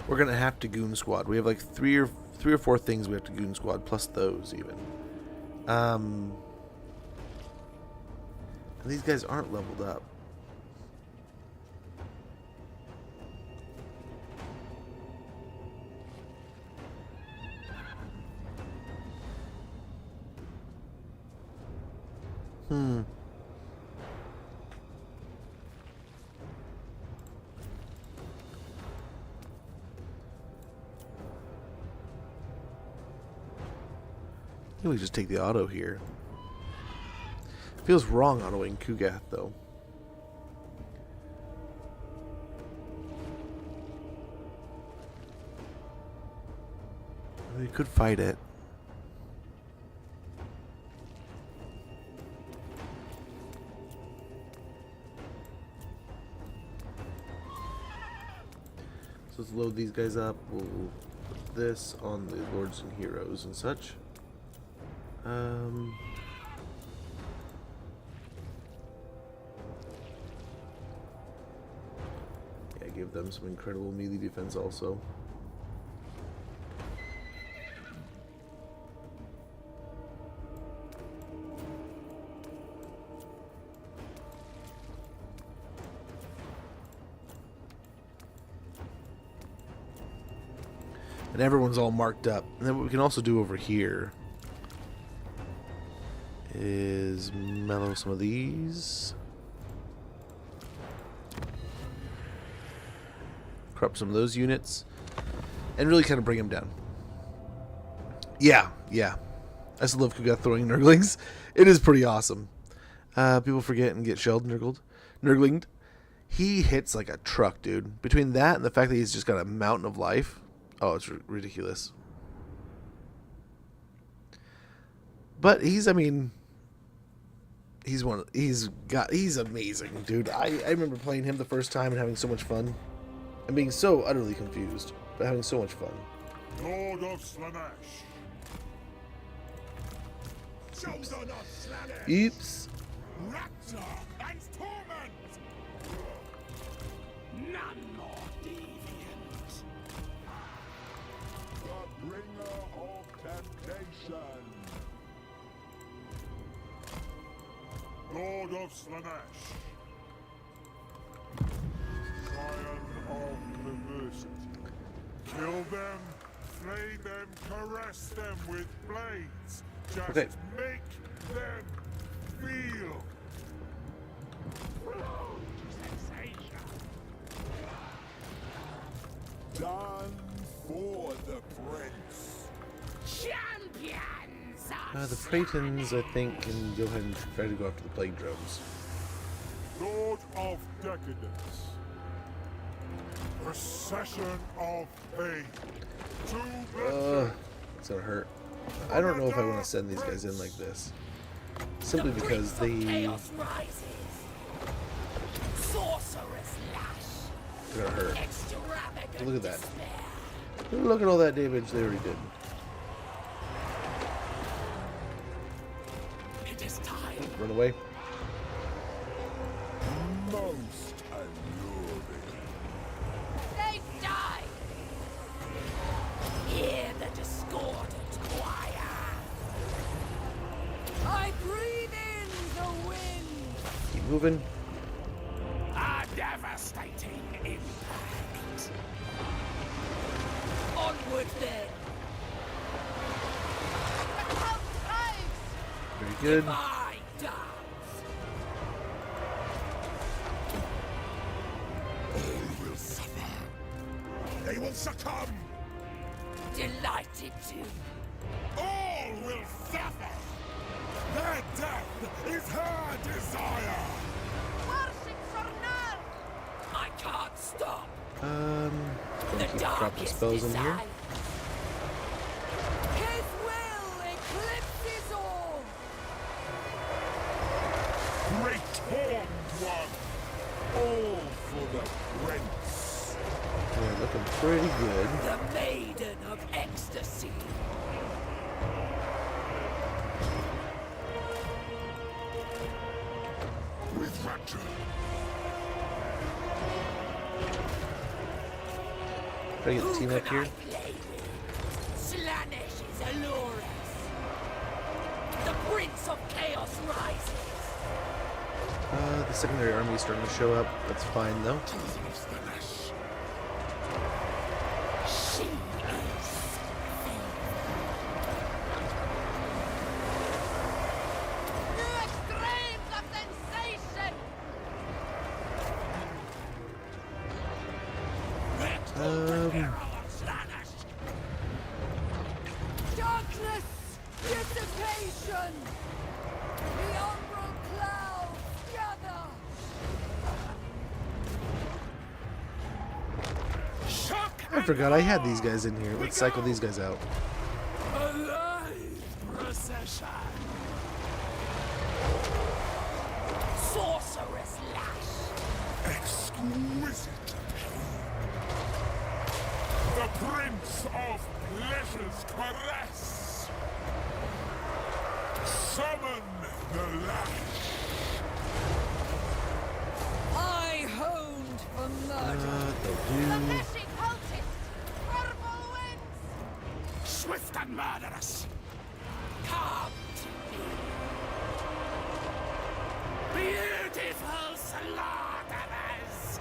We're gonna have to goon squad. We have like three or four things we have to goon squad, plus those even. And these guys aren't leveled up. I think we just take the auto here. Feels wrong autoing Kugath though. We could fight it. So let's load these guys up. We'll put this on the Lords and Heroes and such. give them some incredible melee defense also. And everyone's all marked up. And then what we can also do over here is mellow some of these. Corrupt some of those units. And really kind of bring them down. Yeah. I still love Kuga throwing Nurglings. It is pretty awesome. People forget and get shelled Nurglinged. He hits like a truck, dude. Between that and the fact that he's just got a mountain of life. Oh, it's ridiculous. But he's amazing, dude. I remember playing him the first time and having so much fun. And being so utterly confused, but having so much fun. Lord of Slanesh. Children of Slanesh. Oops. Rapture and torment. None more deviant. The bringer of temptation. Lord of Slanesh. Scion of perversity. Kill them, flay them, caress them with blades. Just Okay. make them feel. Done for the prince. Champions The Praetons, I think, can go ahead and try to go after the Plague Drones. Lord of Decadence. Procession of pain. It's gonna hurt. I don't know if I want to send these guys in like this. Simply because they... Chaos rises. Sorcerer's lash. They're gonna hurt. Extravagant Look at that. despair. Look at all that damage they already did. It is time. Run away. Most alluring. They die. Hear the discordant choir. I breathe in the wind. Keep moving. A devastating impact. Onward then. Very good. I die. All will suffer. They will succumb. Delighted to. All will suffer. Their death is her desire. I can't stop. Gonna The keep dropping darkest spells in here. desire. His will eclipses all. Great horned one. All for the prince. They're looking pretty good. The maiden of ecstasy. With rapture. Try to get the team up here. Play with. Slanesh is Allurus. The Prince of Chaos rises. The secondary army is starting to show up. That's fine though. She is New extremes of sensation. Darkness, dissipation. The umbral clouds gather. I forgot I had these guys in here. Let's cycle these guys out. alive procession. Sorcerer's lash. Exquisite pain. The prince of pleasure's caress. Summon the lash. I hone bound for murder. They'll do. Swift and murderous. Come to me. Beautiful slaughterers.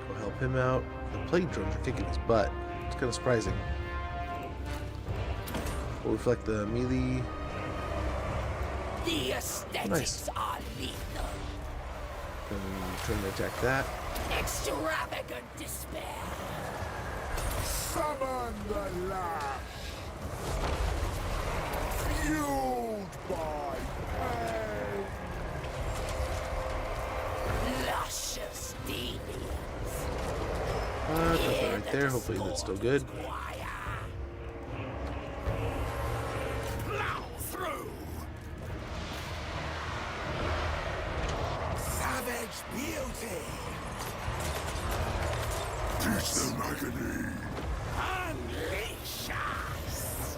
Go help him out. The plague drones are kicking his butt. It's kind of surprising. We'll reflect the melee. The aesthetics Nice. are lethal. Then trying to attack that. Extravagant despair. Summon the lash. Fueled by pain. Luscious deviants. Nothing right there. Hopefully that's still good. Plow through. Savage beauty. Teach them agony. Unleash us.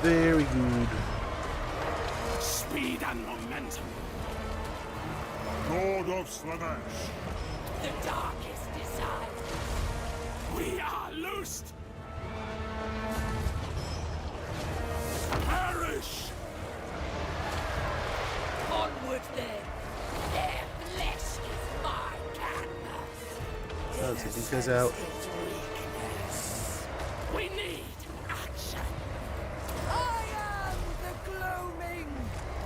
Very good. Speed and momentum. Lord of Slanesh. The darkest desire. We are loosed. Perish. Onward then. Their flesh is my canvas. Let's get these guys out. We need action. I am the gloaming.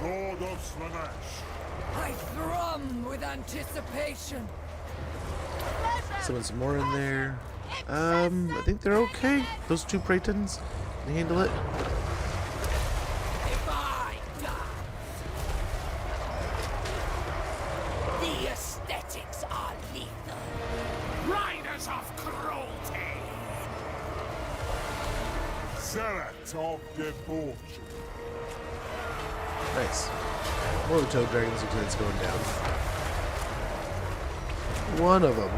Lord of Slanesh. I thrum with anticipation. Summon some more in there. I think they're okay. Those two Pratons can handle it. Divine gods. The aesthetics are lethal. Riders of cruelty. Zealot of debauchery. Nice. More of the Toad Dragons looks like it's going down. One of them.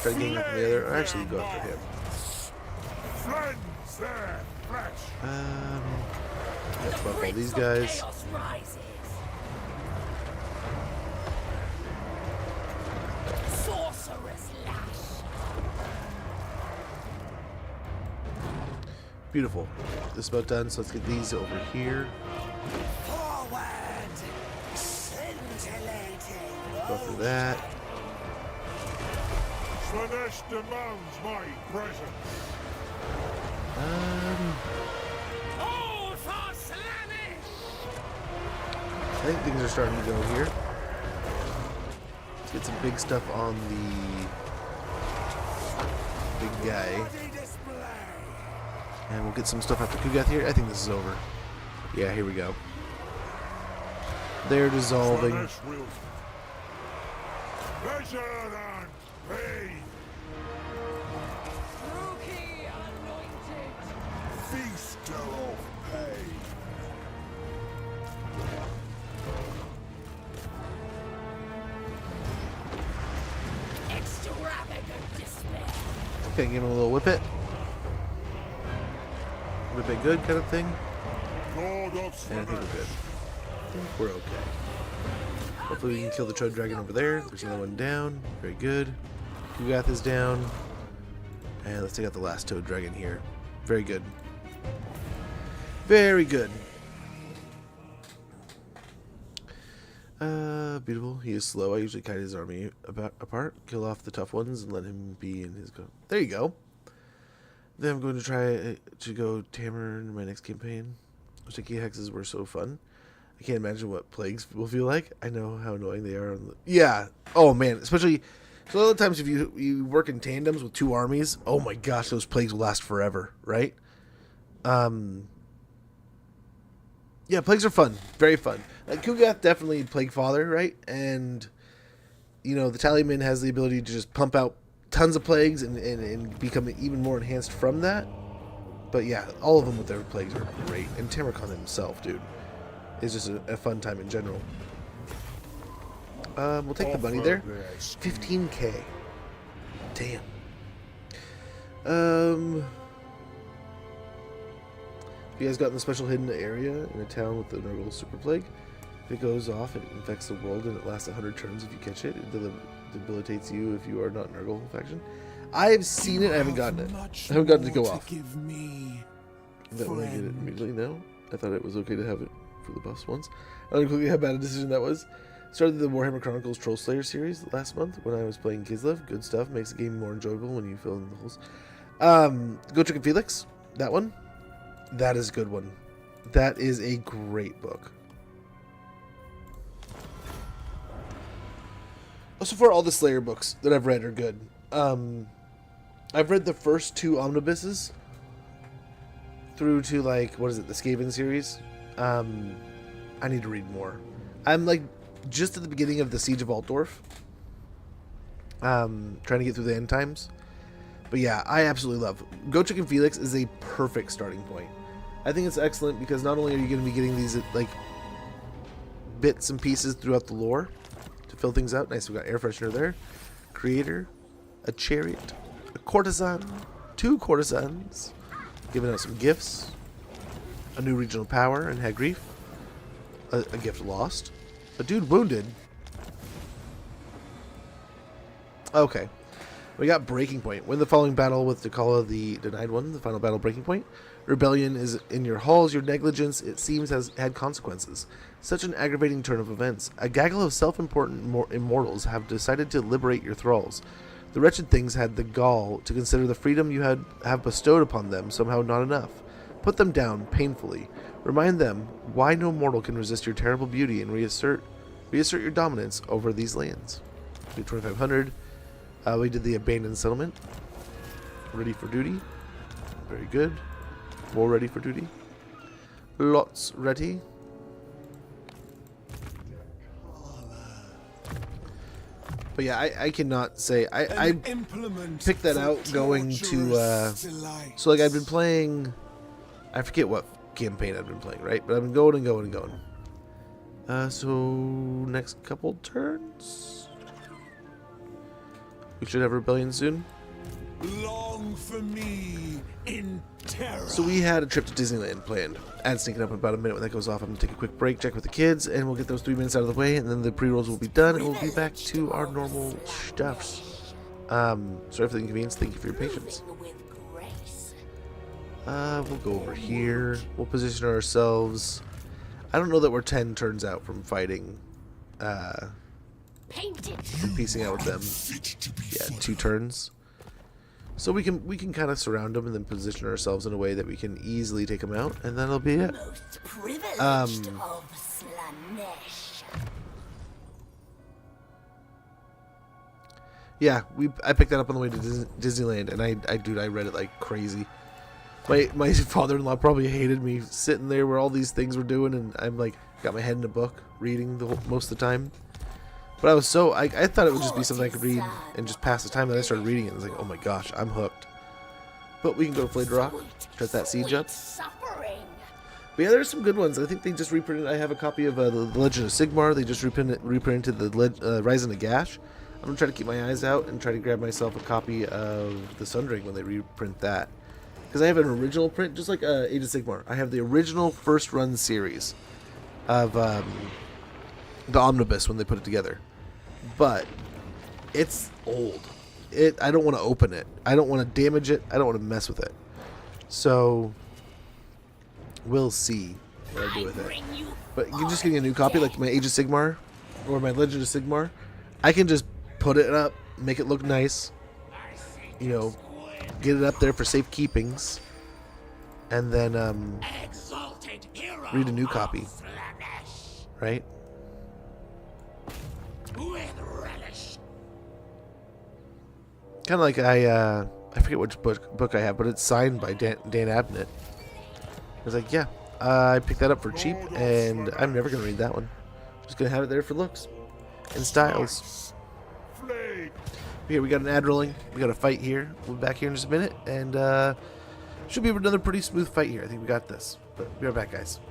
Try to gang up on the other. Or actually, go after him. Friends their flesh. Let's buff all these guys. Chaos rises. Sorcerer's lash. Beautiful. This is about done, so let's get these over here. Forward. Scintillating. Go for that. Slanesh demands my presence. All for Slanish. I think things are starting to go here. Let's get some big stuff on the big guy. And we'll get some stuff after Kugath here. I think this is over. Yeah, here we go. They're dissolving. Slanesh wills it. Measure and pay. Rookie anointed. Feaster of pain. Extravagant despair. Okay, give him a little whip it. Whip it good kind of thing. Lord of And I think we're Slanesh. good. I think we're okay. Hopefully we can kill the Toad Dragon over there. There's another one down. Very good. Kugath is down. And let's take out the last Toad Dragon here. Very good. Very good. Beautiful. He is slow. I usually kite his army apart. Kill off the tough ones and let him be in his go. There you go. Then I'm going to try to go Tamer in my next campaign. Sticky hexes were so fun. I can't imagine what plagues will feel like. I know how annoying they are. Yeah. Oh man. Especially so a lot of times if you work in tandems with two armies. Oh my gosh, those plagues will last forever, right? Yeah, plagues are fun. Very fun. Like Kugath definitely plague father, right? And you know the Tallyman has the ability to just pump out tons of plagues and become even more enhanced from that. But yeah, all of them with their plagues are great. And Tamarkon himself, dude, is just a fun time in general. We'll take the money there. 15k. Damn. If you guys got in the special hidden area in a town with the Nurgle super plague, if it goes off, it infects the world and it lasts 100 turns if you catch it. It debilitates you if you are not Nurgle faction. I've seen it, I haven't gotten it. I haven't gotten it to go off. Is that when I get it immediately? No? I thought it was okay to have it for the buffs once. I don't know quickly how bad a decision that was. Started the Warhammer Chronicles Troll Slayer series last month when I was playing Kislev. Good stuff. Makes the game more enjoyable when you fill in the holes. Gotrek and Felix. That one. That is a good one. That is a great book. So far, all the Slayer books that I've read are good. I've read the first 2 omnibuses through to, like, what is it, the Skaven series. I need to read more. I'm, like, just at the beginning of the Siege of Altdorf. Trying to get through the end times. But yeah, I absolutely love Gotrek and Felix is a perfect starting point. I think it's excellent because not only are you going to be getting these, like, bits and pieces throughout the lore to fill things out. Nice, we got air freshener there. Creator, a chariot, a courtesan, 2 courtesans, giving out some gifts, a new regional power in Hagrief, a gift lost, a dude wounded. Okay, we got Breaking Point. Win the following battle with Dechala the Denied One, the final battle Breaking Point. Rebellion is in your halls. Your negligence, it seems, has had consequences. Such an aggravating turn of events. A gaggle of self-important immortals have decided to liberate your thralls. The wretched things had the gall to consider the freedom you have bestowed upon them somehow not enough. Put them down painfully. Remind them why no mortal can resist your terrible beauty and reassert your dominance over these lands. We 2500. We did the abandoned settlement. Ready for duty. Very good. More ready for duty. Lots ready. But yeah, I cannot say I picked that out going to so like I've been playing, I forget what campaign I've been playing, right? But I've been going and going and going. So next couple turns we should have Rebellion soon. Long for me in terror. So we had a trip to Disneyland planned. Ad sneaking up in about a minute. When that goes off, I'm going to take a quick break, check with the kids, and we'll get those 3 minutes out of the way, and then the pre-rolls will be done, and we'll be back to our normal stuffs. Sorry for the inconvenience. Thank you for your patience. We'll go over here. We'll position ourselves. I don't know that we're 10 turns out from fighting, and piecing out with them. Yeah, 2 turns. So we can kind of surround them and then position ourselves in a way that we can easily take them out, and that'll be it. Yeah, I picked that up on the way to Disneyland, and I read it like crazy. My father-in-law probably hated me sitting there where all these things were doing, and I'm like got my head in a book reading most of the time. But I was I thought it would just be something I could read and just pass the time. Then I started reading it and I was like, oh my gosh, I'm hooked. But we can go to Flayed Rock, start that siege up. But yeah, there's some good ones. I think they just reprinted. I have a copy of the Legend of Sigmar. They just reprinted the Rise of Nagash. I'm gonna try to keep my eyes out and try to grab myself a copy of the Sundering when they reprint that. Because I have an original print, just like Age of Sigmar. I have the original first run series of the Omnibus when they put it together. But it's old. I don't want to open it. I don't want to damage it. I don't want to mess with it. So we'll see what I do with it. But you're just getting a new copy, like my Age of Sigmar or my Legend of Sigmar. I can just put it up, make it look nice, you know, get it up there for safe keepings, and then read a new copy, right? Kind of like I forget which book I have, but it's signed by Dan Abnett. I was like, yeah, I picked that up for cheap, and I'm never gonna read that one. I'm just gonna have it there for looks and styles. Here we got an ad rolling. We got a fight here. We'll be back here in just a minute, and should be another pretty smooth fight here. I think we got this. But be right back, guys.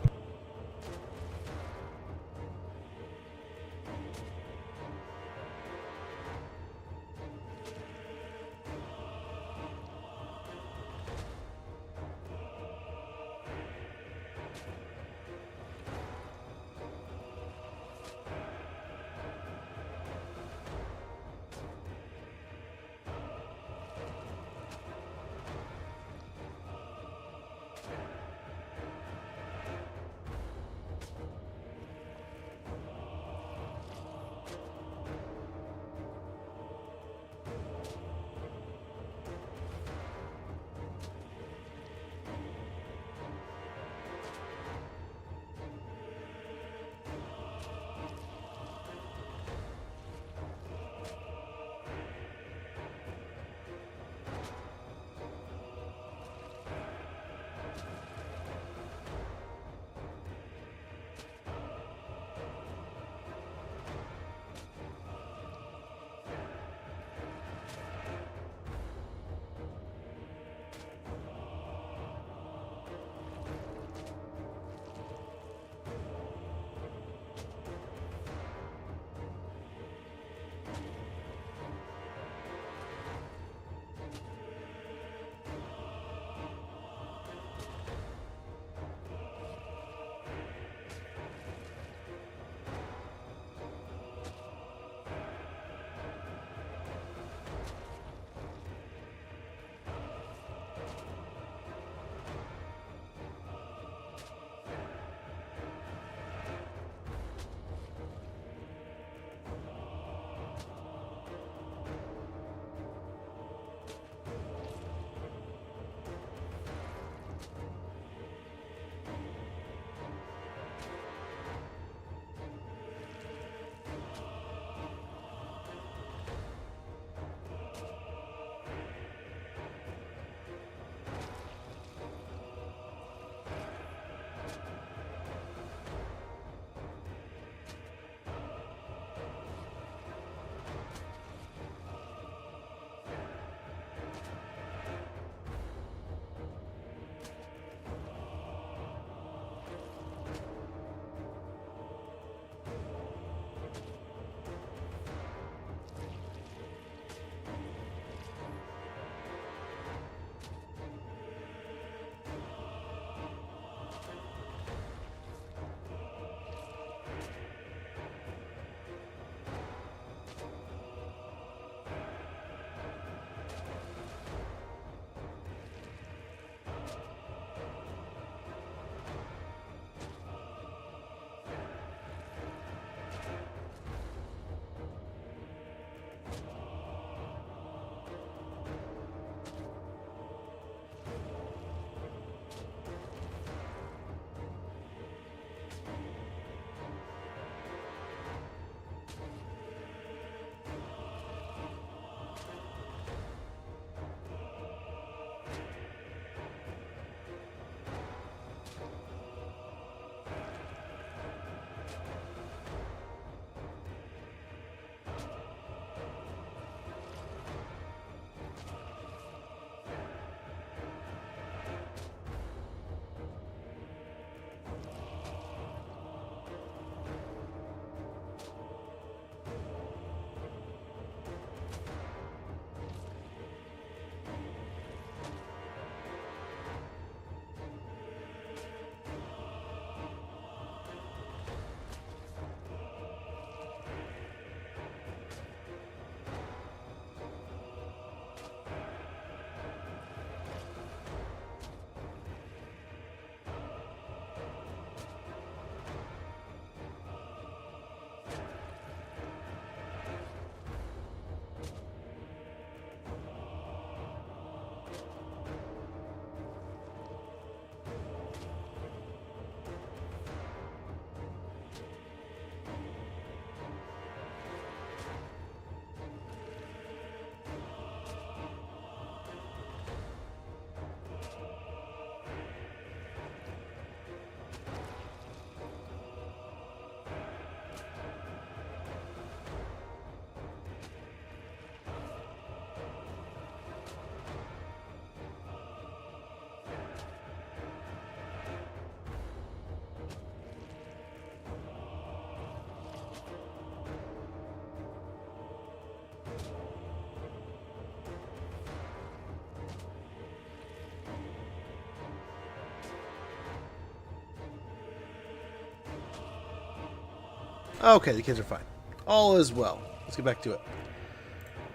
Okay, the kids are fine. All is well. Let's get back to it.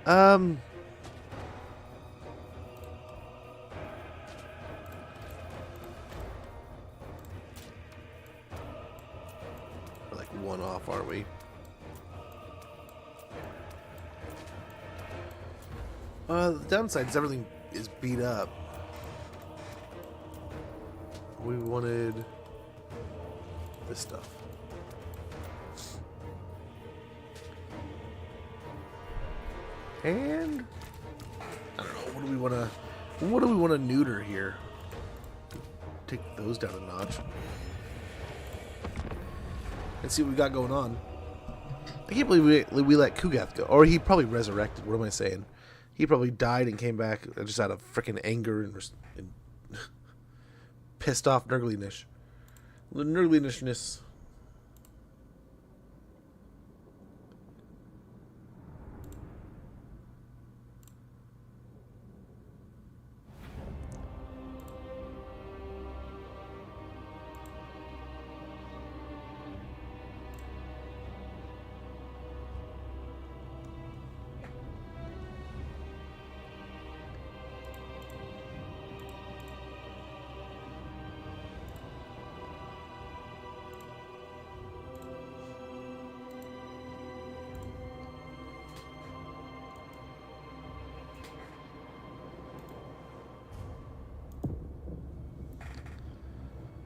We're like one off, aren't we? The downside is everything is beat up. We wanted this stuff. And I don't know, what do we want to neuter here? Take those down a notch. And see what we got going on. I can't believe we let Kugath go. Or he probably resurrected. What am I saying? He probably died and came back just out of freaking anger and pissed off nurgliness. The nurglinishness.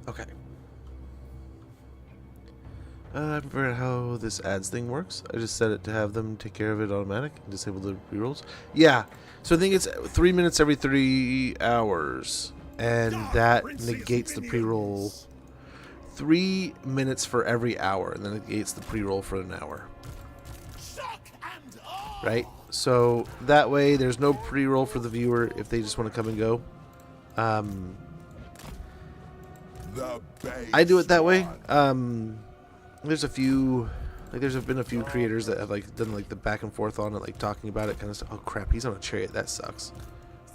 Okay. I forgot how this ads thing works. I just set it to have them take care of it automatic and disable the rerolls. Yeah, so I think it's 3 minutes every 3 hours, and that negates the pre-roll. 3 minutes for every hour, and then it negates the pre-roll for an hour. Right? So that way there's no pre-roll for the viewer if they just want to come and go. I do it that way. There's a few, like there's been a few creators that have like done like the back and forth on it, like talking about it, kind of stuff. Oh crap, he's on a chariot. That sucks.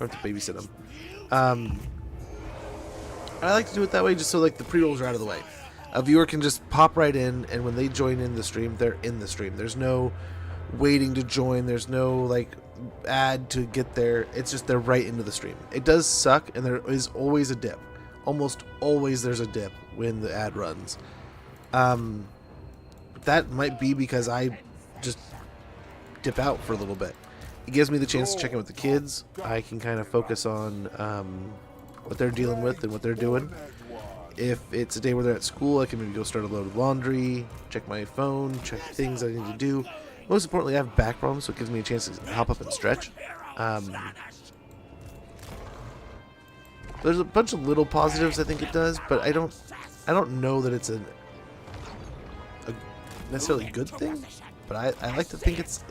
I have to babysit him. I like to do it that way just so like the pre-rolls are out of the way. A viewer can just pop right in, and when they join in the stream, they're in the stream. There's no waiting to join. There's no like ad to get there. It's just they're right into the stream. It does suck, and there is always a dip. Almost always there's a dip when the ad runs. That might be because I just dip out for a little bit. It gives me the chance to check in with the kids. I can kind of focus on what they're dealing with and what they're doing. If it's a day where they're at school, I can maybe go start a load of laundry, check my phone, check things I need to do. Most importantly, I have back problems, so it gives me a chance to hop up and stretch. There's a bunch of little positives I think it does, but I don't know that it's a necessarily good thing. But I like to think it's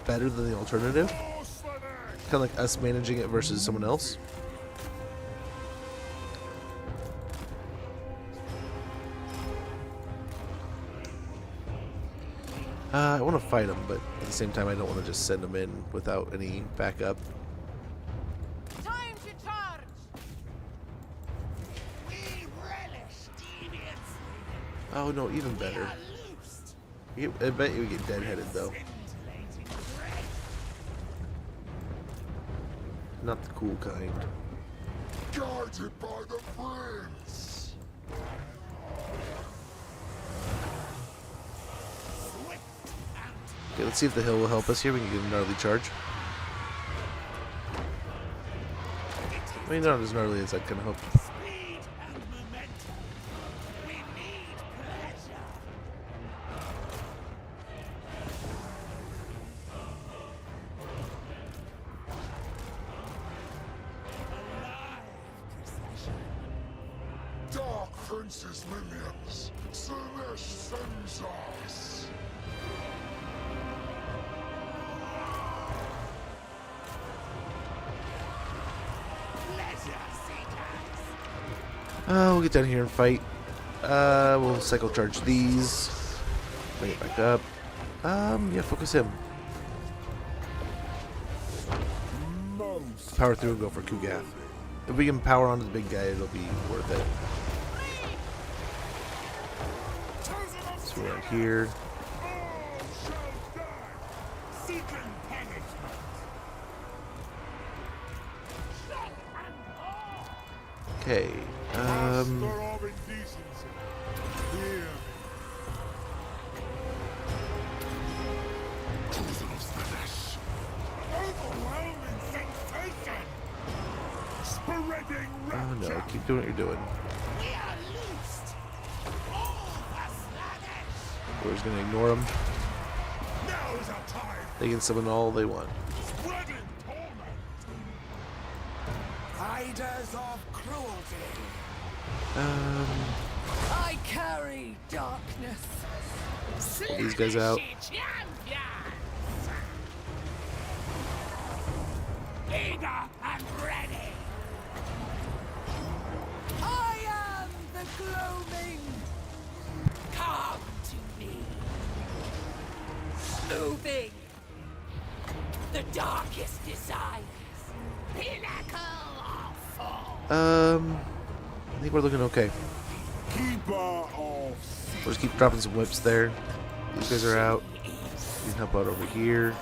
better than the alternative. Kind of like us managing it versus someone else. I want to fight them, but at the same time I don't want to just send them in without any backup. Time to charge. Oh no, even better. I bet you would get deadheaded though. Not the cool kind. Guided by the prince. Okay, let's see if the hill will help us here. We can get a gnarly charge. I mean, not as gnarly as I kind of hoped. Dark Princess Williams, Slanesh sends us. We'll get down here and fight. We'll cycle charge these. Bring it back up. Yeah, focus him. Power through and go for Kugath. If we can power onto the big guy, it'll be worth it. So we're right here. seeking punishment. Okay. Master of indecency, hear me. Children of flesh. Overwhelming sensation. Spreading Oh rapture. no, keep doing what you're doing. We are loosed. All the Slaanesh. We're just gonna ignore them. Now is our time. They can summon all they want. Spreading torment. Riders of cruelty. I carry darkness. Pull these guys out. Eager and ready. I am the gloaming. Come to me. Moving. The darkest desires. Pinnacle of fall. I think we're looking okay. Keeper of We'll just keep dropping some whips there. These guys are out. You can help out over here.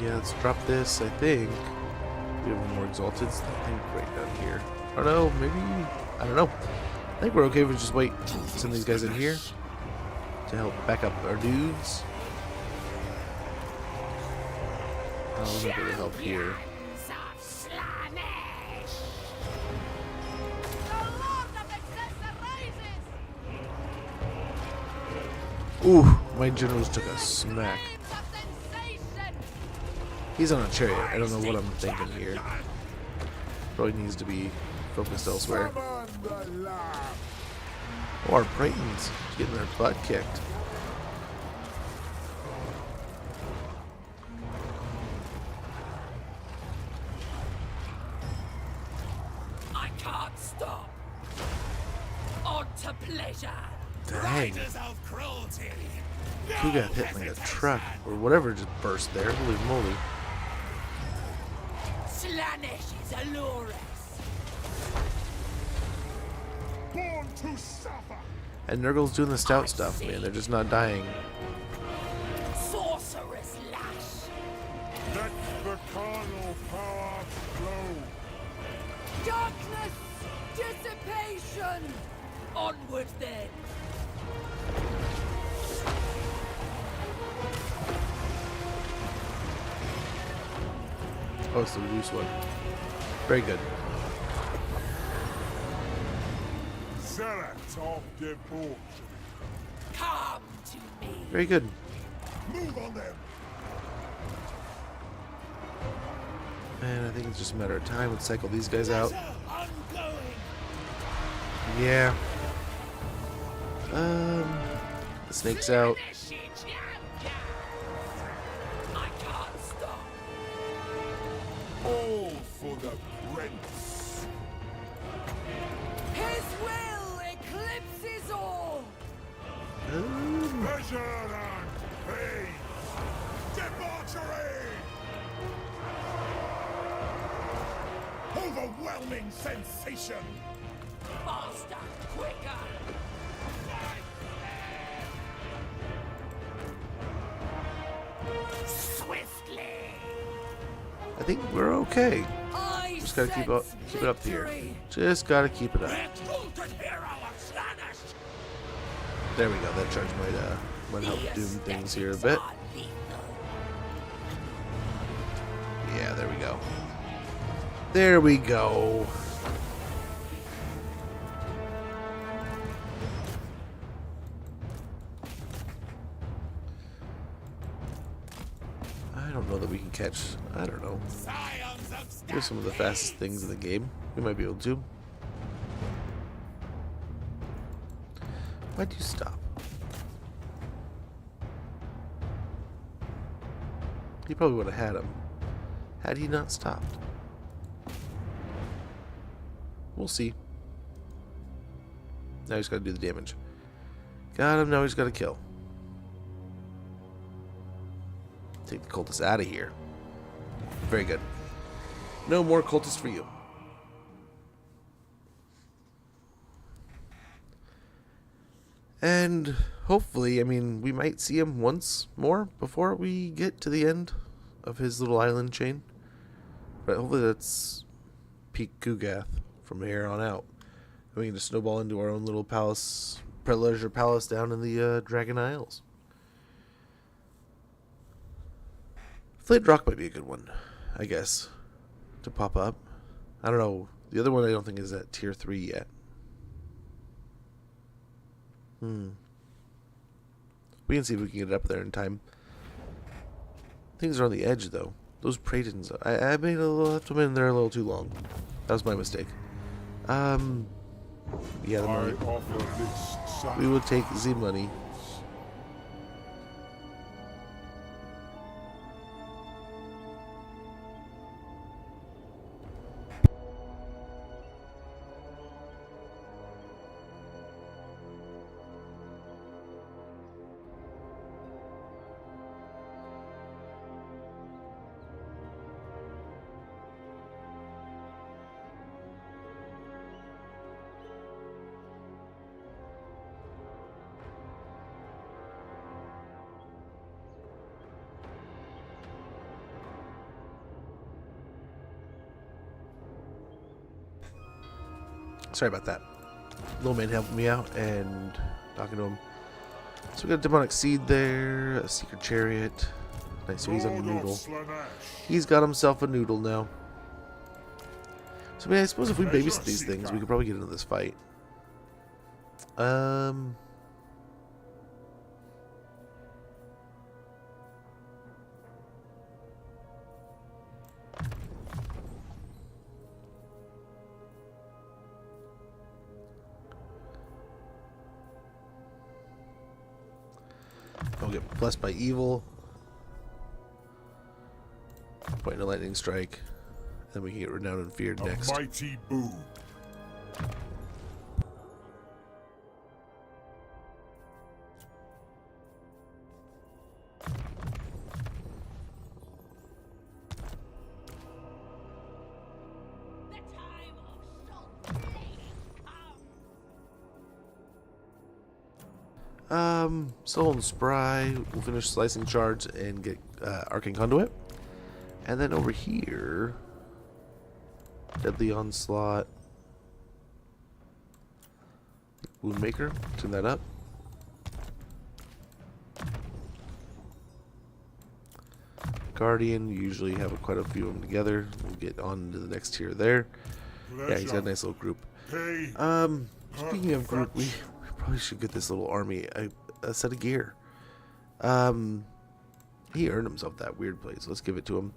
Yeah, let's drop this, I think. We have more exalted. I think right down here. Oh no, maybe, I don't know. I think we're okay if we just wait. Send these guys in here to help back up our dudes. Oh, we're gonna help here. Ooh, my generals took a smack. He's on a chariot. I don't know what I'm thinking here. Probably needs to be focused elsewhere. Oh, our Brayton's getting their butt kicked. I can't stop. On to pleasure. Dang. Riders of cruelty. Who got hit like a truck or whatever just burst there? Holy moly. Slaanesh is allure us. born to suffer. And Nurgle's doing the stout stuff, man. They're just not dying. Sorcerer's lash. Let the carnal power flow. Darkness! Dissipation! Onward then. Oh, it's the loose one. Very good. Zealots of debauchery. Come to me. Very good. Move on them. And I think it's just a matter of time. Let's cycle these guys out. Ongoing. Yeah. The snake's out. I can't stop. All for the prince. His will eclipses all! Pleasure and pain. Debauchery. Overwhelming sensation. Faster, quicker. Swiftly. I think we're okay. I Just gotta keep it up here. victory. Just gotta keep it up. Exalted hero of Slaanesh. There we go. That charge might help doom things here a bit. Yeah, there we go. There we go. I don't know that we can catch. I don't know. Here's some of the fastest things in the game. We might be able to. Why'd you stop? He probably would have had him had he not stopped. We'll see. Now he's got to do the damage. Got him. Now he's got to kill. Take the cultists out of here. Very good. No more cultists for you. And hopefully, I mean, we might see him once more before we get to the end of his little island chain. But hopefully that's peak Kugath from here on out. And we can just snowball into our own little palace, leisure palace down in the Dragon Isles. Flayed Rock might be a good one, I guess, to pop up. I don't know. The other one I don't think is at tier 3 yet. We can see if we can get it up there in time. Things are on the edge, though. Those Pratons, I left them in there a little too long. That was my mistake. Yeah, the money. We will take the money. Sorry about that. Little man helping me out and talking to him. So we got a demonic seed there, a secret chariot. Nice, so he's on a noodle. He's got himself a noodle now. So I mean, I suppose if we babysit these things, we could probably get into this fight. Don't get blessed by evil. Point in a lightning strike. Then we can get renowned and feared next. Mighty boom. Soul and Spry. We'll finish slicing shards and get Arcane Conduit. And then over here, Deadly Onslaught. Woundmaker. Turn that up. Guardian. Usually have quite a few of them together. We'll get on to the next tier there. Yeah, he's got a nice little group. Speaking of group, we probably should get this little army a set of gear. He earned himself that weird place. Let's give it to him.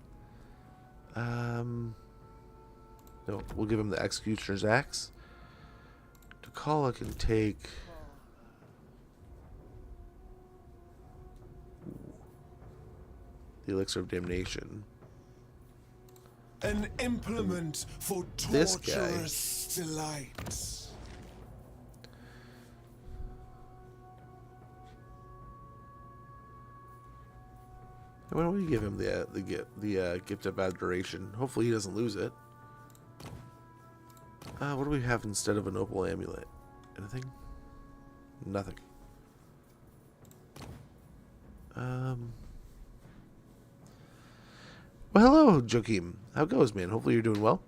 No, we'll give him the Executioner's Axe. Dechala can take the Elixir of Damnation. An implement for This guy. torturous delights. Why don't we give him the gift of adoration? Hopefully he doesn't lose it. What do we have instead of an opal amulet? Anything? Nothing. Well, hello, Joachim. How goes, man? Hopefully you're doing well.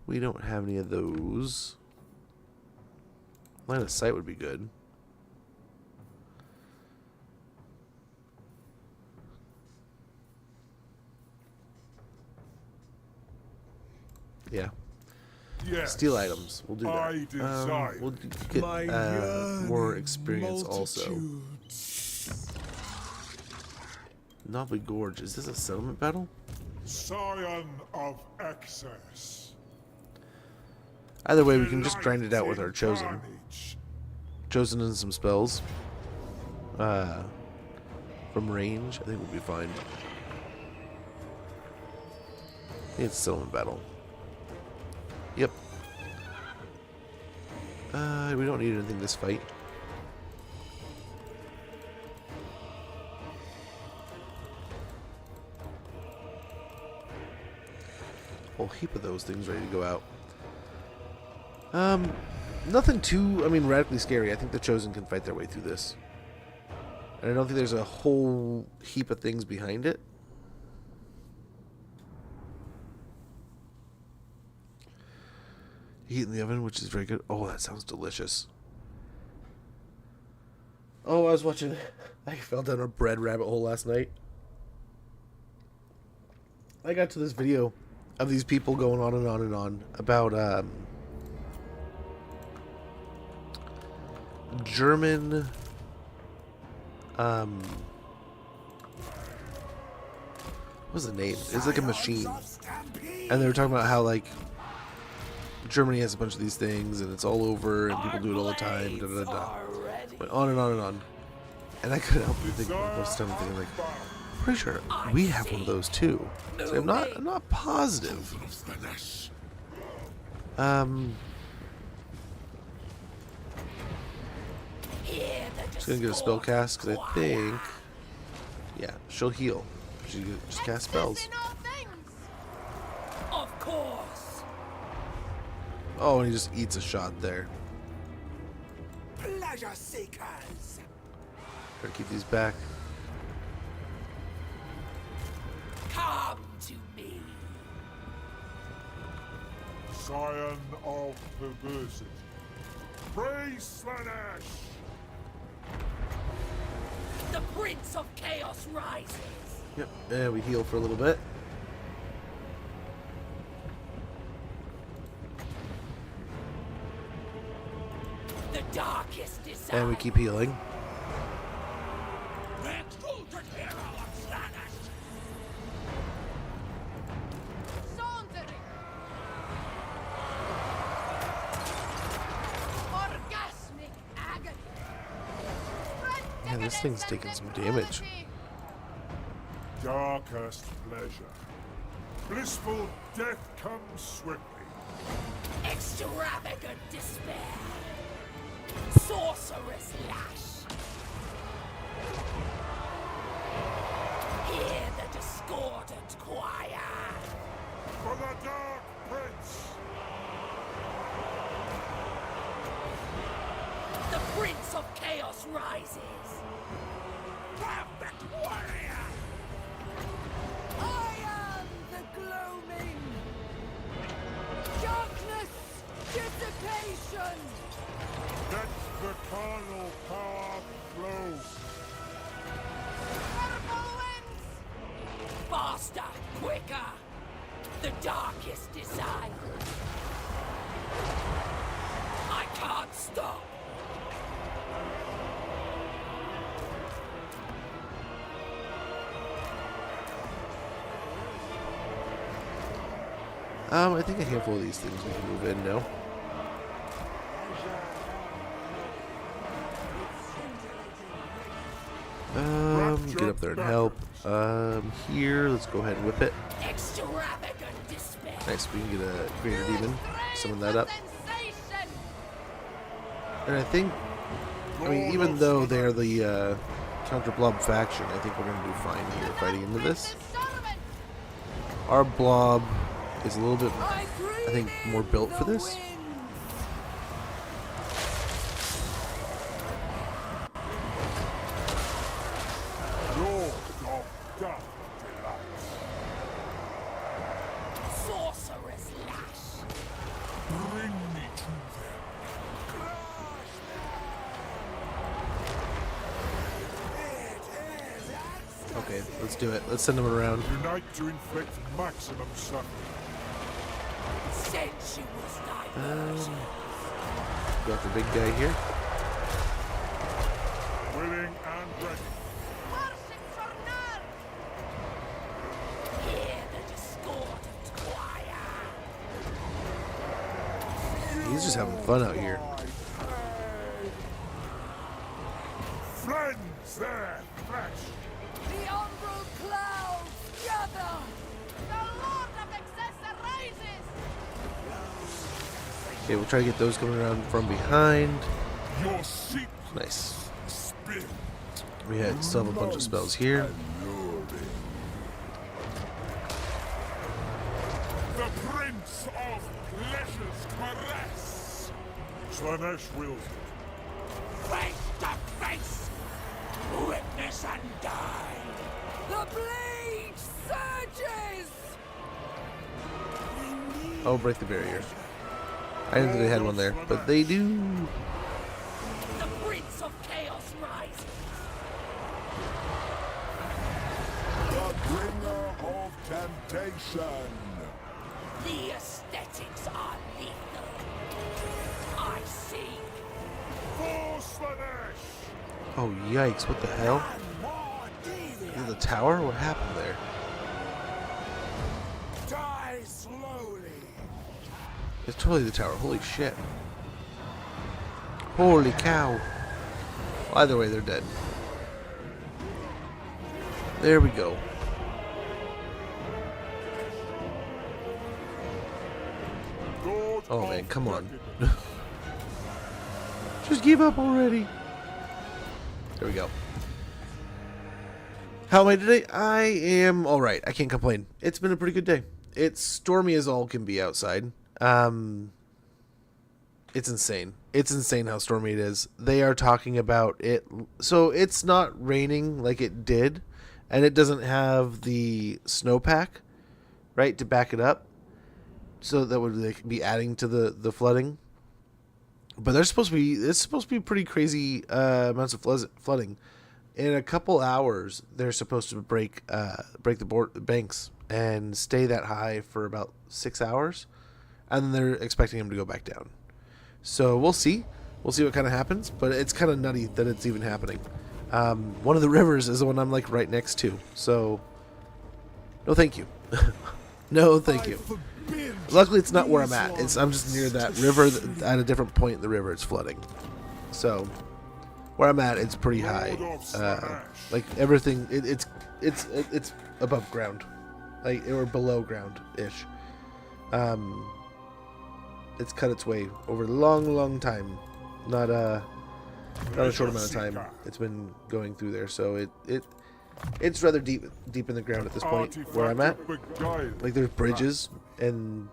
We don't have any of those. Line of sight would be good. Yeah. Yes, Steal items. We'll do that. We'll get more experience also. Nobbly Gorge. Is this a settlement battle? Scion of excess. Either way, we can just grind it out with our Chosen. Chosen and some spells. From range, I think we'll be fine. I think it's a settlement battle. We don't need anything this fight. Whole heap of those things ready to go out. Nothing too, radically scary. I think the Chosen can fight their way through this. And I don't think there's a whole heap of things behind it. Heat in the oven, which is very good. Oh, that sounds delicious. Oh, I was watching... I fell down a bread rabbit hole last night. I got to this video of these people going on and on and on about German what was the name? It's like a machine. And they were talking about how like Germany has a bunch of these things and it's all over and people do it all the time. Da, da, da, da. Went on and on and on. And I couldn't help but think most of the time thinking like, I'm pretty sure we have one of those too. So I'm not positive. Just gonna get a spell cast because I think, yeah, she'll heal. She just cast spells. Of course. Oh, and he just eats a shot there. Pleasure seekers. Try to keep these back. Come to me. Scion of perversity. Praise Slanesh! The Prince of Chaos rises. Yep, and we heal for a little bit. The darkest desire. And we keep healing. The exalted hero of Slanesh. Saundering. Orgasmic agony. Man, this thing's taking some damage. Darkest pleasure. Blissful death comes swiftly. Extravagant despair. Sorcerer's lash. Hear the discordant choir. For the Dark Prince! The Prince of Chaos rises. Perfect warrior. I am the gloaming. Darkness, dissipation. Let the carnal power flow. Purple winds. Faster, quicker. The darkest desire. I can't stop. I think a handful of these things we can move in now. Get up there and help. Here, let's go ahead and whip it. Extravagant despair. Nice, we can get a greater demon. Summon that up. And I think, even though they're the counter blob faction, I think we're going to do fine here fighting into this. Our blob is a little bit, I think, more built for this. Lord of Death delights. Sorcerer's lash. Bring me to them. Okay, let's do it. Let's send them around. Unite to inflict maximum suffering. Sensuous diversion. Go after big guy here. Willing and ready. Hear the discordant choir. He's just having fun out here. Friends their flesh. The umbral clouds gather. The Lord of Excess rises. Okay, we'll try to get those coming around from behind. Your secret Nice. spirit. We still have a bunch of spells here. The Prince of Pleasure's caress. Slanesh wills it. Face to face! Witness and die! The blade surges! Oh, break the barrier. I didn't think they had one there, but they do. The Prince of Chaos rises. The bringer of temptation. The aesthetics are lethal. I seek. For Slanesh. Oh, yikes. What the hell? Is it the tower? What happened there? Die slowly. It's totally the tower. Holy shit. Holy cow. Well, either way, they're dead. There we go. Oh man, come on. Just give up already. There we go. How am I today? I am alright. I can't complain. It's been a pretty good day. It's stormy as all can be outside. It's insane. It's insane how stormy it is. They are talking about it. So it's not raining like it did, and it doesn't have the snowpack, right, to back it up. So that would be adding to the flooding. But it's supposed to be pretty crazy amounts of flooding. In a couple hours, they're supposed to break the banks and stay that high for about 6 hours, and then they're expecting them to go back down. So we'll see. We'll see what kind of happens, but it's kind of nutty that it's even happening. One of the rivers is the one I'm like right next to. So no, thank you. No, thank you. Luckily, it's not where I'm at. I'm just near that river. At a different point in the river, it's flooding. So where I'm at, it's pretty high. Like everything, it's above ground, like or below ground ish. It's cut its way over a long time, not a short amount of time. It's been going through there, so it's rather deep in the ground at this point where I'm at. Like there's bridges and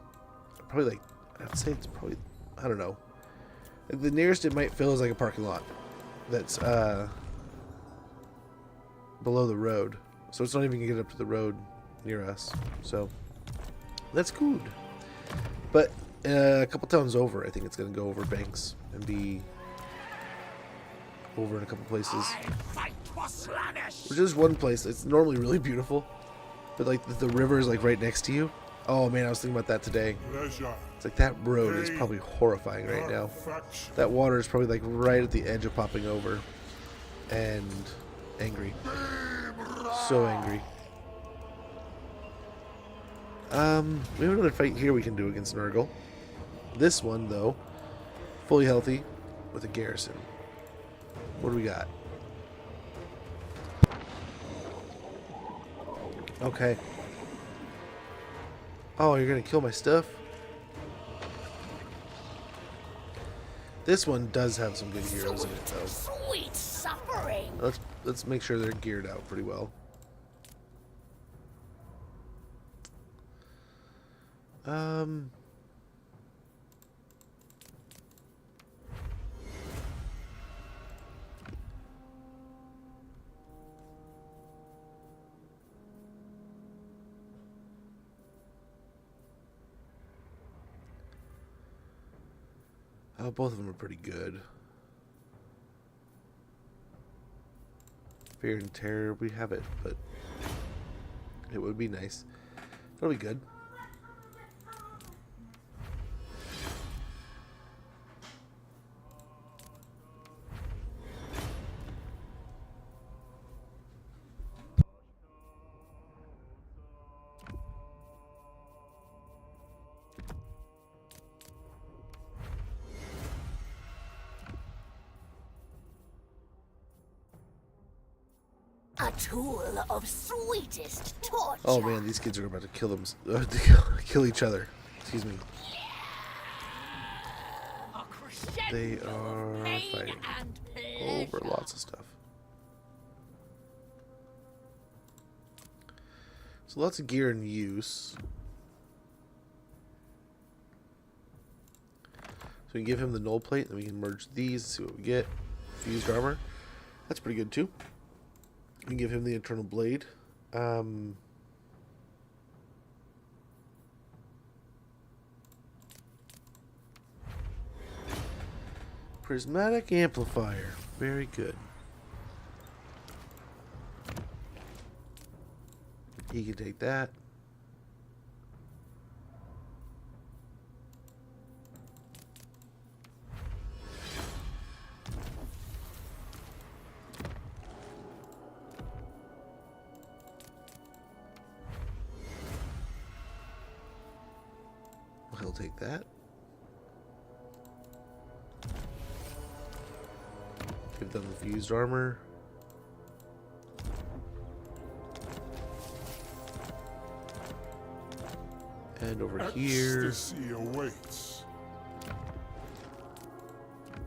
probably like I'd say it's probably I don't know. The nearest it might fill is like a parking lot that's below the road, so it's not even gonna get up to the road near us. So that's good. But a couple towns over, I think it's gonna go over banks and be over in a couple places. Which is one place. It's normally really beautiful, but like the river is like right next to you. Oh man, I was thinking about that today. It's like that road is probably horrifying right now. That water is probably like right at the edge of popping over, and angry, so angry. We have another fight here we can do against Nurgle. This one though, fully healthy, with a garrison. What do we got? Okay. Oh, you're gonna kill my stuff? This one does have some good heroes in it, though. Sweet suffering. Let's make sure they're geared out pretty well. Oh, both of them are pretty good. Fear and terror, we have it, but it would be nice. That'll be good. A tool of sweetest torture. Oh man, these kids are about to kill them, kill each other. Excuse me. They are fighting over lots of stuff. So lots of gear in use. So we can give him the null plate, then we can merge these and see what we get. Fused armor. That's pretty good too. We can give him the eternal blade. Prismatic amplifier. Very good. He can take that. He'll take that. Give them the fused armor. And over here. Ecstasy awaits.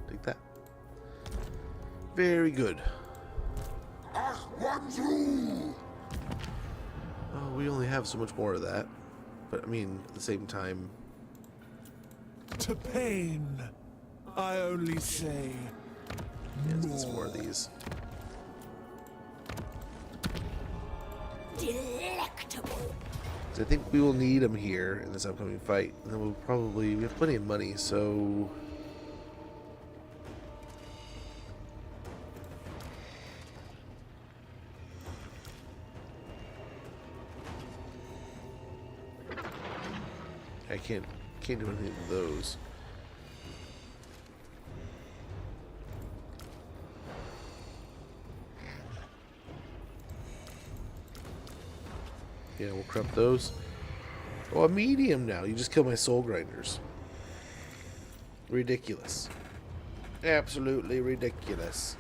Take that. Very good. As one's rule. Oh, we only have so much more of that. But I mean, at the same time. To pain, I only say. Yeah, let's get some more of these. Delectable. So I think we will need them here in this upcoming fight. And then we have plenty of money, so. I can't do anything with those. Yeah, we'll corrupt those. Oh, a medium now. You just kill my soul grinders. Ridiculous. Absolutely ridiculous.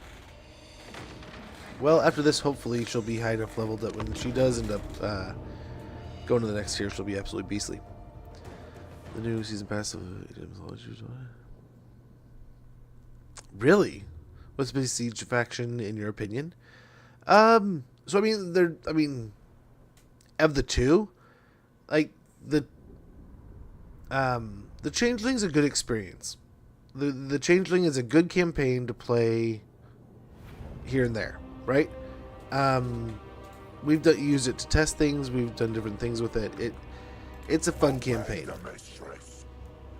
Well, after this, hopefully she'll be high enough leveled that when she does end up going to the next tier, she'll be absolutely beastly. The new season pass of really? What's the siege faction in your opinion? So I mean, of the two, like the Changeling's a good experience. The Changeling is a good campaign to play here and there, right? We've used it to test things. We've done different things with it. It's a fun campaign.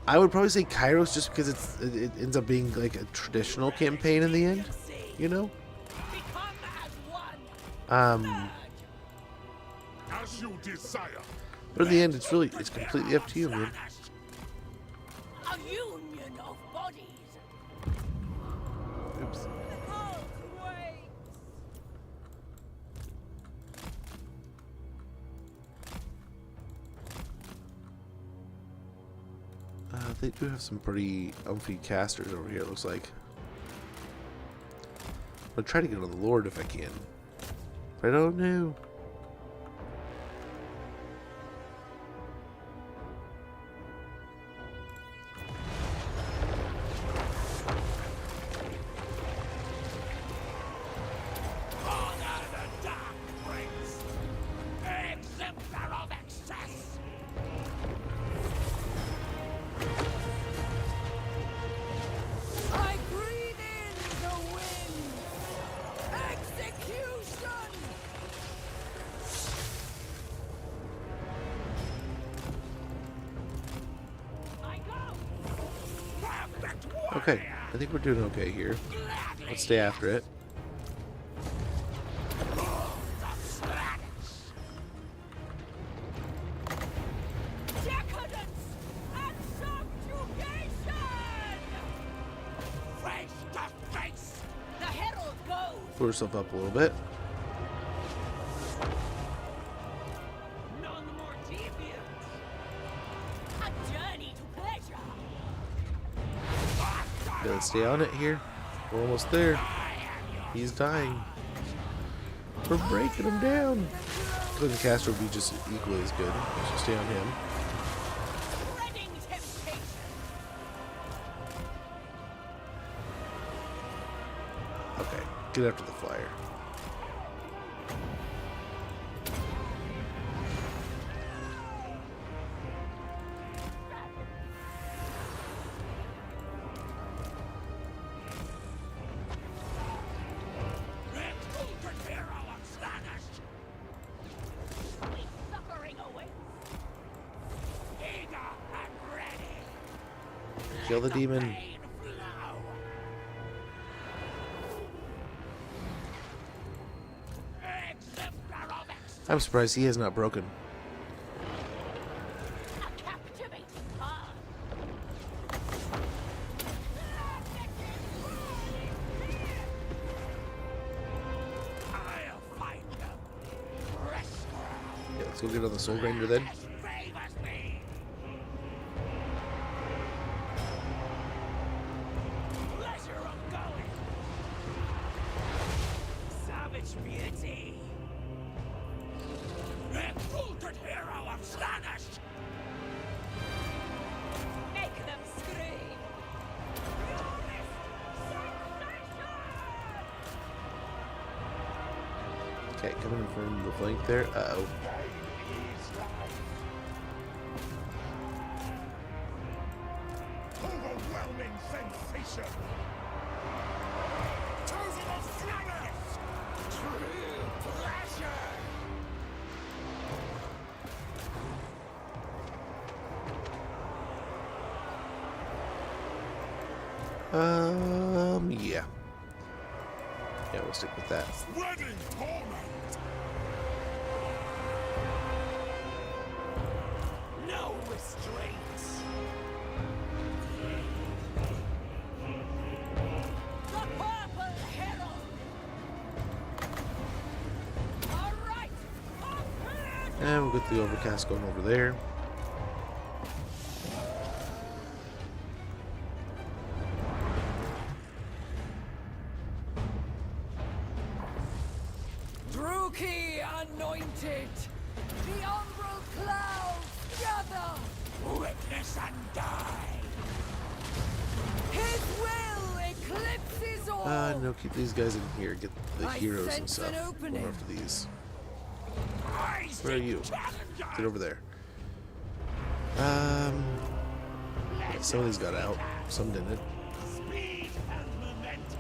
I would probably say Kairos just because it ends up being like a traditional campaign in the end, you know? As you desire. But in the end, it's completely up to you, man. A union of bodies. Oops. They do have some pretty umphy casters over here, it looks like. I'll try to get on the Lord if I can. But I don't know. Okay, I think we're doing okay here. Let's stay after it. Pull herself up a little bit. Gotta stay on it here. We're almost there. He's dying. We're breaking him down. The caster would be just equally as good. So stay on him. get after the flyer. Kill the demon. I'm surprised he has not broken. Yeah, let's go get on the soul grinder then. Okay, coming in from the flank there. Uh-oh. Overwhelming sensation. Chosen of slanners. True pleasure. Yeah. Yeah, we'll stick with that. Spreading torment. No restraints. The Purple Herald. All right. And we'll get the overcast going over there. Anointed, the umbral clouds gather. Witness and die. His will eclipses all. No, keep these guys in here. Get the heroes and sense stuff. an opening. Go after these. Where are you? Get over there. Yeah, some of these got out. Some didn't. Speed and momentum.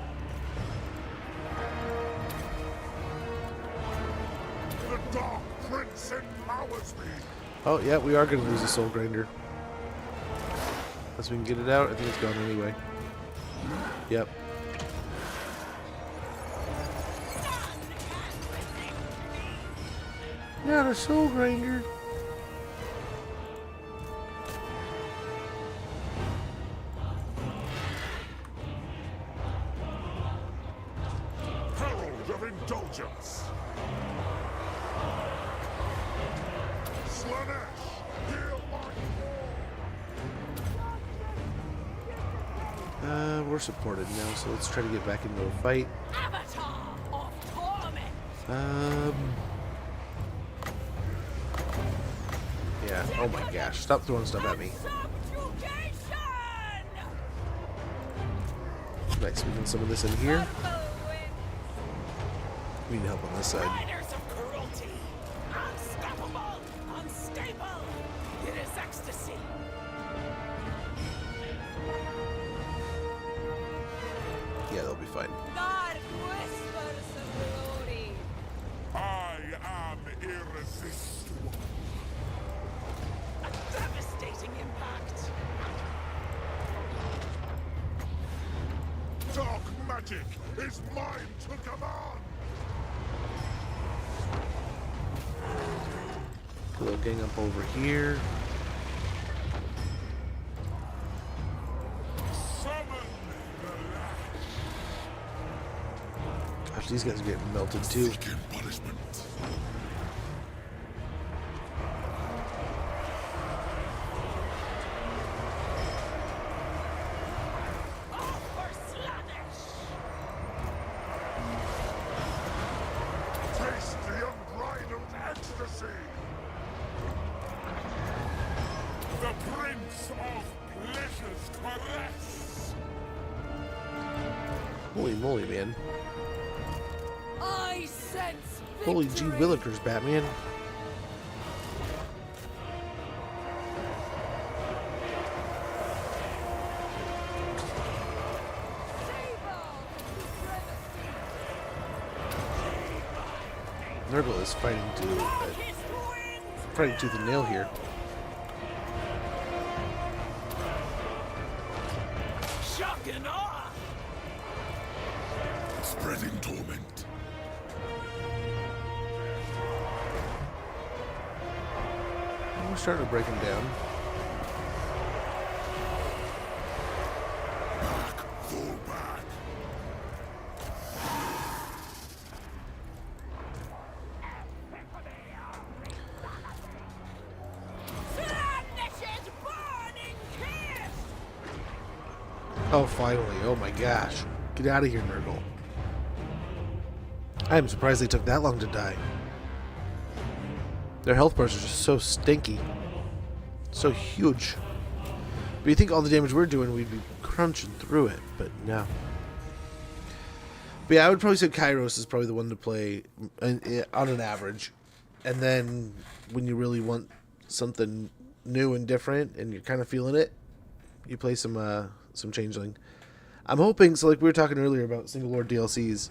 The Dark Prince empowers me. Oh, yeah, we are going to lose the soul grinder. Unless we can get it out. I think it's gone anyway. Yep. Not a soul grinder. Herald of Indulgence. Slanesh, heal my We're supported now, so let's try to get back into a fight. Avatar of Torment. Yeah, oh my gosh, stop throwing stuff at me. Nice, we can summon this in here. We need help on this side. Riders of cruelty. Unstoppable. Unstable. It is ecstasy. Yeah, they'll be fine. Dark whispers of glory. I am irresistible. A devastating impact. Dark magic is mine to command. We'll gang up over here. Summon the Gosh, these guys are getting melted too. Seeking punishment. Taste the unbridled ecstasy. The Prince of Pleasure's caress. Holy moly, man. I sense Holy gee willikers, Batman. Nurgle is fighting tooth and nail here. Shock and awe! Spreading torment. We're starting to break him down. Back, fall back. Slugish's burning kiss! Oh, finally. Oh my gosh. Get out of here, Nurgle. I am surprised they took that long to die. Their health bars are just so stinky. So huge. But you think all the damage we're doing, we'd be crunching through it, but no. But yeah, I would probably say Kairos is probably the one to play on an average. And then when you really want something new and different and you're kind of feeling it, you play some Changeling. I'm hoping, so like we were talking earlier about single lord DLCs,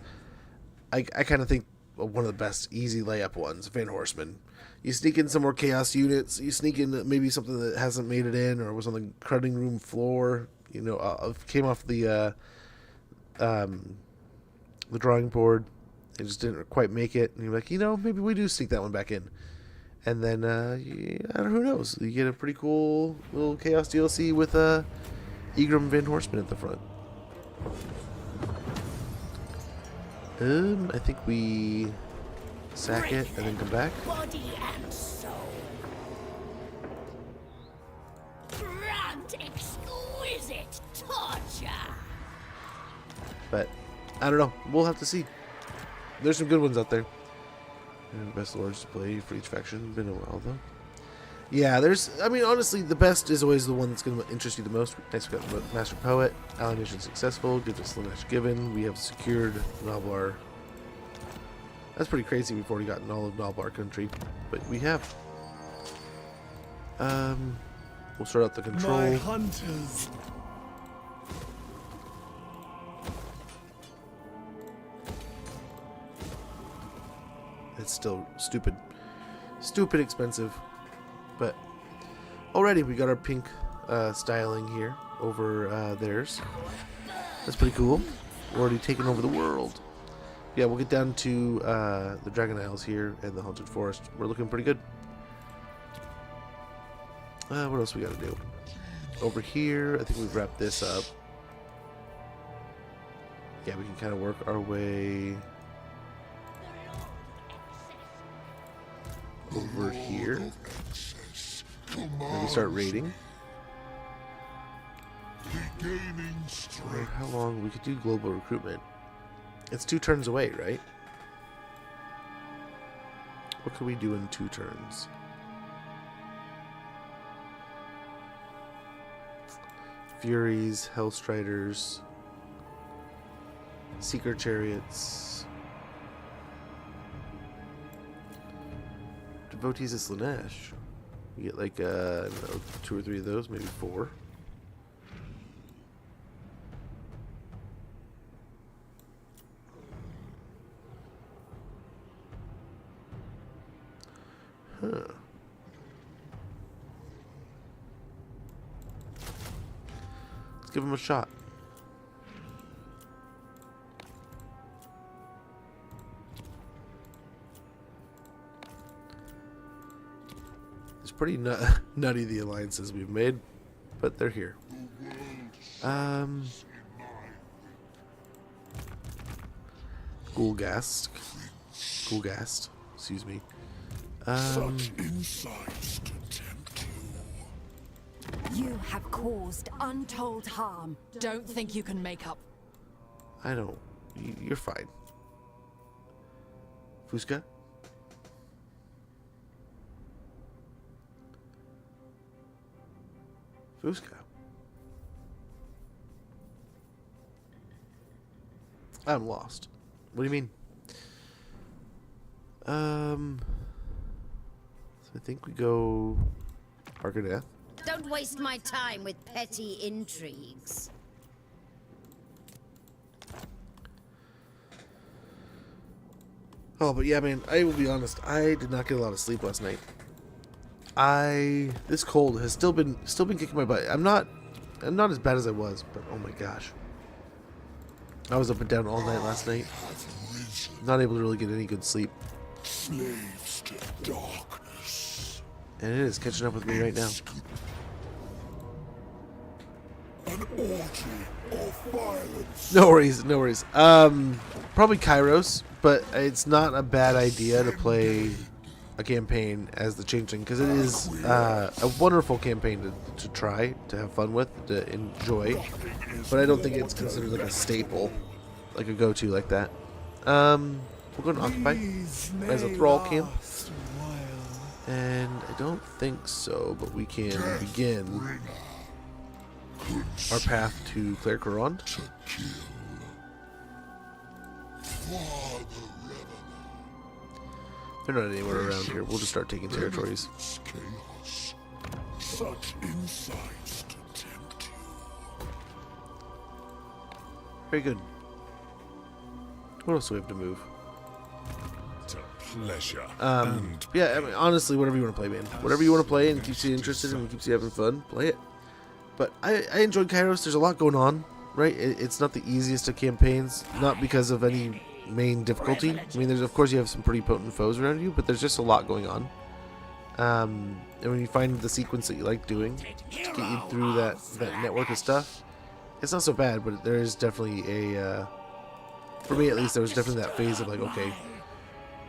I kind of think one of the best easy layup ones, Van Horseman. You sneak in some more Chaos units, you sneak in maybe something that hasn't made it in or was on the crowding room floor, you know, came off the drawing board, it just didn't quite make it, and you're like, you know, maybe we do sneak that one back in. And then, I don't know, who knows, you get a pretty cool little Chaos DLC with Egram Van Horseman at the front. I think we sack it and then come back. Body and soul. Grant exquisite torture. But I don't know. We'll have to see. There's some good ones out there. And best lords to play for each faction. Been a while though. Yeah, I mean, honestly, the best is always the one that's going to interest you the most. Next, we got the Master Poet. Ally mission successful. Gives us Slanesh given. We have secured Nalbar. That's pretty crazy. We've already gotten all of Nalbar country, but we have. We'll start out the control. My hunters. It's still stupid expensive. But already we got our pink styling here over theirs. That's pretty cool. We're already taking over the world. Yeah, we'll get down to the Dragon Isles here and the Haunted Forest. We're looking pretty good. What else we got to do? Over here, I think we've wrapped this up. Yeah, we can kind of work our way over here. Maybe start raiding. Or how long we could do global recruitment? It's 2 turns away, right? What can we do in 2 turns? Furies, Hellstriders, Seeker Chariots, Devotees of Slanesh. You get like, I don't know, 2 or 3 of those, maybe 4. Huh. Let's give him a shot. It's pretty nutty, the alliances we've made, but they're here. Ghoulgast, excuse me. Such insights to tempt you. You have caused untold harm. Don't think you can make up. I don't. You're fine. Fusca? Fusca? I'm lost. What do you mean? So I think we go Arc of Death. Don't waste my time with petty intrigues. Oh, but yeah, man, I will be honest. I did not get a lot of sleep last night. This cold has still been kicking my butt. I'm not as bad as I was, but oh my gosh. I was up and down all night last night. Not able to really get any good sleep. Slaves to darkness. And it is catching up with me right now. An orgy of violence. No worries, no worries. Probably Kairos, but it's not a bad idea to play a campaign as the Changeling, because it is a wonderful campaign to try, to have fun with, to enjoy. But I don't think it's considered like a staple, like a go-to like that. We're going to Occupy as a thrall camp. And I don't think so, but we can begin our path to Claire Coron. They're not anywhere around here. We'll just start taking territories. Such insights to tempt you. Very good. What else do we have to move? To pleasure. Yeah, I mean, honestly, whatever you want to play, man. Whatever you want to play and keeps you interested and keeps you having fun, play it. But I enjoyed Kairos. There's a lot going on, right? It's not the easiest of campaigns, not because of any main difficulty. I mean, there's, of course, you have some pretty potent foes around you, but there's just a lot going on. And when you find the sequence that you like doing to get you through that network of stuff, it's not so bad. But there is definitely a, for me at least, there was definitely that phase of like, okay,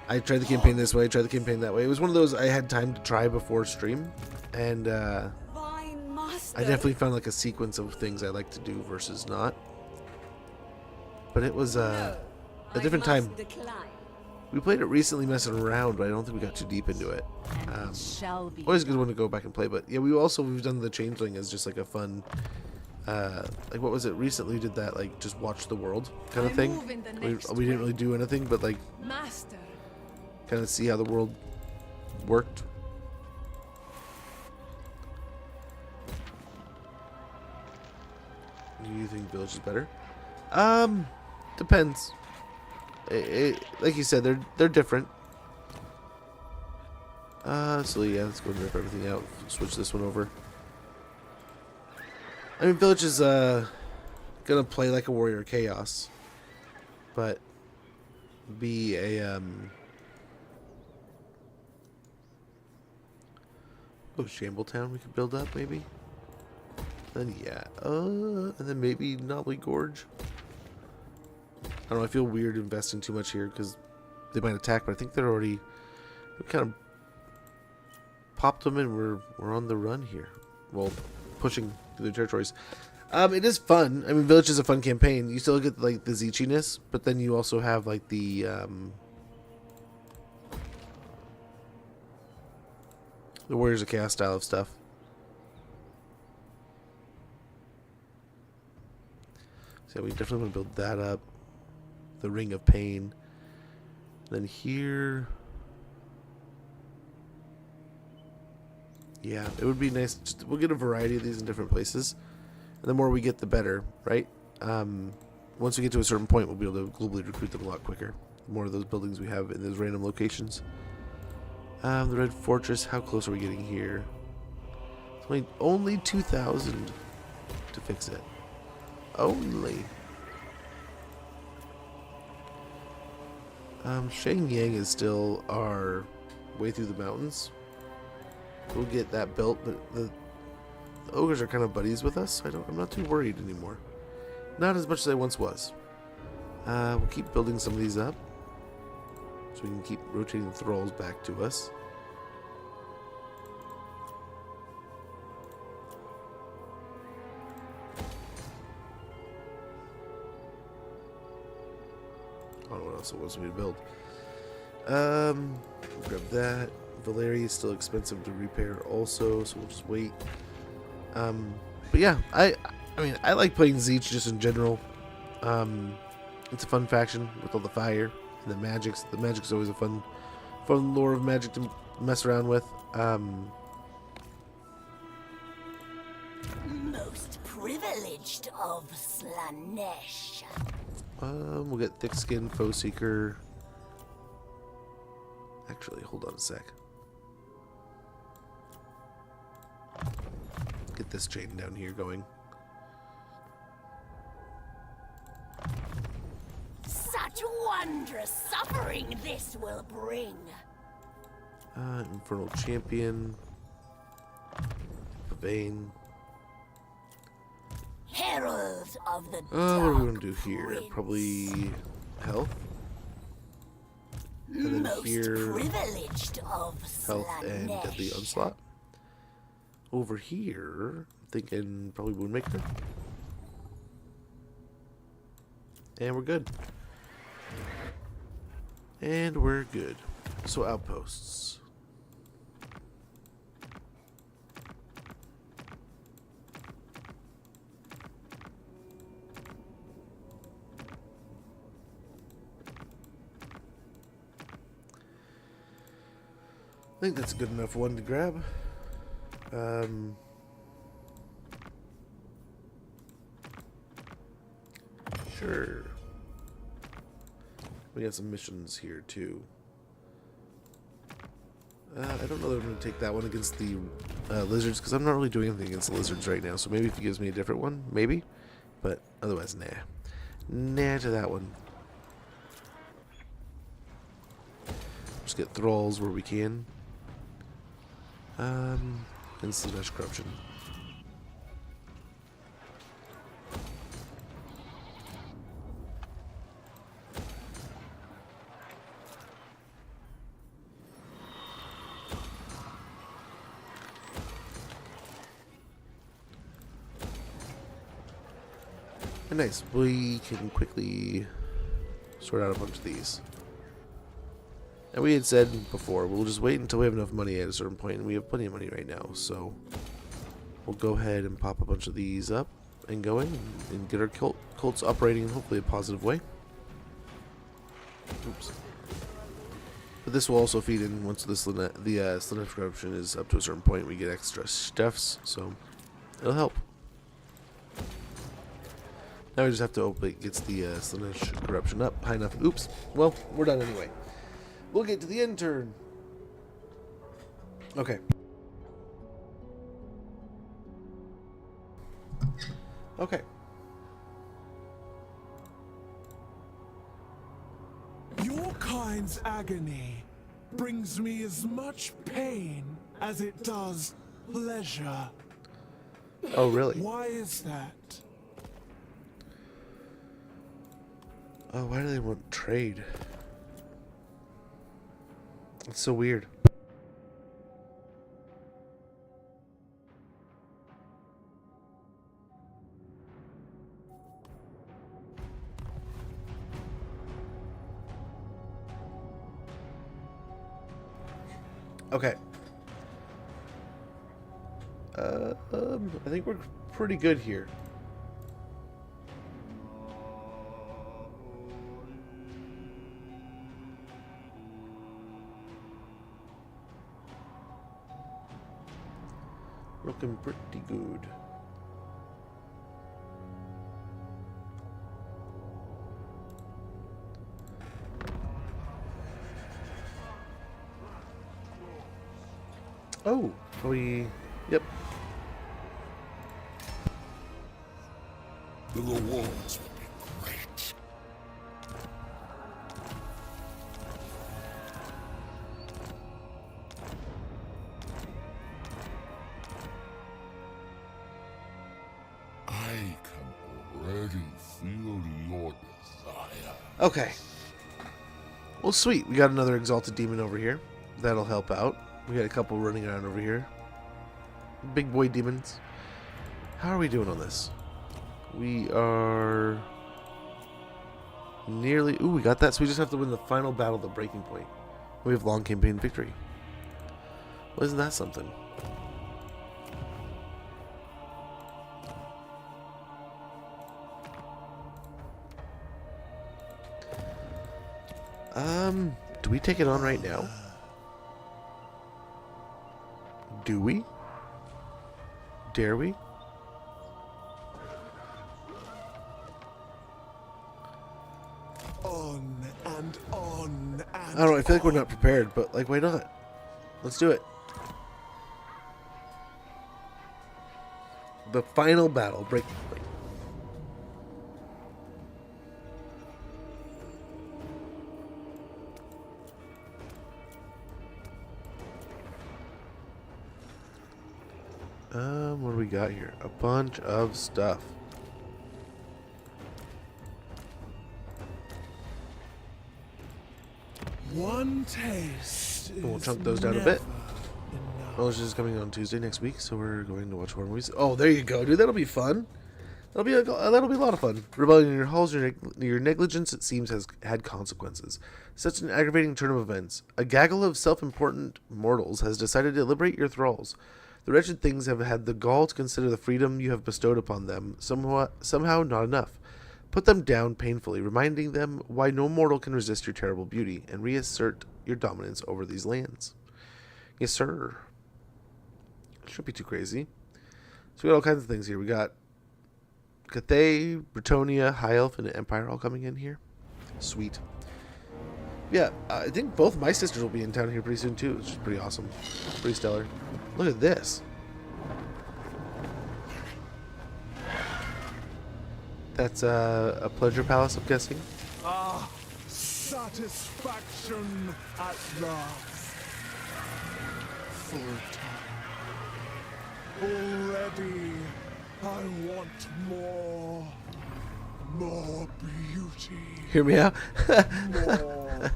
I tried the campaign this way, I tried the campaign that way. It was one of those I had time to try before stream, and I definitely found like a sequence of things I like to do versus not. But it was a different time. We played it recently messing around, but I don't think we got too deep into it. Always a good one to go back and play. But yeah, we've done the Changeling as just like a fun, like what was it? Recently we did that like just watch the world kind of thing. We didn't really do anything, but like kind of see how the world worked. Do you think Village is better? Depends. Like you said, they're different. So yeah, let's go and rip everything out. Switch this one over. I mean, Village is gonna play like a Warrior Chaos, but be a Shambletown we could build up maybe. Then yeah, and then maybe Knobbly Gorge. I don't know, I feel weird investing too much here because they might attack, but I think they're already, we kind of popped them and we're on the run here. Well, pushing through their territories. It is fun. I mean, Village is a fun campaign. You still get like the Zeechiness, but then you also have like the Warriors of Chaos style of stuff. So yeah, we definitely want to build that up. The Ring of Pain. Then here, yeah, it would be nice. We'll get a variety of these in different places, and the more we get, the better, right? Once we get to a certain point, we'll be able to globally recruit them a lot quicker. The more of those buildings we have in those random locations. The Red Fortress. How close are we getting here? It's only 2,000 to fix it. Only. Shenyang is still our way through the mountains. We'll get that built, but the ogres are kind of buddies with us. I'm not too worried anymore. Not as much as I once was. We'll keep building some of these up, so we can keep rotating the thralls back to us. I don't know what else it was we to build. Grab that. Valeria is still expensive to repair also, so we'll just wait. But yeah, I mean, I like playing Zeech just in general. It's a fun faction with all the fire and the magics. The magic's always a fun fun lore of magic to mess around with. Most privileged of Slanesh. We'll get thick skin, foe seeker. Actually, hold on a sec. Get this chain down here going. Such wondrous suffering this will bring. Infernal Champion. Vein. Herald of the What are we gonna do here? Prince. Probably health. And then Most here, privileged of health and Slanesh. deadly onslaught. Over here, I'm thinking probably Woundmaker. And we're good. And we're good. So outposts. I think that's a good enough one to grab. Sure. We got some missions here too. I don't know that I'm going to take that one against the lizards, because I'm not really doing anything against the lizards right now. So maybe if he gives me a different one, maybe. But otherwise, nah. Nah to that one. Just get thralls where we can. And Slanesh corruption. And nice, we can quickly sort out a bunch of these. And we had said before, we'll just wait until we have enough money at a certain point, and we have plenty of money right now, so we'll go ahead and pop a bunch of these up and going, and get our cults operating in hopefully a positive way. Oops. But this will also feed in once the Slanesh corruption is up to a certain point, we get extra stuffs, so it'll help. Now we just have to hope it gets the Slanesh corruption up high enough. Oops. Well, we're done anyway. We'll get to the end turn. Okay. Okay. Your kind's agony brings me as much pain as it does pleasure. Oh, really? Why is that? Oh, why do they want trade? It's so weird. Okay. I think we're pretty good here. Looking pretty good. Oh, yep. The rewards will be great. I can already feel your desire. Okay. Well, sweet. We got another exalted demon over here. That'll help out. We got a couple running around over here. Big boy demons. How are we doing on this? We are nearly... Ooh, we got that. So we just have to win the final battle, the breaking point. We have long campaign victory. Well, isn't that something? Do we take it on right now? Do we? Dare we? On and on and I don't know, I feel like we're not prepared, but like, why not? Let's do it. The final battle, breaking point. What do we got here? A bunch of stuff. one taste. We'll is chunk those down a never bit. enough. Well, this is coming on Tuesday next week, so we're going to watch horror movies. Oh, there you go, dude. That'll be fun. That'll be a lot of fun. Rebelling in your halls, your negligence, it seems, has had consequences. Such an aggravating turn of events. A gaggle of self-important mortals has decided to liberate your thralls. The wretched things have had the gall to consider the freedom you have bestowed upon them somehow not enough. Put them down painfully, reminding them why no mortal can resist your terrible beauty, and reassert your dominance over these lands. Yes, sir. Shouldn't be too crazy. So we got all kinds of things here. We got Cathay, Bretonia, High Elf, and Empire all coming in here. Sweet. Yeah, I think both my sisters will be in town here pretty soon too, which is pretty awesome. Pretty stellar. Look at this. That's a pleasure palace, I'm guessing. Ah, satisfaction at last. For a time. Already, I want more. More beauty. Hear me out. More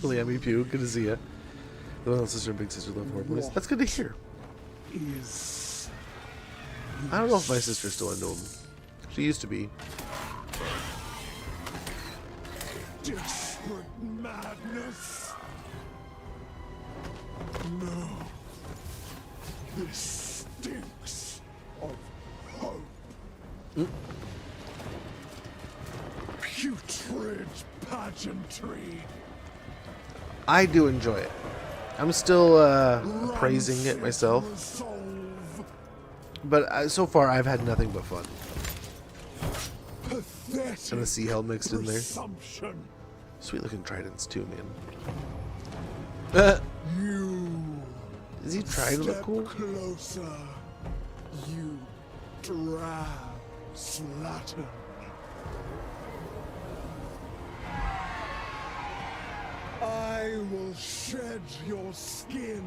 Liam Pew, good to see ya. The little sister and big sister love horror movies. That's good to hear. is I don't know if my sister's still into them. She used to be. desperate madness. No. This stinks of hope. Putrid pageantry. I do enjoy it. I'm still praising it myself. Resolve. But so far, I've had nothing but fun. Pathetic And the sea hell mixed in there. presumption. Sweet looking tridents too, man. You Is he trying to look step cool? closer. You drab slattern. I will shed your skin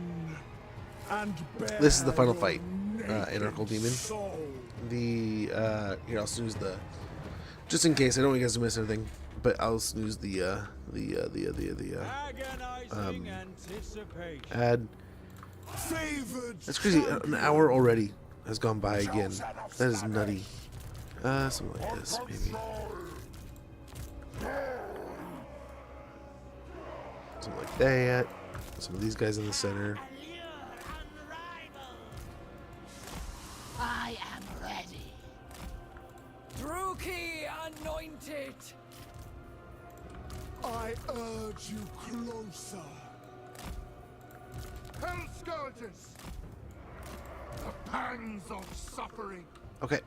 and bear This is the final your fight. naked Anarchal Demon. soul. The here, I'll snooze the, just in case I don't want you guys to miss anything, but I'll snooze the ad. Favored That's crazy. An champion. hour already has gone by again. That is nutty. Something like this, maybe. Something like that. Some of these guys in the center. I am ready. Druki anointed. I urge you closer. Hell scourges! The pangs of suffering! Okay,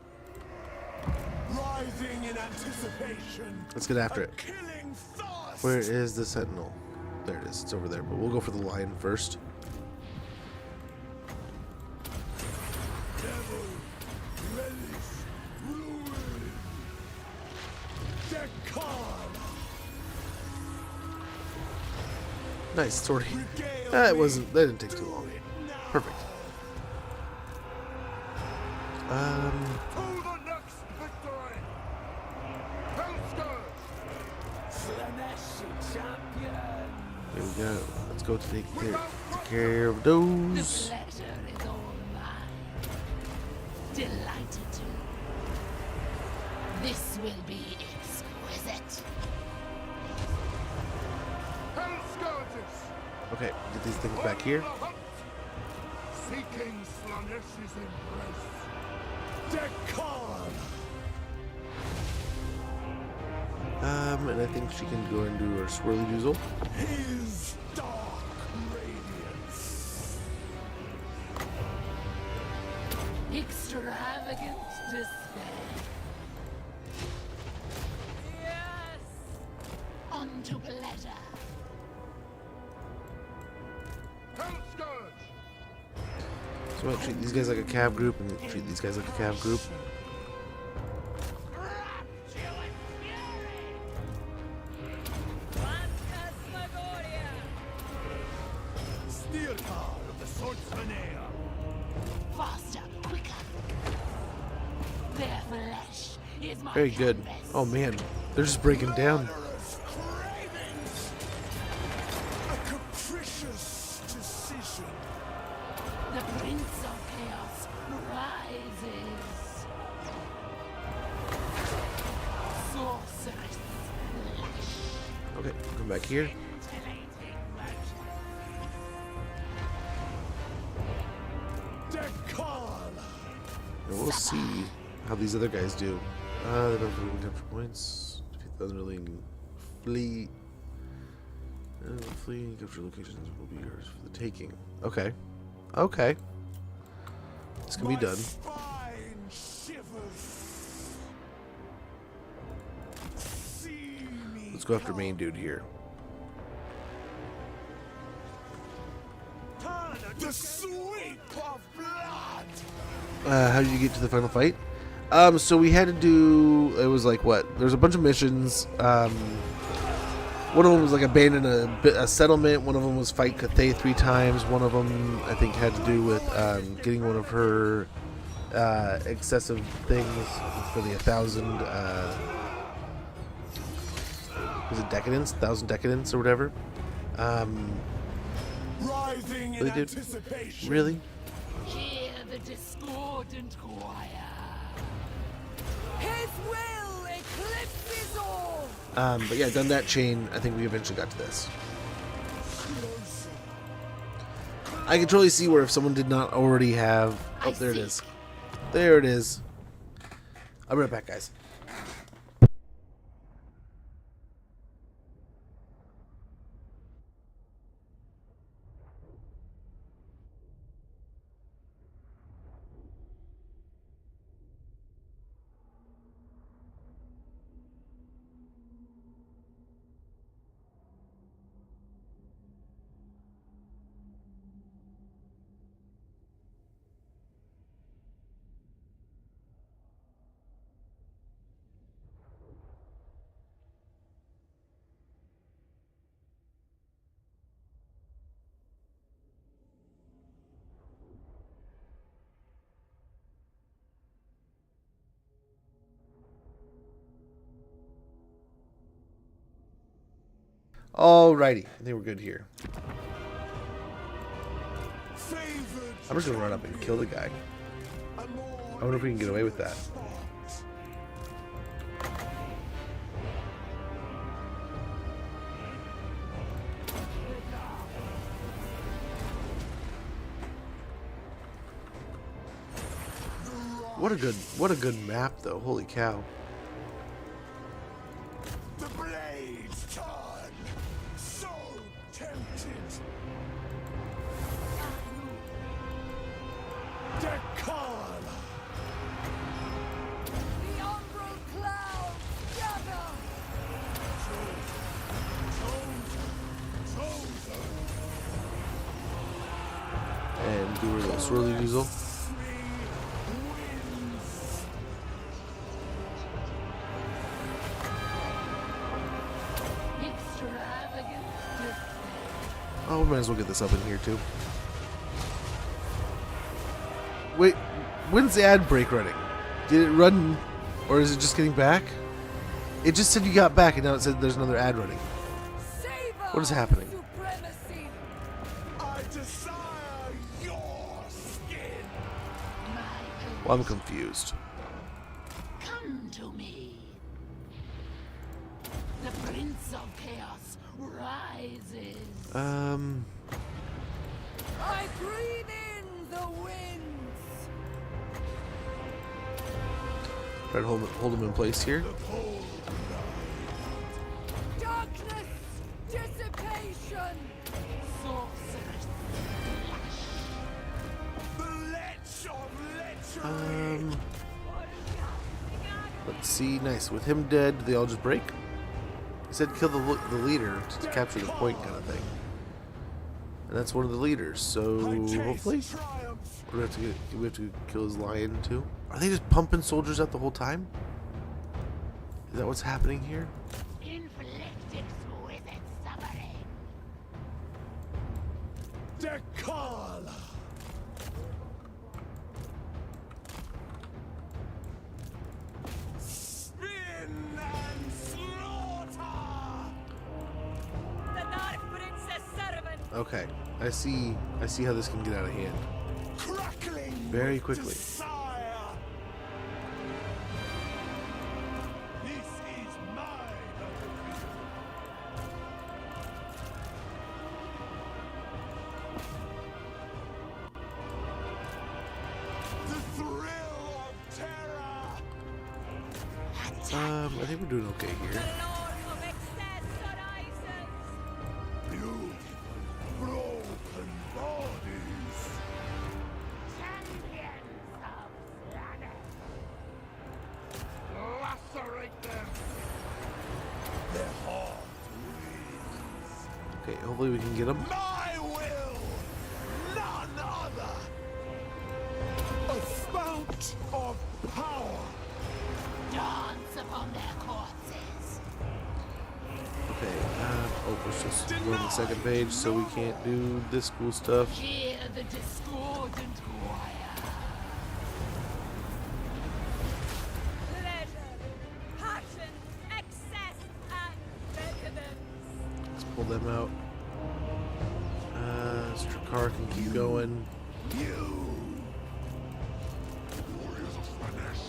Rising in anticipation. let's get after A it. killing thirst. Where is the sentinel? There it is. It's over there. But we'll go for the lion first. Devil, relish, ruin. Dechala. Nice. It's already. Regale It me. wasn't. That didn't take too long. Perfect. To the next victory! Hell scourge! There we go. Let's go to take care of those. Pleasure is all mine. Delighted to. This will be exquisite. Hell scourges! Okay, get these things back here. Seeking Slanesh's embrace. Dechala. And I think she can go and do her swirly doozle. His dark radiance. Extravagant display. Yes! Unto pleasure. So I treat these guys like a cab group and treat these guys like a cab group. Faster, quicker. Their flesh is my Very good. canvas. Oh man, they're just breaking down. A capricious decision. The Prince of Chaos rises. Sorceress lash. Okay, come back here. Dechala. And we'll see how these other guys do. They don't have capture points. Defeat the unwilling flee. Flee and capture locations will be yours for the taking. Okay. Okay. This can be done. Spine shivers. See me. Let's go after main dude here. The sweep of blood. How did you get to the final fight? So we had to do. It was like what? There's a bunch of missions. One of them was like abandon a settlement. One of them was fight Cathay 3 times. One of them I think had to do with getting one of her excessive things for the 1,000. Was it decadence? 1,000 decadence or whatever. Rising in Really, dude? anticipation. Really? Hear the discordant choir. His will eclipses all! But yeah, done that chain. I think we eventually got to this. I can totally see where if someone did not already have. Oh, there it is. There it is. I'll be right back, guys. Alrighty, I think we're good here. I'm just gonna run up and kill the guy. I wonder if we can get away with that. What a good map though. Holy cow. The blades turn. So tempted. Dechala. The umbral clouds gather! And do a little swirly doozle. Oh, we might as well get this up in here too. Wait, when's the ad break running? Did it run, or is it just getting back? It just said you got back, and now it said there's another ad running. What is happening? Supremacy! I desire your skin. Well, I'm confused. Come to me. The Prince of Chaos rises. I breathe in the winds! Try to hold him in place here. Darkness! Dissipation! Sorceress. The Lech of Lech Let's see. Nice. With him dead, do they all just break? He said kill the leader to capture the point, kind of thing. And that's one of the leaders. So hopefully, we have to kill his lion too. Are they just pumping soldiers out the whole time? Is that what's happening here? Inflict exquisite suffering. Dechala. Spin and slaughter. The Dark Princess servant. Okay, I see how this can get out of hand Crackling very quickly. desire. This is my the thrill of terror. I think we're doing okay here. Lord of excess horizons. Beautiful broken bodies. Champions of planet. Lacerate them. Their heart bleeds. Okay, hopefully we can get him. My will, none other. A fount of power. Dance upon their corpses. Okay, oh, we're just going to the second page, so we can't do this cool stuff. Hear the discordant choir. Pleasure, passion, excess, and decadence. Let's pull them out. Strakar can keep going. Warriors of Slanesh.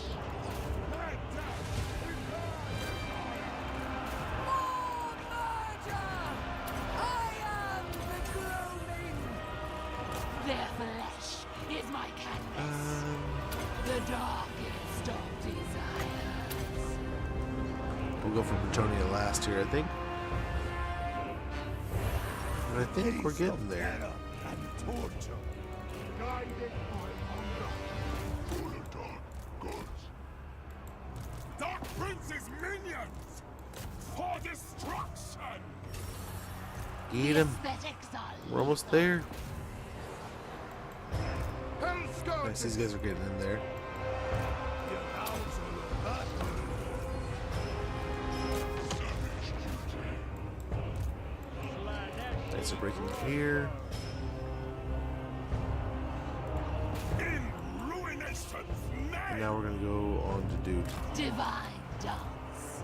More murder! I am the gloaming. Their flesh is my canvas. The darkest of desires. We'll go for Bretonia last here, I think. And I think we're getting there. And torture. Guided by hunger. Full of dark gods. Dark Prince's minions. For destruction. Get him. Aesthetics are We're almost there. Hellscourge. Nice, these guys are getting in there. Nice, they're breaking here. In ruination's And name. now we're gonna go on to Dude. divine dance.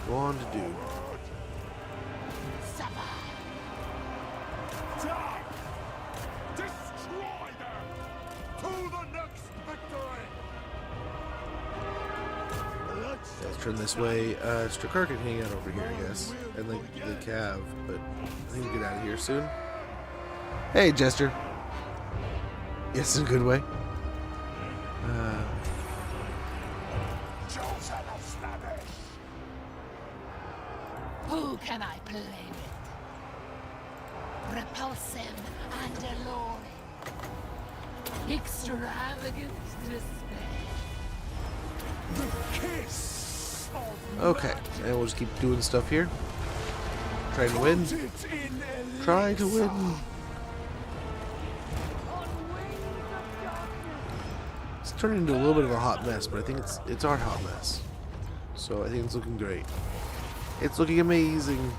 Go on to Dude. Suffer. Die. Destroy them. To the next victory. Let's turn this way. Strakar can hang out over here, I guess. And like the Cav, but I think we'll get out of here soon. Hey, Jester. Yes, in a good way. Chosen of Slanesh. Who can I play with? Repulsive and alluring. Extravagant despair. The kiss of Okay, and we'll just keep doing stuff here. Trying to win. Coated in Try to elixir. win. It's turning into a little bit of a hot mess, but I think it's our hot mess. So I think it's looking great. It's looking amazing.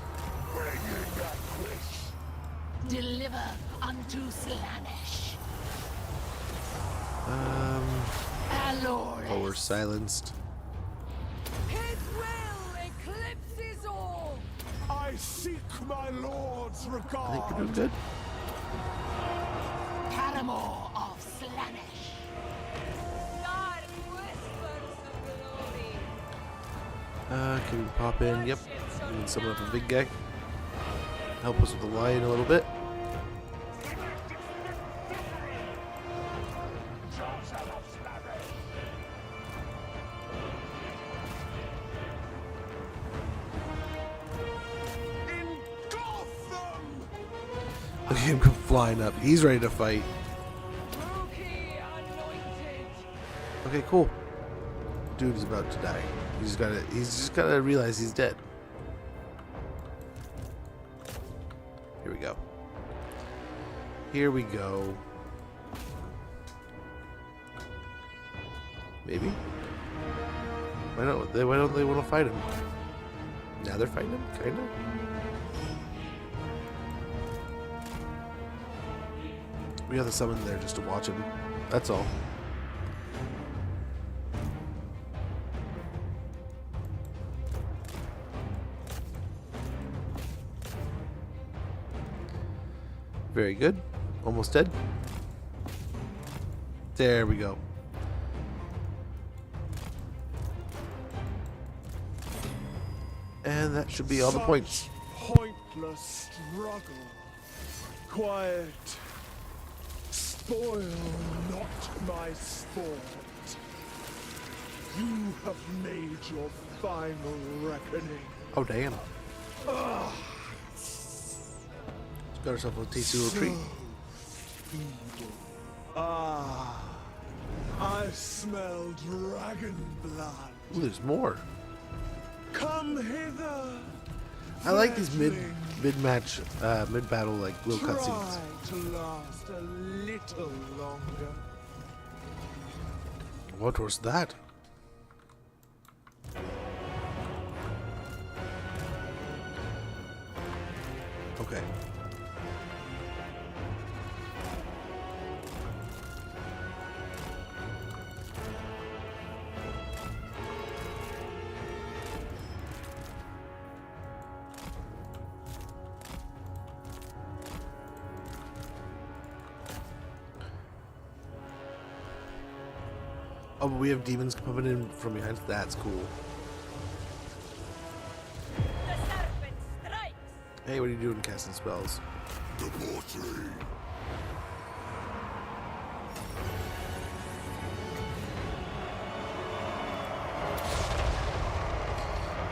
Deliver unto Slanesh. Alluring. Oh, we're silenced. His will eclipses all. I seek my lord's I think regard. we're doing good. Paramour of Slanesh. Dark whispers of glory. Can we pop in? Yep. We can summon up a big guy. Help us with the lion a little bit. Look at him come flying up. He's ready to fight. Rookie anointed. Okay, cool. Dude is about to die. He's just gotta realize he's dead. Here we go. Here we go. Maybe? Why don't they want to fight him? Now they're fighting him, kinda. We have to summon there just to watch him. That's all. Very good. Almost dead. There we go. And that should be all the points. Pointless struggle. Quiet. Spoil not my sport. You have made your final reckoning. Oh, damn. Got herself a tasty little treat. Ah, I smell dragon blood. Ooh, there's more. Come hither. I like these mid-match, mid-battle like little cutscenes. Try to last a little longer. What was that? Okay. Oh, but we have demons coming in from behind. That's cool. The serpent strikes. Hey, what are you doing casting spells?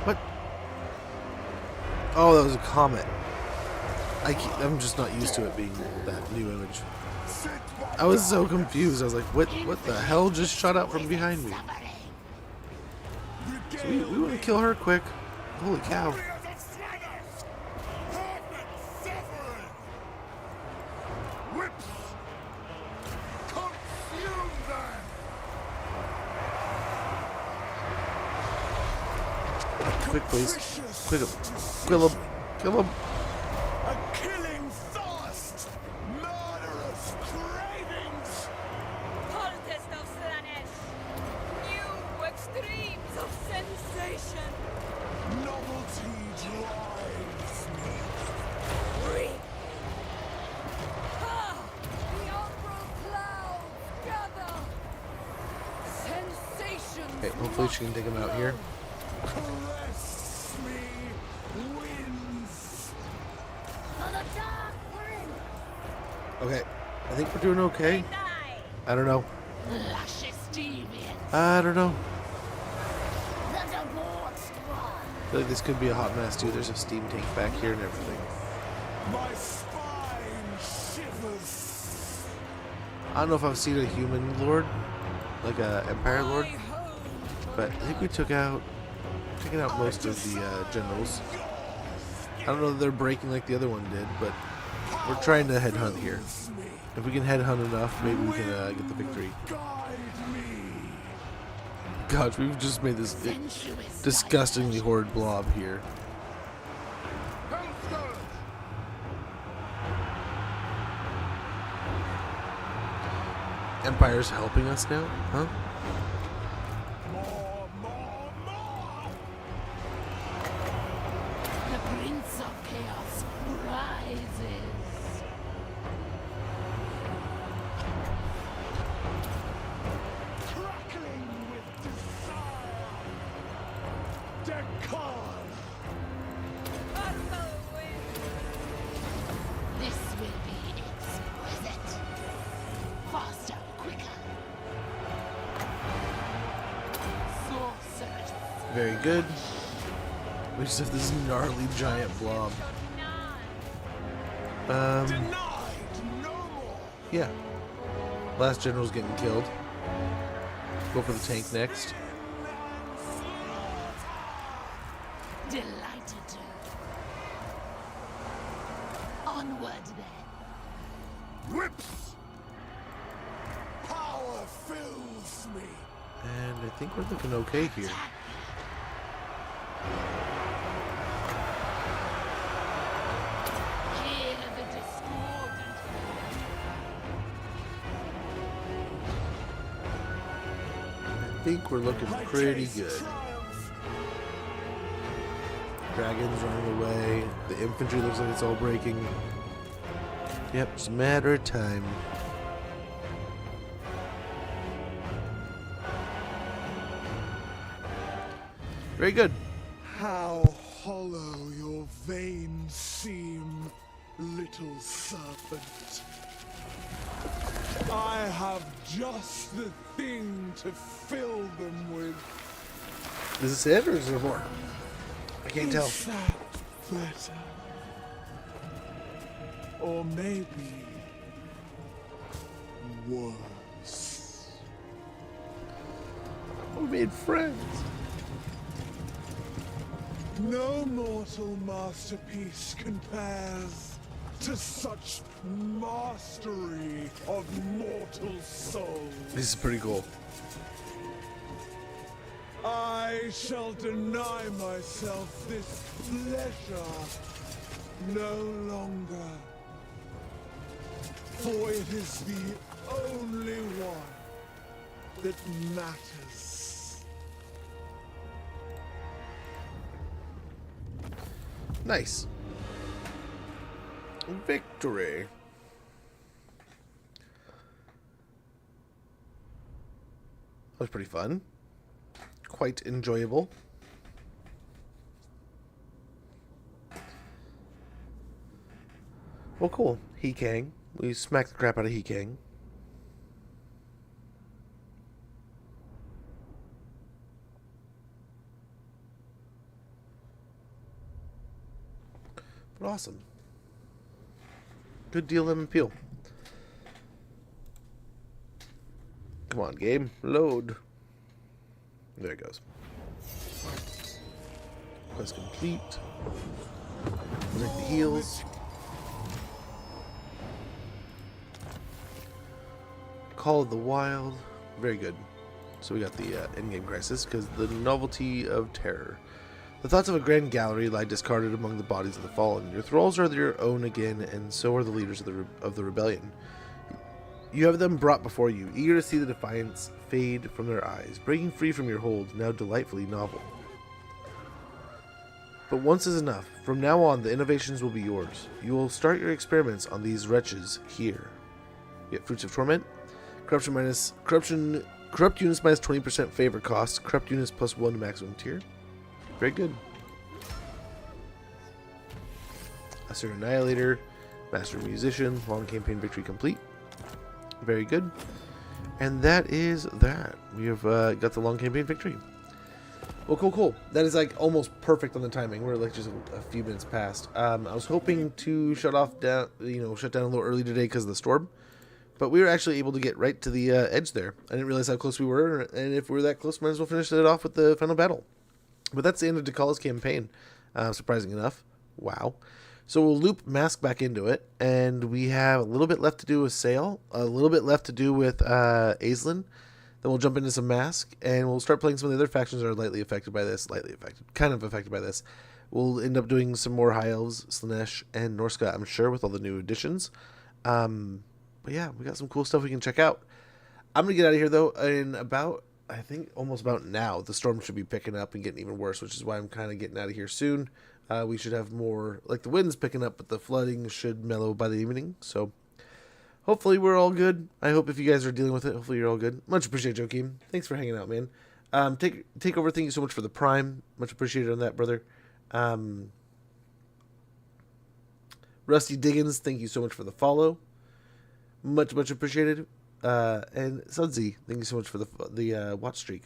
What? Oh, that was a comet. I'm just not used to it being that new image. I was so confused. I was like, what the hell just shot out from behind me? So we want to kill her quick. Holy cow. Quick, please. Quick him. Kill him. Kill him. A killing thirst. Murderous cravings. Coldest of Slanesh. New extremes of sensation. Novelty drives me. Reap. Ah! The umbral clouds gather. Sensation. Okay, hopefully she can take him out here. Caress me, winds. For the dark wind. Okay, I think we're doing okay. I don't know. Luscious deviants. I don't know. The debauched one. I feel like this could be a hot mess too. There's a steam tank back here and everything. My spine shivers. I don't know if I've seen a human lord, like a empire lord, but I think we taking out most of the generals. I don't know that they're breaking like the other one did, but we're trying to headhunt here. If we can headhunt enough, maybe we can get the victory. Gosh, we've just made this disgustingly horrid blob here. Empire's helping us now, huh? The Prince of Chaos rises. Crackling with desire. Dechala. This will be exquisite. Faster, quicker. Sorceress. Very good. We just have this gnarly giant blob. Yeah. Last general's getting killed. Go for the tank next. Delighted to. Onward then. Whips! Power fills me. And I think we're looking okay here. Hear the discordant. I think we're looking pretty good. Dragons running away. The infantry looks like it's all breaking. Yep, it's a matter of time. Very good. How hollow your veins seem, little serpent. I have just the thing to fill them with. Is this it or is there more? I can't tell. Is that better? Or maybe worse. We made friends. No mortal masterpiece compares to such mastery of mortal souls. This is pretty cool. I shall deny myself this pleasure no longer, for it is the only one that matters. Nice. Victory. That was pretty fun. Quite enjoyable. Well, cool. He-Kang. We smacked the crap out of He-Kang. But awesome. Good deal, lemon peel. Come on, game. Load. There it goes. Quest complete. Break the heals. Call of the Wild. Very good. So we got the endgame crisis because the novelty of terror. The thoughts of a grand gallery lie discarded among the bodies of the fallen. Your thralls are your own again, and so are the leaders of the rebellion. You have them brought before you, eager to see the defiance fade from their eyes, breaking free from your hold, now delightfully novel. But once is enough. From now on, the innovations will be yours. You will start your experiments on these wretches here. You get Fruits of Torment, corrupt units minus 20% favor cost, corrupt units plus 1 to maximum tier. Very good. Asur Annihilator, Master Musician, long campaign victory complete. Very good. And that is that. We have got the long campaign victory. Well, cool. That is like almost perfect on the timing. We're like just a few minutes past. I was hoping to shut down a little early today because of the storm, but we were actually able to get right to the edge there. I didn't realize how close we were, and if we were that close, might as well finish it off with the final battle. But that's the end of Dechal's campaign, surprising enough. Wow. So we'll loop Mask back into it, and we have a little bit left to do with Sail, a little bit left to do with Aislinn. Then we'll jump into some Mask, and we'll start playing some of the other factions that are kind of affected by this. We'll end up doing some more High Elves, Slaanesh, and Norska, I'm sure, with all the new additions. But yeah, we got some cool stuff we can check out. I'm going to get out of here, though, in about... I think almost about now. The storm should be picking up and getting even worse, which is why I'm kind of getting out of here soon. We should have more, like the wind's picking up, but the flooding should mellow by the evening. So hopefully we're all good. I hope if you guys are dealing with it, hopefully you're all good. Much appreciated, Joakim. Thanks for hanging out, man. Take over. Thank you so much for the Prime. Much appreciated on that, brother. Rusty Diggins, thank you so much for the follow. Much appreciated. And Sudsy, thank you so much for the watch streak.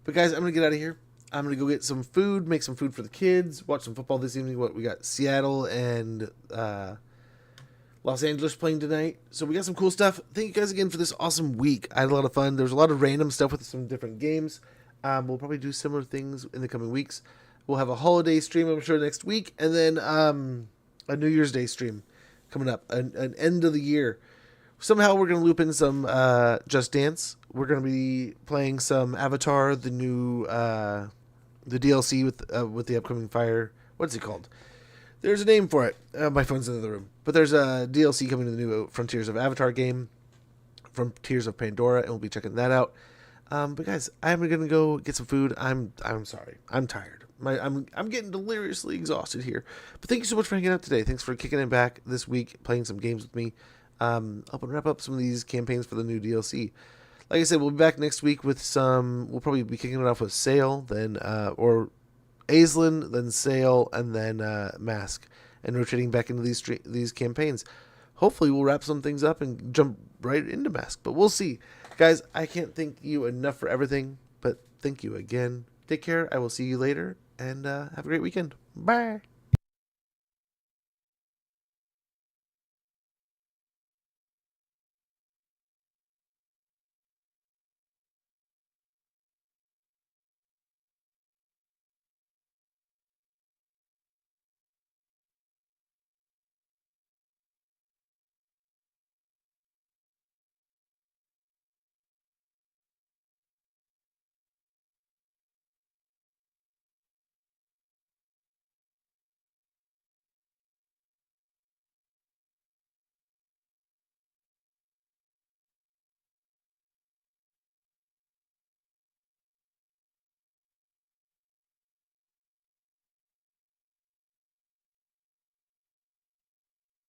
But guys, I'm gonna get out of here. I'm gonna go get some food, make some food for the kids, watch some football this evening. We got Seattle and Los Angeles playing tonight. So we got some cool stuff. Thank you guys again for this awesome week. I had a lot of fun. There was a lot of random stuff with some different games. We'll probably do similar things in the coming weeks. We'll have a holiday stream, I'm sure, next week. And then a New Year's Day stream coming up. An end of the year. Somehow we're going to loop in some Just Dance. We're going to be playing some Avatar, the new the DLC with the upcoming Fire. What's it called? There's a name for it. My phone's in the other room. But there's a DLC coming to the new Frontiers of Avatar game, Frontiers of Pandora, and we'll be checking that out. But guys, I'm gonna go get some food. I'm sorry. I'm tired. I'm getting deliriously exhausted here. But thank you so much for hanging out today. Thanks for kicking it back this week, playing some games with me. I'll wrap up some of these campaigns for the new DLC. Like I said, we'll be back next week with some. We'll probably be kicking it off with Sail, then or Aislinn, then Sail, and then Mask, and rotating back into these campaigns. Hopefully, we'll wrap some things up and jump right into Mask. But we'll see, guys. I can't thank you enough for everything. But thank you again. Take care. I will see you later, and have a great weekend. Bye.